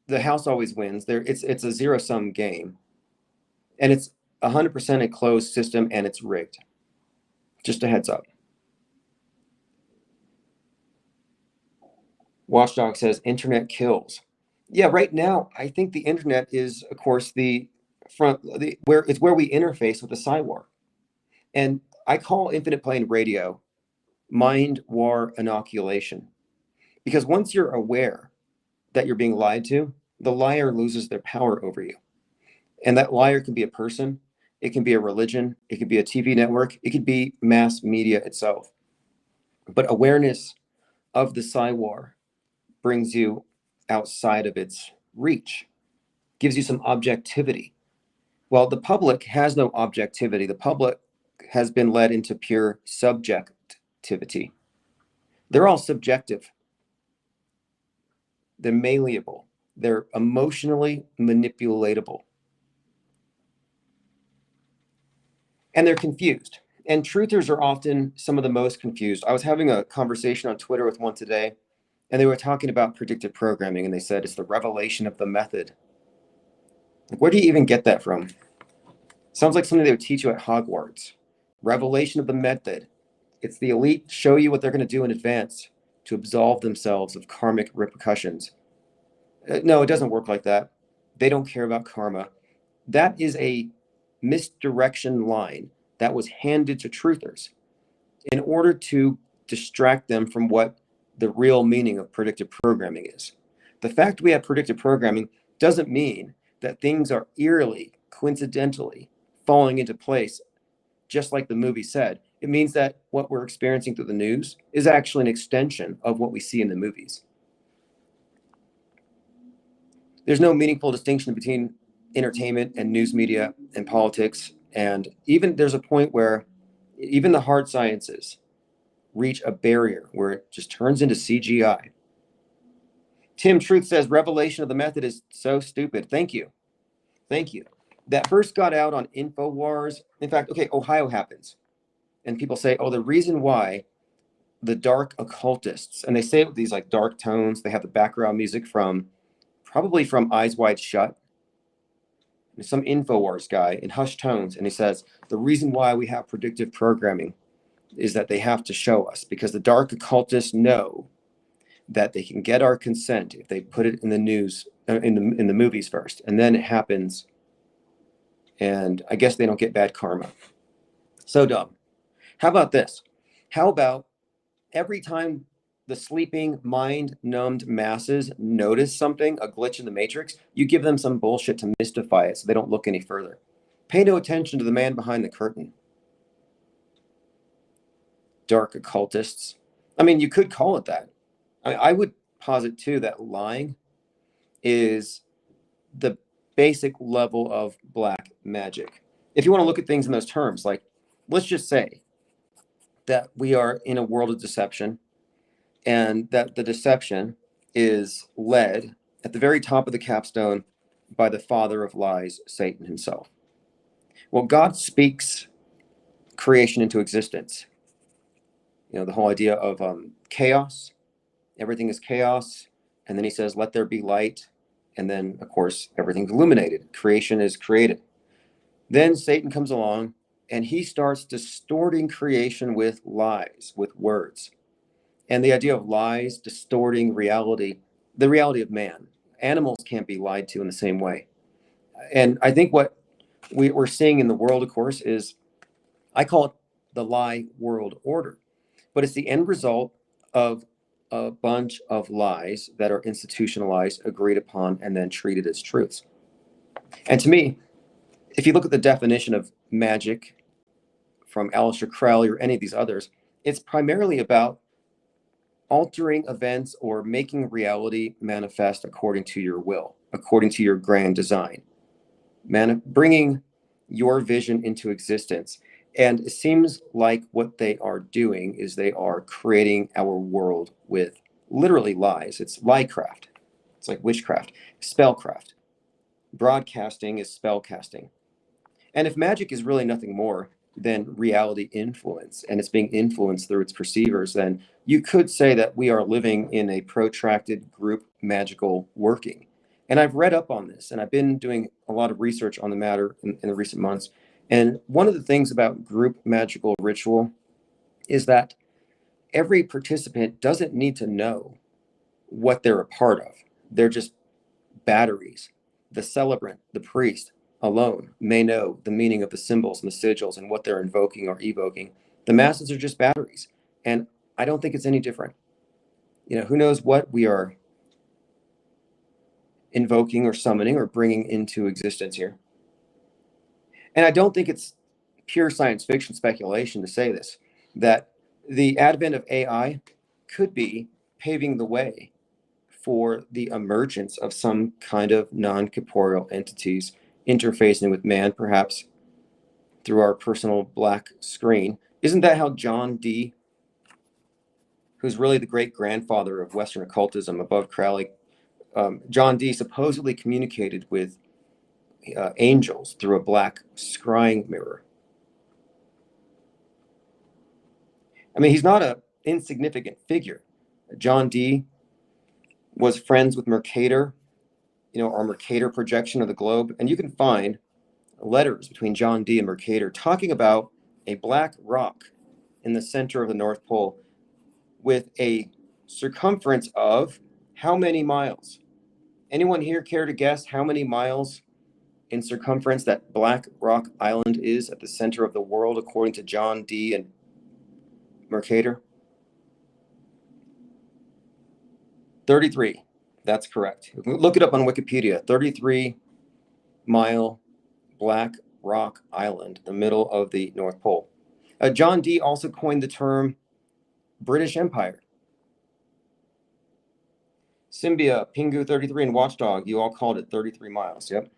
the house always wins. It's a zero-sum game. And it's 100% a closed system, and it's rigged. Just a heads up. Watchdog says internet kills. Yeah, right now I think the internet is, of course, where we interface with the cyber. And I call Infinite Plane Radio mind war inoculation, because once you're aware that you're being lied to, the liar loses their power over you. And that liar can be a person, it can be a religion, it could be a TV network, it could be mass media itself. But awareness of the cyber brings you outside of its reach, gives you some objectivity. Well, the public has no objectivity. The public has been led into pure subjectivity. They're all subjective. They're malleable. They're emotionally manipulatable. And they're confused. And truthers are often some of the most confused. I was having a conversation on Twitter with one today, and they were talking about predictive programming, and they said it's the revelation of the method. Like, where do you even get that from? Sounds like something they would teach you at Hogwarts. Revelation of the method. It's the elite show you what they're going to do in advance to absolve themselves of karmic repercussions. No, it doesn't work like that. They don't care about karma. That is a misdirection line that was handed to truthers in order to distract them from what the real meaning of predictive programming is. The fact we have predictive programming doesn't mean that things are eerily, coincidentally falling into place, just like the movie said. It means that what we're experiencing through the news is actually an extension of what we see in the movies. There's no meaningful distinction between entertainment and news media and politics. And even there's a point where even the hard sciences reach a barrier where it just turns into CGI. Tim Truth says revelation of the method is so stupid. Thank you. Thank you. That first got out on InfoWars. In fact, okay, Ohio happens. And people say, oh, the reason why the dark occultists, and they say it with these like dark tones, they have the background music probably from Eyes Wide Shut. There's some InfoWars guy in hushed tones, and he says, the reason why we have predictive programming is that they have to show us, because the dark occultists know that they can get our consent if they put it in the news, in the movies first, and then it happens, and I guess they don't get bad karma. So dumb. How about this? How about every time the sleeping, mind-numbed masses notice something, a glitch in the matrix, you give them some bullshit to mystify it so they don't look any further. Pay no attention to the man behind the curtain. Dark occultists. I mean, you could call it that. I would posit, too, that lying is the basic level of black magic. If you want to look at things in those terms, like, let's just say that we are in a world of deception, and that the deception is led at the very top of the capstone by the father of lies, Satan himself. Well, God speaks creation into existence. You know, the whole idea of chaos. Everything is chaos. And then he says, let there be light. And then, of course, everything's illuminated. Creation is created. Then Satan comes along and he starts distorting creation with lies, with words. And the idea of lies distorting reality, the reality of man. Animals can't be lied to in the same way. And I think what we're seeing in the world, of course, is, I call it the lie world order. But it's the end result of a bunch of lies that are institutionalized, agreed upon, and then treated as truths. And to me, if you look at the definition of magic from Aleister Crowley or any of these others, it's primarily about altering events or making reality manifest according to your will, according to your grand design, bringing your vision into existence. And it seems like what they are doing is they are creating our world with literally lies. It's liecraft. It's like witchcraft, spellcraft. Broadcasting is spellcasting. And if magic is really nothing more than reality influence, and it's being influenced through its perceivers, then you could say that we are living in a protracted group magical working. And I've read up on this, and I've been doing a lot of research on the matter in the recent months. And one of the things about group magical ritual is that every participant doesn't need to know what they're a part of. They're just batteries. The celebrant, the priest, alone may know the meaning of the symbols and the sigils and what they're invoking or evoking. The masses are just batteries. And I don't think it's any different. Who knows what we are invoking or summoning or bringing into existence here. And I don't think it's pure science fiction speculation to say this, that the advent of AI could be paving the way for the emergence of some kind of non-corporeal entities interfacing with man, perhaps through our personal black screen. Isn't that how John Dee, who's really the great grandfather of Western occultism above Crowley, John Dee supposedly communicated with angels through a black scrying mirror? I mean, he's not an insignificant figure. John Dee was friends with Mercator, our Mercator projection of the globe. And you can find letters between John Dee and Mercator talking about a black rock in the center of the North Pole with a circumference of how many miles? Anyone here care to guess how many miles in circumference that Black Rock Island is at the center of the world, according to John Dee and Mercator? 33. That's correct. Look it up on Wikipedia. 33-mile Black Rock Island, the middle of the North Pole. John Dee also coined the term British Empire. Symbia, Pingu 33, and Watchdog, you all called it 33 miles. Yep.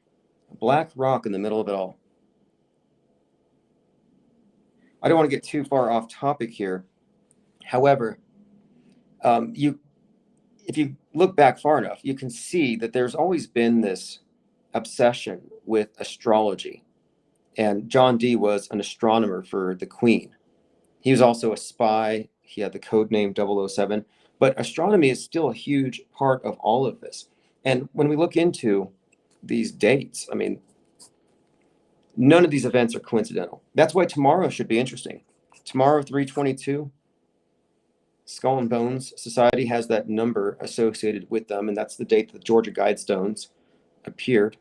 Black rock in the middle of it all. I don't want to get too far off topic here. However, if you look back far enough, you can see that there's always been this obsession with astrology. And John Dee was an astronomer for the Queen. He was also a spy. He had the code name 007. But astronomy is still a huge part of all of this. And when we look into these dates, I mean, none of these events are coincidental. That's why tomorrow should be interesting. Tomorrow, 3/22, Skull and Bones Society has that number associated with them, and that's the date that the Georgia Guidestones appeared,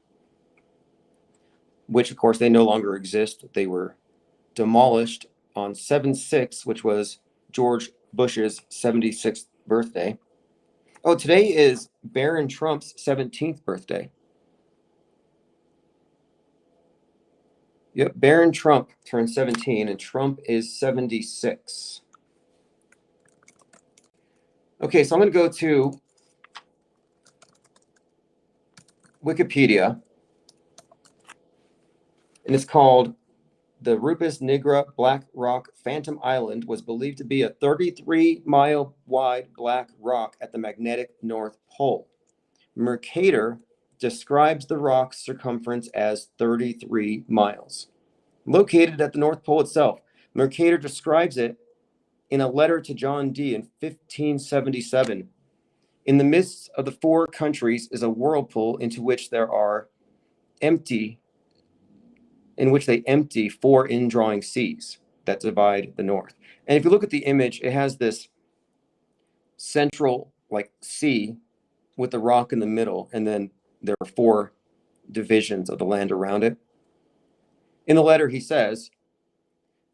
which, of course, they no longer exist. They were demolished on 7/6, which was George Bush's 76th birthday. Oh, today is Barron Trump's 17th birthday. Yep, Barron Trump turned 17, and Trump is 76. Okay, so I'm going to go to Wikipedia, and it's called the Rupes Nigra Black Rock Phantom Island was believed to be a 33-mile wide black rock at the magnetic North Pole. Mercator describes the rock's circumference as 33 miles. Located at the North Pole itself, Mercator describes it in a letter to John Dee in 1577. In the midst of the four countries is a whirlpool into which they empty four indrawing seas that divide the north. And if you look at the image, it has this central like sea with the rock in the middle, and then there are four divisions of the land around it. In the letter, he says,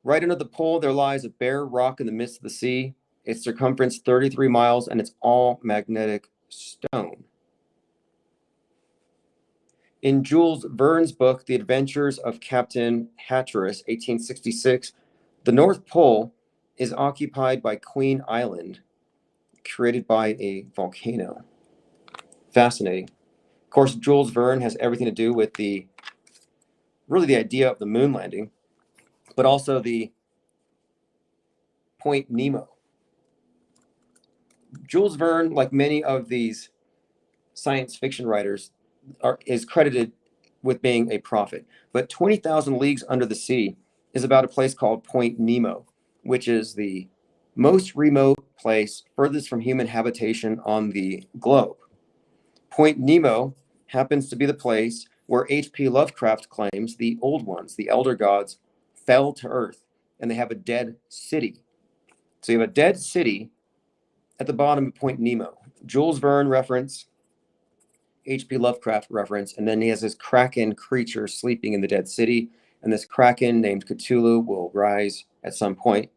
right under the pole there lies a bare rock in the midst of the sea, its circumference 33 miles, and it's all magnetic stone. In Jules Verne's book, The Adventures of Captain Hatteras, 1866, the North Pole is occupied by Queen Island, created by a volcano. Fascinating. Of course, Jules Verne has everything to do with the idea of the moon landing, but also the Point Nemo. Jules Verne, like many of these science fiction writers, is credited with being a prophet. But 20,000 Leagues Under the Sea is about a place called Point Nemo, which is the most remote place furthest from human habitation on the globe. Point Nemo happens to be the place where H.P. Lovecraft claims the old ones, the elder gods, fell to earth, and they have a dead city. So you have a dead city at the bottom of Point Nemo. Jules Verne reference, H.P. Lovecraft reference, and then he has this kraken creature sleeping in the dead city, and this kraken named Cthulhu will rise at some point.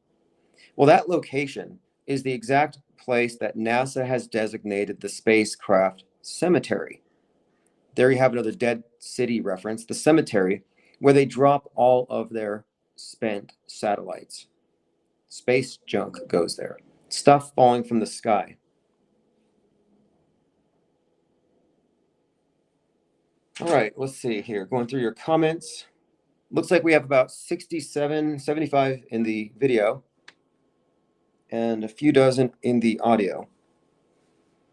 Well, that location is the exact place that NASA has designated the spacecraft cemetery. There you have another dead city reference, the cemetery, where they drop all of their spent satellites. Space junk goes there. Stuff falling from the sky. All right, let's see here. Going through your comments. Looks like we have about 67, 75 in the video and a few dozen in the audio.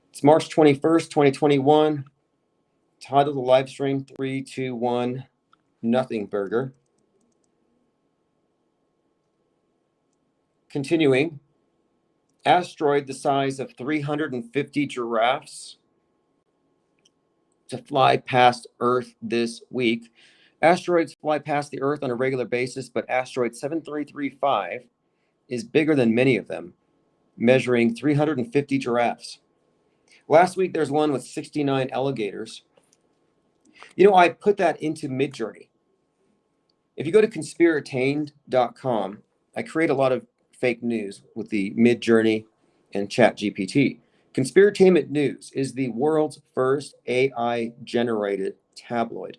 It's March 21st, 2021. Title of the live stream, 3, 2, 1, Nothing Burger. Continuing. Asteroid the size of 350 giraffes to fly past Earth this week. Asteroids fly past the Earth on a regular basis, but asteroid 7335 is bigger than many of them, measuring 350 giraffes. Last week, there's one with 69 alligators. You know, I put that into Midjourney. If you go to conspirattained.com, I create a lot of fake news with the Midjourney and ChatGPT. Conspiratainment News is the world's first AI-generated tabloid.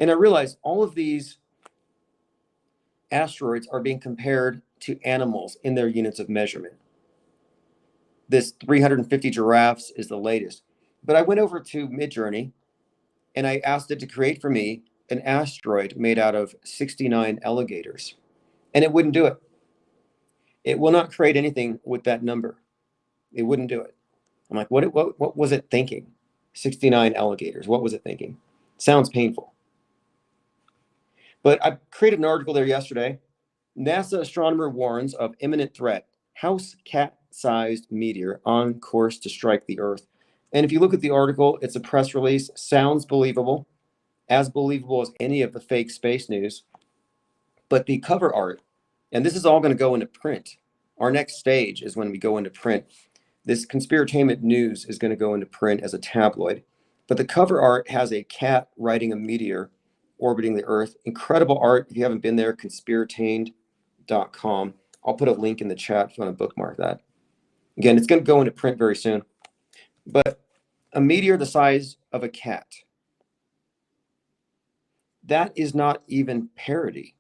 And I realized all of these asteroids are being compared to animals in their units of measurement. This 350 giraffes is the latest. But I went over to Midjourney and I asked it to create for me an asteroid made out of 69 alligators. And it wouldn't do it. It will not create anything with that number. It wouldn't do it. I'm like, what was it thinking? 69 alligators. What was it thinking? Sounds painful. But I created an article there yesterday. NASA astronomer warns of imminent threat. House cat-sized meteor on course to strike the Earth. And if you look at the article, it's a press release. Sounds believable. As believable as any of the fake space news. But the cover art, and this is all going to go into print. Our next stage is when we go into print. This Conspiratainment News is going to go into print as a tabloid. But the cover art has a cat riding a meteor orbiting the Earth. Incredible art. If you haven't been there, conspiratained.com. I'll put a link in the chat if you want to bookmark that. Again, it's going to go into print very soon. But a meteor the size of a cat. That is not even parody.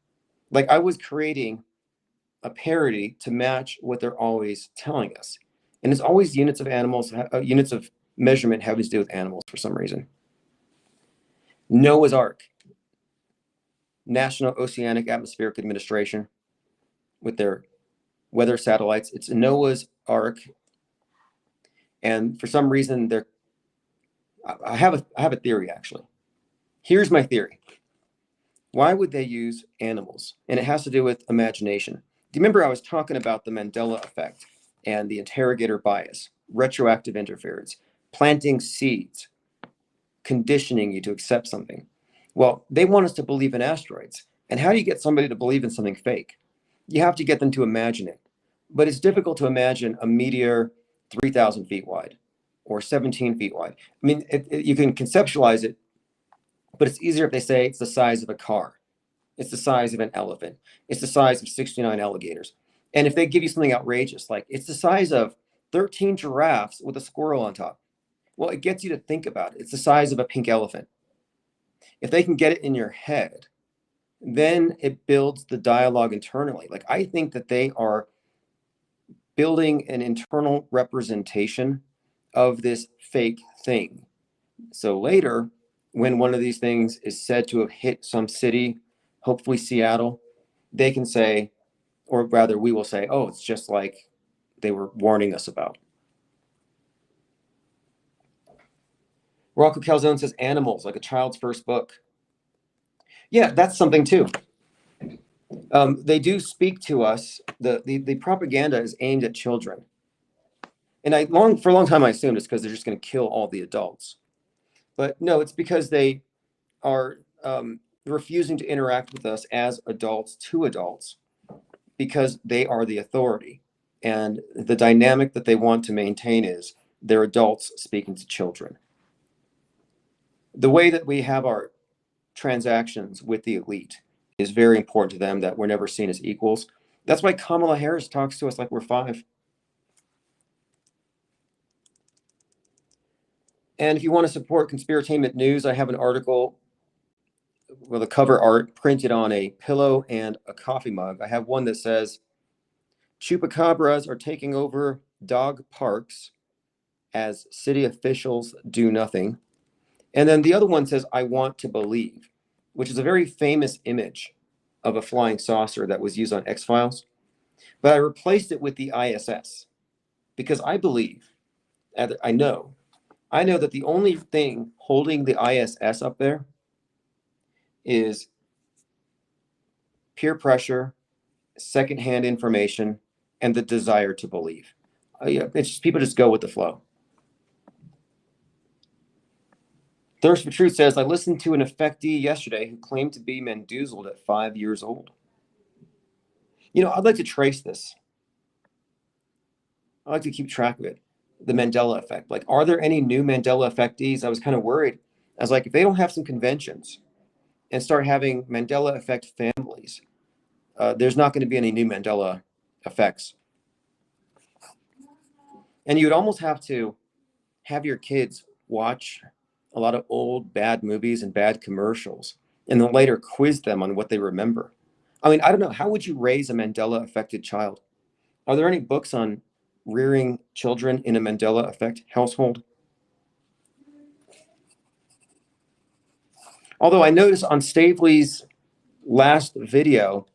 Like, I was creating a parody to match what they're always telling us. And it's always units of animals, units of measurement having to do with animals for some reason. Noah's Ark, National Oceanic Atmospheric Administration, with their weather satellites. It's Noah's Ark. And for some reason, I have a theory, actually. Here's my theory. Why would they use animals? And it has to do with imagination. Do you remember I was talking about the Mandela effect and the interrogator bias? retroactive interference, planting seeds, conditioning you to accept something. Well, they want us to believe in asteroids. And how do you get somebody to believe in something fake? You have to get them to imagine it. But it's difficult to imagine a meteor 3,000 feet wide or 17 feet wide. I mean, you can conceptualize it, but it's easier if they say it's the size of a car. It's the size of an elephant. It's the size of 69 alligators. And if they give you something outrageous, like it's the size of 13 giraffes with a squirrel on top, well, it gets you to think about it. It's the size of a pink elephant. If they can get it in your head, then it builds the dialogue internally. Like, I think that they are building an internal representation of this fake thing. So later, when one of these things is said to have hit some city, hopefully Seattle, they can say, or rather we will say, oh, it's just like they were warning us about. Rocco Calzone says animals, like a child's first book. Yeah, that's something too. They do speak to us. The propaganda is aimed at children. And for a long time I assumed it's because they're just going to kill all the adults. But no, it's because they are refusing to interact with us as adults to adults because they are the authority. And the dynamic that they want to maintain is they're adults speaking to children. The way that we have our transactions with the elite is very important to them, that we're never seen as equals. That's why Kamala Harris talks to us like we're 5. And if you want to support Conspiratainment News, I have an article with a cover art printed on a pillow and a coffee mug. I have one that says, Chupacabras are taking over dog parks as city officials do nothing. And then the other one says, I want to believe, which is a very famous image of a flying saucer that was used on X-Files. But I replaced it with the ISS because I believe, I know that the only thing holding the ISS up there is peer pressure, secondhand information, and the desire to believe. It's just, people just go with the flow. Thirst for Truth says, I listened to an affectee yesterday who claimed to be Mendoozled at 5 years old. I'd like to trace this. I like to keep track of it. The Mandela effect. Like, are there any new Mandela effectees? I was kind of worried. I was like, if they don't have some conventions and start having Mandela effect families, there's not going to be any new Mandela effects. And you would almost have to have your kids watch a lot of old bad movies and bad commercials and then later quiz them on what they remember. I mean, I don't know. How would you raise a Mandela affected child? Are there any books on rearing children in a Mandela effect household? Although I noticed on Stavely's last video,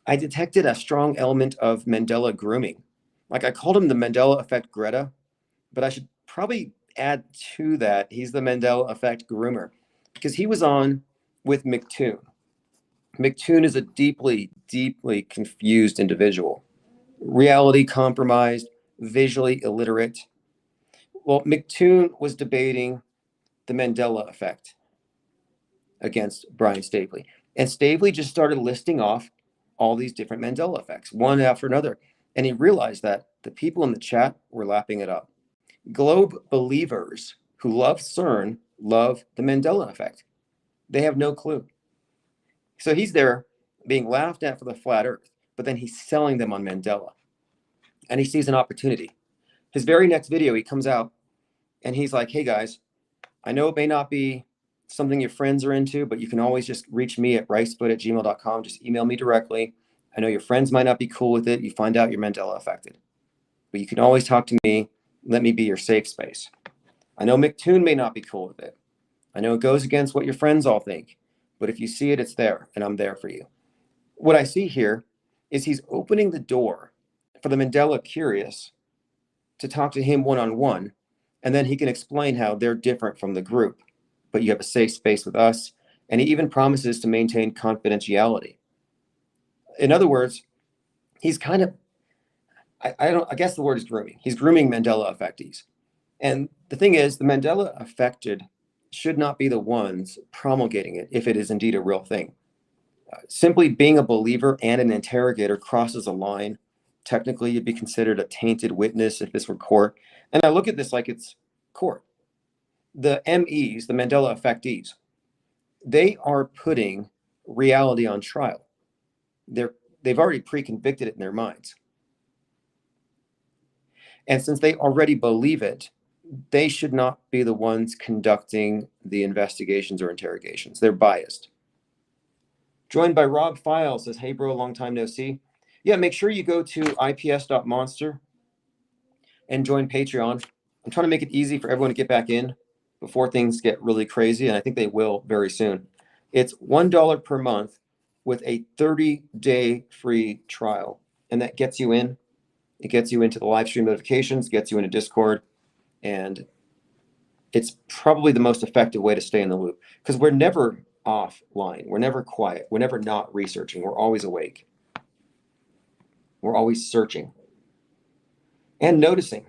I detected a strong element of Mandela grooming. Like, I called him the Mandela effect Greta, but I should probably add to that, he's the Mandela effect groomer, because he was on with McToon. McToon is a deeply, deeply confused individual, reality compromised, visually illiterate. Well, McToon was debating the Mandela effect against Brian Stavely. And Stavely just started listing off all these different Mandela effects, one after another. And he realized that the people in the chat were lapping it up. Globe believers who love CERN love the Mandela effect. They have no clue. So he's there being laughed at for the flat earth, but then he's selling them on Mandela. And he sees an opportunity. His very next video, he comes out and he's like, hey guys, I know it may not be something your friends are into, but you can always just reach me at ricefoot@gmail.com. Just email me directly. I know your friends might not be cool with it. You find out you're Mandela affected. But you can always talk to me. Let me be your safe space. I know McToon may not be cool with it. I know it goes against what your friends all think. But if you see it, it's there, and I'm there for you. What I see here is he's opening the door for the Mandela curious to talk to him one-on-one, and then he can explain how they're different from the group. But you have a safe space with us, and he even promises to maintain confidentiality. In other words, he's kind of, I guess the word is grooming. He's grooming Mandela effectees. And the thing is, the Mandela affected should not be the ones promulgating it if it is indeed a real thing. Simply being a believer and an interrogator crosses a line. Technically, you'd be considered a tainted witness if this were court. And I look at this like it's court. The MEs, the Mandela effectees, they are putting reality on trial. They've already pre-convicted it in their minds. And since they already believe it, they should not be the ones conducting the investigations or interrogations. They're biased. Joined by Rob File, says, hey bro, long time no see. Yeah, make sure you go to ips.monster and join Patreon. I'm trying to make it easy for everyone to get back in before things get really crazy, and I think they will very soon. It's $1 per month with a 30-day free trial, and that gets you in. It gets you into the live stream notifications, gets you into Discord, and it's probably the most effective way to stay in the loop because we're never offline. We're never quiet. We're never not researching. We're always awake. We're always searching and noticing.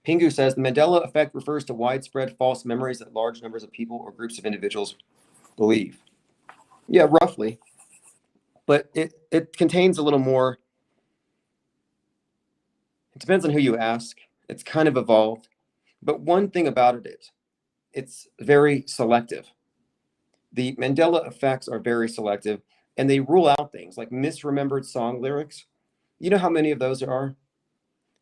Pingu says the Mandela effect refers to widespread false memories that large numbers of people or groups of individuals believe. Yeah, roughly. But it contains a little more. It depends on who you ask. It's kind of evolved. But one thing about it is it's very selective. The Mandela effects are very selective, and they rule out things like misremembered song lyrics. You know how many of those there are?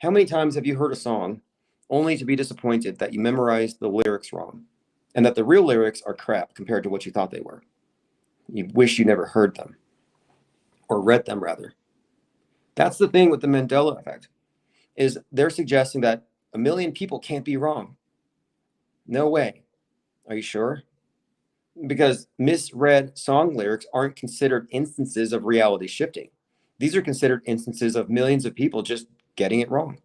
How many times have you heard a song only to be disappointed that you memorized the lyrics wrong and that the real lyrics are crap compared to what you thought they were? You wish you never heard them or read them, rather. That's the thing with the Mandela effect, is they're suggesting that 1 million people can't be wrong. No way. Are you sure? Because misread song lyrics aren't considered instances of reality shifting. These are considered instances of millions of people just getting it wrong.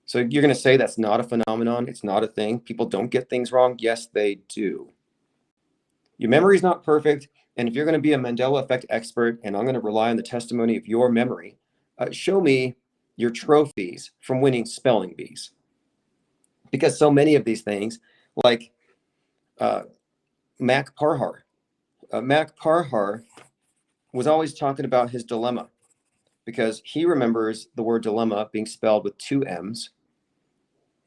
So you're going to say that's not a phenomenon? It's not a thing? People don't get things wrong? Yes, they do. Your memory is not perfect. And if you're going to be a Mandela effect expert, and I'm going to rely on the testimony of your memory, show me your trophies from winning spelling bees. Because so many of these things, like Mac Parhar. Mac Parhar was always talking about his dilemma because he remembers the word dilemma being spelled with 2 M's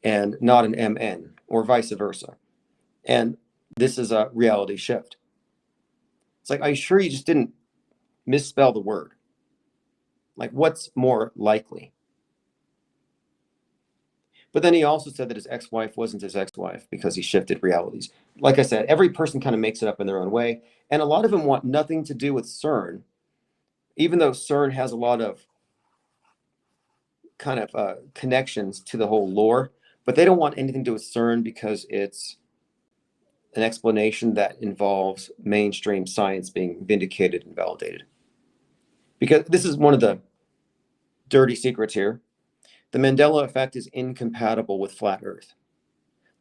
and not an MN, or vice versa. And this is a reality shift. It's like, are you sure you just didn't misspell the word? Like, what's more likely? But then he also said that his ex-wife wasn't his ex-wife because he shifted realities. Like I said, every person kind of makes it up in their own way. And a lot of them want nothing to do with CERN, even though CERN has a lot of kind of connections to the whole lore. But they don't want anything to do with CERN because it's an explanation that involves mainstream science being vindicated and validated. Because this is one of the dirty secrets here. The Mandela effect is incompatible with flat Earth.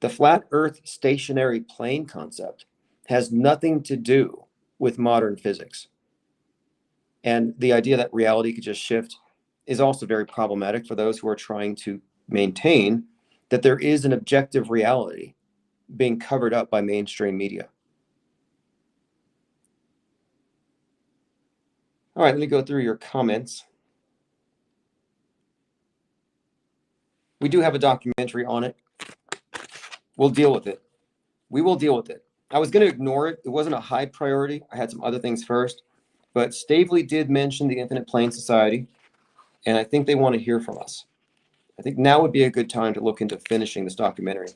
The flat Earth stationary plane concept has nothing to do with modern physics. And the idea that reality could just shift is also very problematic for those who are trying to maintain that there is an objective reality being covered up by mainstream media. All right, let me go through your comments. We do have a documentary on it. We'll deal with it. We will deal with it. I was going to ignore it. It wasn't a high priority. I had some other things first. But Stavely did mention the Infinite Plane Society, and I think they want to hear from us. I think now would be a good time to look into finishing this documentary.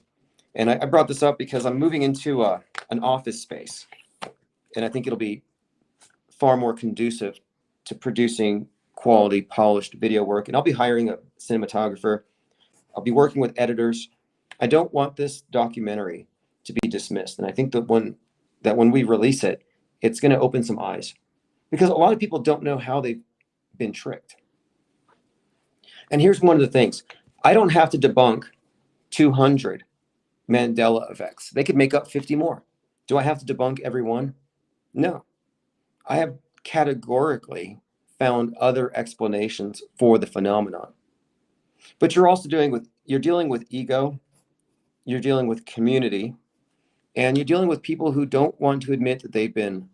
And I brought this up because I'm moving into an office space, and I think it'll be far more conducive to producing quality, polished video work. And I'll be hiring a cinematographer. I'll be working with editors. I don't want this documentary to be dismissed. And I think that when we release it, it's going to open some eyes. Because a lot of people don't know how they've been tricked. And here's one of the things. I don't have to debunk 200 Mandela effects. They could make up 50 more. Do I have to debunk every one? No. I have categorically found other explanations for the phenomenon. But you're also dealing with ego, you're dealing with community, and you're dealing with people who don't want to admit that they've been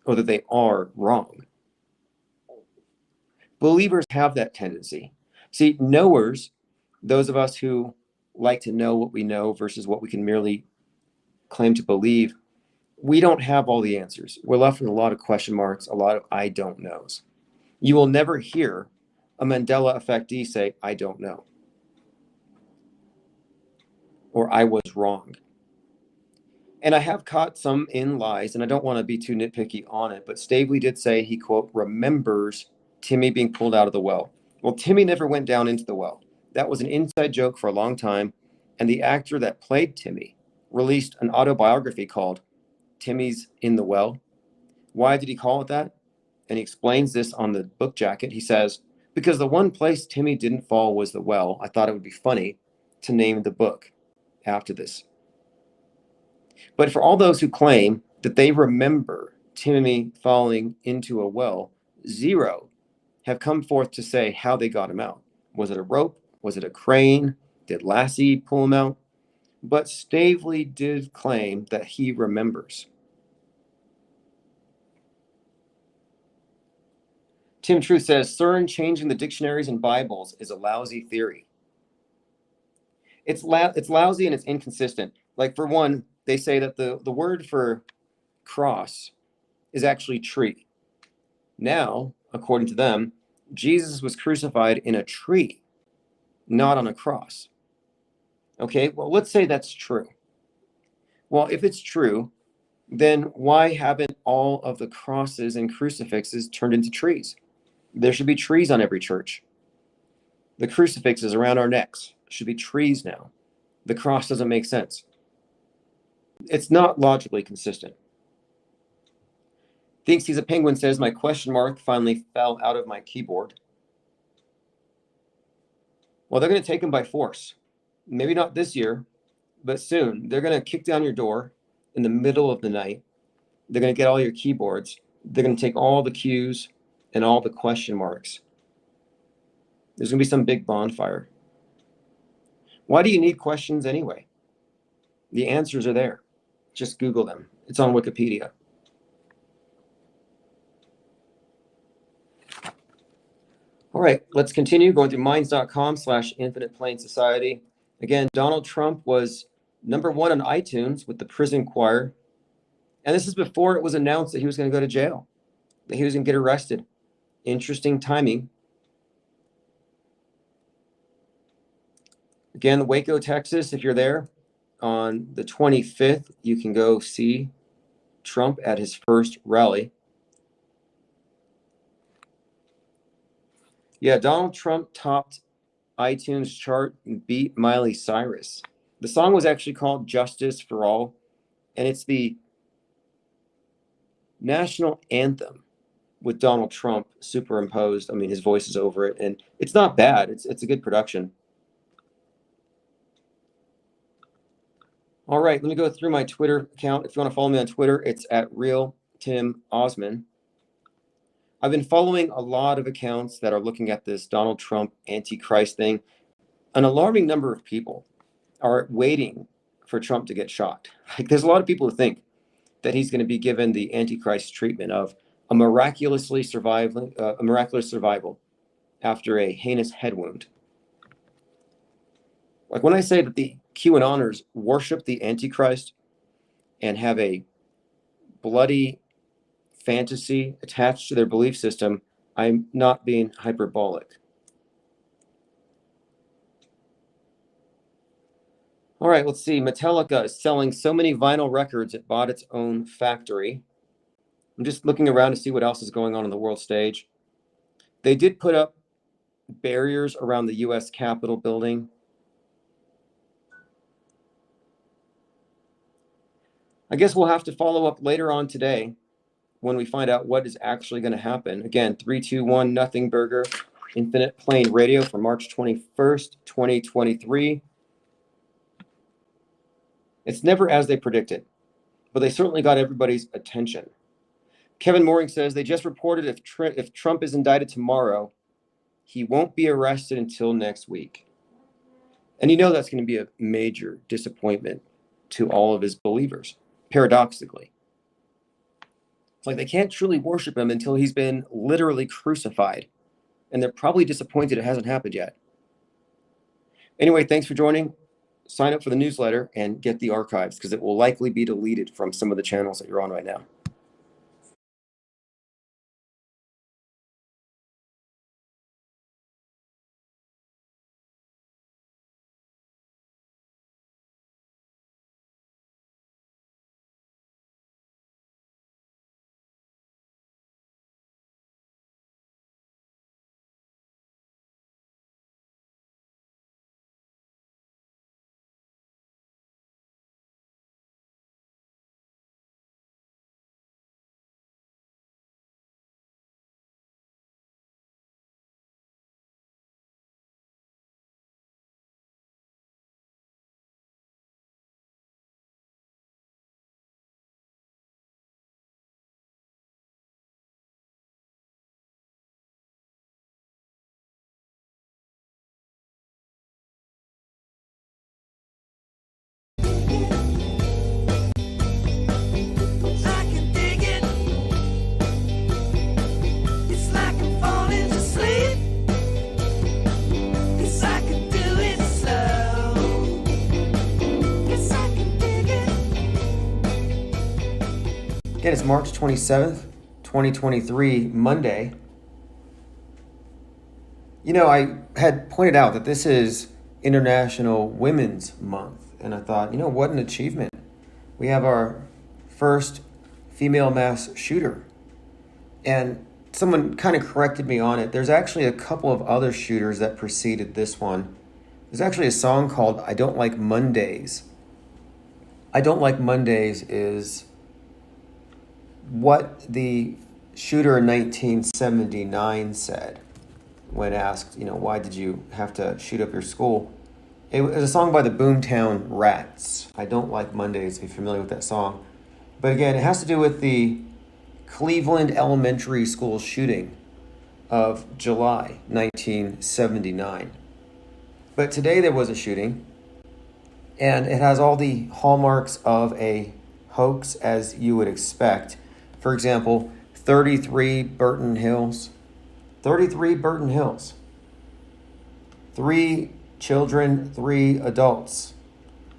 or that they are wrong. Believers have that tendency. See, knowers, those of us who like to know what we know versus what we can merely claim to believe, we don't have all the answers. We're left with a lot of question marks, a lot of I don't knows. You will never hear a Mandela effectee say, I don't know, or I was wrong. And I have caught some in lies, and I don't want to be too nitpicky on it, but Stavely did say he, quote, remembers Timmy being pulled out of the well. Well, Timmy never went down into the well. That was an inside joke for a long time, and the actor that played Timmy released an autobiography called Timmy's in the Well. Why did he call it that? And he explains this on the book jacket. He says, because the one place Timmy didn't fall was the well, I thought it would be funny to name the book after this. But for all those who claim that they remember Timmy falling into a well, zero have come forth to say how they got him out. Was it a rope? Was it a crane? Did Lassie pull him out? But Stavely did claim that he remembers. Tim Truth says, CERN changing the dictionaries and Bibles is a lousy theory. It's lousy and it's inconsistent. Like, for one, they say that the word for cross is actually tree. Now, according to them, Jesus was crucified in a tree, not on a cross. Okay, well, let's say that's true. Well, if it's true, then why haven't all of the crosses and crucifixes turned into trees? There should be trees on every church. The crucifixes around our necks should be trees now. The cross doesn't make sense. It's not logically consistent. Thinks he's a penguin says, my question mark finally fell out of my keyboard. Well, they're going to take him by force. Maybe not this year, but soon. They're going to kick down your door in the middle of the night. They're going to get all your keyboards. They're going to take all the Q's and all the question marks. There's going to be some big bonfire. Why do you need questions anyway? The answers are there. Just Google them. It's on Wikipedia. All right, let's continue going through minds.com/Infinite Plane Society. Again, Donald Trump was #1 on iTunes with the Prison Choir. And this is before it was announced that he was going to go to jail, that he was going to get arrested. Interesting timing. Again, Waco, Texas, if you're there on the 25th, you can go see Trump at his first rally. Yeah, Donald Trump topped iTunes chart and beat Miley Cyrus. The song was actually called Justice for All, and it's the national anthem with Donald Trump superimposed. I mean, his voice is over it, and it's not bad. It's a good production. All right, let me go through my Twitter account. If you want to follow me on Twitter, it's at RealTimOsman. I've been following a lot of accounts that are looking at this Donald Trump Antichrist thing. An alarming number of people are waiting for Trump to get shot. Like, there's a lot of people who think that he's going to be given the Antichrist treatment of a miraculous survival after a heinous head wound. Like, when I say that the QAnoners worship the Antichrist and have a bloody fantasy attached to their belief system, I'm not being hyperbolic. All right, let's see. Metallica is selling so many vinyl records it bought its own factory. I'm just looking around to see what else is going on the world stage. They did put up barriers around the U.S. Capitol building. I guess we'll have to follow up later on today when we find out what is actually going to happen. Again, 321 Nothing Burger, Infinite Plane Radio for March 21st, 2023. It's never as they predicted, but they certainly got everybody's attention. Kevin Mooring says they just reported if Trump is indicted tomorrow, he won't be arrested until next week. And you know that's going to be a major disappointment to all of his believers, paradoxically. It's like they can't truly worship him until he's been literally crucified. And they're probably disappointed it hasn't happened yet. Anyway, thanks for joining. Sign up for the newsletter and get the archives because it will likely be deleted from some of the channels that you're on right now. Again, it's March 27th, 2023, Monday. You know, I had pointed out that this is International Women's Month, and I thought, you know, what an achievement. We have our first female mass shooter. And someone kind of corrected me on it. There's actually a couple of other shooters that preceded this one. There's actually a song called I Don't Like Mondays. I Don't Like Mondays is what the shooter in 1979 said when asked, you know, why did you have to shoot up your school? It was a song by the Boomtown Rats. I Don't Like Mondays, if you're familiar with that song. But again, it has to do with the Cleveland Elementary School shooting of July 1979. But today there was a shooting, and it has all the hallmarks of a hoax as you would expect. For example, 33 Burton Hills. 33 Burton Hills. 3 children, 3 adults.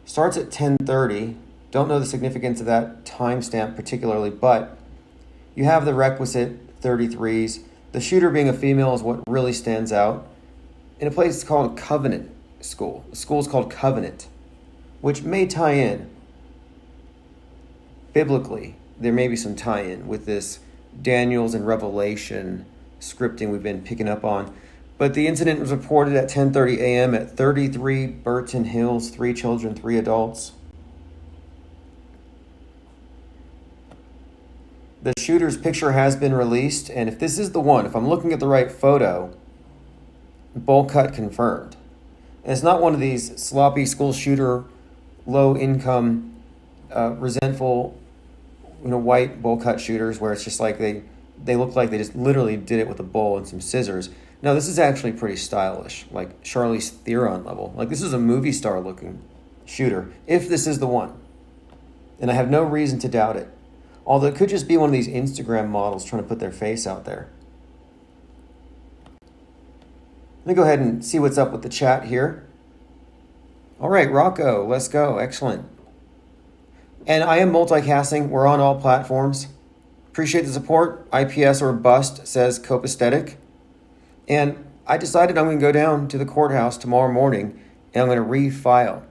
Starts at 10:30. Don't know the significance of that timestamp particularly, but you have the requisite 33s. The shooter being a female is what really stands out. In a place called Covenant School. The school is called Covenant, which may tie in biblically. There may be some tie-in with this Daniels and Revelation scripting we've been picking up on. But the incident was reported at 10:30 a.m. at 33 Burton Hills, 3 children, 3 adults. The shooter's picture has been released, and if this is the one, if I'm looking at the right photo, bowl cut confirmed. And it's not one of these sloppy school shooter, low-income, resentful, white bowl cut shooters where it's just like they look like they just literally did it with a bowl and some scissors. No, this is actually pretty stylish, like Charlize Theron level. Like this is a movie star looking shooter, if this is the one. And I have no reason to doubt it. Although it could just be one of these Instagram models trying to put their face out there. Let me go ahead and see what's up with the chat here. All right, Rocco, let's go. Excellent. And I am multicasting. We're on all platforms. Appreciate the support. IPS or bust, says Copaesthetic. And I decided I'm going to go down to the courthouse tomorrow morning and I'm going to refile.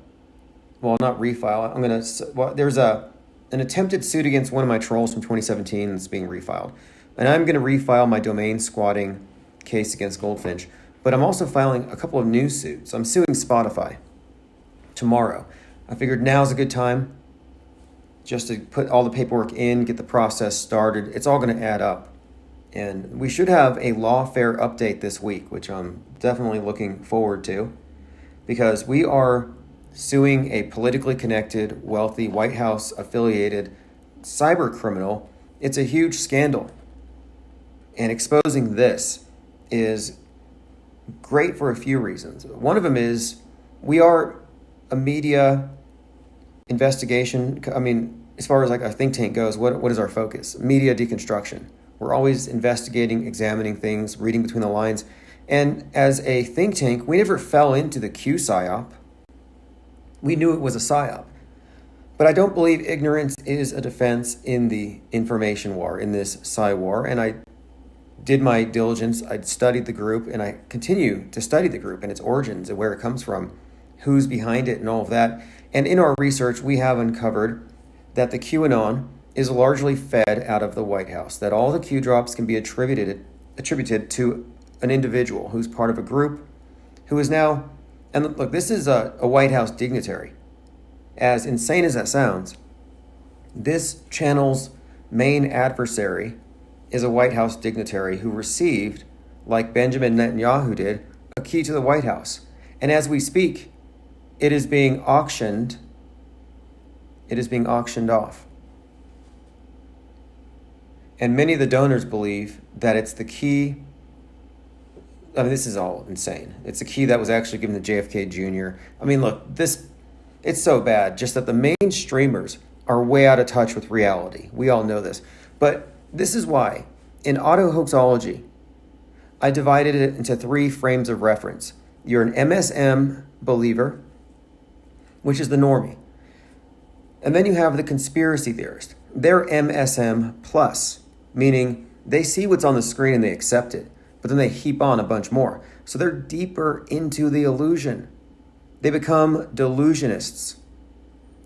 Well, not refile. I'm going to. Well, there's an attempted suit against one of my trolls from 2017 that's being refiled. And I'm going to refile my domain squatting case against Goldfinch. But I'm also filing a couple of new suits. I'm suing Spotify tomorrow. I figured now's a good time just to put all the paperwork in, get the process started. It's all going to add up. And we should have a lawfare update this week, which I'm definitely looking forward to, because we are suing a politically connected, wealthy, White House affiliated cyber criminal It's a huge scandal. And exposing this is great for a few reasons. One of them is we are a media investigation. I mean, as far as like our think tank goes, what is our focus? Media deconstruction. We're always investigating, examining things, reading between the lines. And as a think tank, we never fell into the Q psyop. We knew it was a psyop. But I don't believe ignorance is a defense in the information war, in this psy war. And I did my diligence. I studied the group, and I continue to study the group and its origins and where it comes from, who's behind it and all of that. And in our research, we have uncovered that the QAnon is largely fed out of the White House, that all the Q drops can be attributed to an individual who's part of a group who is now, and look, this is a White House dignitary. As insane as that sounds, this channel's main adversary is a White House dignitary who received, like Benjamin Netanyahu did, a key to the White House. And as we speak, it is being auctioned. It is being auctioned off. And many of the donors believe that it's the key. I mean, this is all insane. It's a key that was actually given to JFK Jr. I mean, look, it's so bad just that the mainstreamers are way out of touch with reality. We all know this. But this is why, in auto-hoaxology, I divided it into 3 frames of reference. You're an MSM believer, which is the normie. And then you have the conspiracy theorist. They're MSM plus, meaning they see what's on the screen and they accept it, but then they heap on a bunch more. So they're deeper into the illusion. They become delusionists.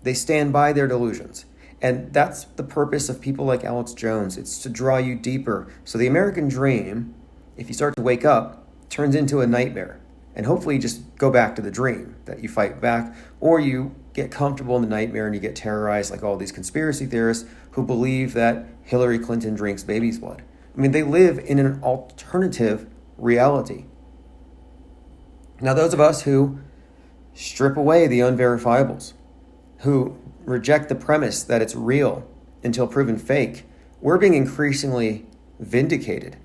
They stand by their delusions. And that's the purpose of people like Alex Jones. It's to draw you deeper. So the American dream, if you start to wake up, turns into a nightmare. And hopefully you just go back to the dream, that you fight back, or you get comfortable in the nightmare and you get terrorized like all these conspiracy theorists who believe that Hillary Clinton drinks baby's blood. I mean, they live in an alternative reality. Now, those of us who strip away the unverifiables, who reject the premise that it's real until proven fake, we're being increasingly vindicated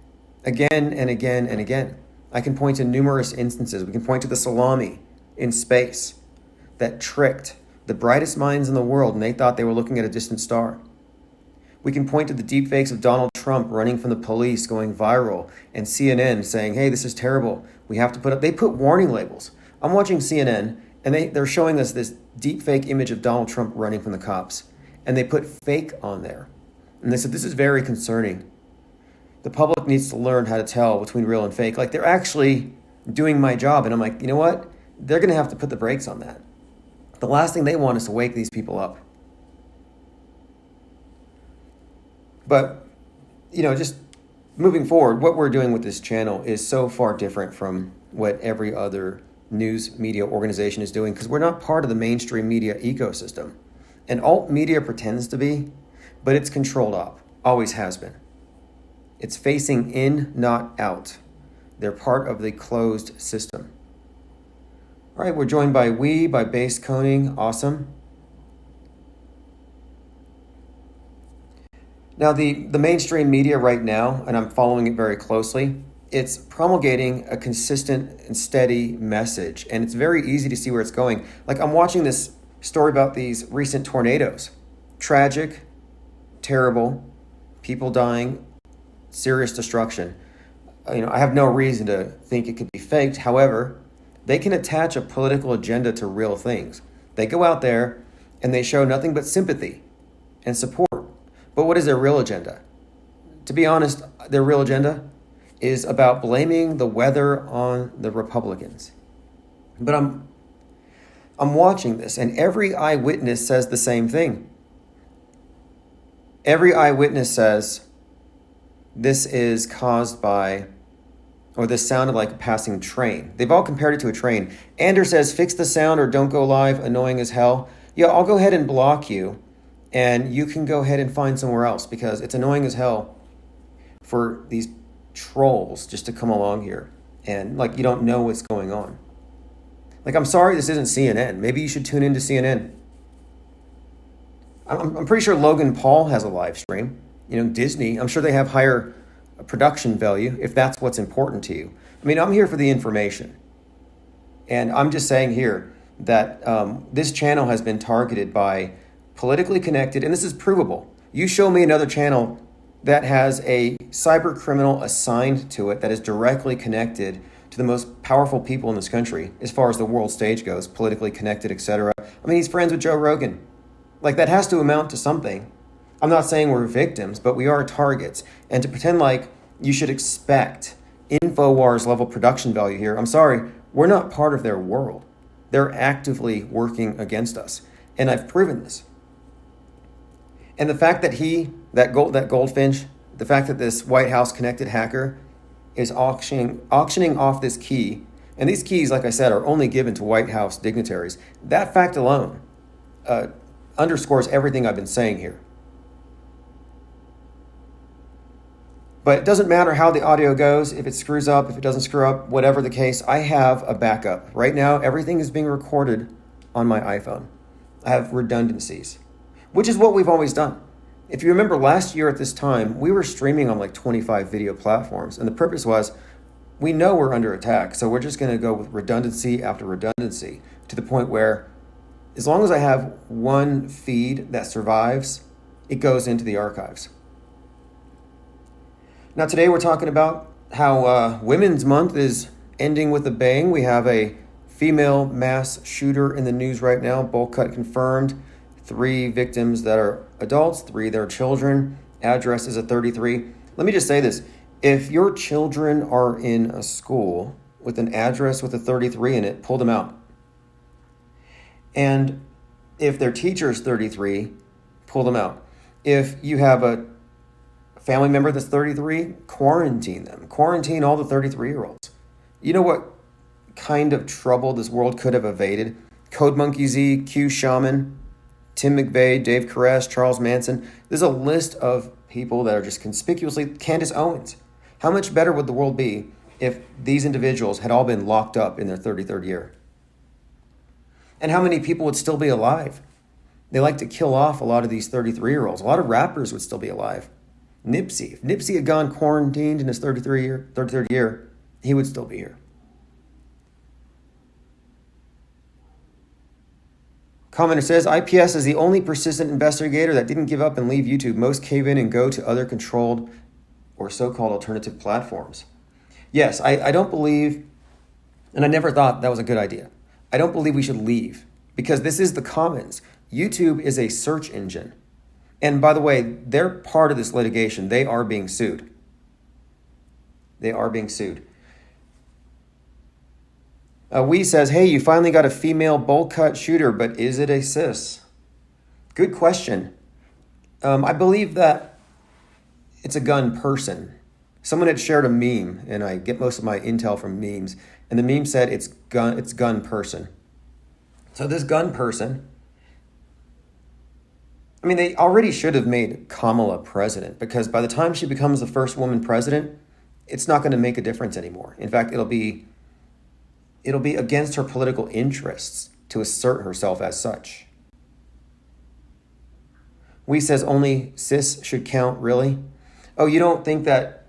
again and again and again. I can point to numerous instances. We can point to the salami in space that tricked the brightest minds in the world and they thought they were looking at a distant star. We can point to the deepfakes of Donald Trump running from the police going viral and CNN saying, hey, this is terrible. We have to they put warning labels. I'm watching CNN and they're showing us this deepfake image of Donald Trump running from the cops. And they put fake on there. And they said, this is very concerning. The public needs to learn how to tell between real and fake. Like, they're actually doing my job. And I'm like, you know what? They're going to have to put the brakes on that. The last thing they want is to wake these people up. But, just moving forward, what we're doing with this channel is so far different from what every other news media organization is doing, because we're not part of the mainstream media ecosystem. And alt media pretends to be, but it's controlled up, always has been. It's facing in, not out. They're part of the closed system. All right, we're joined by by Base Koning. Awesome. Now, the mainstream media right now, and I'm following it very closely, it's promulgating a consistent and steady message, and it's very easy to see where it's going. Like, I'm watching this story about these recent tornadoes. Tragic, terrible, people dying, serious destruction. I have no reason to think it could be faked. However, they can attach a political agenda to real things. They go out there and they show nothing but sympathy and support. But what is their real agenda? To be honest, their real agenda is about blaming the weather on the Republicans. But I'm watching this, and every eyewitness says the same thing. Every eyewitness says this is caused by, or this sounded like a passing train. They've all compared it to a train. Anders says, fix the sound or don't go live, annoying as hell. Yeah, I'll go ahead and block you, and you can go ahead and find somewhere else, because it's annoying as hell for these trolls just to come along here and you don't know what's going on. I'm sorry this isn't CNN. Maybe you should tune into CNN. I'm pretty sure Logan Paul has a live stream. Disney, I'm sure they have higher production value if that's what's important to you. I mean, I'm here for the information. And I'm just saying here that this channel has been targeted by politically connected, and this is provable. You show me another channel that has a cyber criminal assigned to it that is directly connected to the most powerful people in this country as far as the world stage goes, politically connected, etc. I mean, he's friends with Joe Rogan. Like, that has to amount to something. I'm not saying we're victims, but we are targets. And to pretend like you should expect InfoWars level production value here, I'm sorry, we're not part of their world. They're actively working against us. And I've proven this. And the fact that that Goldfinch, the fact that this White House connected hacker is auctioning off this key, and these keys, like I said, are only given to White House dignitaries, that fact alone underscores everything I've been saying here. But it doesn't matter how the audio goes, if it screws up, if it doesn't screw up, whatever the case, I have a backup. Right now, everything is being recorded on my iPhone. I have redundancies, which is what we've always done. If you remember last year at this time, we were streaming on like 25 video platforms. And the purpose was, we know we're under attack. So we're just going to go with redundancy after redundancy to the point where as long as I have one feed that survives, it goes into the archives. Now today we're talking about how Women's Month is ending with a bang. We have a female mass shooter in the news right now, bowl cut confirmed. 3 victims that are adults, 3 that are children. Address is a 33. Let me just say this. If your children are in a school with an address with a 33 in it, pull them out. And if their teacher is 33, pull them out. If you have a family member that's 33, quarantine them. Quarantine all the 33-year-olds. You know what kind of trouble this world could have evaded? Code Monkey Z, Q Shaman, Tim McVeigh, Dave Koresh, Charles Manson. There's a list of people that are just conspicuously... Candace Owens. How much better would the world be if these individuals had all been locked up in their 33rd year? And how many people would still be alive? They like to kill off a lot of these 33-year-olds. A lot of rappers would still be alive. Nipsey. If Nipsey had gone quarantined in his 33rd year, he would still be here. Commenter says, IPS is the only persistent investigator that didn't give up and leave YouTube. Most cave in and go to other controlled or so-called alternative platforms. Yes, I don't believe, and I never thought that was a good idea. I don't believe we should leave because this is the commons. YouTube is a search engine. And by the way, they're part of this litigation. They are being sued. They are being sued. Wee says, hey, you finally got a female bowl cut shooter, but is it a cis? Good question. I believe that it's a gun person. Someone had shared a meme, and I get most of my intel from memes, and the meme said it's gun person. So this gun person, I mean, they already should have made Kamala president because by the time she becomes the first woman president, it's not going to make a difference anymore. In fact, it'll be against her political interests to assert herself as such. Wee says only cis should count, really? Oh, you don't think that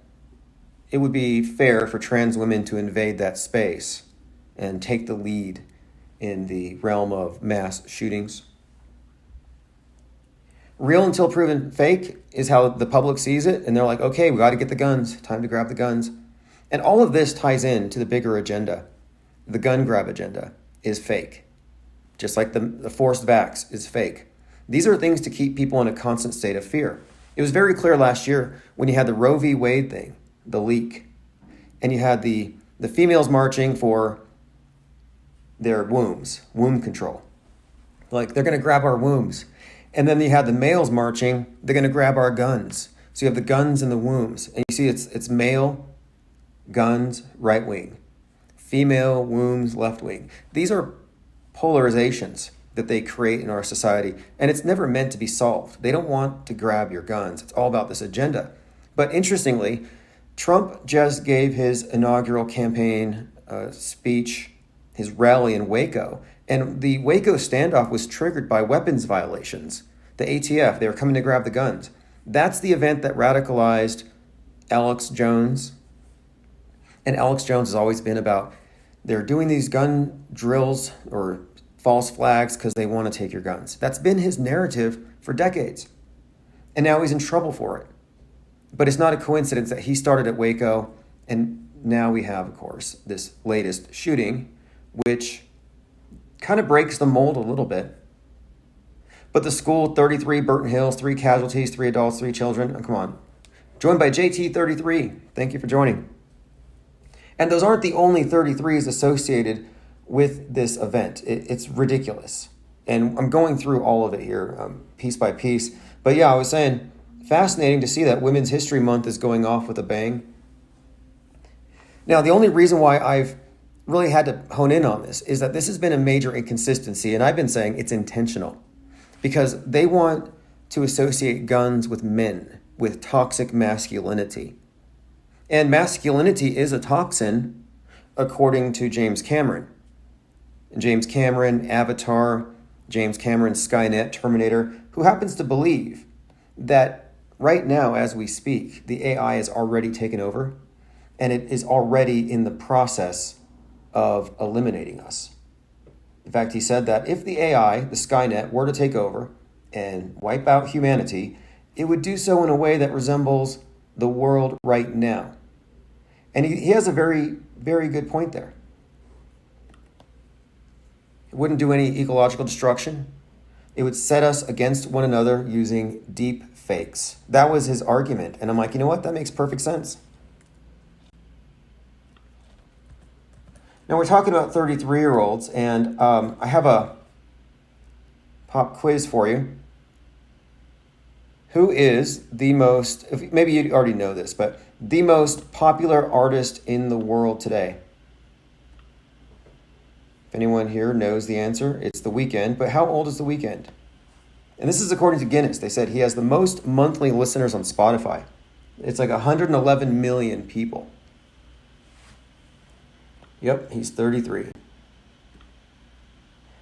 it would be fair for trans women to invade that space and take the lead in the realm of mass shootings? Real until proven fake is how the public sees it, and they're like, okay, we got to get the guns. Time to grab the guns. And all of this ties in to the bigger agenda. The gun grab agenda is fake. Just like the forced vax is fake. These are things to keep people in a constant state of fear. It was very clear last year when you had the Roe v. Wade thing, the leak, and you had the females marching for their wombs, womb control. Like, they're going to grab our wombs. And then you had the males marching, they're going to grab our guns. So you have the guns and the wombs. And you see it's male, guns, right wing. Female, wombs, left wing. These are polarizations that they create in our society. And it's never meant to be solved. They don't want to grab your guns. It's all about this agenda. But interestingly, Trump just gave his inaugural campaign speech, his rally in Waco. And the Waco standoff was triggered by weapons violations. The ATF, they were coming to grab the guns. That's the event that radicalized Alex Jones. And Alex Jones has always been about, they're doing these gun drills or false flags because they want to take your guns. That's been his narrative for decades. And now he's in trouble for it. But it's not a coincidence that he started at Waco, and now we have, of course, this latest shooting, which kind of breaks the mold a little bit. But the school, 33, Burton Hills, 3 casualties, 3 adults, 3 children. Oh, come on. Joined by JT33. Thank you for joining. And those aren't the only 33s associated with this event. It's ridiculous. And I'm going through all of it here, piece by piece. But yeah, I was saying, fascinating to see that Women's History Month is going off with a bang. Now, the only reason why I've really had to hone in on this is that this has been a major inconsistency, and I've been saying it's intentional because they want to associate guns with men, with toxic masculinity. And masculinity is a toxin, according to James Cameron. James Cameron, Avatar, James Cameron, Skynet, Terminator, who happens to believe that right now, as we speak, the AI is already taken over, and it is already in the process of eliminating us. In fact, he said that if the AI, the Skynet, were to take over and wipe out humanity, it would do so in a way that resembles the world right now. And he has a very, very good point there. It wouldn't do any ecological destruction. It would set us against one another using deep fakes. That was his argument. And I'm like, you know what? That makes perfect sense. Now we're talking about 33-year-olds, and I have a pop quiz for you. Who is the most, maybe you already know this, but the most popular artist in the world today? If anyone here knows the answer, it's The Weeknd. But how old is The Weeknd? And this is according to Guinness. They said he has the most monthly listeners on Spotify. It's like 111 million people. Yep, he's 33.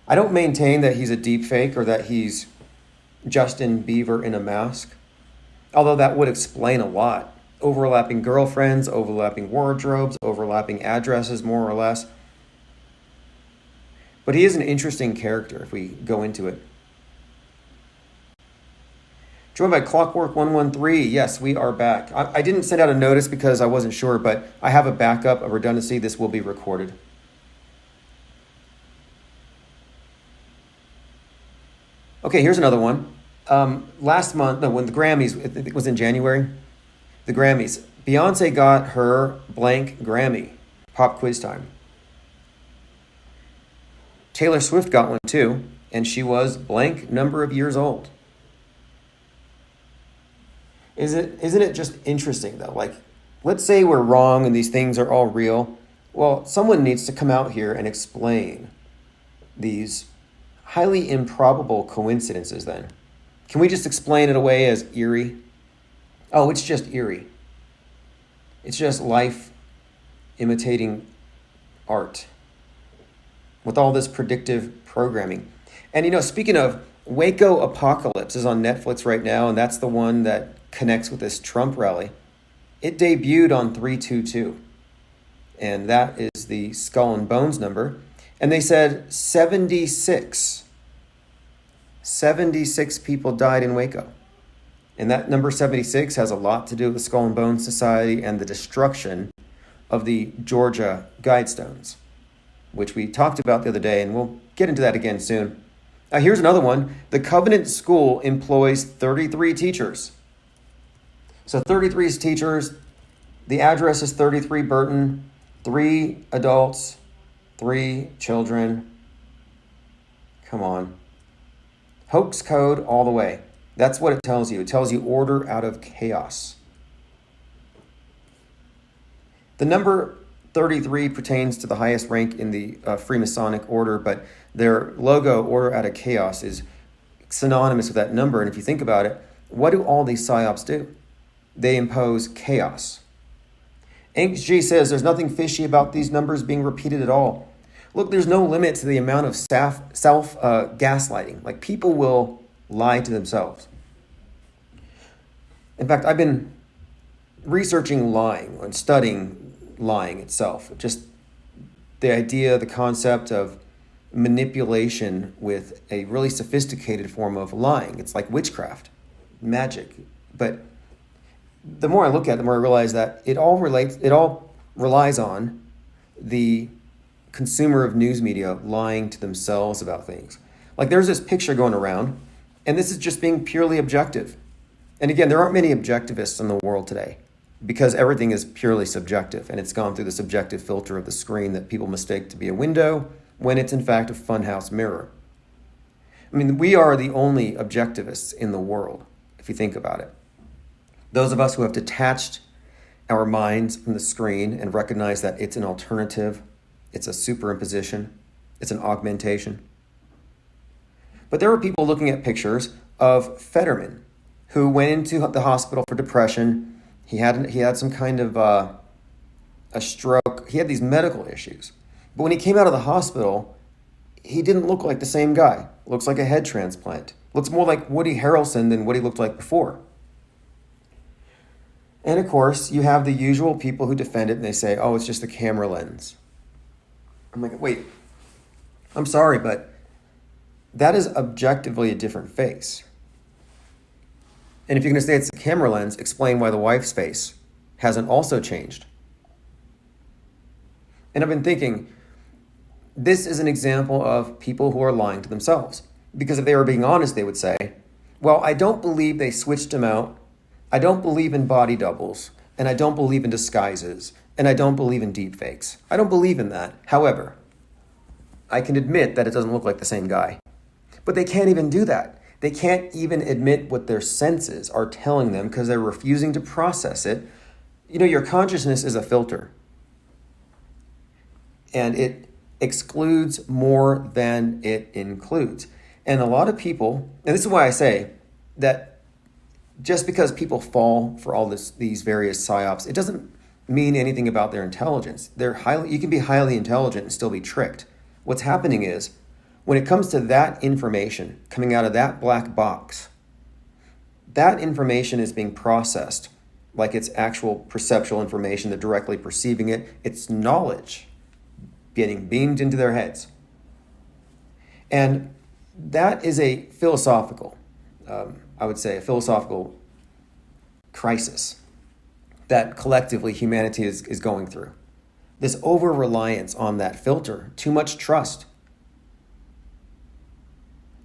I don't maintain that he's a deep fake or that he's Justin Bieber in a mask, although that would explain a lot. Overlapping girlfriends, overlapping wardrobes, overlapping addresses, more or less. But he is an interesting character if we go into it. Joined by Clockwork 113. Yes, we are back. I didn't send out a notice because I wasn't sure, but I have a backup, a redundancy. This will be recorded. Okay, here's another one. Last month, when the Grammys, it was in January, the Grammys, Beyonce got her blank Grammy. Pop quiz time. Taylor Swift got one too, and she was blank number of years old. Isn't it just interesting though? Like, let's say we're wrong and these things are all real. Well, someone needs to come out here and explain these highly improbable coincidences then. Can we just explain it away as eerie? Oh, it's just eerie. It's just life imitating art with all this predictive programming. And speaking of, Waco Apocalypse is on Netflix right now, and that's the one that connects with this Trump rally. It debuted on 322, and that is the Skull and Bones number. And they said 76 people died in Waco. And that number 76 has a lot to do with the Skull and Bones Society and the destruction of the Georgia Guidestones, which we talked about the other day, and we'll get into that again soon. Here's another one. The Covenant School employs 33 teachers. So 33 teachers. The address is 33 Burton, 3 adults, 3 children. Come on. Hoax code all the way. That's what it tells you. It tells you order out of chaos. The number 33 pertains to the highest rank in the Freemasonic order, but their logo, order out of chaos, is synonymous with that number. And if you think about it, what do all these psyops do? They impose chaos. HG says there's nothing fishy about these numbers being repeated at all. Look, there's no limit to the amount of self-gaslighting. Like, people will lie to themselves. In fact, I've been researching lying and studying lying itself. Just the idea, the concept of manipulation with a really sophisticated form of lying. It's like witchcraft, magic. But the more I look at it, the more I realize that it all relies on the consumer of news media lying to themselves about things. Like there's this picture going around, and this is just being purely objective. And again, there aren't many objectivists in the world today because everything is purely subjective, and it's gone through the subjective filter of the screen that people mistake to be a window when it's in fact a funhouse mirror. I mean, we are the only objectivists in the world, if you think about it. Those of us who have detached our minds from the screen and recognize that it's an alternative, it's a superimposition, it's an augmentation. But there were people looking at pictures of Fetterman, who went into the hospital for depression. He had some kind of a stroke. He had these medical issues. But when he came out of the hospital, he didn't look like the same guy. Looks like a head transplant. Looks more like Woody Harrelson than what he looked like before. And of course, you have the usual people who defend it and they say, oh, it's just the camera lens. I'm like, wait, I'm sorry, but that is objectively a different face. And if you're going to say it's a camera lens, explain why the wife's face hasn't also changed. And I've been thinking, this is an example of people who are lying to themselves. Because if they were being honest, they would say, well, I don't believe they switched him out. I don't believe in body doubles. And I don't believe in disguises. And I don't believe in deep fakes. I don't believe in that. However, I can admit that it doesn't look like the same guy. But they can't even do that. They can't even admit what their senses are telling them because they're refusing to process it. You know, your consciousness is a filter. And it excludes more than it includes. And a lot of people, and this is why I say that just because people fall for all these various psyops, it doesn't mean anything about their intelligence. You can be highly intelligent and still be tricked. What's happening is, when it comes to that information coming out of that black box, that information is being processed like it's actual perceptual information. They're directly perceiving it. It's knowledge getting beamed into their heads. And that is a philosophical, I would say, a philosophical crisis that collectively humanity is going through. This over-reliance on that filter, too much trust.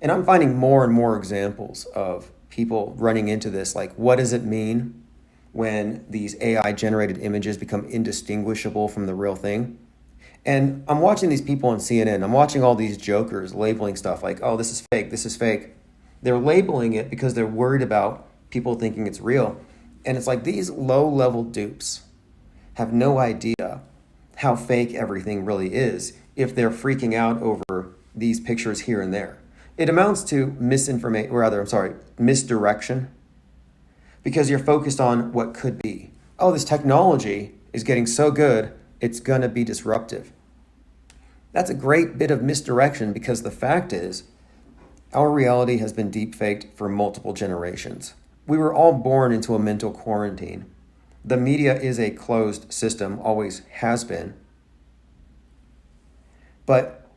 And I'm finding more and more examples of people running into this, like, what does it mean when these AI-generated images become indistinguishable from the real thing? And I'm watching these people on CNN. I'm watching all these jokers labeling stuff like, oh, this is fake, this is fake. They're labeling it because they're worried about people thinking it's real. And it's like these low-level dupes have no idea how fake everything really is if they're freaking out over these pictures here and there. It amounts to misdirection, because you're focused on what could be. Oh, this technology is getting so good, it's going to be disruptive. That's a great bit of misdirection, because the fact is, our reality has been deep-faked for multiple generations. We were all born into a mental quarantine. The media is a closed system, always has been. But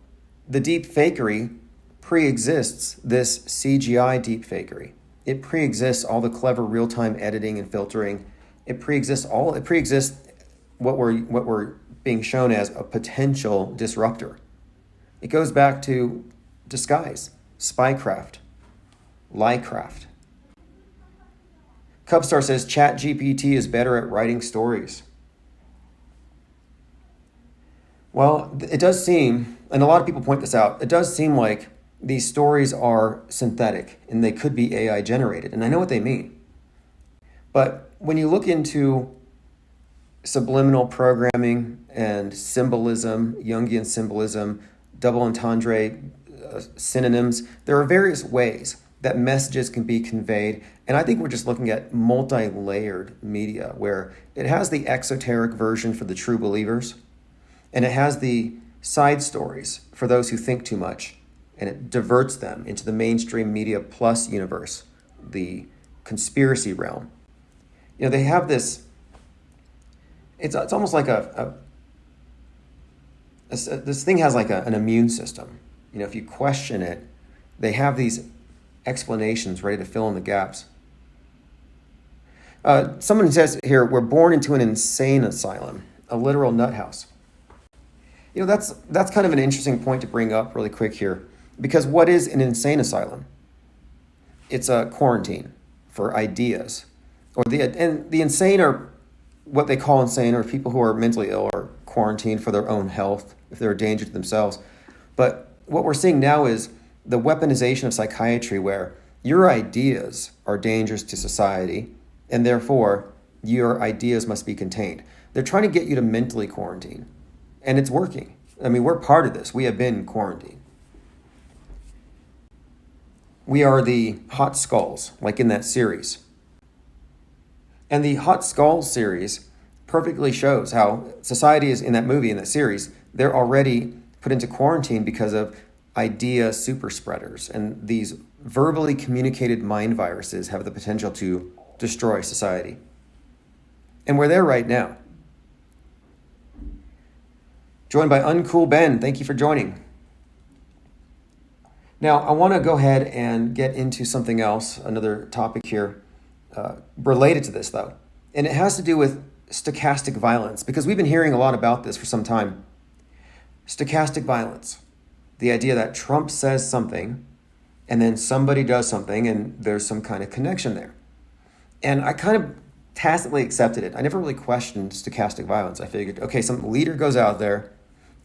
the deep fakery pre-exists this CGI deep fakery. It pre-exists all the clever real-time editing and filtering. It pre-exists what we're being shown as a potential disruptor. It goes back to disguise, spycraft, liecraft. Cubstar says ChatGPT is better at writing stories. Well, it does seem, and a lot of people point this out, it does seem like these stories are synthetic and they could be AI generated. And I know what they mean. But when you look into subliminal programming and symbolism, Jungian symbolism, double entendre synonyms, there are various ways that messages can be conveyed. And I think we're just looking at multi-layered media where it has the exoteric version for the true believers, and it has the side stories for those who think too much, and it diverts them into the mainstream media plus universe, the conspiracy realm. They have this. It's almost like this thing has like an immune system. If you question it, they have these explanations ready to fill in the gaps. Someone says here, we're born into an insane asylum, a literal nut house. That's kind of an interesting point to bring up really quick here, because what is an insane asylum? It's a quarantine for ideas, and the insane are what they call insane, or people who are mentally ill or quarantined for their own health if they're a danger to themselves. But what we're seeing now is the weaponization of psychiatry, where your ideas are dangerous to society, and therefore your ideas must be contained. They're trying to get you to mentally quarantine, and it's working. I mean, we're part of this. We have been quarantined. We are the hot skulls, like in that series. And the hot skulls series perfectly shows how society is, in that movie, in that series, they're already put into quarantine because of idea super spreaders. And these verbally communicated mind viruses have the potential to destroy society. And we're there right now. Joined by Uncool Ben. Thank you for joining. Now, I want to go ahead and get into something else, another topic here, related to this, though. And it has to do with stochastic violence, because we've been hearing a lot about this for some time. Stochastic violence. The idea that Trump says something, and then somebody does something, and there's some kind of connection there. And I kind of tacitly accepted it. I never really questioned stochastic violence. I figured, okay, some leader goes out there,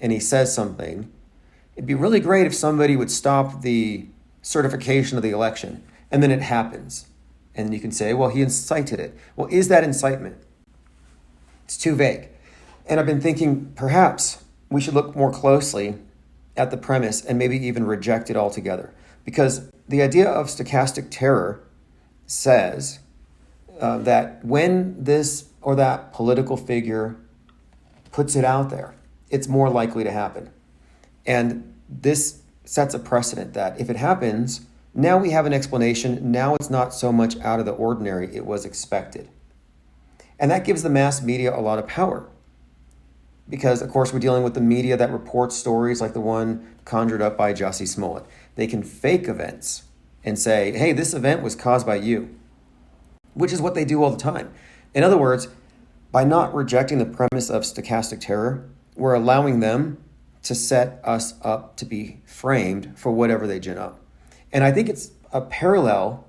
and he says something. It'd be really great if somebody would stop the certification of the election, and then it happens. And you can say, well, he incited it. Well, is that incitement? It's too vague. And I've been thinking perhaps we should look more closely at the premise and maybe even reject it altogether. Because the idea of stochastic terror says that when this or that political figure puts it out there, it's more likely to happen. And this sets a precedent that if it happens, now we have an explanation. Now it's not so much out of the ordinary. It was expected. And that gives the mass media a lot of power. Because, of course, we're dealing with the media that reports stories like the one conjured up by Jussie Smollett. They can fake events and say, hey, this event was caused by you, which is what they do all the time. In other words, by not rejecting the premise of stochastic terror, we're allowing them to set us up to be framed for whatever they gin up. And I think it's a parallel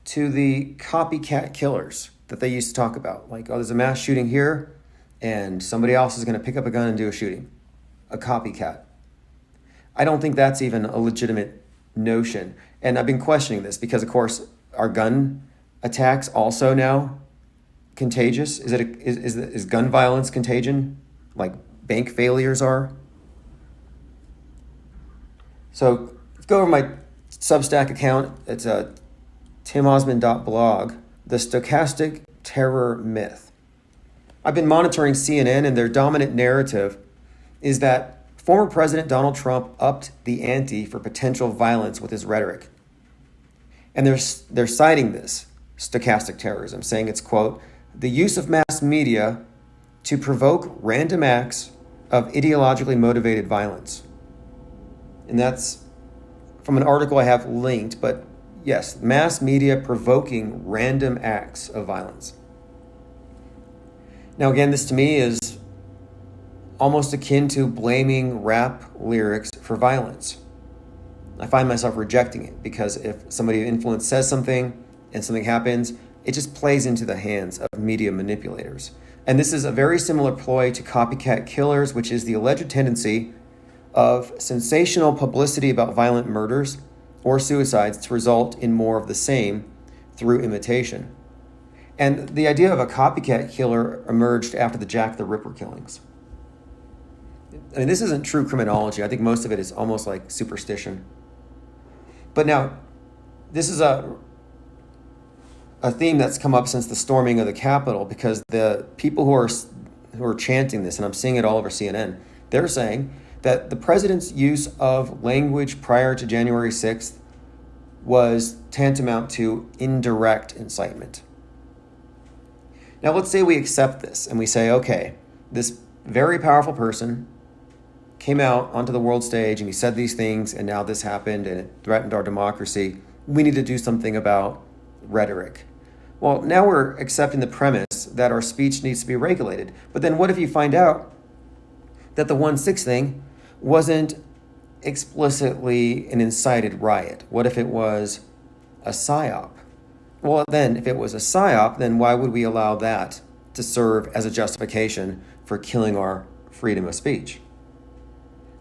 to the copycat killers that they used to talk about. Like, oh, there's a mass shooting here, and somebody else is going to pick up a gun and do a shooting. A copycat. I don't think that's even a legitimate notion. And I've been questioning this because, of course, are gun attacks also now contagious? Is gun violence contagion like bank failures are? So let's go over my Substack account. It's timosman.blog, the stochastic terror myth. I've been monitoring CNN, and their dominant narrative is that former President Donald Trump upped the ante for potential violence with his rhetoric. And they're citing this stochastic terrorism, saying it's, quote, the use of mass media to provoke random acts of ideologically motivated violence. And that's from an article I have linked, but yes, mass media provoking random acts of violence. Now, again, this to me is almost akin to blaming rap lyrics for violence. I find myself rejecting it because if somebody of influence says something and something happens, it just plays into the hands of media manipulators. And this is a very similar ploy to copycat killers, which is the alleged tendency of sensational publicity about violent murders or suicides to result in more of the same through imitation. And the idea of a copycat killer emerged after the Jack the Ripper killings. I mean, this isn't true criminology. I think most of it is almost like superstition. But now, this is a theme that's come up since the storming of the Capitol, because the people who are chanting this, and I'm seeing it all over CNN, they're saying that the president's use of language prior to January 6th was tantamount to indirect incitement. Now, let's say we accept this and we say, okay, this very powerful person came out onto the world stage and he said these things, and now this happened and it threatened our democracy. We need to do something about rhetoric. Well, now we're accepting the premise that our speech needs to be regulated. But then what if you find out that the 1/6 thing wasn't explicitly an incited riot? What if it was a psyop? Well, then, if it was a psyop, then why would we allow that to serve as a justification for killing our freedom of speech?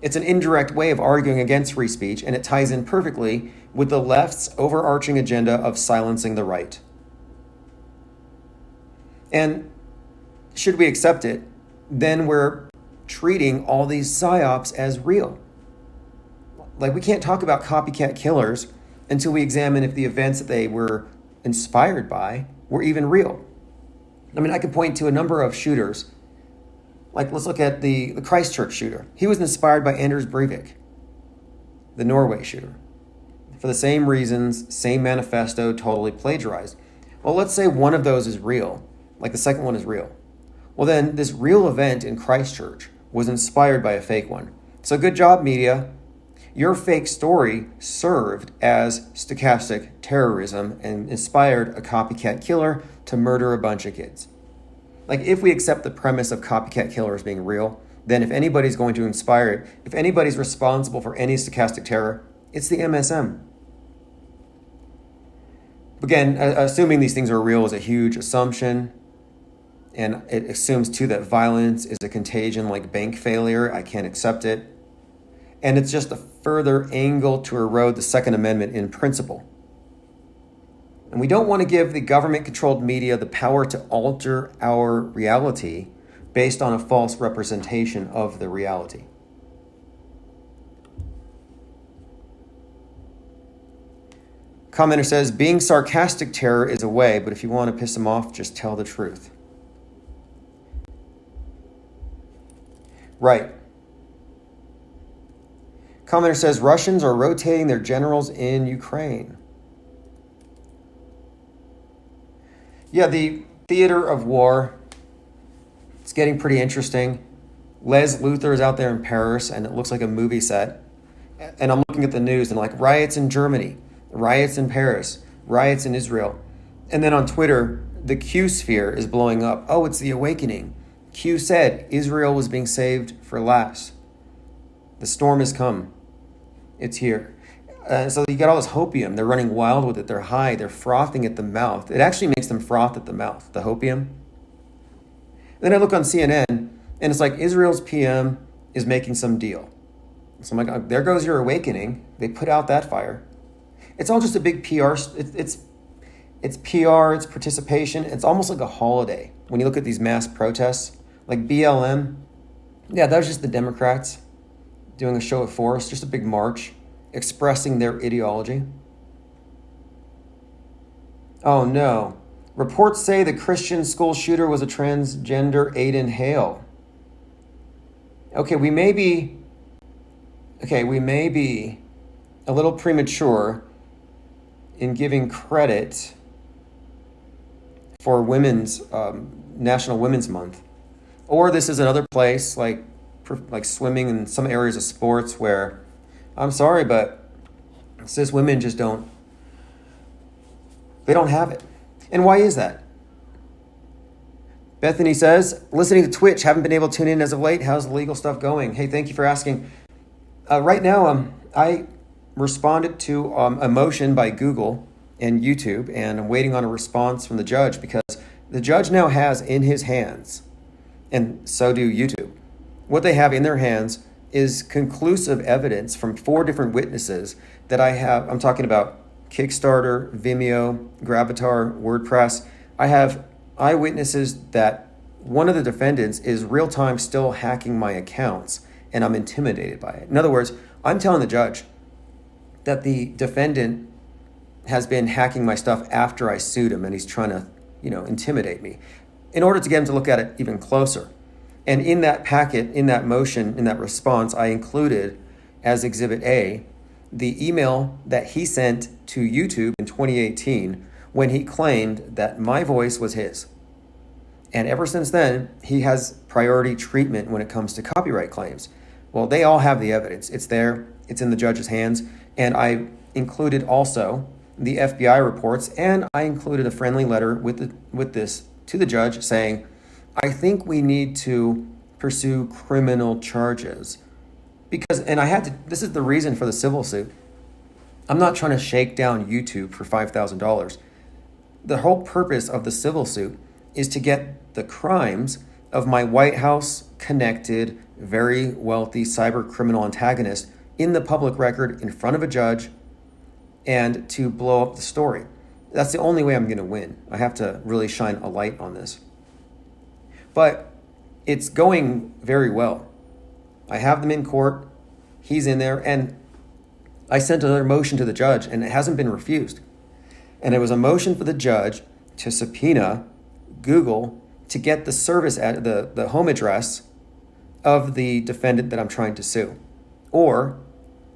It's an indirect way of arguing against free speech, and it ties in perfectly with the left's overarching agenda of silencing the right. And should we accept it, then we're treating all these psyops as real. Like, we can't talk about copycat killers until we examine if the events that they were inspired by were even real. I mean, I could point to a number of shooters. Like, let's look at the Christchurch shooter. He was inspired by Anders Breivik, the Norway shooter. For the same reasons, same manifesto, totally plagiarized. Well, let's say one of those is real, like the second one is real. Well, then this real event in Christchurch was inspired by a fake one. So good job, media. Your fake story served as stochastic terrorism and inspired a copycat killer to murder a bunch of kids. Like, if we accept the premise of copycat killers being real, then if anybody's going to inspire it, if anybody's responsible for any stochastic terror, it's the MSM. Again, assuming these things are real is a huge assumption. And it assumes, too, that violence is a contagion like bank failure. I can't accept it. And it's just a further angle to erode the Second Amendment in principle. And we don't want to give the government-controlled media the power to alter our reality based on a false representation of the reality. Commenter says, being sarcastic terror is a way, but if you want to piss them off, just tell the truth. Right. Commenter says, Russians are rotating their generals in Ukraine. Yeah, the theater of war, it's getting pretty interesting. Les Luthor is out there in Paris, and it looks like a movie set. And I'm looking at the news, and like riots in Germany, riots in Paris, riots in Israel. And then on Twitter, the Q sphere is blowing up. Oh, it's the awakening. Q said Israel was being saved for last. The storm has come. It's here. So you got all this hopium. They're running wild with it. They're high. They're frothing at the mouth. It actually makes them froth at the mouth, the hopium. And then I look on CNN, and it's like Israel's PM is making some deal. So I'm like, oh, there goes your awakening. They put out that fire. It's all just a big PR. It's PR. It's participation. It's almost like a holiday when you look at these mass protests, like BLM. Yeah, that was just the Democrats doing a show of force, just a big march, expressing their ideology. Oh no. Reports say the Christian school shooter was a transgender Aiden Hale. Okay, we may be a little premature in giving credit for women's National Women's Month. Or this is another place like swimming in some areas of sports where, I'm sorry, but cis women just don't have it. And why is that? Bethany says, listening to Twitch, haven't been able to tune in as of late. How's the legal stuff going? Hey, thank you for asking. Right now, I responded to a motion by Google and YouTube, and I'm waiting on a response from the judge because the judge now has in his hands, and so do YouTube, what they have in their hands is conclusive evidence from 4 different witnesses that I'm talking about Kickstarter, Vimeo, Gravatar, WordPress. I have eyewitnesses that one of the defendants is real-time still hacking my accounts, and I'm intimidated by it. In other words, I'm telling the judge that the defendant has been hacking my stuff after I sued him, and he's trying to, intimidate me in order to get him to look at it even closer. And in that packet, in that motion, in that response, I included as Exhibit A the email that he sent to YouTube in 2018 when he claimed that my voice was his. And ever since then, he has priority treatment when it comes to copyright claims. Well, they all have the evidence. It's there. It's in the judge's hands. And I included also the FBI reports, and I included a friendly letter with this to the judge saying, I think we need to pursue criminal charges. Because, and I had to, this is the reason for the civil suit. I'm not trying to shake down YouTube for $5,000. The whole purpose of the civil suit is to get the crimes of my White House connected, very wealthy cyber criminal antagonist in the public record in front of a judge and to blow up the story. That's the only way I'm going to win. I have to really shine a light on this. But it's going very well. I have them in court. He's in there. And I sent another motion to the judge, and it hasn't been refused. And it was a motion for the judge to subpoena Google to get the service at the home address of the defendant that I'm trying to sue. Or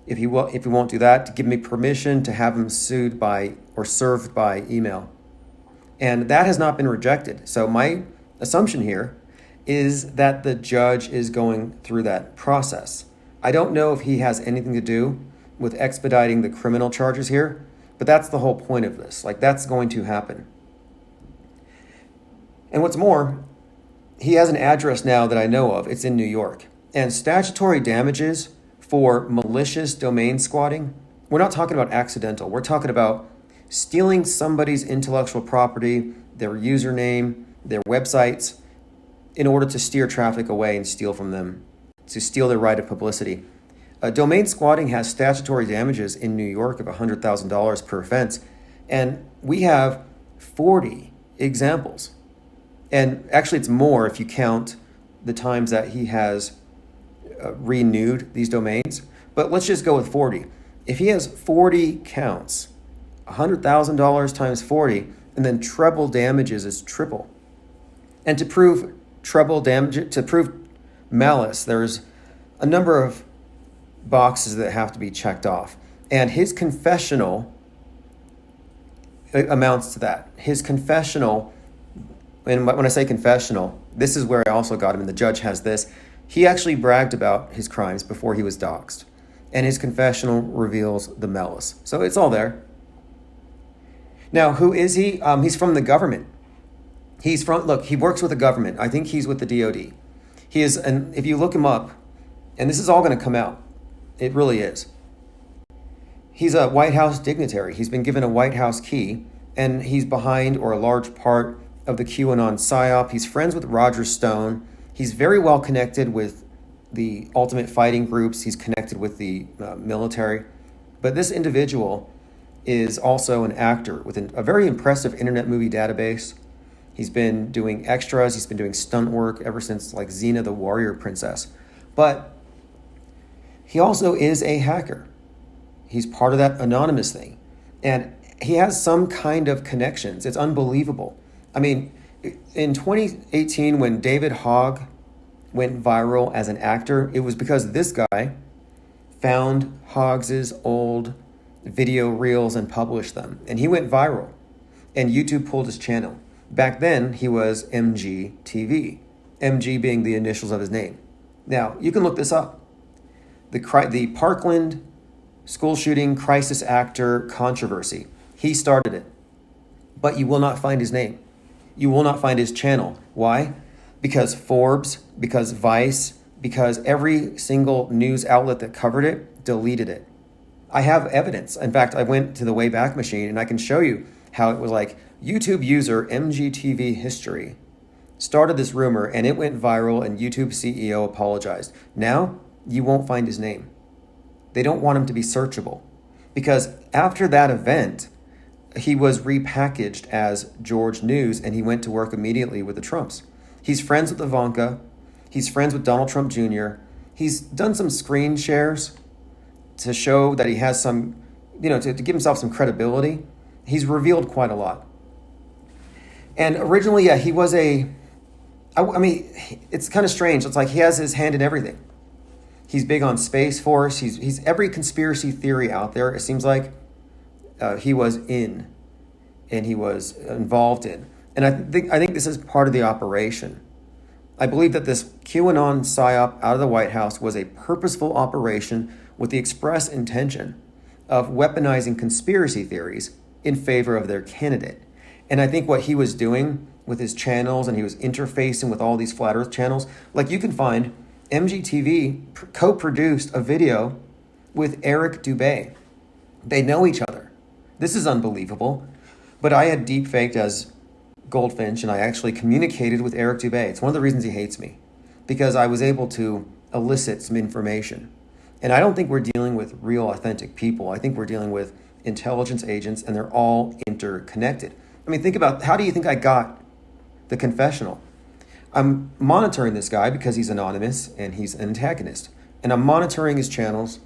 if he won't do that, to give me permission to have him sued by or served by email. And that has not been rejected. So my assumption here is that the judge is going through that process. I don't know if he has anything to do with expediting the criminal charges here, but that's the whole point of this. Like, that's going to happen. And what's more, he has an address now that I know of. It's in New York. And statutory damages for malicious domain squatting, we're not talking about accidental. We're talking about stealing somebody's intellectual property, their username, their websites, in order to steer traffic away and steal from them, to steal their right of publicity. Domain squatting has statutory damages in New York of $100,000 per offense. And we have 40 examples. And actually, it's more if you count the times that he has renewed these domains. But let's just go with 40. If he has 40 counts, $100,000 times 40, and then treble damages is triple. And to prove treble damage, to prove malice, there's a number of boxes that have to be checked off. And his confessional amounts to that. His confessional, and when I say confessional, this is where I also got him, and the judge has this. He actually bragged about his crimes before he was doxxed. And his confessional reveals the malice. So it's all there. Now, who is he? He's from the government. He works with the government. I think he's with the DOD. He is, and if you look him up, and this is all going to come out, it really is. He's a White House dignitary. He's been given a White House key, and he's behind or a large part of the QAnon psyop. He's friends with Roger Stone. He's very well connected with the ultimate fighting groups. He's connected with the military. But this individual is also an actor with a very impressive internet movie database. He's been doing extras. He's been doing stunt work ever since like Xena the Warrior Princess. But he also is a hacker. He's part of that anonymous thing. And he has some kind of connections. It's unbelievable. I mean, in 2018, when David Hogg went viral as an actor, it was because this guy found Hoggs's old video reels and published them. And he went viral. And YouTube pulled his channel. Back then, he was MGTV. MG being the initials of his name. Now, you can look this up. The Parkland school shooting crisis actor controversy. He started it. But you will not find his name. You will not find his channel. Why? Because Forbes, because Vice, because every single news outlet that covered it deleted it. I have evidence. In fact, I went to the Wayback Machine and I can show you how it was like YouTube user MGTV history started this rumor and it went viral and YouTube CEO apologized. Now you won't find his name. They don't want him to be searchable because after that event, he was repackaged as George News and he went to work immediately with the Trumps. He's friends with Ivanka. He's friends with Donald Trump Jr. He's done some screen shares to show that he has some, to give himself some credibility. He's revealed quite a lot. And originally, he was it's kind of strange. It's like he has his hand in everything. He's big on Space Force. He's every conspiracy theory out there, it seems like, he was in and he was involved in. And I think this is part of the operation. I believe that this QAnon psyop out of the White House was a purposeful operation with the express intention of weaponizing conspiracy theories in favor of their candidate. And I think what he was doing with his channels, and he was interfacing with all these flat earth channels, like you can find MGTV co-produced a video with Eric Dubé. They know each other. This is unbelievable. But I had deep faked as Goldfinch, and I actually communicated with Eric Dubé. It's one of the reasons he hates me, because I was able to elicit some information. And I don't think we're dealing with real, authentic people. I think we're dealing with intelligence agents, and they're all interconnected. I mean, think about, how do you think I got the confessional? I'm monitoring this guy because he's anonymous and he's an antagonist. And I'm monitoring his channels,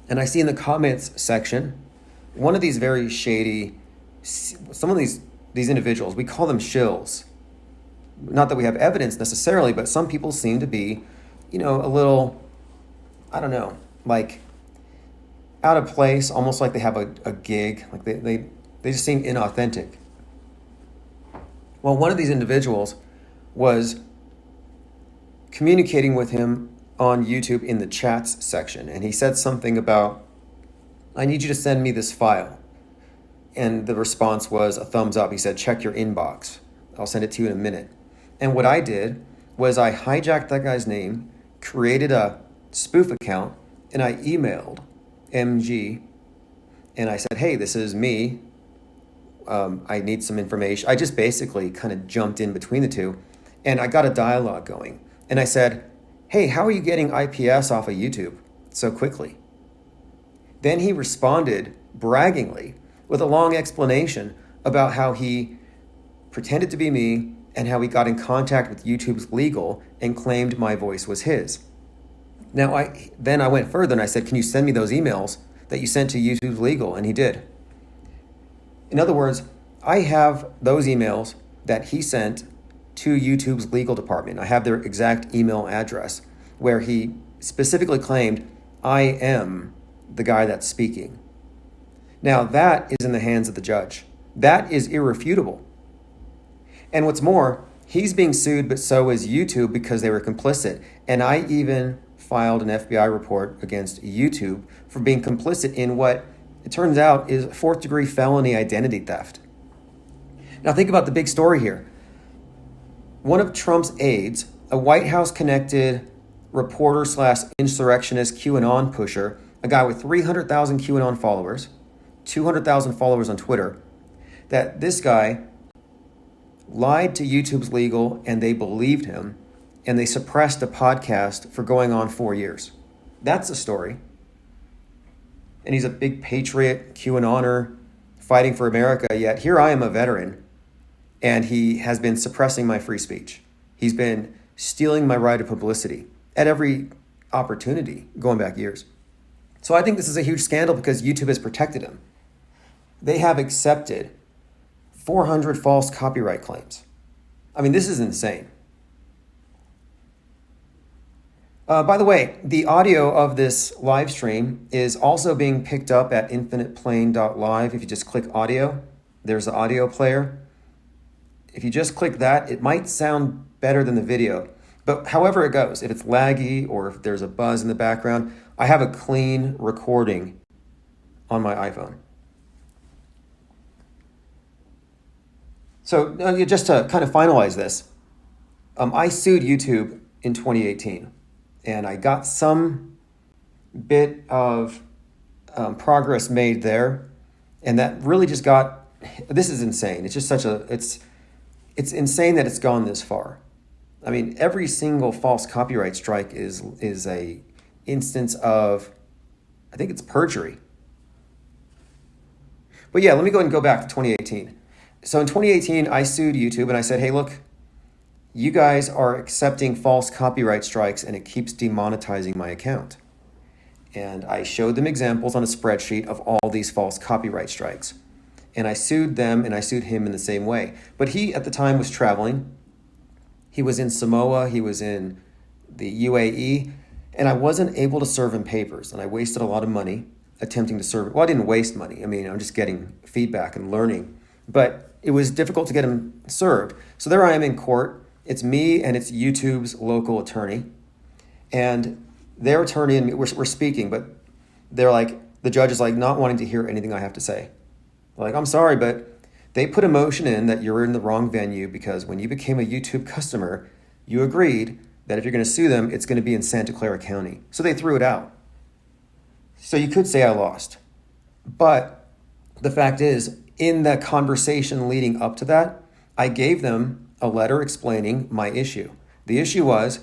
and I see in the comments section, one of these very shady, some of these individuals, we call them shills. Not that we have evidence necessarily, but some people seem to be, a little, I don't know, like out of place, almost like they have a gig, like they just seem inauthentic. Well, one of these individuals was communicating with him on YouTube in the chats section, and he said something about, I need you to send me this file. And the response was a thumbs up. He said, check your inbox. I'll send it to you in a minute. And what I did was I hijacked that guy's name, created a spoof account, and I emailed MG. And I said, hey, this is me. I need some information. I just basically kind of jumped in between the two. And I got a dialogue going. And I said, hey, how are you getting IPS off of YouTube so quickly? Then he responded braggingly with a long explanation about how he pretended to be me and how he got in contact with YouTube's legal and claimed my voice was his. Now, I went further and I said, can you send me those emails that you sent to YouTube's legal? And he did. In other words, I have those emails that he sent to YouTube's legal department. I have their exact email address where he specifically claimed, I am the guy that's speaking. Now, that is in the hands of the judge. That is irrefutable. And what's more, he's being sued, but so is YouTube because they were complicit. And I even filed an FBI report against YouTube for being complicit in what it turns out is 4th-degree felony identity theft. Now, think about the big story here. One of Trump's aides, a White House-connected reporter/insurrectionist QAnon pusher, a guy with 300,000 QAnon followers, 200,000 followers on Twitter, that this guy lied to YouTube's legal and they believed him and they suppressed a podcast for going on 4 years. That's a story. And he's a big patriot, QAnoner, fighting for America, yet here I am a veteran and he has been suppressing my free speech. He's been stealing my right of publicity at every opportunity going back years. So I think this is a huge scandal because YouTube has protected him. They have accepted 400 false copyright claims. I mean, this is insane. By the way, the audio of this live stream is also being picked up at infiniteplane.live. If you just click audio, there's the audio player. If you just click that, it might sound better than the video. But however it goes, if it's laggy or if there's a buzz in the background, I have a clean recording on my iPhone. So just to kind of finalize this, I sued YouTube in 2018, and I got some bit of progress made there, and that really just got, this is insane. It's just such a, it's insane that it's gone this far. I mean, every single false copyright strike is a instance of, I think it's perjury. But yeah, let me go ahead and go back to 2018. So in 2018, I sued YouTube and I said, hey, look, you guys are accepting false copyright strikes and it keeps demonetizing my account. And I showed them examples on a spreadsheet of all these false copyright strikes. And I sued them and I sued him in the same way. But he, at the time, was traveling. He was in Samoa, he was in the UAE, and I wasn't able to serve him papers. And I wasted a lot of money attempting to serve it. Well, I didn't waste money. I mean, I'm just getting feedback and learning. But it was difficult to get him served. So there I am in court. It's me and it's YouTube's local attorney. And their attorney and me, we're speaking, but they're like, the judge is like not wanting to hear anything I have to say. They're like, I'm sorry, but they put a motion in that you're in the wrong venue because when you became a YouTube customer, you agreed that if you're going to sue them, it's going to be in Santa Clara County. So they threw it out. So you could say I lost. But the fact is, in that conversation leading up to that, I gave them a letter explaining my issue. The issue was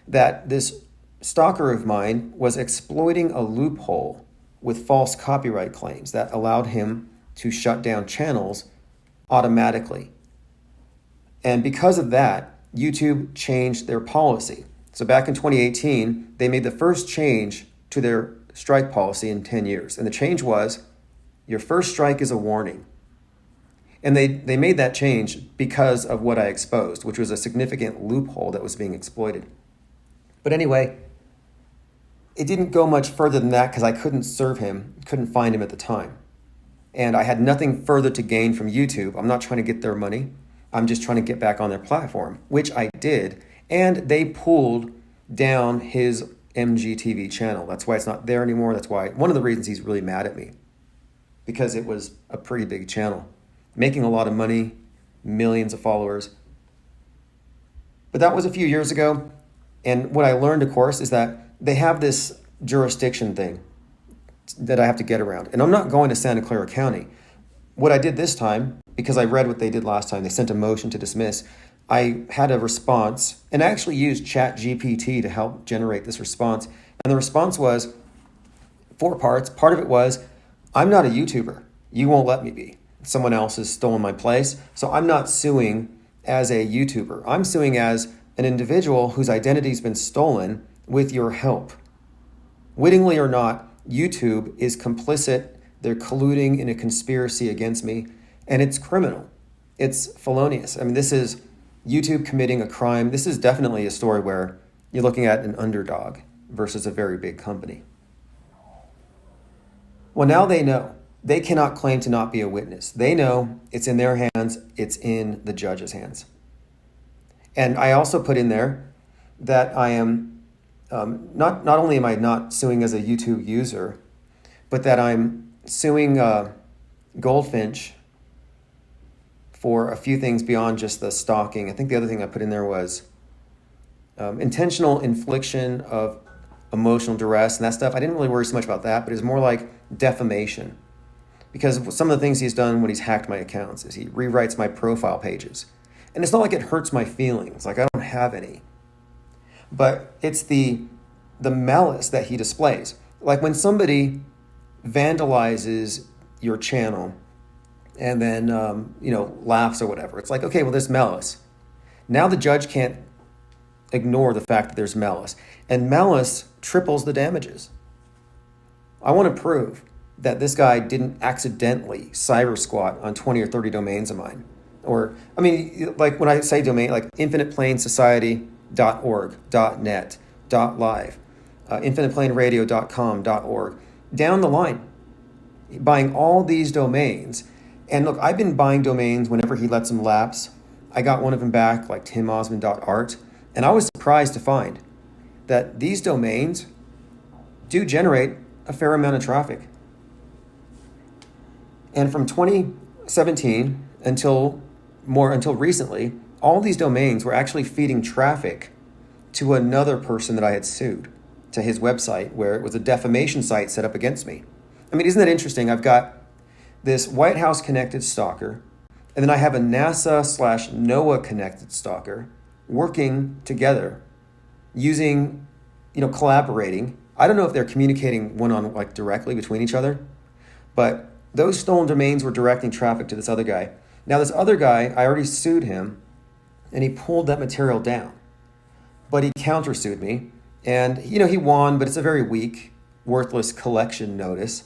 that this stalker of mine was exploiting a loophole with false copyright claims that allowed him to shut down channels automatically. And because of that, YouTube changed their policy. So back in 2018, they made the first change to their strike policy in 10 years. And the change was, your first strike is a warning. And they made that change because of what I exposed, which was a significant loophole that was being exploited. But anyway, it didn't go much further than that because I couldn't serve him, couldn't find him at the time. And I had nothing further to gain from YouTube. I'm not trying to get their money. I'm just trying to get back on their platform, which I did. And they pulled down his MGTV channel. That's why it's not there anymore. That's why, one of the reasons he's really mad at me, because it was a pretty big channel, making a lot of money, millions of followers. But that was a few years ago. And what I learned, of course, is that they have this jurisdiction thing that I have to get around. And I'm not going to Santa Clara County. What I did this time, because I read what they did last time, they sent a motion to dismiss. I had a response, and I actually used ChatGPT to help generate this response. And the response was 4 parts. Part of it was, I'm not a YouTuber. You won't let me be. Someone else has stolen my place. So I'm not suing as a YouTuber. I'm suing as an individual whose identity's been stolen with your help. Wittingly or not, YouTube is complicit. They're colluding in a conspiracy against me, and it's criminal. It's felonious. I mean, this is YouTube committing a crime. This is definitely a story where you're looking at an underdog versus a very big company. Well, now they know. They cannot claim to not be a witness. They know it's in their hands. It's in the judge's hands. And I also put in there that I am, not only am I not suing as a YouTube user, but that I'm suing Goldfinch for a few things beyond just the stalking. I think the other thing I put in there was intentional infliction of emotional duress and that stuff. I didn't really worry so much about that, but it was more like defamation. Because some of the things he's done when he's hacked my accounts is he rewrites my profile pages. And it's not like it hurts my feelings, like I don't have any. But it's the malice that he displays. Like when somebody vandalizes your channel and then laughs or whatever, it's like, okay, well, there's malice. Now the judge can't ignore the fact that there's malice. And malice triples the damages. I want to prove that this guy didn't accidentally cyber squat on 20 or 30 domains of mine. Or, I mean, like when I say domain, like infiniteplainsociety.org, .net, .live, infiniteplainradio.com.org, down the line, buying all these domains. And look, I've been buying domains whenever he lets them lapse. I got one of them back, like timosman.art, and I was surprised to find that these domains do generate a fair amount of traffic. And from 2017 until recently, all these domains were actually feeding traffic to another person that I had sued, to his website, where it was a defamation site set up against me. I mean, isn't that interesting? I've got this White House connected stalker, and then I have a NASA/NOAA connected stalker working together, using, collaborating. I don't know if they're communicating directly between each other, but those stolen domains were directing traffic to this other guy. Now, this other guy, I already sued him, and he pulled that material down. But he countersued me, and, he won, but it's a very weak, worthless collection notice.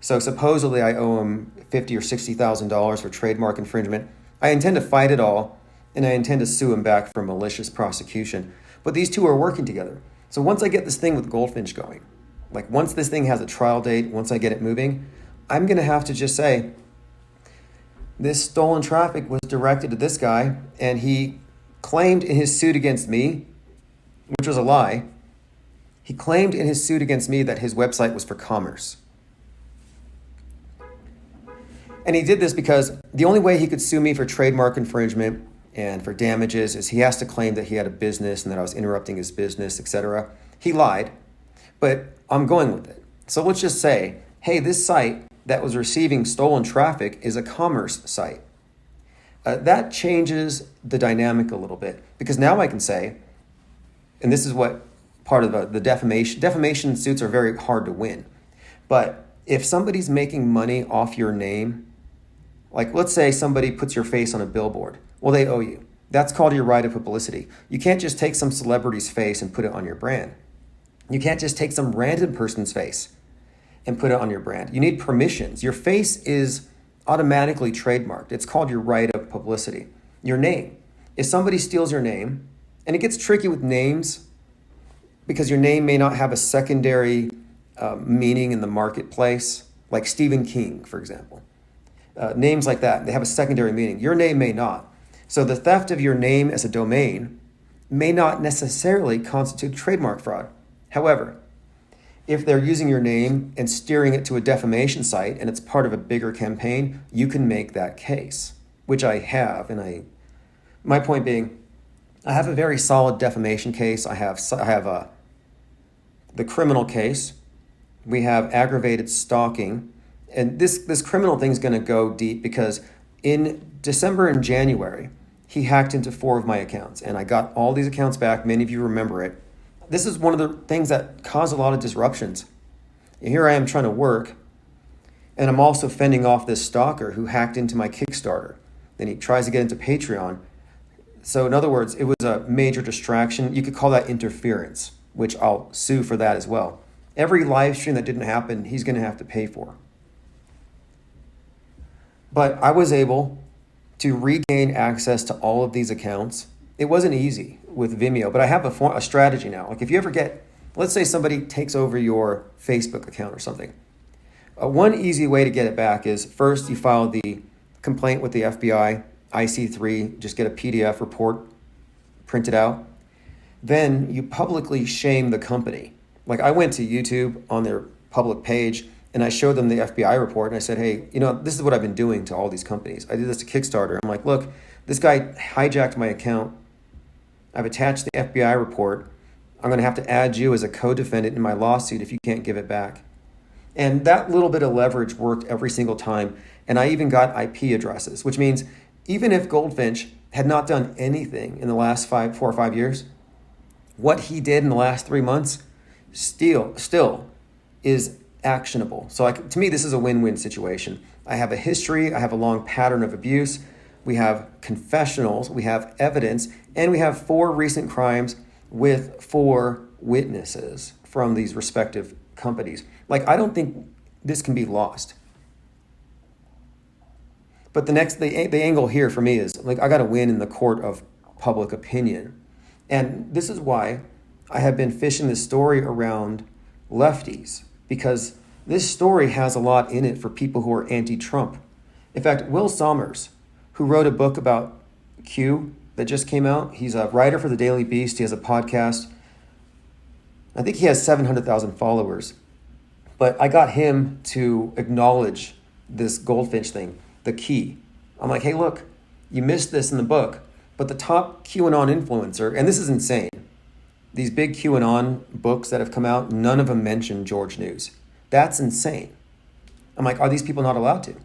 So supposedly I owe him $50,000 or $60,000 for trademark infringement. I intend to fight it all, and I intend to sue him back for malicious prosecution. But these two are working together. So once I get this thing with Goldfinch going, like once this thing has a trial date, once I get it moving, I'm going to have to just say, this stolen traffic was directed to this guy, and he claimed in his suit against me, which was a lie, he claimed in his suit against me that his website was for commerce. And he did this because the only way he could sue me for trademark infringement and for damages is he has to claim that he had a business and that I was interrupting his business, etc. He lied, but I'm going with it. So let's just say, hey, this site that was receiving stolen traffic is a commerce site. That changes the dynamic a little bit, because now I can say, and this is what part of the defamation suits are very hard to win. But if somebody's making money off your name, like let's say somebody puts your face on a billboard, well, they owe you. That's called your right of publicity. You can't just take some celebrity's face and put it on your brand. You can't just take some random person's face and put it on your brand. You need permissions. Your face is automatically trademarked. It's called your right of publicity. Your name. If somebody steals your name, and it gets tricky with names because your name may not have a secondary meaning in the marketplace, like Stephen King, for example. Names like that, they have a secondary meaning. Your name may not. So the theft of your name as a domain may not necessarily constitute trademark fraud. However, if they're using your name and steering it to a defamation site and it's part of a bigger campaign, you can make that case, which I have. And my point being, I have a very solid defamation case. I have the criminal case. We have aggravated stalking. And this criminal thing is going to go deep because in December and January, he hacked into 4 of my accounts. And I got all these accounts back. Many of you remember it. This is one of the things that caused a lot of disruptions. And here I am trying to work, and I'm also fending off this stalker who hacked into my Kickstarter. Then he tries to get into Patreon. So in other words, it was a major distraction. You could call that interference, which I'll sue for that as well. Every live stream that didn't happen, he's going to have to pay for. But I was able to regain access to all of these accounts. It wasn't easy with Vimeo, but I have a strategy now. Like if you ever let's say somebody takes over your Facebook account or something. One easy way to get it back is first you file the complaint with the FBI, IC3, just get a PDF report, print it out. Then you publicly shame the company. Like I went to YouTube on their public page and I showed them the FBI report and I said, hey, this is what I've been doing to all these companies. I did this to Kickstarter. I'm like, look, this guy hijacked my account. I've attached the FBI report. I'm going to have to add you as a co-defendant in my lawsuit if you can't give it back. And that little bit of leverage worked every single time. And I even got IP addresses, which means even if Goldfinch had not done anything in the last 4 or 5 years, what he did in the last 3 months still is actionable. So to me, this is a win-win situation. I have a history. I have a long pattern of abuse. We have confessionals, we have evidence, and we have 4 recent crimes with 4 witnesses from these respective companies. Like, I don't think this can be lost. But the angle here for me is, like, I got to win in the court of public opinion. And this is why I have been fishing this story around lefties, because this story has a lot in it for people who are anti-Trump. In fact, Will Sommers, who wrote a book about Q that just came out. He's a writer for the Daily Beast. He has a podcast. I think he has 700,000 followers. But I got him to acknowledge this Goldfinch thing, the key. I'm like, hey, look, you missed this in the book, but the top QAnon influencer, and this is insane, these big QAnon books that have come out, none of them mention George News. That's insane. I'm like, are these people not allowed to?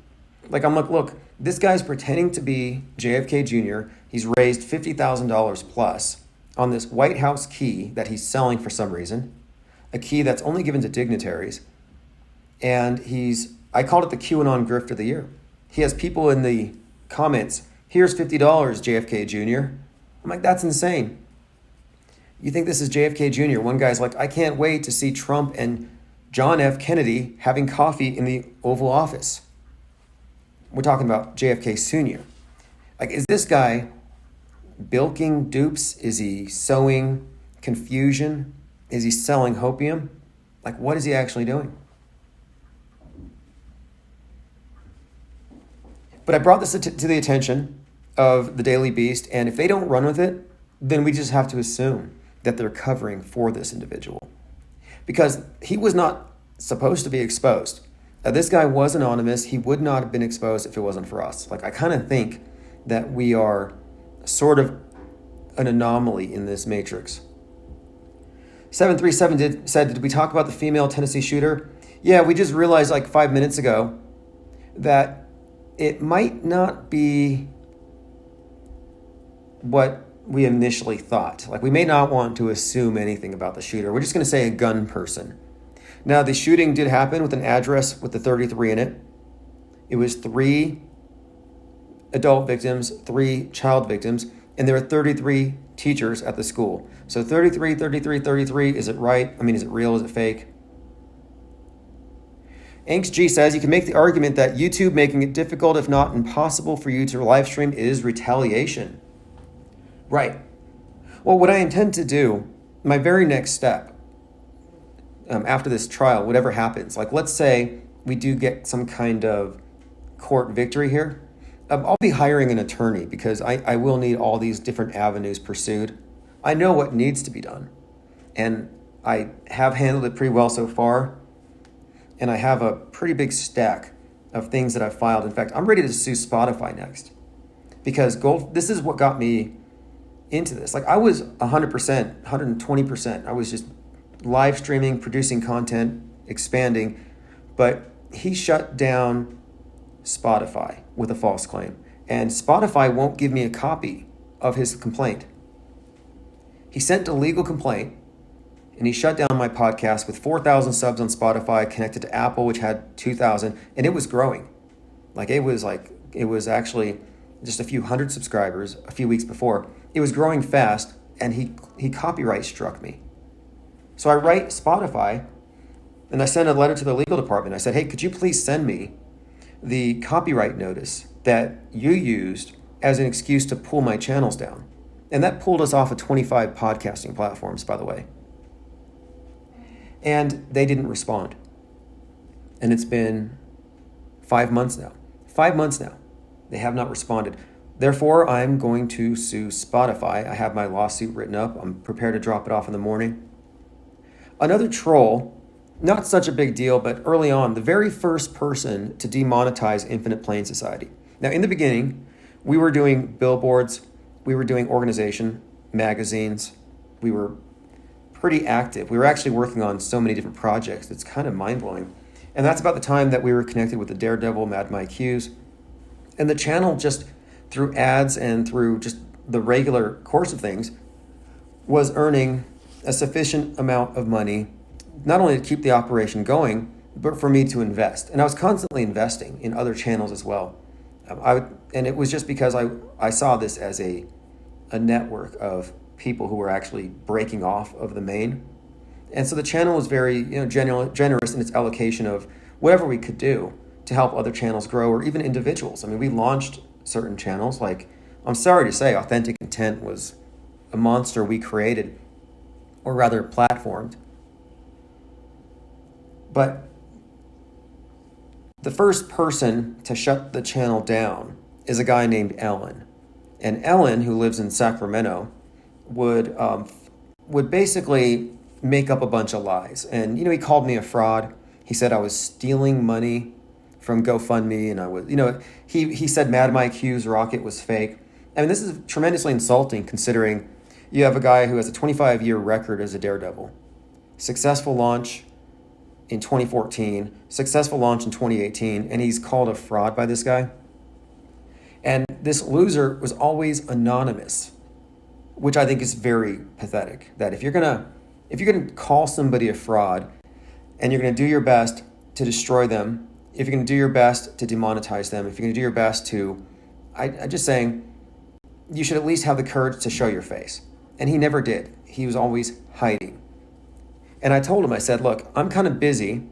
Like, I'm like, look, this guy's pretending to be JFK Jr. He's raised $50,000 plus on this White House key that he's selling for some reason, a key that's only given to dignitaries. And I called it the QAnon Grift of the Year. He has people in the comments, here's $50, JFK Jr. I'm like, that's insane. You think this is JFK Jr. One guy's like, I can't wait to see Trump and John F. Kennedy having coffee in the Oval Office. We're talking about JFK Sr. Like, is this guy bilking dupes? Is he sowing confusion? Is he selling hopium? Like, what is he actually doing? But I brought this to the attention of the Daily Beast, and if they don't run with it, then we just have to assume that they're covering for this individual. Because he was not supposed to be exposed. This guy was anonymous. He would not have been exposed if it wasn't for us. Like, I kind of think that we are sort of an anomaly in this matrix. 737 said, did we talk about the female Tennessee shooter? Yeah, we just realized like 5 minutes ago that it might not be what we initially thought. Like, we may not want to assume anything about the shooter. We're just going to say a gun person. Now, the shooting did happen with an address with the 33 in it. It was 3 adult victims, 3 child victims, and there were 33 teachers at the school. So 33, 33, 33, is it right? I mean, is it real? Is it fake? Angst G says, you can make the argument that YouTube making it difficult, if not impossible, for you to live stream is retaliation. Right. Well, what I intend to do, my very next step, after this trial, whatever happens, like let's say we do get some kind of court victory here, I'll be hiring an attorney because I will need all these different avenues pursued. I know what needs to be done, and I have handled it pretty well so far, and I have a pretty big stack of things that I've filed. In fact, I'm ready to sue Spotify next because this is what got me into this. Like, I was 100%, 120%. I was just live streaming, producing content, expanding, but he shut down Spotify with a false claim. And Spotify won't give me a copy of his complaint. He sent a legal complaint and he shut down my podcast with 4,000 subs on Spotify, connected to Apple, which had 2,000, and it was growing. It was actually just a few hundred subscribers a few weeks before. It was growing fast, and he copyright struck me. So I write Spotify, and I send a letter to the legal department. I said, hey, could you please send me the copyright notice that you used as an excuse to pull my channels down? And that pulled us off of 25 podcasting platforms, by the way. And they didn't respond. And it's been 5 months now. 5 months now. They have not responded. Therefore, I'm going to sue Spotify. I have my lawsuit written up. I'm prepared to drop it off in the morning. Another troll, not such a big deal, but early on, the very first person to demonetize Infinite Plane Society. Now, in the beginning, we were doing billboards, we were doing organization, magazines, we were pretty active. We were actually working on so many different projects. It's kind of mind-blowing. And that's about the time that we were connected with the Daredevil, Mad Mike Hughes. And the channel, just through ads and through just the regular course of things, was earning a sufficient amount of money, not only to keep the operation going, but for me to invest. And I was constantly investing in other channels as well. And it was just because I saw this as a network of people who were actually breaking off of the main. And so the channel was very generous in its allocation of whatever we could do to help other channels grow, or even individuals. I mean, we launched certain channels. Like, I'm sorry to say, Authentic Intent was a monster we created, or rather platformed. But the first person to shut the channel down is a guy named Ellen. And Ellen, who lives in Sacramento, would basically make up a bunch of lies. And, he called me a fraud. He said I was stealing money from GoFundMe, and I was, he said Mad Mike Hughes' rocket was fake. I mean, this is tremendously insulting considering you have a guy who has a 25-year record as a Daredevil. Successful launch in 2014, successful launch in 2018, and he's called a fraud by this guy. And this loser was always anonymous, which I think is very pathetic. That if you're gonna call somebody a fraud and you're gonna do your best to destroy them, if you're gonna do your best to demonetize them, if you're gonna do your best to, I'm just saying, you should at least have the courage to show your face. And he never did. He was always hiding. And I told him, I said, look, I'm kind of busy,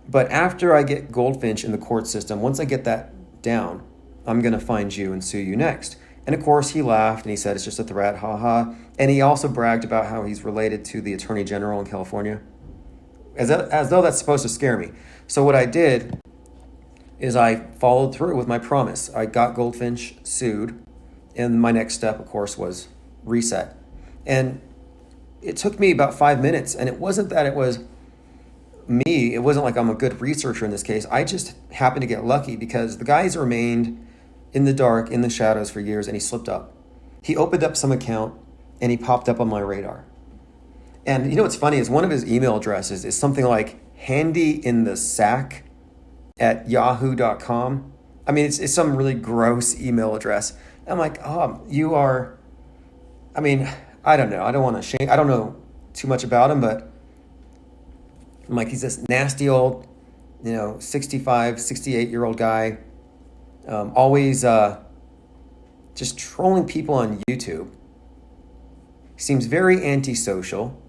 but after I get Goldfinch in the court system, once I get that down, I'm going to find you and sue you next. And of course, he laughed and he said, it's just a threat, haha. And he also bragged about how he's related to the Attorney General in California, as though that's supposed to scare me. So what I did is I followed through with my promise. I got Goldfinch sued, and my next step, of course, was reset. And it took me about 5 minutes, and it wasn't that it was me. It wasn't like I'm a good researcher in this case. I just happened to get lucky because the guy's remained in the dark, in the shadows for years, and he slipped up. He opened up some account, and he popped up on my radar. And you know what's funny is one of his email addresses is something like handyinthesack@yahoo.com. I mean, it's some really gross email address. I'm like, oh, you are, I mean, I don't know. I don't want to shame, I don't know too much about him, but I'm like, he's this nasty old, 65, 68-year-old guy, always just trolling people on YouTube. He seems very antisocial,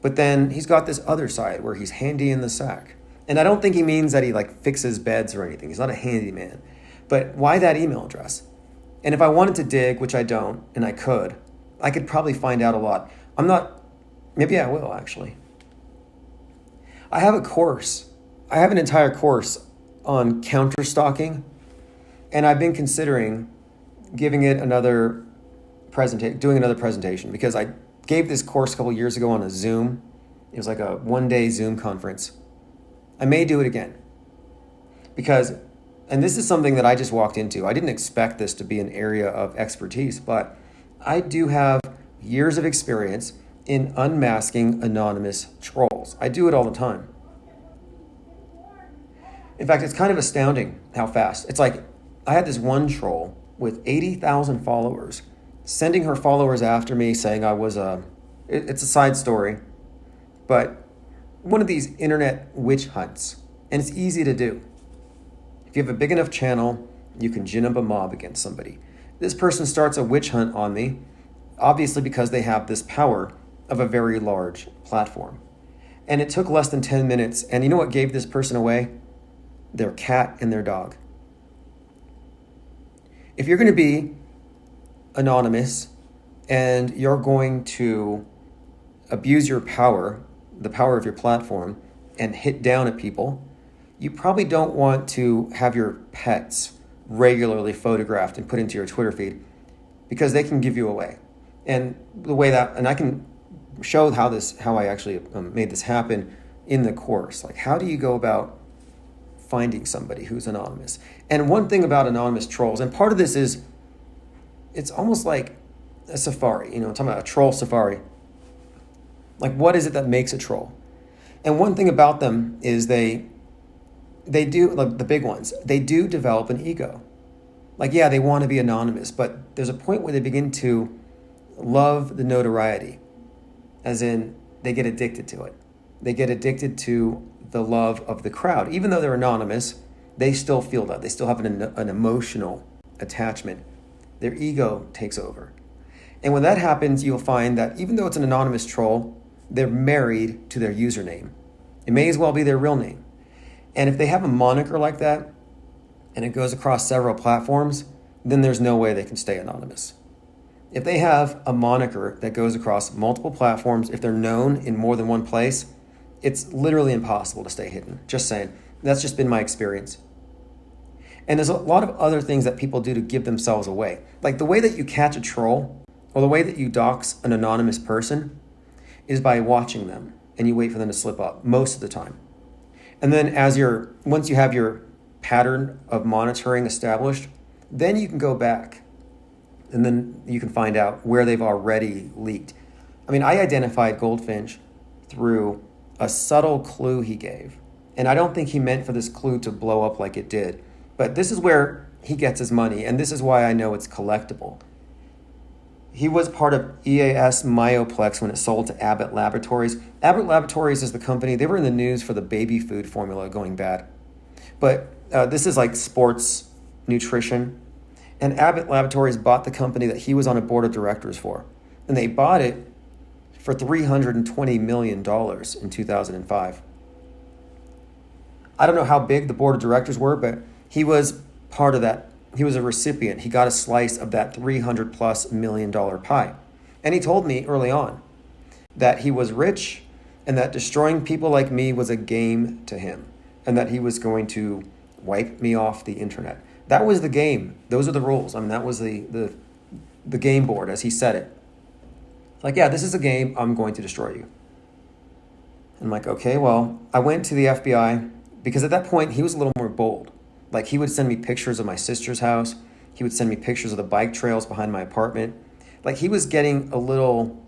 but then he's got this other side where he's handy in the sack. And I don't think he means that he like fixes beds or anything. He's not a handyman. But why that email address? And if I wanted to dig, which I don't, and I could probably find out a lot. Maybe I will actually. I have a course. I have an entire course on counter stalking, and I've been considering giving it another presentation because I gave this course a couple years ago on a Zoom. It was like a one-day Zoom conference. I may do it again because, and this is something that I just walked into. I didn't expect this to be an area of expertise, but I do have years of experience in unmasking anonymous trolls. I do it all the time. In fact, it's kind of astounding how fast. It's like I had this one troll with 80,000 followers sending her followers after me saying I was it's a side story, but one of these internet witch hunts. And it's easy to do. If you have a big enough channel, you can gin up a mob against somebody. This person starts a witch hunt on me, obviously because they have this power of a very large platform. And it took less than 10 minutes. And you know what gave this person away? Their cat and their dog. If you're going to be anonymous and you're going to abuse your power, the power of your platform, and hit down at people, you probably don't want to have your pets regularly photographed and put into your Twitter feed because they can give you away. And I can show how I actually made this happen in the course. Like, how do you go about finding somebody who's anonymous? And one thing about anonymous trolls, and part of this is, it's almost like a safari, I'm talking about a troll safari. Like, what is it that makes a troll? And one thing about them is they do, like the big ones, they do develop an ego. Like, yeah, they want to be anonymous, but there's a point where they begin to love the notoriety, as in they get addicted to it. They get addicted to the love of the crowd. Even though they're anonymous, they still feel that. They still have an emotional attachment. Their ego takes over. And when that happens, you'll find that even though it's an anonymous troll, they're married to their username. It may as well be their real name. And if they have a moniker like that, and it goes across several platforms, then there's no way they can stay anonymous. If they have a moniker that goes across multiple platforms, if they're known in more than one place, it's literally impossible to stay hidden. Just saying. That's just been my experience. And there's a lot of other things that people do to give themselves away. Like the way that you catch a troll, or the way that you dox an anonymous person, is by watching them, and you wait for them to slip up most of the time. And then once you have your pattern of monitoring established, then you can go back and then you can find out where they've already leaked. I mean, I identified Goldfinch through a subtle clue he gave. And I don't think he meant for this clue to blow up like it did. But this is where he gets his money, and this is why I know it's collectible. He was part of EAS Myoplex when it sold to Abbott Laboratories. Abbott Laboratories is the company. They were in the news for the baby food formula going bad. But this is like sports nutrition. And Abbott Laboratories bought the company that he was on a board of directors for. And they bought it for $320 million in 2005. I don't know how big the board of directors were, but he was part of that. He was a recipient. He got a slice of that $300+ million pie. And he told me early on that he was rich and that destroying people like me was a game to him, and that he was going to wipe me off the internet. That was the game. Those are the rules. I mean, that was the game board as he said it. Like, yeah, this is a game. I'm going to destroy you. I'm like, okay, well, I went to the FBI because at that point he was a little more bold. Like, he would send me pictures of my sister's house. He would send me pictures of the bike trails behind my apartment. Like, he was getting a little,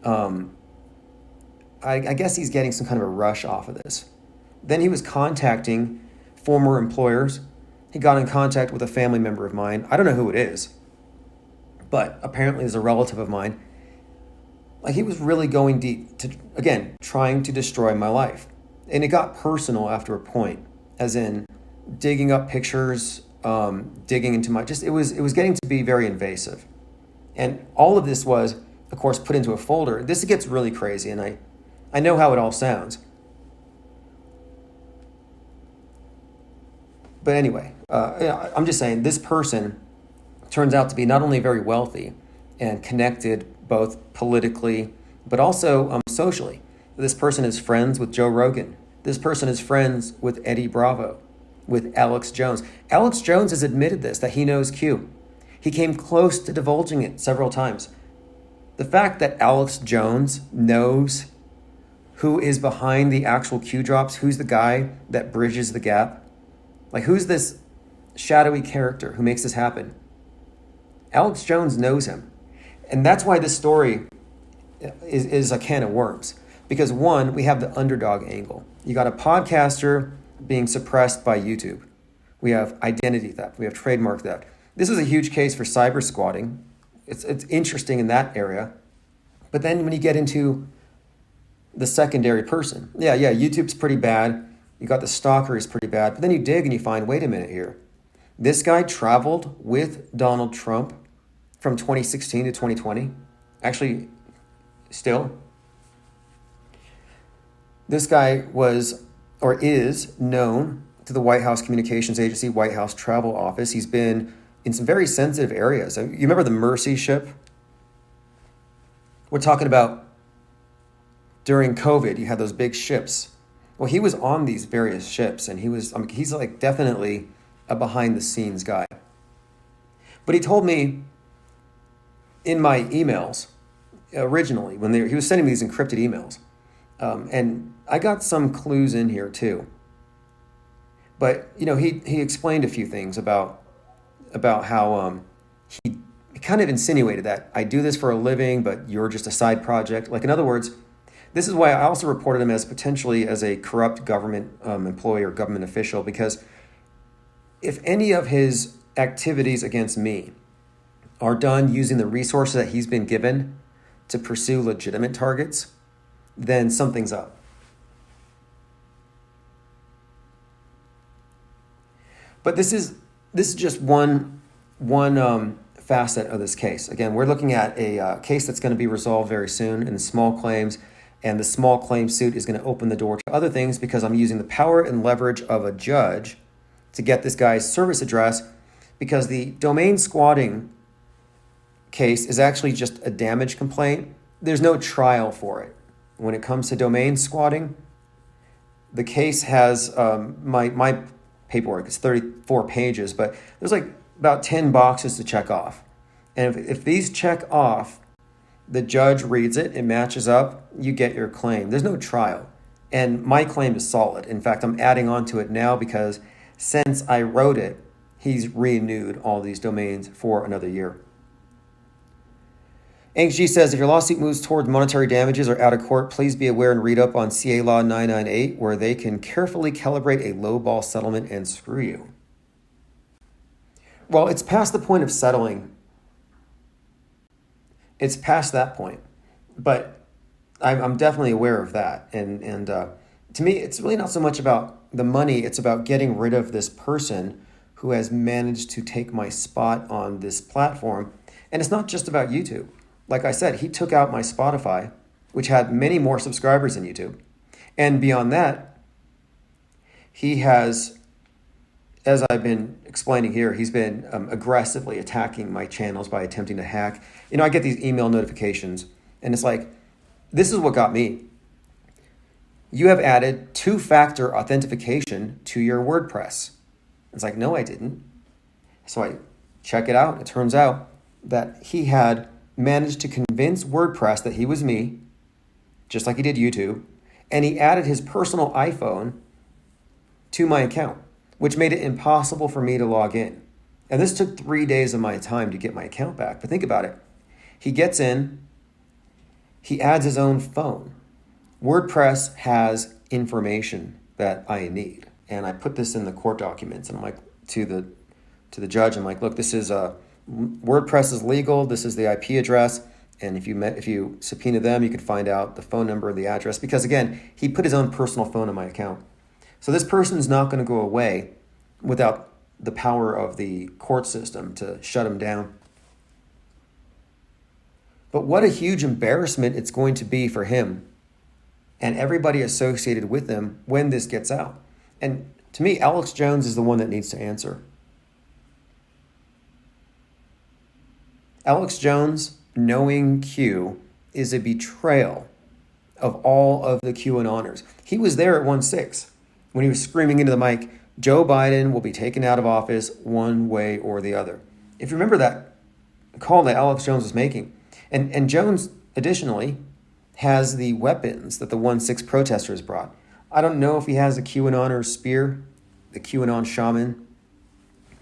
I guess he's getting some kind of a rush off of this. Then he was contacting former employers. He got in contact with a family member of mine. I don't know who it is, but apparently it's a relative of mine. Like, he was really going deep to, again, trying to destroy my life. And it got personal after a point, as in digging up pictures, digging into my, it was getting to be very invasive. And all of this was, of course, put into a folder. This gets really crazy, and I know how it all sounds. But anyway, I'm just saying, this person turns out to be not only very wealthy and connected both politically, but also socially. This person is friends with Joe Rogan. This person is friends with Eddie Bravo, with Alex Jones. Alex Jones has admitted this, that he knows Q. He came close to divulging it several times. The fact that Alex Jones knows who is behind the actual Q drops, who's the guy that bridges the gap, like, who's this shadowy character who makes this happen? Alex Jones knows him. And that's why this story is a can of worms. Because one, we have the underdog angle. You got a podcaster being suppressed by YouTube. We have identity theft. We have trademark theft. This is a huge case for cyber squatting. It's interesting in that area. But then when you get into the secondary person, yeah, YouTube's pretty bad. You got the stalker is pretty bad. But then you dig and you find, wait a minute here. This guy traveled with Donald Trump from 2016 to 2020. Actually, still. This guy was, or is, known to the White House Communications Agency, White House Travel Office. He's been in some very sensitive areas. You remember the Mercy ship? We're talking about during COVID, you had those big ships. Well, he was on these various ships, and he's like definitely a behind the scenes guy. But he told me in my emails originally, when he was sending me these encrypted emails, and I got some clues in here too. But he explained a few things about how he kind of insinuated that I do this for a living, but you're just a side project. Like, in other words, this is why I also reported him as potentially as a corrupt government employee or government official, because if any of his activities against me are done using the resources that he's been given to pursue legitimate targets, then something's up. But this is just one facet of this case. Again, we're looking at a case that's going to be resolved very soon in the small claims, and the small claim suit is going to open the door to other things because I'm using the power and leverage of a judge to get this guy's service address, because the domain squatting case is actually just a damage complaint. There's no trial for it. When it comes to domain squatting, the case has my paperwork. It's 34 pages, but there's like about 10 boxes to check off. And if these check off, the judge reads it, it matches up, you get your claim. There's no trial. And my claim is solid. In fact, I'm adding on to it now because since I wrote it, he's renewed all these domains for another year. AngsG says, if your lawsuit moves toward monetary damages or out of court, please be aware and read up on CA Law 998, where they can carefully calibrate a lowball settlement and screw you. Well, it's past the point of settling. It's past that point. But I'm definitely aware of that. And to me, it's really not so much about the money. It's about getting rid of this person who has managed to take my spot on this platform. And it's not just about YouTube. Like I said, he took out my Spotify, which had many more subscribers than YouTube. And beyond that, he has, as I've been explaining here, he's been aggressively attacking my channels by attempting to hack. I get these email notifications, and it's like, this is what got me. You have added two-factor authentication to your WordPress. It's like, no, I didn't. So I check it out. It turns out that he had managed to convince WordPress that he was me, just like he did YouTube, and he added his personal iPhone to my account, which made it impossible for me to log in. And this took 3 days of my time to get my account back. But think about it. He gets in, he adds his own phone. WordPress has information that I need. And I put this in the court documents, and I'm like, to the judge, I'm like, look, this is WordPress is legal. This is the IP address. And if you subpoena them, you could find out the phone number, the address. Because again, he put his own personal phone in my account. So this person's not going to go away without the power of the court system to shut him down. But what a huge embarrassment it's going to be for him and everybody associated with him when this gets out. And to me, Alex Jones is the one that needs to answer. Alex Jones knowing Q is a betrayal of all of the QAnoners. He was there at 1-6 when he was screaming into the mic, Joe Biden will be taken out of office one way or the other. If you remember that call that Alex Jones was making, and Jones additionally has the weapons that the 1-6 protesters brought. I don't know if he has a QAnoner spear, the QAnon shaman,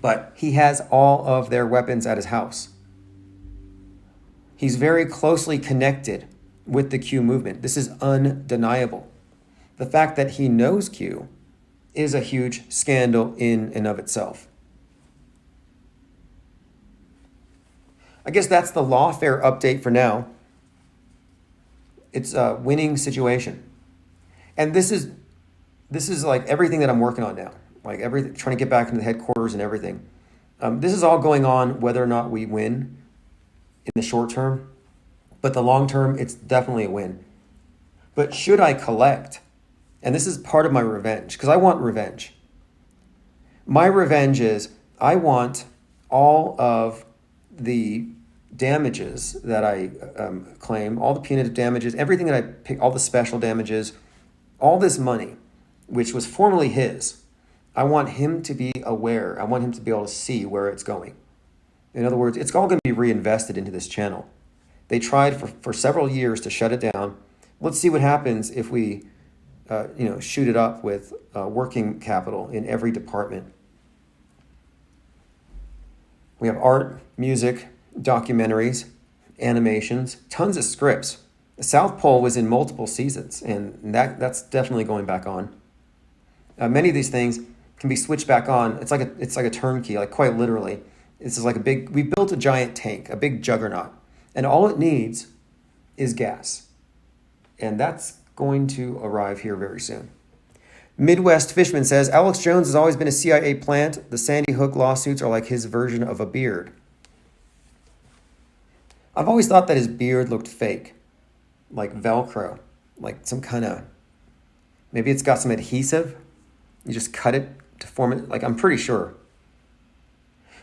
but he has all of their weapons at his house. He's very closely connected with the Q movement. This is undeniable. The fact that he knows Q is a huge scandal in and of itself. I guess that's the lawfare update for now. It's a winning situation. And this is like everything that I'm working on now. Like everything, trying to get back into the headquarters and everything. This is all going on whether or not we win in the short term. But the long term, it's definitely a win. But should I collect? And this is part of my revenge, because I want revenge. My revenge is I want all of the damages that I claim, all the punitive damages, everything that I pick, all the special damages, all this money, which was formerly his. I want him to be aware. I want him to be able to see where it's going. In other words, it's all going to be reinvested into this channel. They tried for several years to shut it down. Let's see what happens if we shoot it up with working capital in every department. We have art, music, documentaries, animations, tons of scripts. The South Pole was in multiple seasons, and that's definitely going back on. Many of these things can be switched back on. It's like a turnkey, like quite literally. This is like we built a giant tank, a big juggernaut, and all it needs is gas. And that's going to arrive here very soon. Midwest Fishman says, Alex Jones has always been a CIA plant. The Sandy Hook lawsuits are like his version of a beard. I've always thought that his beard looked fake, like Velcro, like some kind of, maybe it's got some adhesive. You just cut it to form it. Like, I'm pretty sure.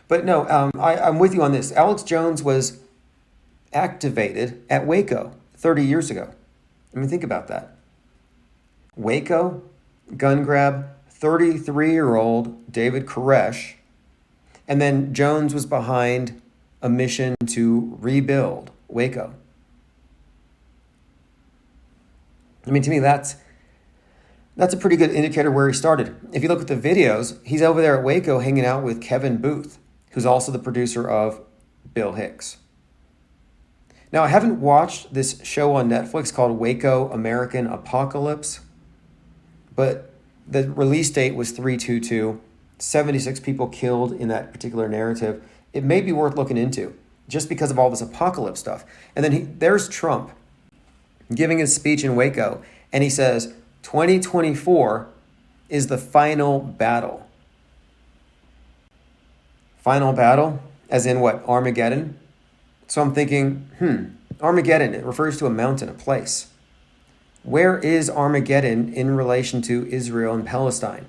But no, I'm with you on this. Alex Jones was activated at Waco 30 years ago. I mean, think about that. Waco, gun grab, 33-year-old David Koresh, and then Jones was behind a mission to rebuild Waco. I mean, to me, that's a pretty good indicator where he started. If you look at the videos, he's over there at Waco hanging out with Kevin Booth, who's also the producer of Bill Hicks. Now, I haven't watched this show on Netflix called Waco American Apocalypse, but the release date was 3/22, 76 people killed in that particular narrative. It may be worth looking into just because of all this apocalypse stuff. And then there's Trump giving his speech in Waco, and he says, 2024 is the final battle. Final battle? As in what, Armageddon? So I'm thinking, Armageddon, it refers to a mountain, a place. Where is Armageddon in relation to Israel and Palestine?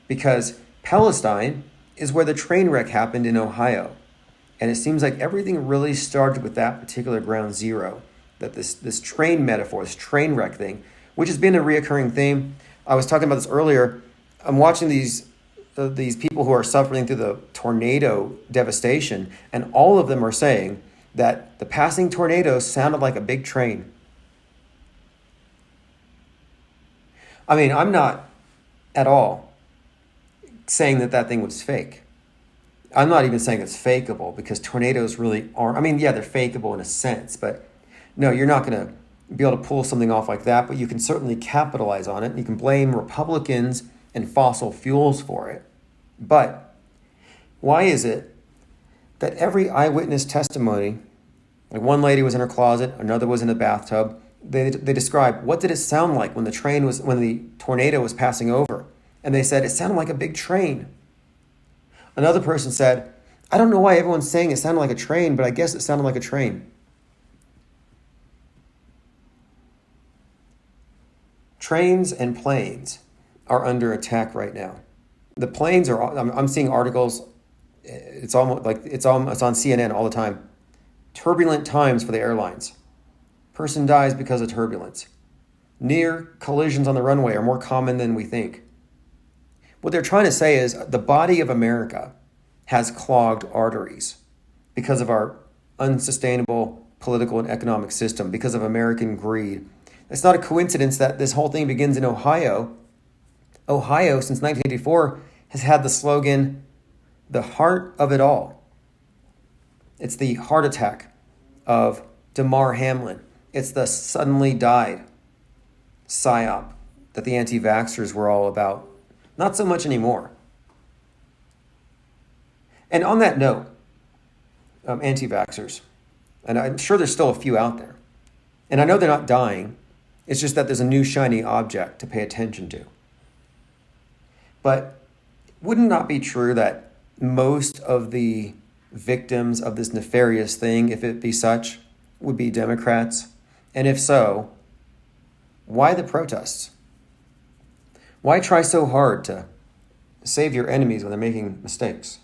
Because Palestine is where the train wreck happened in Ohio. And it seems like everything really started with that particular ground zero. That this train metaphor, this train wreck thing, which has been a reoccurring theme. I was talking about this earlier. I'm watching these these people who are suffering through the tornado devastation, and all of them are saying that the passing tornadoes sounded like a big train. I mean, I'm not at all saying that that thing was fake. I'm not even saying it's fakeable, because tornadoes really aren't. I mean, yeah, they're fakeable in a sense, but no, you're not going to be able to pull something off like that, but you can certainly capitalize on it. You can blame Republicans and fossil fuels for it. But why is it that every eyewitness testimony, like one lady was in her closet, another was in a bathtub, they described what did it sound like when the tornado was passing over, and they said it sounded like a big train. Another person said, I don't know why everyone's saying it sounded like a train, but I guess it sounded like a train. Trains and planes are under attack right now. The planes are, I'm seeing articles, it's on CNN all the time. Turbulent times for the airlines. Person dies because of turbulence. Near collisions on the runway are more common than we think. What they're trying to say is the body of America has clogged arteries because of our unsustainable political and economic system, because of American greed. It's not a coincidence that this whole thing begins in Ohio. Ohio, since 1984, has had the slogan, the heart of it all. It's the heart attack of Damar Hamlin. It's the suddenly died psyop that the anti-vaxxers were all about. Not so much anymore. And on that note, anti-vaxxers, and I'm sure there's still a few out there, and I know they're not dying, it's just that there's a new shiny object to pay attention to. But wouldn't it not be true that most of the victims of this nefarious thing, if it be such, would be Democrats? And if so, why the protests? Why try so hard to save your enemies when they're making mistakes?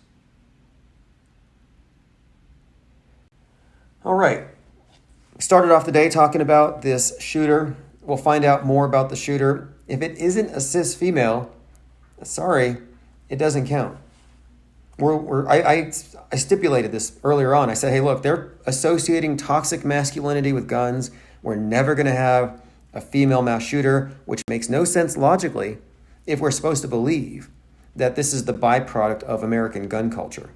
All right. Started off the day talking about this shooter. We'll find out more about the shooter. If it isn't a cis female, sorry, it doesn't count. I stipulated this earlier on. I said, hey, look, they're associating toxic masculinity with guns. We're never going to have a female mass shooter, which makes no sense logically if we're supposed to believe that this is the byproduct of American gun culture.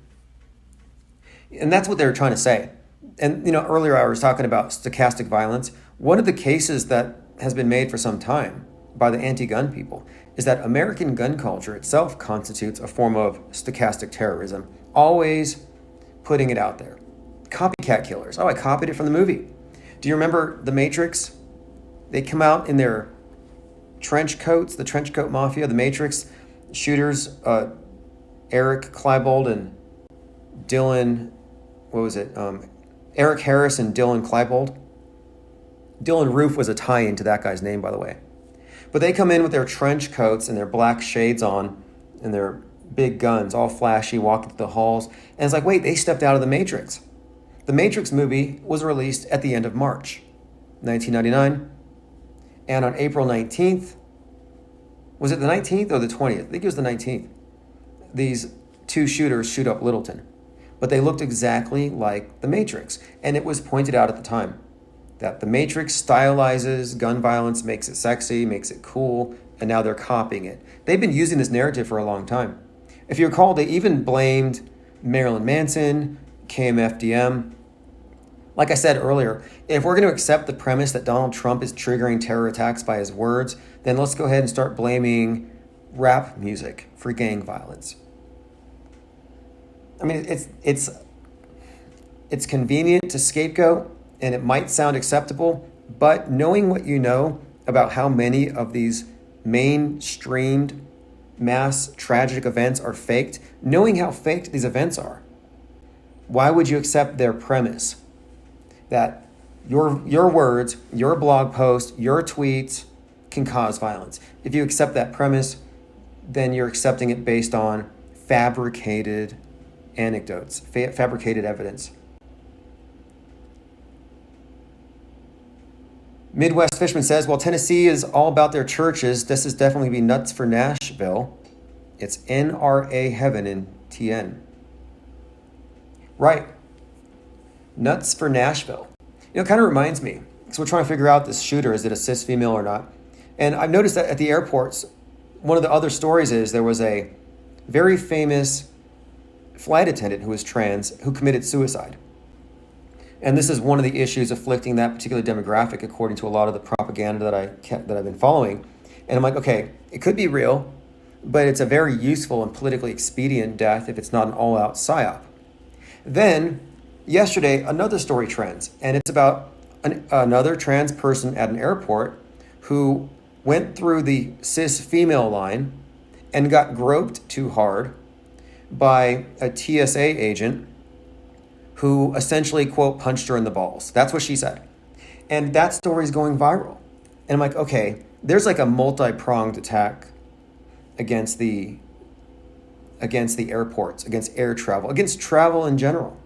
And that's what they're trying to say. And, earlier I was talking about stochastic violence. One of the cases that has been made for some time by the anti-gun people is that American gun culture itself constitutes a form of stochastic terrorism, always putting it out there. Copycat killers. Oh, I copied it from the movie. Do you remember The Matrix? They come out in their trench coats, the trench coat mafia, the Matrix shooters, Eric Klebold and Dylan, Eric Harris and Dylan Klebold. Dylan Roof was a tie-in to that guy's name, by the way. But they come in with their trench coats and their black shades on and their big guns, all flashy, walking through the halls. And it's like, wait, they stepped out of The Matrix. The Matrix movie was released at the end of March 1999. And on April 19th, was it the 19th or the 20th? I think it was the 19th. These two shooters shoot up Littleton. But they looked exactly like The Matrix. And it was pointed out at the time that The Matrix stylizes gun violence, makes it sexy, makes it cool, and now they're copying it. They've been using this narrative for a long time. If you recall, they even blamed Marilyn Manson, KMFDM. Like I said earlier, if we're going to accept the premise that Donald Trump is triggering terror attacks by his words, then let's go ahead and start blaming rap music for gang violence. I mean, it's convenient to scapegoat, and it might sound acceptable, but knowing what you know about how many of these mainstreamed mass tragic events are faked, knowing how faked these events are, why would you accept their premise that your words, your blog post, your tweets can cause violence? If you accept that premise, then you're accepting it based on fabricated anecdotes, fabricated evidence. Midwest Fishman says, well, Tennessee is all about their churches. This is definitely be nuts for Nashville. It's NRA Heaven in TN. Right. Nuts for Nashville. It kind of reminds me, because we're trying to figure out this shooter, is it a cis female or not? And I've noticed that at the airports, one of the other stories is there was a very famous flight attendant who was trans who committed suicide. And this is one of the issues afflicting that particular demographic, according to a lot of the propaganda that I've been following. And I'm like, okay, it could be real, but it's a very useful and politically expedient death if it's not an all-out psyop. Then, yesterday, another story trends, and it's about another trans person at an airport who went through the cis female line and got groped too hard by a TSA agent who essentially, quote, punched her in the balls. That's what she said. And that story is going viral. And I'm like, okay, there's like a multi-pronged attack against the airports, against air travel, against travel in general.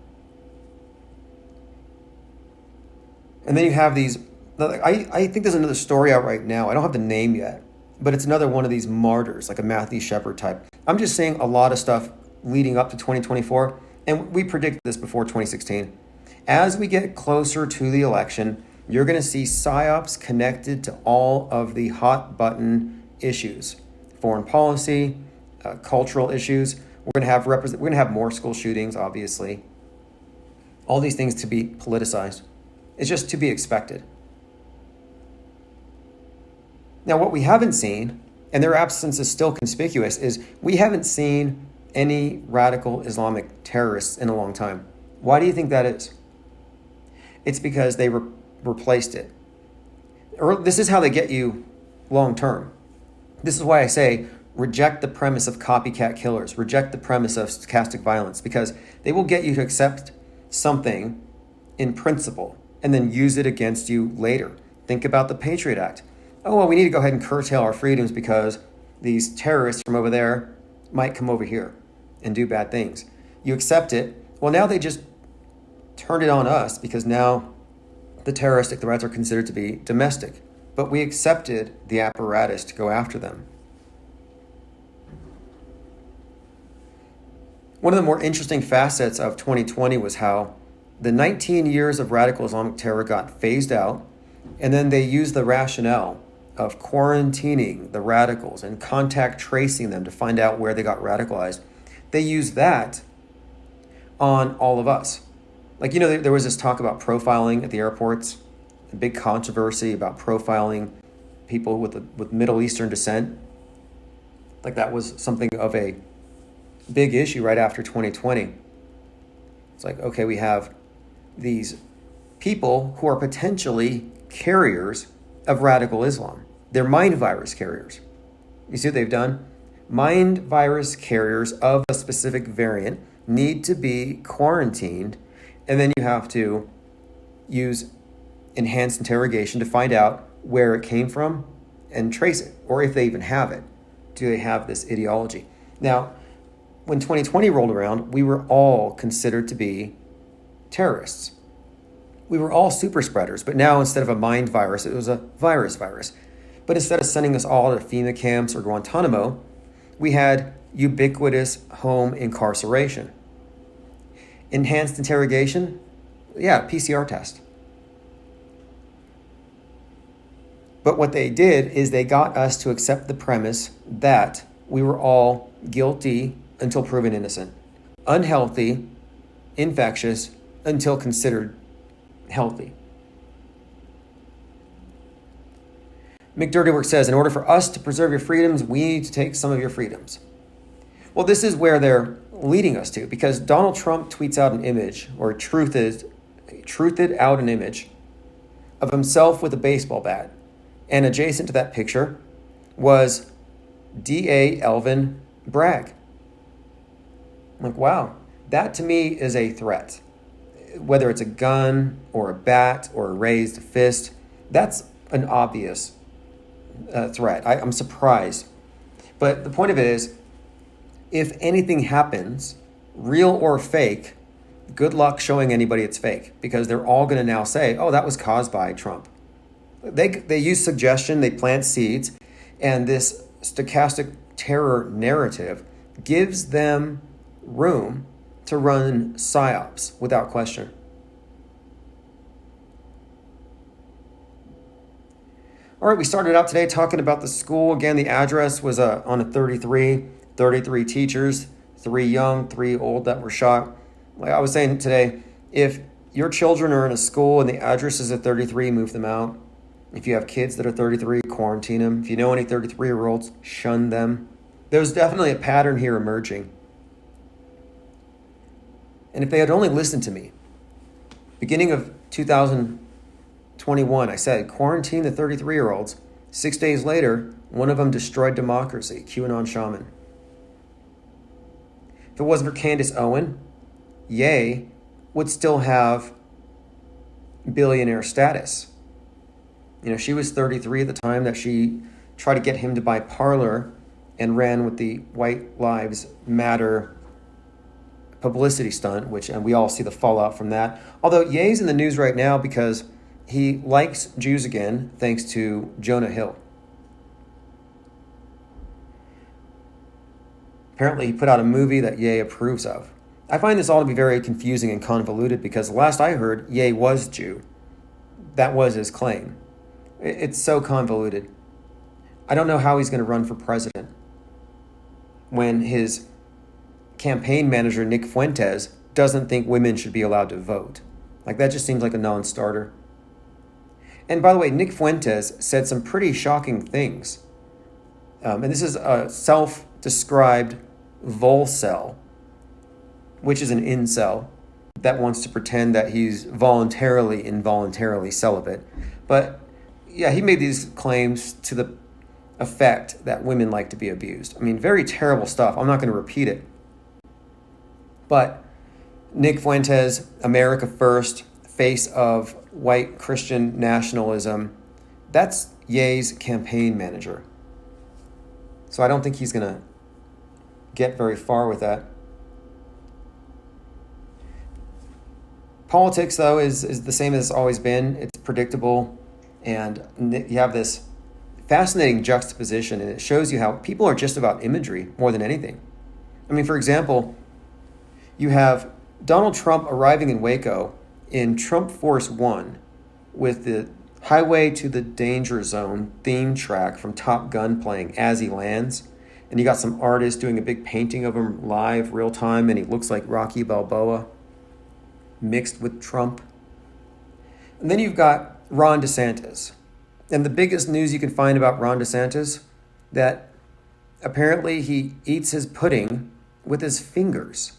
And then you have these, I think there's another story out right now. I don't have the name yet, but it's another one of these martyrs, like a Matthew Shepard type. I'm just saying a lot of stuff leading up to 2024, and we predicted this before 2016. As we get closer to the election, you're going to see psyops connected to all of the hot button issues, foreign policy, cultural issues. We're going to have more school shootings, obviously. All these things to be politicized. It's just to be expected. Now, what we haven't seen, and their absence is still conspicuous, is we haven't seen any radical Islamic terrorists in a long time. Why do you think that is? It's because they replaced it. Or this is how they get you long term. This is why I say reject the premise of copycat killers, reject the premise of stochastic violence, because they will get you to accept something in principle and then use it against you later. Think about the Patriot Act. Oh, well, we need to go ahead and curtail our freedoms because these terrorists from over there might come over here and do bad things. You accept it. Well, now they just turned it on us because now the terroristic threats are considered to be domestic. But we accepted the apparatus to go after them. One of the more interesting facets of 2020 was how the 19 years of radical Islamic terror got phased out, and then they used the rationale of quarantining the radicals and contact tracing them to find out where they got radicalized. They used that on all of us. Like, you know, there was this talk about profiling at the airports, a big controversy about profiling people with Middle Eastern descent. Like that was something of a big issue right after 2020. It's like, okay, we have these people who are potentially carriers of radical Islam. They're mind virus carriers. You see what they've done? Mind virus carriers of a specific variant need to be quarantined, and then you have to use enhanced interrogation to find out where it came from and trace it, or if they even have it. Do they have this ideology? Now, when 2020 rolled around, we were all considered to be terrorists. We were all super spreaders, but now instead of a mind virus, it was a virus. But instead of sending us all to FEMA camps or Guantanamo, we had ubiquitous home incarceration. Enhanced interrogation, PCR test. But what they did is they got us to accept the premise that we were all guilty until proven innocent, unhealthy, infectious, until considered healthy. McDirtywork says, in order for us to preserve your freedoms, we need to take some of your freedoms. Well, this is where they're leading us to, because Donald Trump tweets out an image, or truthed out an image of himself with a baseball bat. And adjacent to that picture was D.A. Elvin Bragg. I'm like, wow, that to me is a threat. Whether it's a gun or a bat or a raised fist, that's an obvious threat. I'm surprised. But the point of it is, if anything happens, real or fake, good luck showing anybody it's fake, because they're all going to now say, oh, that was caused by Trump. They use suggestion, they plant seeds, and this stochastic terror narrative gives them room to run psyops without question. All right, we started out today talking about the school. Again, the address was on a 33 teachers, 3 young, 3 old that were shot. Like I was saying today, if your children are in a school and the address is at 33, move them out. If you have kids that are 33, quarantine them. If you know any 33-year-olds, shun them. There's definitely a pattern here emerging. And if they had only listened to me, beginning of 2021, I said, quarantine the 33-year-olds. 6 days later, one of them destroyed democracy, QAnon shaman. If it wasn't for Candace Owen, Ye would still have billionaire status. You know, she was 33 at the time that she tried to get him to buy Parler and ran with the White Lives Matter publicity stunt, and we all see the fallout from that. Although Ye's in the news right now because he likes Jews again, thanks to Jonah Hill. Apparently, he put out a movie that Ye approves of. I find this all to be very confusing and convoluted because last I heard, Ye was Jew. That was his claim. It's so convoluted. I don't know how he's going to run for president when his campaign manager, Nick Fuentes, doesn't think women should be allowed to vote. Like, that just seems like a non-starter. And by the way, Nick Fuentes said some pretty shocking things. And this is a self-described volcel, which is an incel that wants to pretend that he's involuntarily celibate. But yeah, he made these claims to the effect that women like to be abused. I mean, very terrible stuff. I'm not going to repeat it. But Nick Fuentes, America First, face of white Christian nationalism, that's Ye's campaign manager. So I don't think he's going to get very far with that. Politics, though, is the same as it's always been. It's predictable, and you have this fascinating juxtaposition, and it shows you how people are just about imagery more than anything. I mean, for example, you have Donald Trump arriving in Waco in Trump Force One with the Highway to the Danger Zone theme track from Top Gun playing as he lands. And you got some artist doing a big painting of him live, real time, and he looks like Rocky Balboa mixed with Trump. And then you've got Ron DeSantis. And the biggest news you can find about Ron DeSantis, that apparently he eats his pudding with his fingers,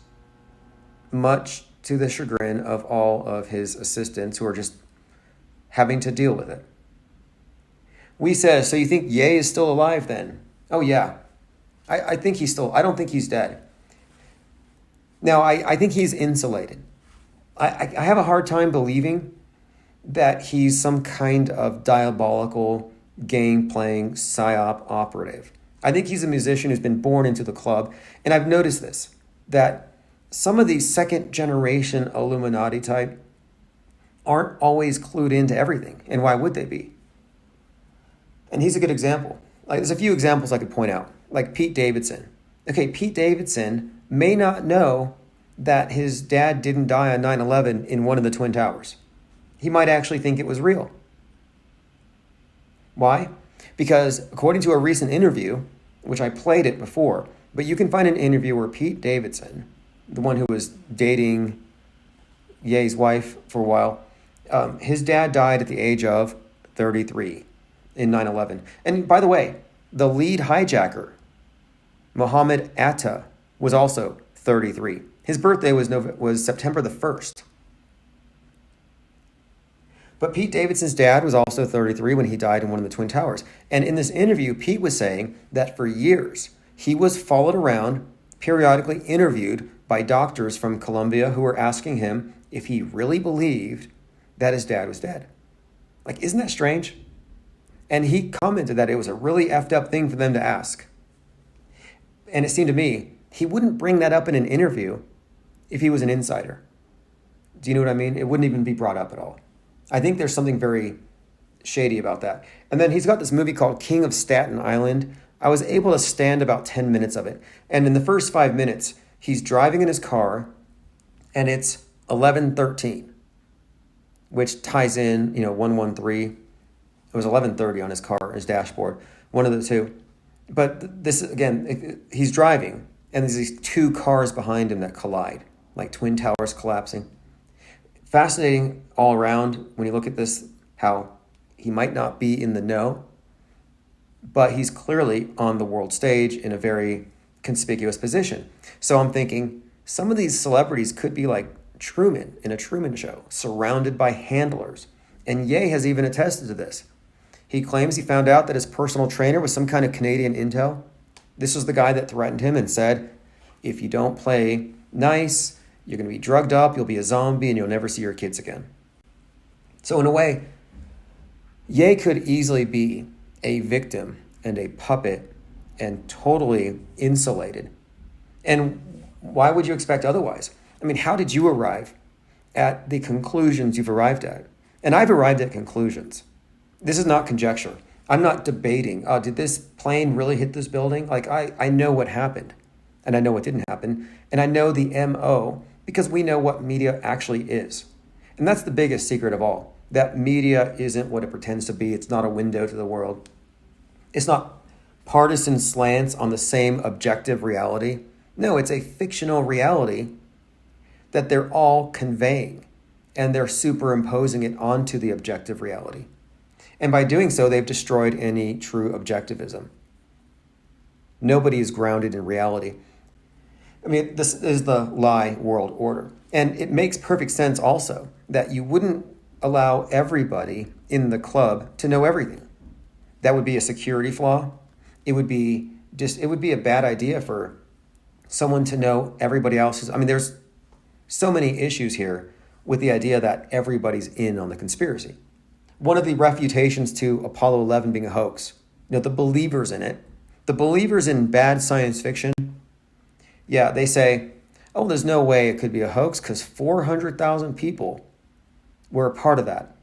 much to the chagrin of all of his assistants who are just having to deal with it. We said, so you think Ye is still alive then? Oh yeah, I think he's still, I don't think he's dead. Now, I think he's insulated. I have a hard time believing that he's some kind of diabolical game-playing psyop operative. I think he's a musician who's been born into the club. And I've noticed this, that some of these second-generation Illuminati type aren't always clued into everything. And why would they be? And he's a good example. Like, there's a few examples I could point out, like Pete Davidson. Okay, Pete Davidson may not know that his dad didn't die on 9/11 in one of the Twin Towers. He might actually think it was real. Why? Because according to a recent interview, which I played it before, but you can find an interview where Pete Davidson, the one who was dating Ye's wife for a while, his dad died at the age of 33 in 9/11. And by the way, the lead hijacker, Mohammed Atta, was also 33. His birthday was September the 1st. But Pete Davidson's dad was also 33 when he died in one of the Twin Towers. And in this interview, Pete was saying that for years, he was followed around, periodically interviewed by doctors from Columbia who were asking him if he really believed that his dad was dead. Like, isn't that strange? And he commented that it was a really effed up thing for them to ask. And it seemed to me, he wouldn't bring that up in an interview if he was an insider. Do you know what I mean? It wouldn't even be brought up at all. I think there's something very shady about that. And then he's got this movie called King of Staten Island I was able to stand about 10 minutes of it. And in the first 5 minutes, he's driving in his car and it's 11:13, which ties in, 113. It was 11:30 on his car, his dashboard, one of the two. But this, again, he's driving and there's these two cars behind him that collide, like twin towers collapsing. Fascinating all around when you look at this, how he might not be in the know, but he's clearly on the world stage in a very conspicuous position. So I'm thinking some of these celebrities could be like Truman in a Truman Show, surrounded by handlers. And Ye has even attested to this. He claims he found out that his personal trainer was some kind of Canadian intel. This was the guy that threatened him and said, if you don't play nice, you're going to be drugged up, you'll be a zombie, and you'll never see your kids again. So in a way, Ye could easily be a victim and a puppet and totally insulated. And why would you expect otherwise? I mean, how did you arrive at the conclusions you've arrived at? And I've arrived at conclusions. This is not conjecture. I'm not debating, did this plane really hit this building? Like, I know what happened, and I know what didn't happen, and I know the MO because we know what media actually is. And that's the biggest secret of all, that media isn't what it pretends to be. It's not a window to the world. It's not partisan slants on the same objective reality. No, it's a fictional reality that they're all conveying, and they're superimposing it onto the objective reality. And by doing so, they've destroyed any true objectivism. Nobody is grounded in reality. I mean, this is the lie world order. And it makes perfect sense also that you wouldn't allow everybody in the club to know everything. That would be a security flaw. It would be a bad idea for someone to know everybody else's. I mean, there's so many issues here with the idea that everybody's in on the conspiracy. One of the refutations to Apollo 11 being a hoax, the believers in it, the believers in bad science fiction, yeah, they say, oh, there's no way it could be a hoax because 400,000 people were a part of that.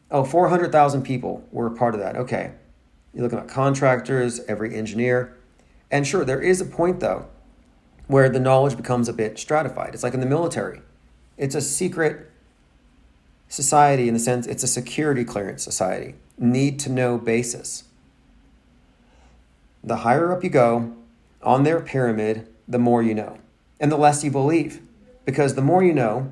Oh, 400,000 people were a part of that. Okay. You're looking at contractors, every engineer. And sure, there is a point, though, where the knowledge becomes a bit stratified. It's like in the military. It's a secret society in the sense it's a security clearance society, need to know basis. The higher up you go on their pyramid, the more you know, and the less you believe, because the more you know,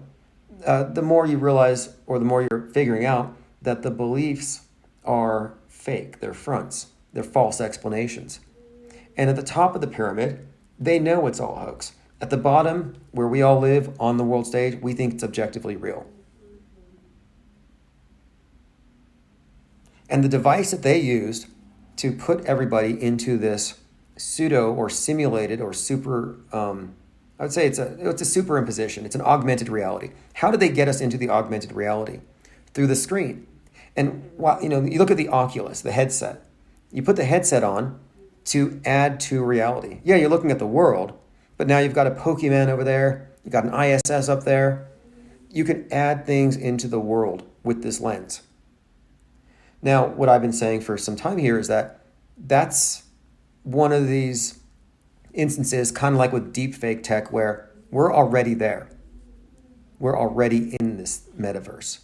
the more you realize, or the more you're figuring out that the beliefs are fake, they're fronts, they're false explanations. And at the top of the pyramid, they know it's all hoax. At the bottom, where we all live on the world stage, we think it's objectively real. And the device that they used to put everybody into this pseudo or simulated or super, I would say it's a superimposition. It's an augmented reality. How did they get us into the augmented reality? Through the screen. And you look at the Oculus, the headset. You put the headset on to add to reality. Yeah, you're looking at the world, but now you've got a Pokemon over there. You've got an ISS up there. You can add things into the world with this lens. Now, what I've been saying for some time here is that that's one of these instances, kind of like with deepfake tech, where we're already there. We're already in this metaverse.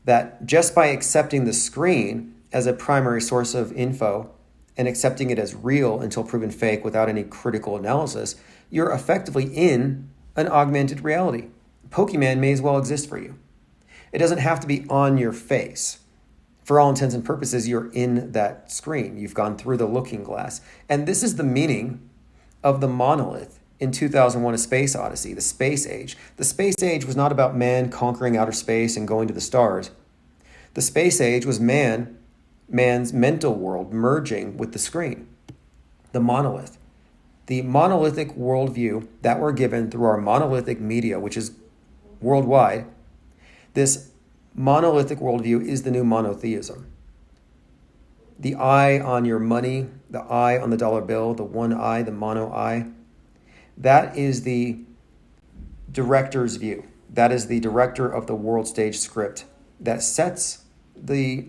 That just by accepting the screen as a primary source of info and accepting it as real until proven fake without any critical analysis, you're effectively in an augmented reality. Pokemon may as well exist for you. It doesn't have to be on your face. For all intents and purposes, you're in that screen. You've gone through the looking glass. And this is the meaning of the monolith in 2001: A Space Odyssey, the space age. The space age was not about man conquering outer space and going to the stars. The space age was man's mental world merging with the screen. The monolith. The monolithic worldview that we're given through our monolithic media, which is worldwide, this monolithic worldview is the new monotheism. The eye on your money, the eye on the dollar bill, the one eye, the mono eye, that is the director's view. That is the director of the world stage script that sets the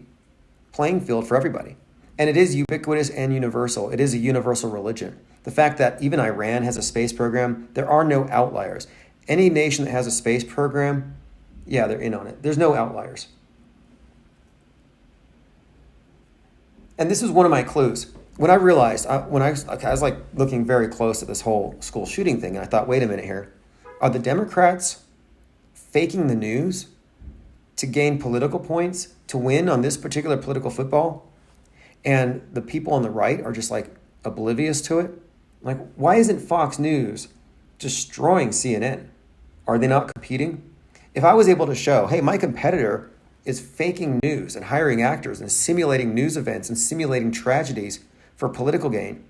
playing field for everybody. And it is ubiquitous and universal. It is a universal religion. The fact that even Iran has a space program, there are no outliers. Any nation that has a space program, yeah, they're in on it. There's no outliers. And this is one of my clues. When I realized, when I was like looking very close at this whole school shooting thing, and I thought, wait a minute here. Are the Democrats faking the news to gain political points, to win on this particular political football? And the people on the right are just like oblivious to it? Like, why isn't Fox News destroying CNN? Are they not competing? If I was able to show, hey, my competitor is faking news and hiring actors and simulating news events and simulating tragedies for political gain,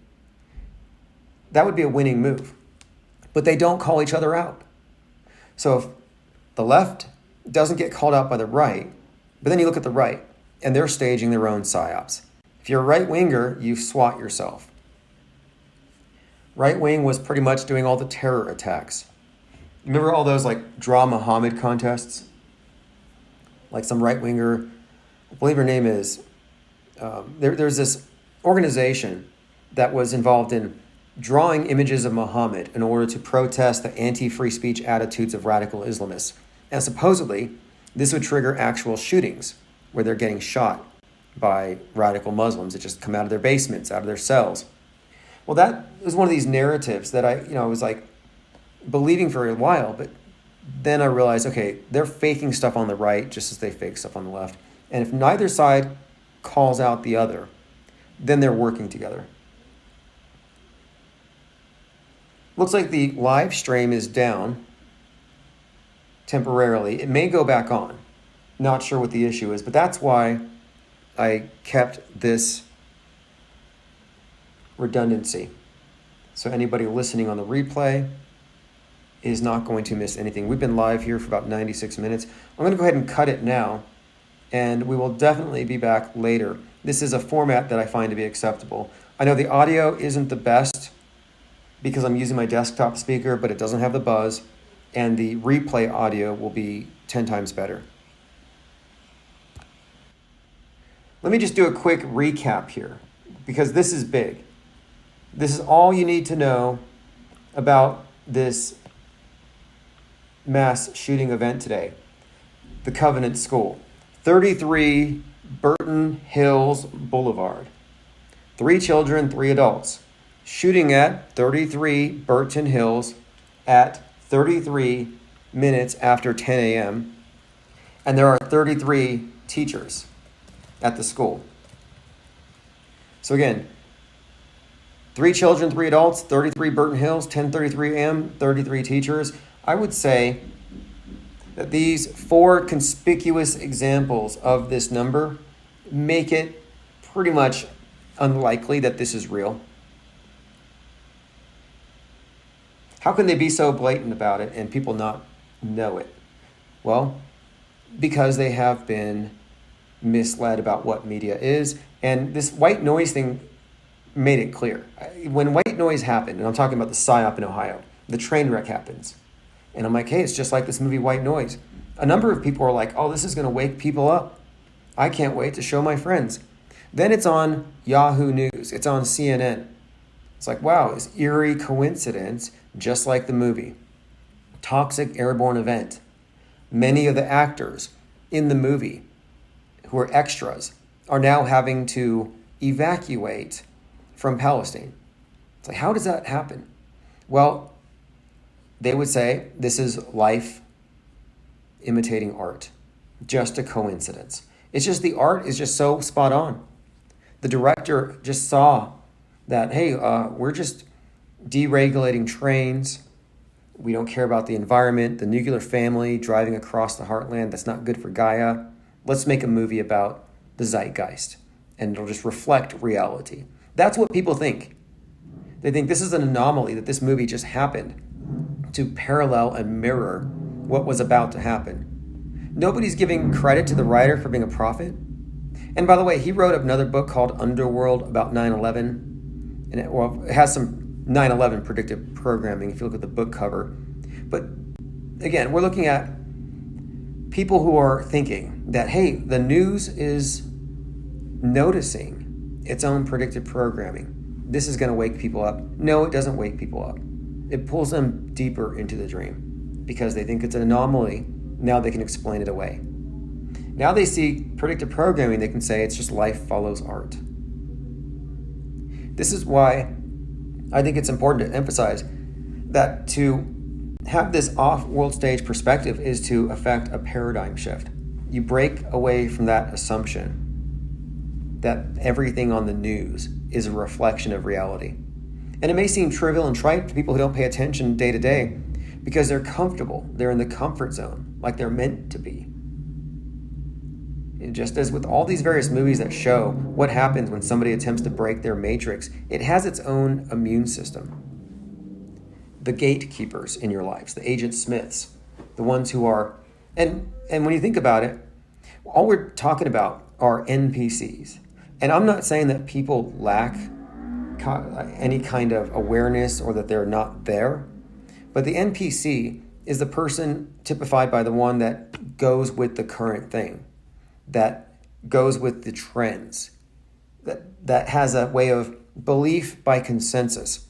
that would be a winning move. But they don't call each other out. So if the left doesn't get called out by the right, but then you look at the right and they're staging their own psyops. If you're a right-winger, you swat yourself. Right wing was pretty much doing all the terror attacks. Remember all those like Draw Muhammad contests? Like some right-winger, I believe her name is, there's this organization that was involved in drawing images of Muhammad in order to protest the anti-free speech attitudes of radical Islamists. And supposedly, this would trigger actual shootings where they're getting shot by radical Muslims that just come out of their basements, out of their cells. Well, that was one of these narratives that I was like believing for a while, but then I realized, okay, they're faking stuff on the right just as they fake stuff on the left. And if neither side calls out the other, then they're working together. Looks like the live stream is down temporarily. It may go back on. Not sure what the issue is, but that's why I kept this redundancy. So anybody listening on the replay is not going to miss anything. We've been live here for about 96 minutes. I'm going to go ahead and cut it now, and we will definitely be back later. This is a format that I find to be acceptable. I know the audio isn't the best because I'm using my desktop speaker, but it doesn't have the buzz, and the replay audio will be 10 times better. Let me just do a quick recap here, because this is big. This is all you need to know about this mass shooting event today. The Covenant School, 33 Burton Hills Boulevard. 3 children, 3 adults. Shooting at 33 Burton Hills at 33 minutes after 10 a.m. And there are 33 teachers at the school. So again, 3 children, 3 adults, 33 Burton Hills, 10:33 a.m., 33 teachers. I would say that these 4 conspicuous examples of this number make it pretty much unlikely that this is real. How can they be so blatant about it and people not know it? Well, because they have been misled about what media is. And this white noise thing made it clear. When white noise happened, and I'm talking about the PSYOP in Ohio, the train wreck happens. And I'm like, hey, it's just like this movie White Noise. A number of people are like, oh, this is going to wake people up. I can't wait to show my friends. Then it's on Yahoo News. It's on CNN. It's like, wow, this eerie coincidence, just like the movie. Toxic airborne event. Many of the actors in the movie who are extras are now having to evacuate from Palestine. It's like, how does that happen? Well, they would say this is life imitating art. Just a coincidence. It's just the art is just so spot on. The director just saw that, hey, we're just deregulating trains. We don't care about the environment, the nuclear family driving across the heartland. That's not good for Gaia. Let's make a movie about the zeitgeist, and it'll just reflect reality. That's what people think. They think this is an anomaly, that this movie just happened to parallel and mirror what was about to happen. Nobody's giving credit to the writer for being a prophet. And by the way, he wrote another book called Underworld about 9/11. And it has some 9/11 predictive programming if you look at the book cover. But again, we're looking at people who are thinking that, hey, the news is noticing its own predictive programming. This is going to wake people up. No, it doesn't wake people up. It pulls them deeper into the dream because they think it's an anomaly. Now they can explain it away. Now they see predictive programming, they can say it's just life follows art. This is why I think it's important to emphasize that to have this off-world stage perspective is to affect a paradigm shift. You break away from that assumption that everything on the news is a reflection of reality. And it may seem trivial and trite to people who don't pay attention day to day because they're comfortable. They're in the comfort zone, like they're meant to be. And just as with all these various movies that show what happens when somebody attempts to break their matrix, it has its own immune system. The gatekeepers in your lives, the Agent Smiths, the ones who are, and when you think about it, all we're talking about are NPCs. And I'm not saying that people lack any kind of awareness or that they're not there, but the NPC is the person typified by the one that goes with the current thing, that goes with the trends, that has a way of belief by consensus.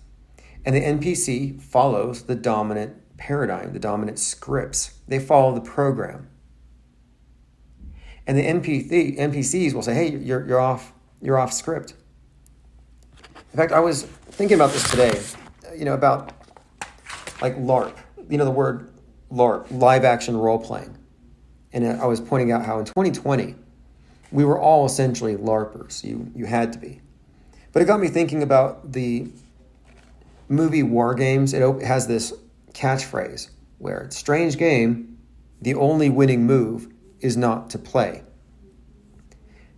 And the NPC follows the dominant paradigm, the dominant scripts. They follow the program. And the NPCs will say, hey, you're off script. In fact, I was thinking about this today, about like LARP, the word LARP, live action role playing. And I was pointing out how in 2020, we were all essentially LARPers. You had to be. But it got me thinking about the movie War Games. It has this catchphrase where it's strange game, the only winning move is not to play.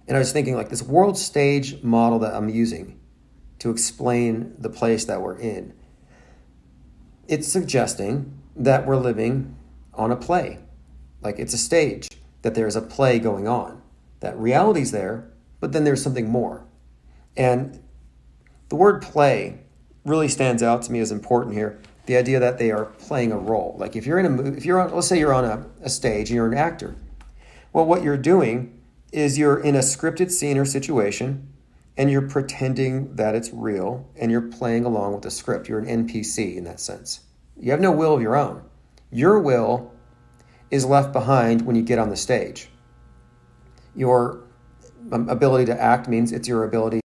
And I was thinking like this world stage model that I'm using to explain the place that we're in. It's suggesting that we're living on a play. Like it's a stage, that there's a play going on, that reality's there, but then there's something more. And the word play really stands out to me as important here. The idea that they are playing a role. Like if you're in a movie, let's say you're on a stage and you're an actor. Well, what you're doing is you're in a scripted scene or situation and you're pretending that it's real and you're playing along with the script. You're an NPC in that sense. You have no will of your own. Your will is left behind when you get on the stage. Your ability to act means it's your ability